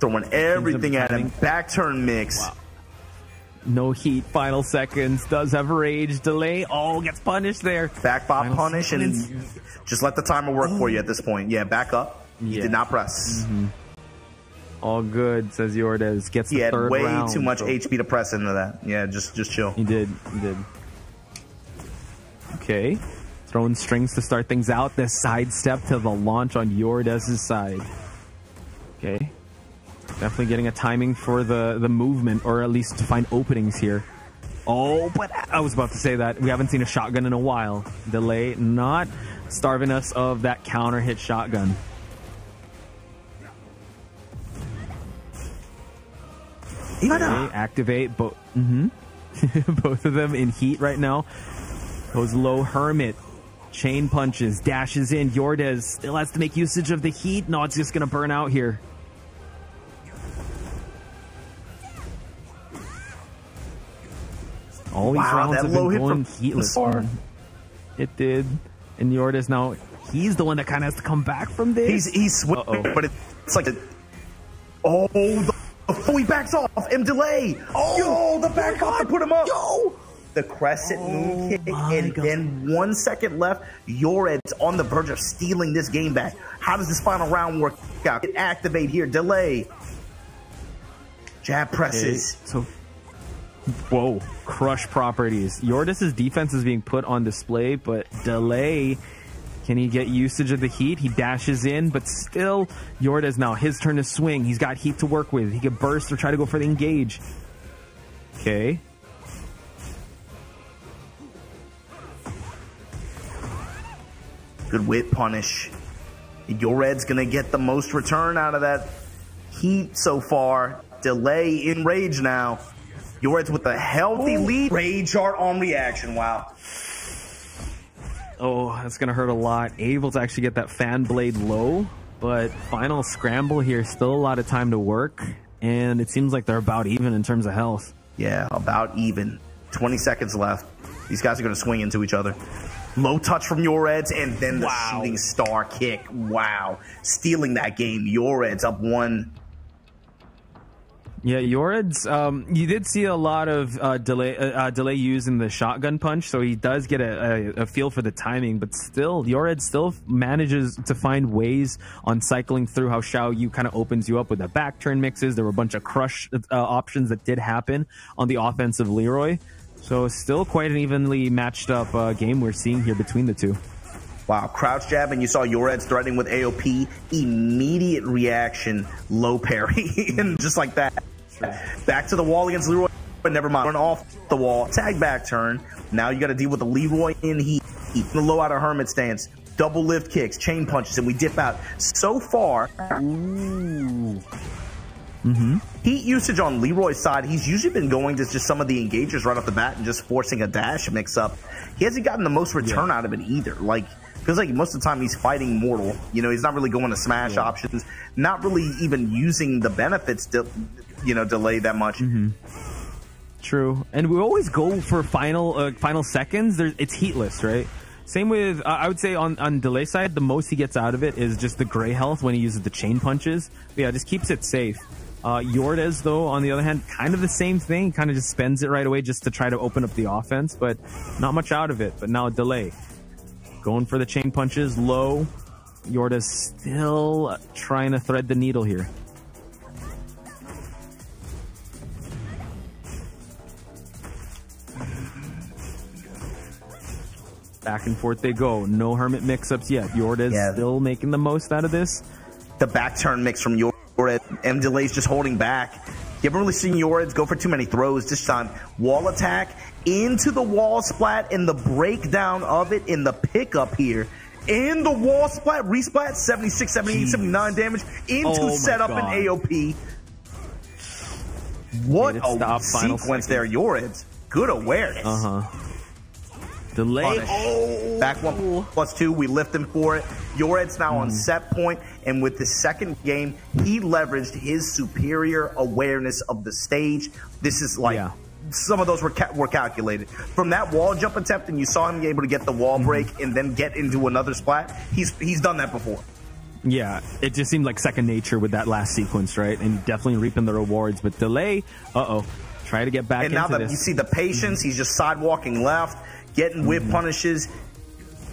throwing everything at him. Back turn mix. Wow. No heat. Final seconds. Does have rage. Delay. Oh, gets punished there. Back bot punish seconds. And just let the timer work for you at this point. Yeah, back up. He did not press. All good, says Yordez. Gets the third round. He had way too much HP to press into that. Yeah, just chill. He did. Okay. Throwing strings to start things out. The sidestep to the launch on Yordez's side. Okay. Definitely getting a timing for the movement, or at least to find openings here. Oh, but I was about to say that. We haven't seen a shotgun in a while. Delay not starving us of that counter hit shotgun. Okay, activate both. Both of them in heat right now. Goes low Hermit. Chain punches. Dashes in. Yordez still has to make usage of the heat. No, it's just going to burn out here. All these rounds have been going heatless. It did. And Yordez now, he's the one that kind of has to come back from this. He's switching, but it's like before he backs off, and Delay. Yo, the back off to put him up. Yo, the crescent moon kick, and then 1 second left. Yordez on the verge of stealing this game back. How does this final round work out? Activate here, Delay. Jab presses. Okay, so, whoa, crush properties. Yordez's defense is being put on display, but Delay, can he get usage of the heat? He dashes in, but still, Yordez now, his turn to swing. He's got heat to work with. He can burst or try to go for the engage. Okay. Good whip punish. Yordez gonna get the most return out of that heat so far. Delay in rage now. Yordez with a healthy lead. Rage art on reaction. Wow. Oh, that's going to hurt a lot. Able to actually get that fan blade low, but final scramble here. Still a lot of time to work, and it seems like they're about even in terms of health. Yeah, about even. 20 seconds left. These guys are going to swing into each other. Low touch from Yoreds, and then the shooting star kick. Wow. Stealing that game. Yoreds up 1. Yeah, Yoreds, you did see a lot of delay using the shotgun punch, so he does get a feel for the timing, but still, Yoreds still manages to find ways on cycling through how Xiao Yu kind of opens you up with the back turn mixes. There were a bunch of crush options that did happen on the offensive Leroy. So still quite an evenly matched up game we're seeing here between the two. Wow, crouch jab, and you saw Yoreds threatening with AOP. Immediate reaction, low parry, and just like that. Back to the wall against Leroy, but never mind. Run off the wall, tag back turn. Now you got to deal with the Leroy in heat. The low out of Hermit stance, double lift kicks, chain punches, and we dip out. So far, heat usage on Leroy's side, he's usually been going to just some of the engagers right off the bat and just forcing a dash mix up. He hasn't gotten the most return out of it either. Like, feels like most of the time he's fighting mortal. You know, he's not really going to smash options, not really even using the benefits to, you know, delay that much. True, and we always go for final seconds. It's heatless, right? Same with I would say on delay side, the most he gets out of it is just the gray health when he uses the chain punches. But yeah, just keeps it safe. Yordes, though, on the other hand, kind of the same thing. Kind of just spends it right away just to try to open up the offense, but not much out of it. But now delay. Going for the chain punches, low. Yordes still trying to thread the needle here. Back and forth they go. No Hermit mix-ups yet. Yordes still making the most out of this. The back turn mix from Yordes. M Delay's just holding back. You haven't really seen Yordes go for too many throws this time. Wall attack into the wall splat and the breakdown of it in the pickup here. In the wall splat, resplat, 76, 78, 79 damage into setup and AOP. What a sequence there, Yordes. Good awareness. Delay. Back 1+2. We lift him for it. Yoreds now on set point, and with the second game, he leveraged his superior awareness of the stage. This is like some of those were calculated from that wall jump attempt, and you saw him able to get the wall break and then get into another splat. He's done that before. Yeah, it just seemed like second nature with that last sequence, right? And definitely reaping the rewards. But delay, try to get back into this. And now that you see the patience, he's just sidewalking left. Getting whip punishes.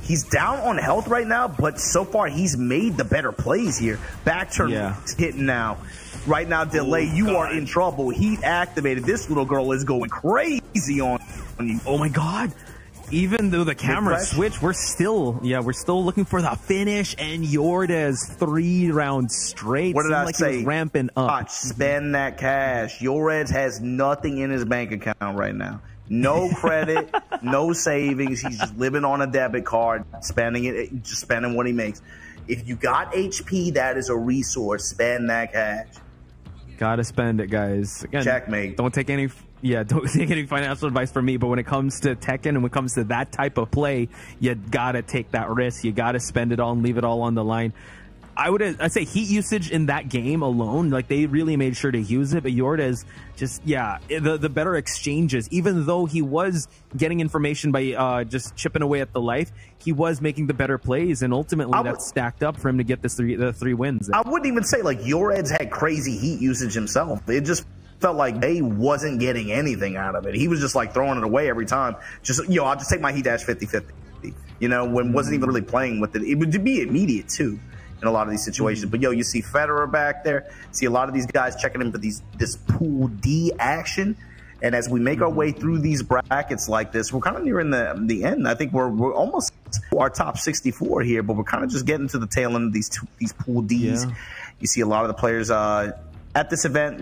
He's down on health right now, but so far he's made the better plays here. Back turn hitting now. Right now, delay, you are in trouble. Heat activated. This little girl is going crazy on you. Oh my god. Even though the camera switch, we're still looking for the finish, and Yordes 3 rounds straight. What did I say? He was ramping up. Watch, spend that cash. Yordes has nothing in his bank account right now. No credit, no savings. He's just living on a debit card, spending it, just spending what he makes. If you got HP, that is a resource. Spend that cash. Gotta spend it, guys. Again, checkmate. Don't take any financial advice from me, but when it comes to Tekken and when it comes to that type of play, you gotta take that risk. You gotta spend it all and leave it all on the line. I'd say heat usage in that game alone, like they really made sure to use it, but Yordes just, the better exchanges, even though he was getting information by just chipping away at the life, he was making the better plays, and ultimately that stacked up for him to get the three wins. I wouldn't even say like Yordes had crazy heat usage himself. It just felt like they wasn't getting anything out of it. He was just like throwing it away every time. Just, I'll just take my heat dash 50-50. When wasn't even really playing with it. It would be immediate too in a lot of these situations. But you see Federer back there. See a lot of these guys checking in for this Pool D action. And as we make our way through these brackets like this, we're kind of nearing the end. I think we're almost our top 64 here, but we're kind of just getting to the tail end of these Pool Ds. Yeah. You see a lot of the players at this event,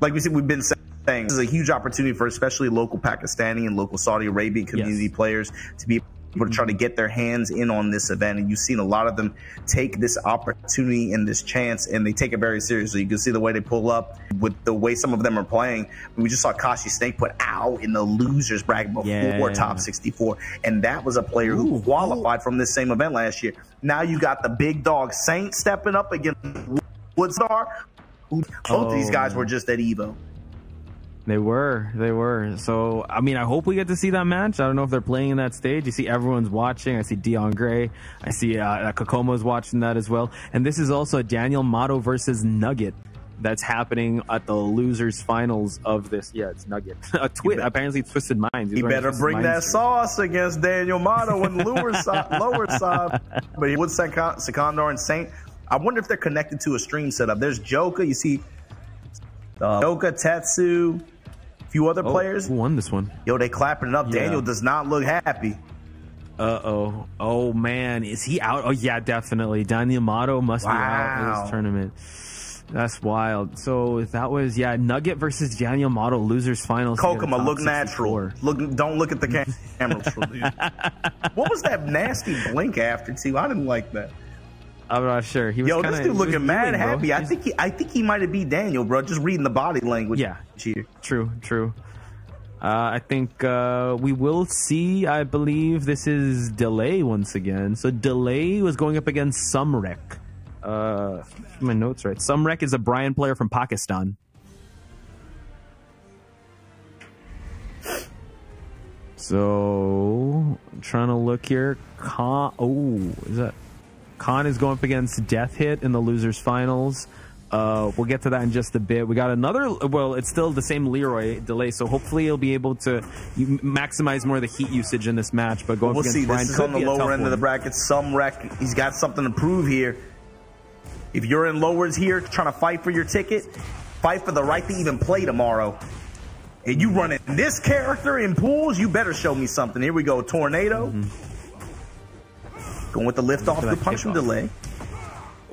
like we said, we've been saying, this is a huge opportunity for especially local Pakistani and local Saudi Arabian community players to be able to try to get their hands in on this event. And you've seen a lot of them take this opportunity and this chance, and they take it very seriously. You can see the way they pull up with the way some of them are playing. We just saw Kashi Snake put out in the losers bracket before top 64, and that was a player who qualified from this same event last year. Now you got the big dog Saint stepping up against Woodstar. Both of these guys were just at Evo. They were. So, I mean, I hope we get to see that match. I don't know if they're playing in that stage. You see everyone's watching. I see Dion Gray. I see Kokomo's watching that as well. And this is also Daniel Motto versus Nugget that's happening at the losers finals of this. Yeah, it's Nugget. Apparently Twisted Minds. He better bring that sauce against Daniel Motto in the lower side. But he would Secondar and Saint. I wonder if they're connected to a stream setup. There's Joka. You see Joka, Tetsu, a few other players. Who won this one? Yo, they clapping it up. Yeah. Daniel does not look happy. Uh-oh. Oh, man. Is he out? Oh, yeah, definitely. Daniel Motto must be out of this tournament. That's wild. So that was, Nugget versus Daniel Motto, losers finals. Kokoma, look natural. Don't look at the camera. What was that nasty blink after, too? I didn't like that. I'm not sure. He was this dude looking mad happy. I think he might have beat Daniel, bro. Just reading the body language. Yeah, true. I think we will see. I believe this is Delay once again. So Delay was going up against Sumrek. My notes right. Sumrek is a Brian player from Pakistan. So I'm trying to look here. Is that? Khan is going up against Death Hit in the losers finals. We'll get to that in just a bit. We got another, well, it's still the same Leroy Delay, so hopefully he'll be able to maximize more of the heat usage in this match. But going against Brian, this is on the lower end of the bracket. Sumrek, he's got something to prove here. If you're in lowers here trying to fight for your ticket, fight for the right to even play tomorrow. And you running this character in pools, you better show me something. Here we go, Tornado. Going with the lift off the punch from Delay.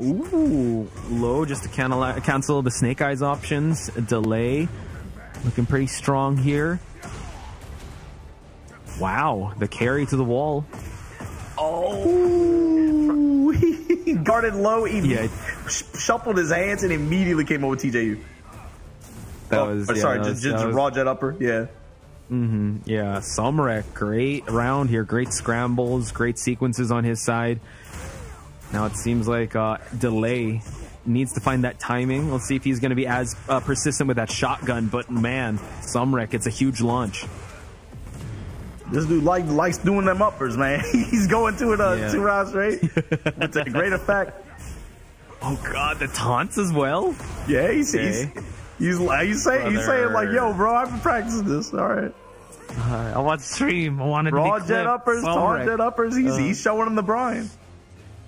Ooh, low just to cancel the Snake Eyes options. Delay looking pretty strong here. Wow, the carry to the wall. Oh, he guarded low. He shuffled his hands and immediately came over TJU. Just raw jet upper. Yeah. Yeah, Sumrek, great round here. Great scrambles, great sequences on his side. Now it seems like Delay needs to find that timing. We'll see if he's going to be as persistent with that shotgun. But man, Sumrek, it's a huge launch. This dude likes doing them uppers, man. He's going to it 2 rounds straight. It's a great effect. Oh God, the taunts as well. Yeah, he's saying like, yo, bro, I've been practicing this. All right. I want to stream. I want to raw jet uppers, taunt jet uppers. He's showing him the Brian.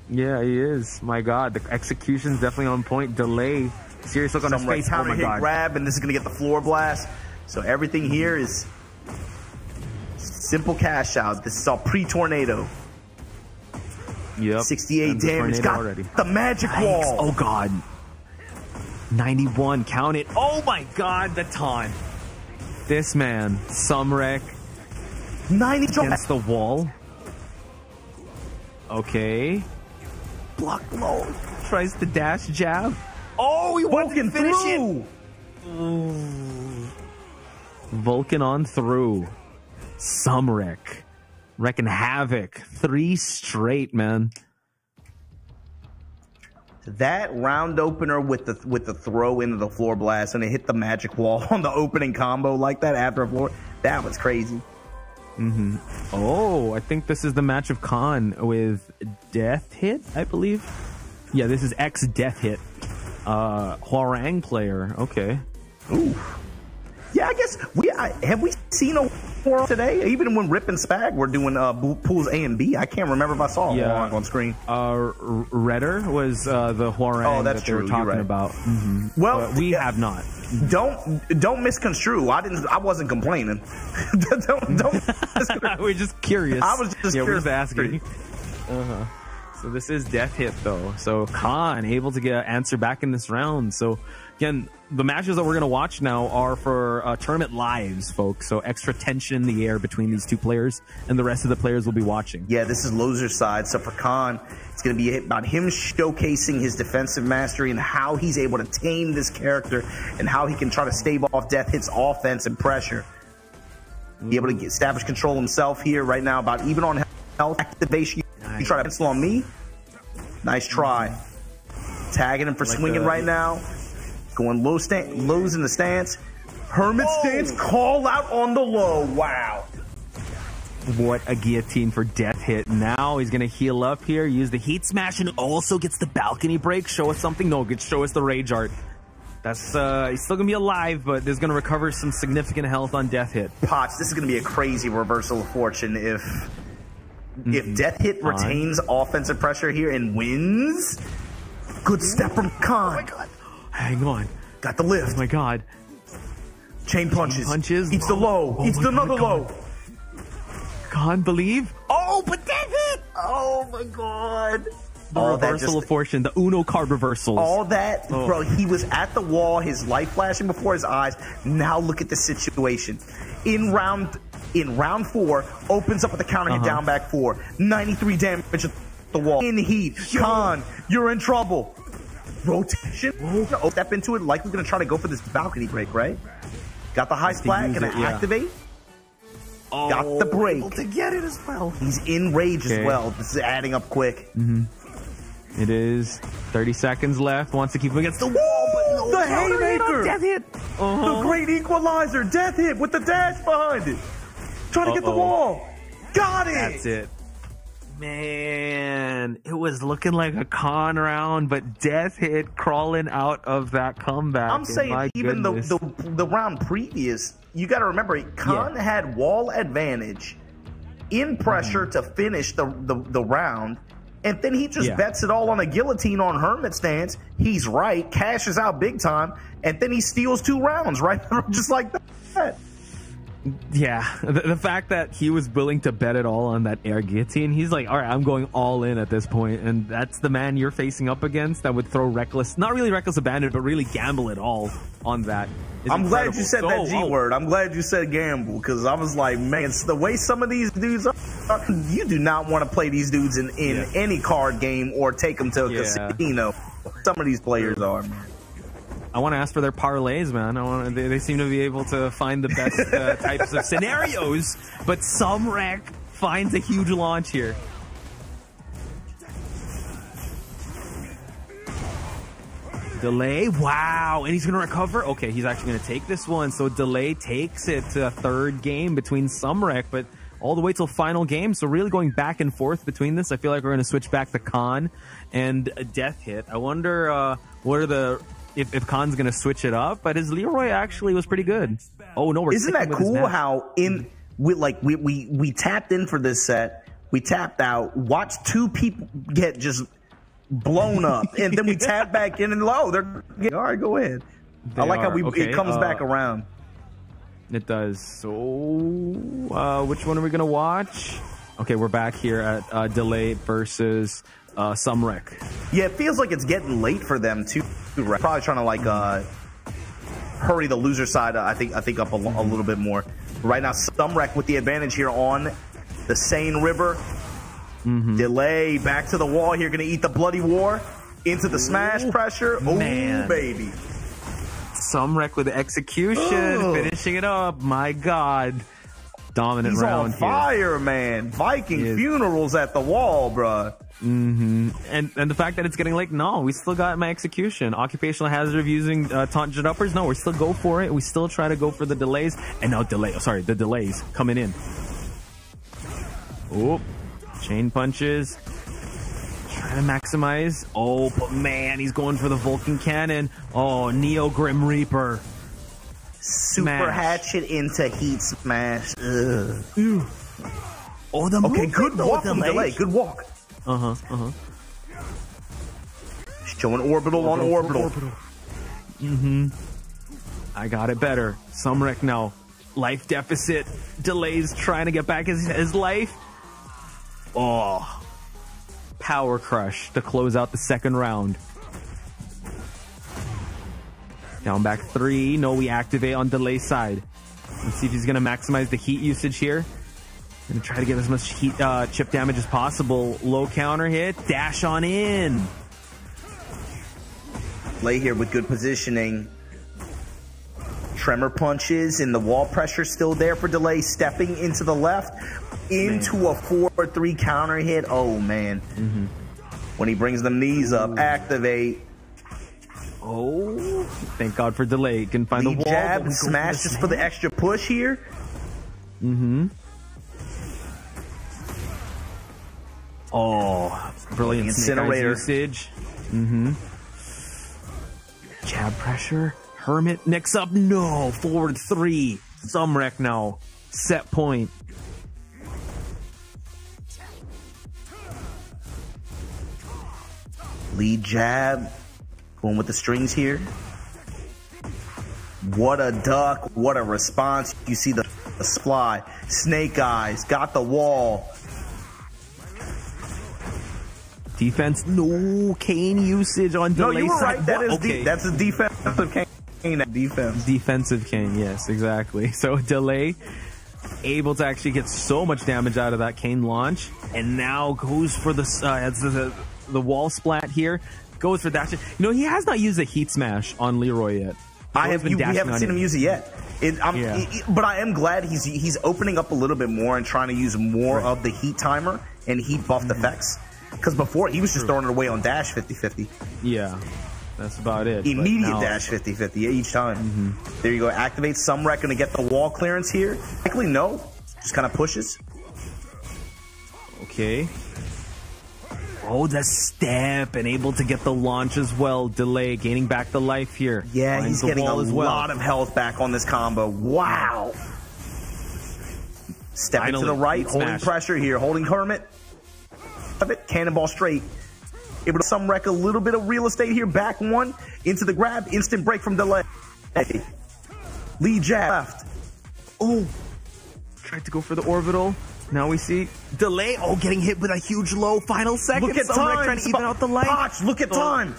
Yeah, he is. My God, the execution's definitely on point. Delay, serious look on his face. Oh my God! Grab, and this is gonna get the floor blast. So everything here is simple cash out. This is all pre-tornado. Yep. 68 damage. Got already. The magic wall. Oh God. 91, count it. Oh my God, the taunt. This man, Sumrek, 90 against the wall. Okay. Block low. Tries the dash jab. Oh, he wants to finish it. Vulcan on through. Sumrek wrecking havoc. 3 straight, man. That round opener with the throw into the floor blast and it hit the magic wall on the opening combo like that after a floor, that was crazy. Oh, I think this is the match of Khan with Death Hit, I believe. Yeah, this is ex Death Hit. Hwarang player. Okay. Ooh. Yeah, I guess have we seen a Hwarang today? Even when Rip and Spag were doing pools A and B, I can't remember if I saw a Hwarang on screen. Redder was the Hwarang that they were talking about. Well, we have not. Don't misconstrue. I wasn't complaining. don't we're just curious. I was just curious. We're just asking. So this is Death Hit though. So Khan able to get an answer back in this round. So again, the matches that we're going to watch now are for tournament lives, folks. So extra tension in the air between these two players, and the rest of the players will be watching. Yeah, this is loser side. So for Khan, it's going to be about him showcasing his defensive mastery and how he's able to tame this character and how he can try to stave off Death Hit's offense and pressure. Be able to establish control himself here right now, about even on health activation. You try to pencil on me. Nice try. Tagging him for swinging right now. Going lows in the stance. Hermit stance, call out on the low. Wow. What a guillotine for death hit. Now he's going to heal up here, use the heat smash, and also gets the balcony break. Show us something. No, show us the rage art. That's he's still going to be alive, but there's going to recover some significant health on death hit. Potts, this is going to be a crazy reversal of fortune if death hit retains offensive pressure here and wins. Good step from Khan. Oh my god. Hang on. Got the lift. Oh my god. Chain punches. Eats the low. low. Eats another low. Can't believe. Oh, but death hit. Oh my god. The reversal of fortune. The Uno card reversals. All that, bro. He was at the wall. His light flashing before his eyes. Now look at the situation. In round 4, opens up with a counter hit down back 4. 93 damage at the wall. In heat. Khan, you're in trouble. Rotation. Oh, step into it. Likely going to try to go for this balcony break, right? Got the high splat. Going to activate. Got the break. Able to get it as well. He's in rage as well. This is adding up quick. It is 30 seconds left. Wants to keep him against the wall, but no. The haymaker. Death hit. The great equalizer. Death hit with the dash behind it. Trying to get the wall. Got it. That's it. Man, it was looking like a con round, but death hit crawling out of that comeback. I'm saying even the round previous, you got to remember, Khan had wall advantage in pressure to finish the round, and then he just bets it all on a guillotine on Hermit stance. He's right, cashes out big time, and then he steals 2 rounds, right? Just like that. Yeah, the fact that he was willing to bet it all on that air guillotine, he's like, all right, I'm going all in at this point, and that's the man you're facing up against that would throw reckless, not really reckless abandon, but really gamble it all on that. I'm glad you said that G word. I'm glad you said gamble, because I was like, man, it's the way some of these dudes are, you do not want to play these dudes in any card game or take them to a casino. Some of these players are, man. I want to ask for their parlays, man. They seem to be able to find the best types of scenarios, but some rec finds a huge launch here. Delay, wow, and he's going to recover. Okay, he's actually going to take this one, so Delay takes it to a third game between some rec, but all the way till final game, so really going back and forth between this. I feel like we're going to switch back to Khan and a death hit. I wonder what are the... If Khan's gonna switch it up, but his Leroy actually was pretty good. Oh no, isn't that cool how we tapped in for this set, we tapped out, watched 2 people get just blown up, and then we tap back in and they're all right, go ahead. I like how it comes back around. It does. So which one are we gonna watch? Okay, we're back here at Delay versus Sumrek. Yeah, it feels like it's getting late for them too. Probably trying to like hurry the loser side. I think up a little bit more. Right now, Sumrek with the advantage here on the Seine River. Delay back to the wall here, going to eat the bloody war into the smash pressure. Oh baby, Sumrek with the execution, finishing it up. My God, dominant round. He's on fire, man. Viking funerals at the wall, bruh. And the fact that it's getting late, no, we still got my execution. Occupational hazard of using taunt jet uppers, no, we still go for it. We still try to go for the delays. And now the delays coming in. Oh, chain punches. Trying to maximize. Oh, but man, he's going for the Vulcan Cannon. Oh, Neo Grim Reaper. Super hatchet into heat smash. Ugh. Oh, the good walk from Delay. Good walk. Showing orbital on orbital. I got it better. Sumrek now. Life deficit. Delays trying to get back his life. Oh. Power crush to close out the second round. Down back 3. No, we activate on Delay side. Let's see if he's going to maximize the heat usage here. Gonna try to get as much heat chip damage as possible. Low counter hit, dash on in. Lay here with good positioning. Tremor punches and the wall pressure still there for Delay. Stepping into the left, into a 4-3 counter hit. Oh man. When he brings them knees up, activate. Oh, thank God for delay. Can find the wall. Jab and smash just for the extra push here. Mm-hmm. Oh, brilliant Incinerator usage. Mm-hmm. Jab pressure. Hermit next up. No, forward 3. Sumrek now. Set point. Lead jab. Going with the strings here. What a duck. What a response. You see the supply. Snake eyes. Got the wall. Defense. No. Kane usage on delay. No, you were right. That is okay. That's a defensive Kane. Defense. Defensive Kane. Yes, exactly. So delay. Able to actually get so much damage out of that Kane launch. And now goes for the wall splat here. Goes for dash. You know, he has not used a heat smash on Leroy yet. We haven't seen him use it yet. But I am glad he's opening up a little bit more and trying to use more of the heat timer and heat buffed effects. Because before, he was just throwing it away on dash 50-50. Yeah, that's about it. Immediate dash 50-50 each time. There you go. Activate Sumrek, going to get the wall clearance here. Likely no. Just kind of pushes. Okay. Oh, the step, and able to get the launch as well. Delay, gaining back the life here. Yeah, he's getting a lot of health back on this combo. Wow. Stepping to the right, holding pressure here, holding Hermit. Cannonball straight. Able to Sumrek a little bit of real estate here. Back one, into the grab, instant break from delay. Hey. Lead jab left. Oh, tried to go for the orbital. Now we see delay. Oh, getting hit with a huge low. Final seconds. Look at time. Trying to even out the light. Potch, look at time.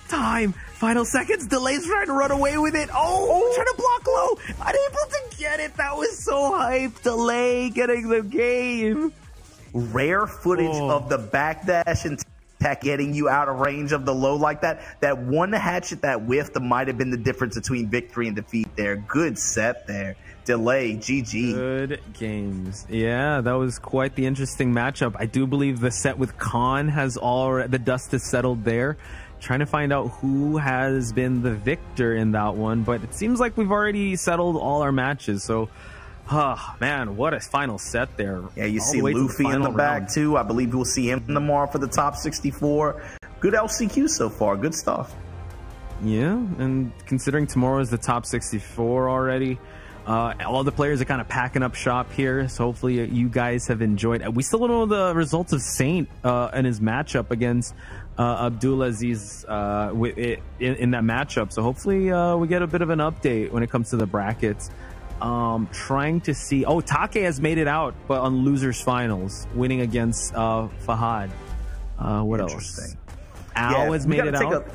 Time. Final seconds. Delay's trying to run away with it. Oh, trying to block low. Unable to get it. That was so hype. Delay getting the game. Rare footage of the backdash and tech getting you out of range of the low like that. That one hatchet that whiffed might have been the difference between victory and defeat there. Good set there. Delay, GG. Good games. Yeah, that was quite the interesting matchup. I do believe the set with Khan has the dust has settled there. Trying to find out who has been the victor in that one, but it seems like we've already settled all our matches. So, man, what a final set there. Yeah, you see Luffy in the back too. I believe we'll see him tomorrow for the top 64. Good LCQ so far. Good stuff. Yeah, and considering tomorrow is the top 64 already, all the players are kind of packing up shop here, so hopefully you guys have enjoyed. We still don't know the results of Saint and his matchup against Abdulaziz in that matchup, so hopefully we get a bit of an update when it comes to the brackets. Trying to see. Oh, Take has made it out, but on losers finals, winning against Fahad. What else? Al has made it out.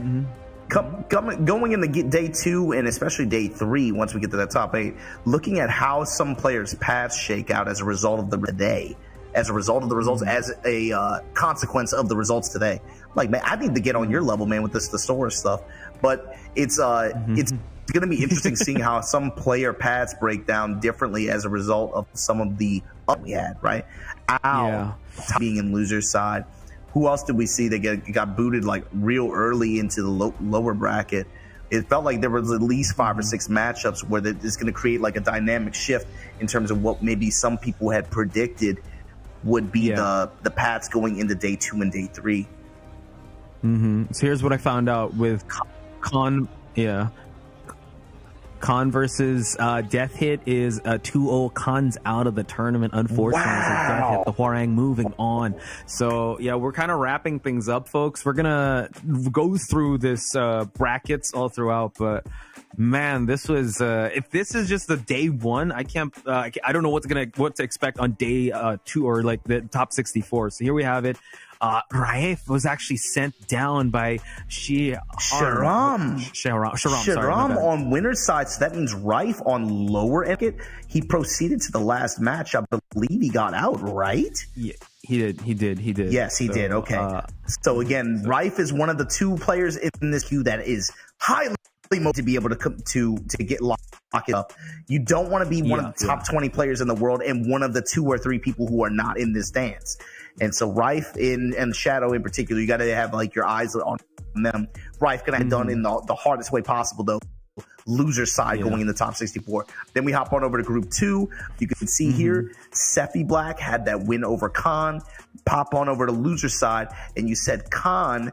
Going into day 2 and especially day 3, once we get to the top 8, looking at how some players' paths shake out as a result of the day, as a result of the results, as a consequence of the results today. Like, man, I need to get on your level, man, with this thesaurus stuff. But it's going to be interesting seeing how some player paths break down differently as a result of some of the we had, right? Being in loser's side. Who else did we see that got booted like real early into the lower bracket? It felt like there was at least 5 or 6 matchups where it's going to create like a dynamic shift in terms of what maybe some people had predicted would be the paths going into day 2 and day 3. So here's what I found out with Khan versus Death Hit is 2-0. Khan's out of the tournament, unfortunately. Wow. So Death Hit, the Hwarang moving on. So, yeah, we're kind of wrapping things up, folks. We're going to go through this brackets all throughout, but man, this was if this is just the day 1, I can't I don't know what to expect on day 2 or like the top 64. So here we have it. Raif was actually sent down by Sharam on winner's side, so that means Raif on lower etiquette. He proceeded to the last match. I believe he got out, right? Yeah, he did. Yes, he did. Okay. So again, Raif is one of the 2 players in this queue that is highly motivated to be able to get locked up. You don't want to be one of the top 20 players in the world and one of the 2 or 3 people who are not in this dance. And so Raif and Shadow in particular, you got to have like your eyes on them. Rife could have done in the hardest way possible, though. Loser side going in the top 64. Then we hop on over to Group 2. You can see here, Seppi Black had that win over Khan. Pop on over to loser side, and you said Khan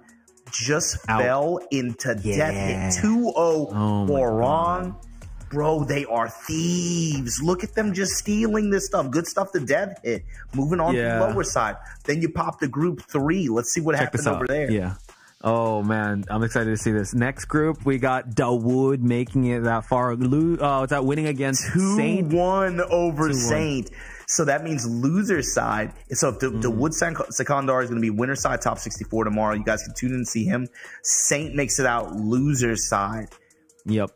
just fell into death hit 2-0 for Ron. Bro, they are thieves. Look at them just stealing this stuff. Good stuff to death hit. Moving on to the lower side. Then you pop to Group 3. Let's see what happens over there. Yeah. Oh, man. I'm excited to see this. Next group, we got Dawood making it that far. It's that winning against Saint. 2-1 over Saint. So that means loser side. So if Dawood Sekandar is going to be winner side top 64 tomorrow, you guys can tune in and see him. Saint makes it out loser side. Yep.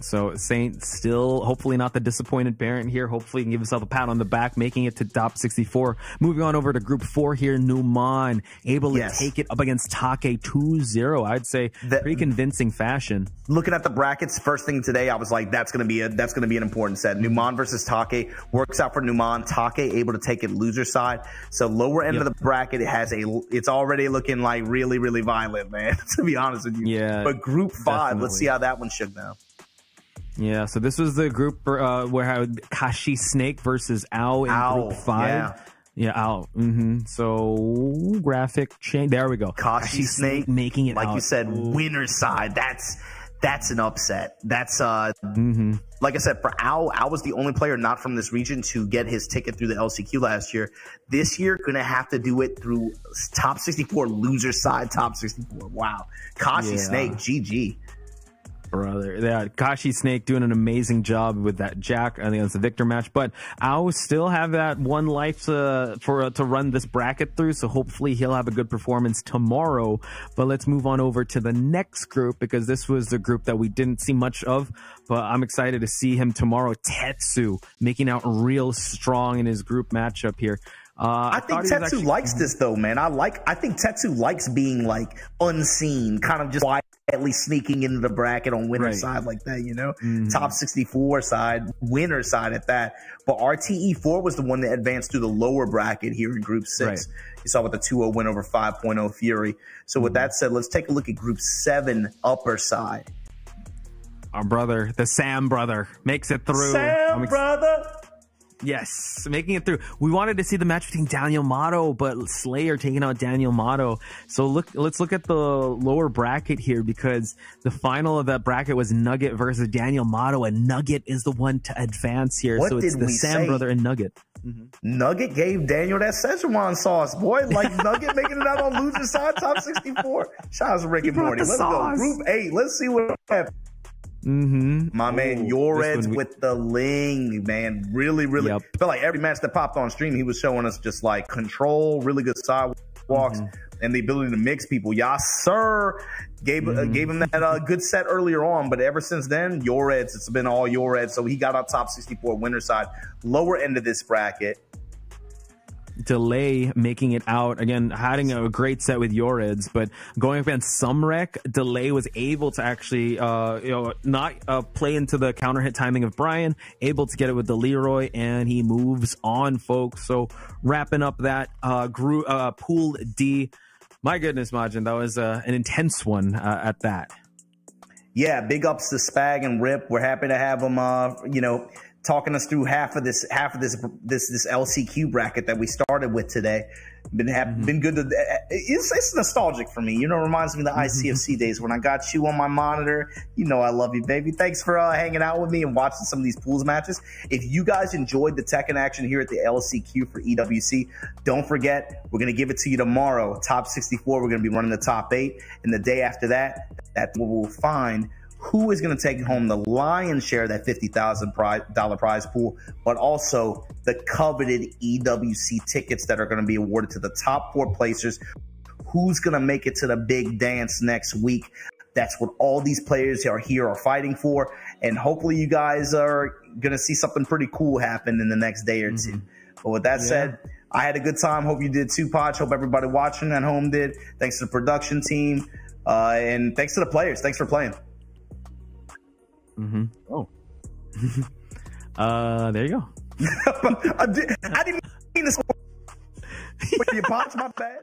So Saint still hopefully not the disappointed parent here. Hopefully he can give himself a pat on the back, making it to top 64. Moving on over to Group 4 here, Numan able to take it up against Take 2-0. I'd say pretty convincing fashion. Looking at the brackets, first thing today, I was like, that's gonna be an important set. Numan versus Take works out for Numan. Take able to take it loser side. So lower end of the bracket, it's already looking like really, really violent, man. To be honest with you. Yeah. But Group 5, definitely. let's see how that one shook down. Yeah, so this was the group where I had Kashi Snake versus Ao in Group 5. Yeah, Ao. So graphic change. There we go. Kashi Snake making it like out. you said, winner side. That's an upset. That's like I said, for Ao was the only player not from this region to get his ticket through the LCQ last year. This year, gonna have to do it through top 64, loser side, top 64. Wow. Kashi Snake, GG. Brother, yeah, Kashi Snake doing an amazing job with that Jack. I think it's a victor match, but I'll still have that one life to run this bracket through. So hopefully he'll have a good performance tomorrow. But let's move on over to the next group, because this was the group that we didn't see much of. But I'm excited to see him tomorrow. Tetsu making out real strong in his group matchup here. I think Tetsu likes this though, man. I think Tetsu likes being like unseen, kind of just quietly sneaking into the bracket on winner side like that, you know? Top 64 side, winner side at that. But RTE4 was the one that advanced through the lower bracket here in Group 6. You saw with the 2-0 win over 5.0 Fury. So with that said, let's take a look at Group 7 upper side. Our brother, the Sam brother, makes it through. Sam brother! Yes, making it through. We wanted to see the match between Daniel Mato, but Slayer taking out Daniel Mato. So let's look at the lower bracket here, because the final of that bracket was Nugget versus Daniel Mato, and Nugget is the one to advance here. So it's the Sam brother and Nugget. Nugget gave Daniel that Szechuan sauce, boy. Like Nugget making it out on loser side, top 64. Shout out to Rick and Morty. Let's go. Group 8. Let's see what happens. My man Yoreds with the ling, man. Really felt like every match that popped on stream, he was showing us just like control, really good sidewalks, and the ability to mix people. Yes, sir. Gave him that good set earlier on, but ever since then, Yoreds, it's been all Yoreds. So he got on top 64 winner side, lower end of this bracket. Delay making it out again, having a great set with Yoreds, but going against Sumrek, Delay was able to actually not play into the counter hit timing of Brian, able to get it with the Leroy, and he moves on, folks. So wrapping up that group pool D. My goodness, Majin, that was an intense one at that. Yeah, big ups to Spag and Rip. We're happy to have them talking us through half of this LCQ bracket that we started with today. Been good to. It's nostalgic for me. You know, it reminds me of the ICFC days when I got you on my monitor. You know, I love you, baby. Thanks for hanging out with me and watching some of these pools matches. If you guys enjoyed the Tekken action here at the LCQ for EWC, don't forget, we're going to give it to you tomorrow. Top 64, we're going to be running the top 8. And the day after that, that's where we'll find who is going to take home the lion's share of that $50,000 prize pool, but also the coveted EWC tickets that are going to be awarded to the top 4 placers. Who's going to make it to the big dance next week? That's what all these players are fighting for. And hopefully you guys are going to see something pretty cool happen in the next day or two. But with that said, I had a good time. Hope you did too, Podge. Hope everybody watching at home did. Thanks to the production team. And thanks to the players. Thanks for playing. Oh. There you go. I didn't mean to. You Podge, my bad.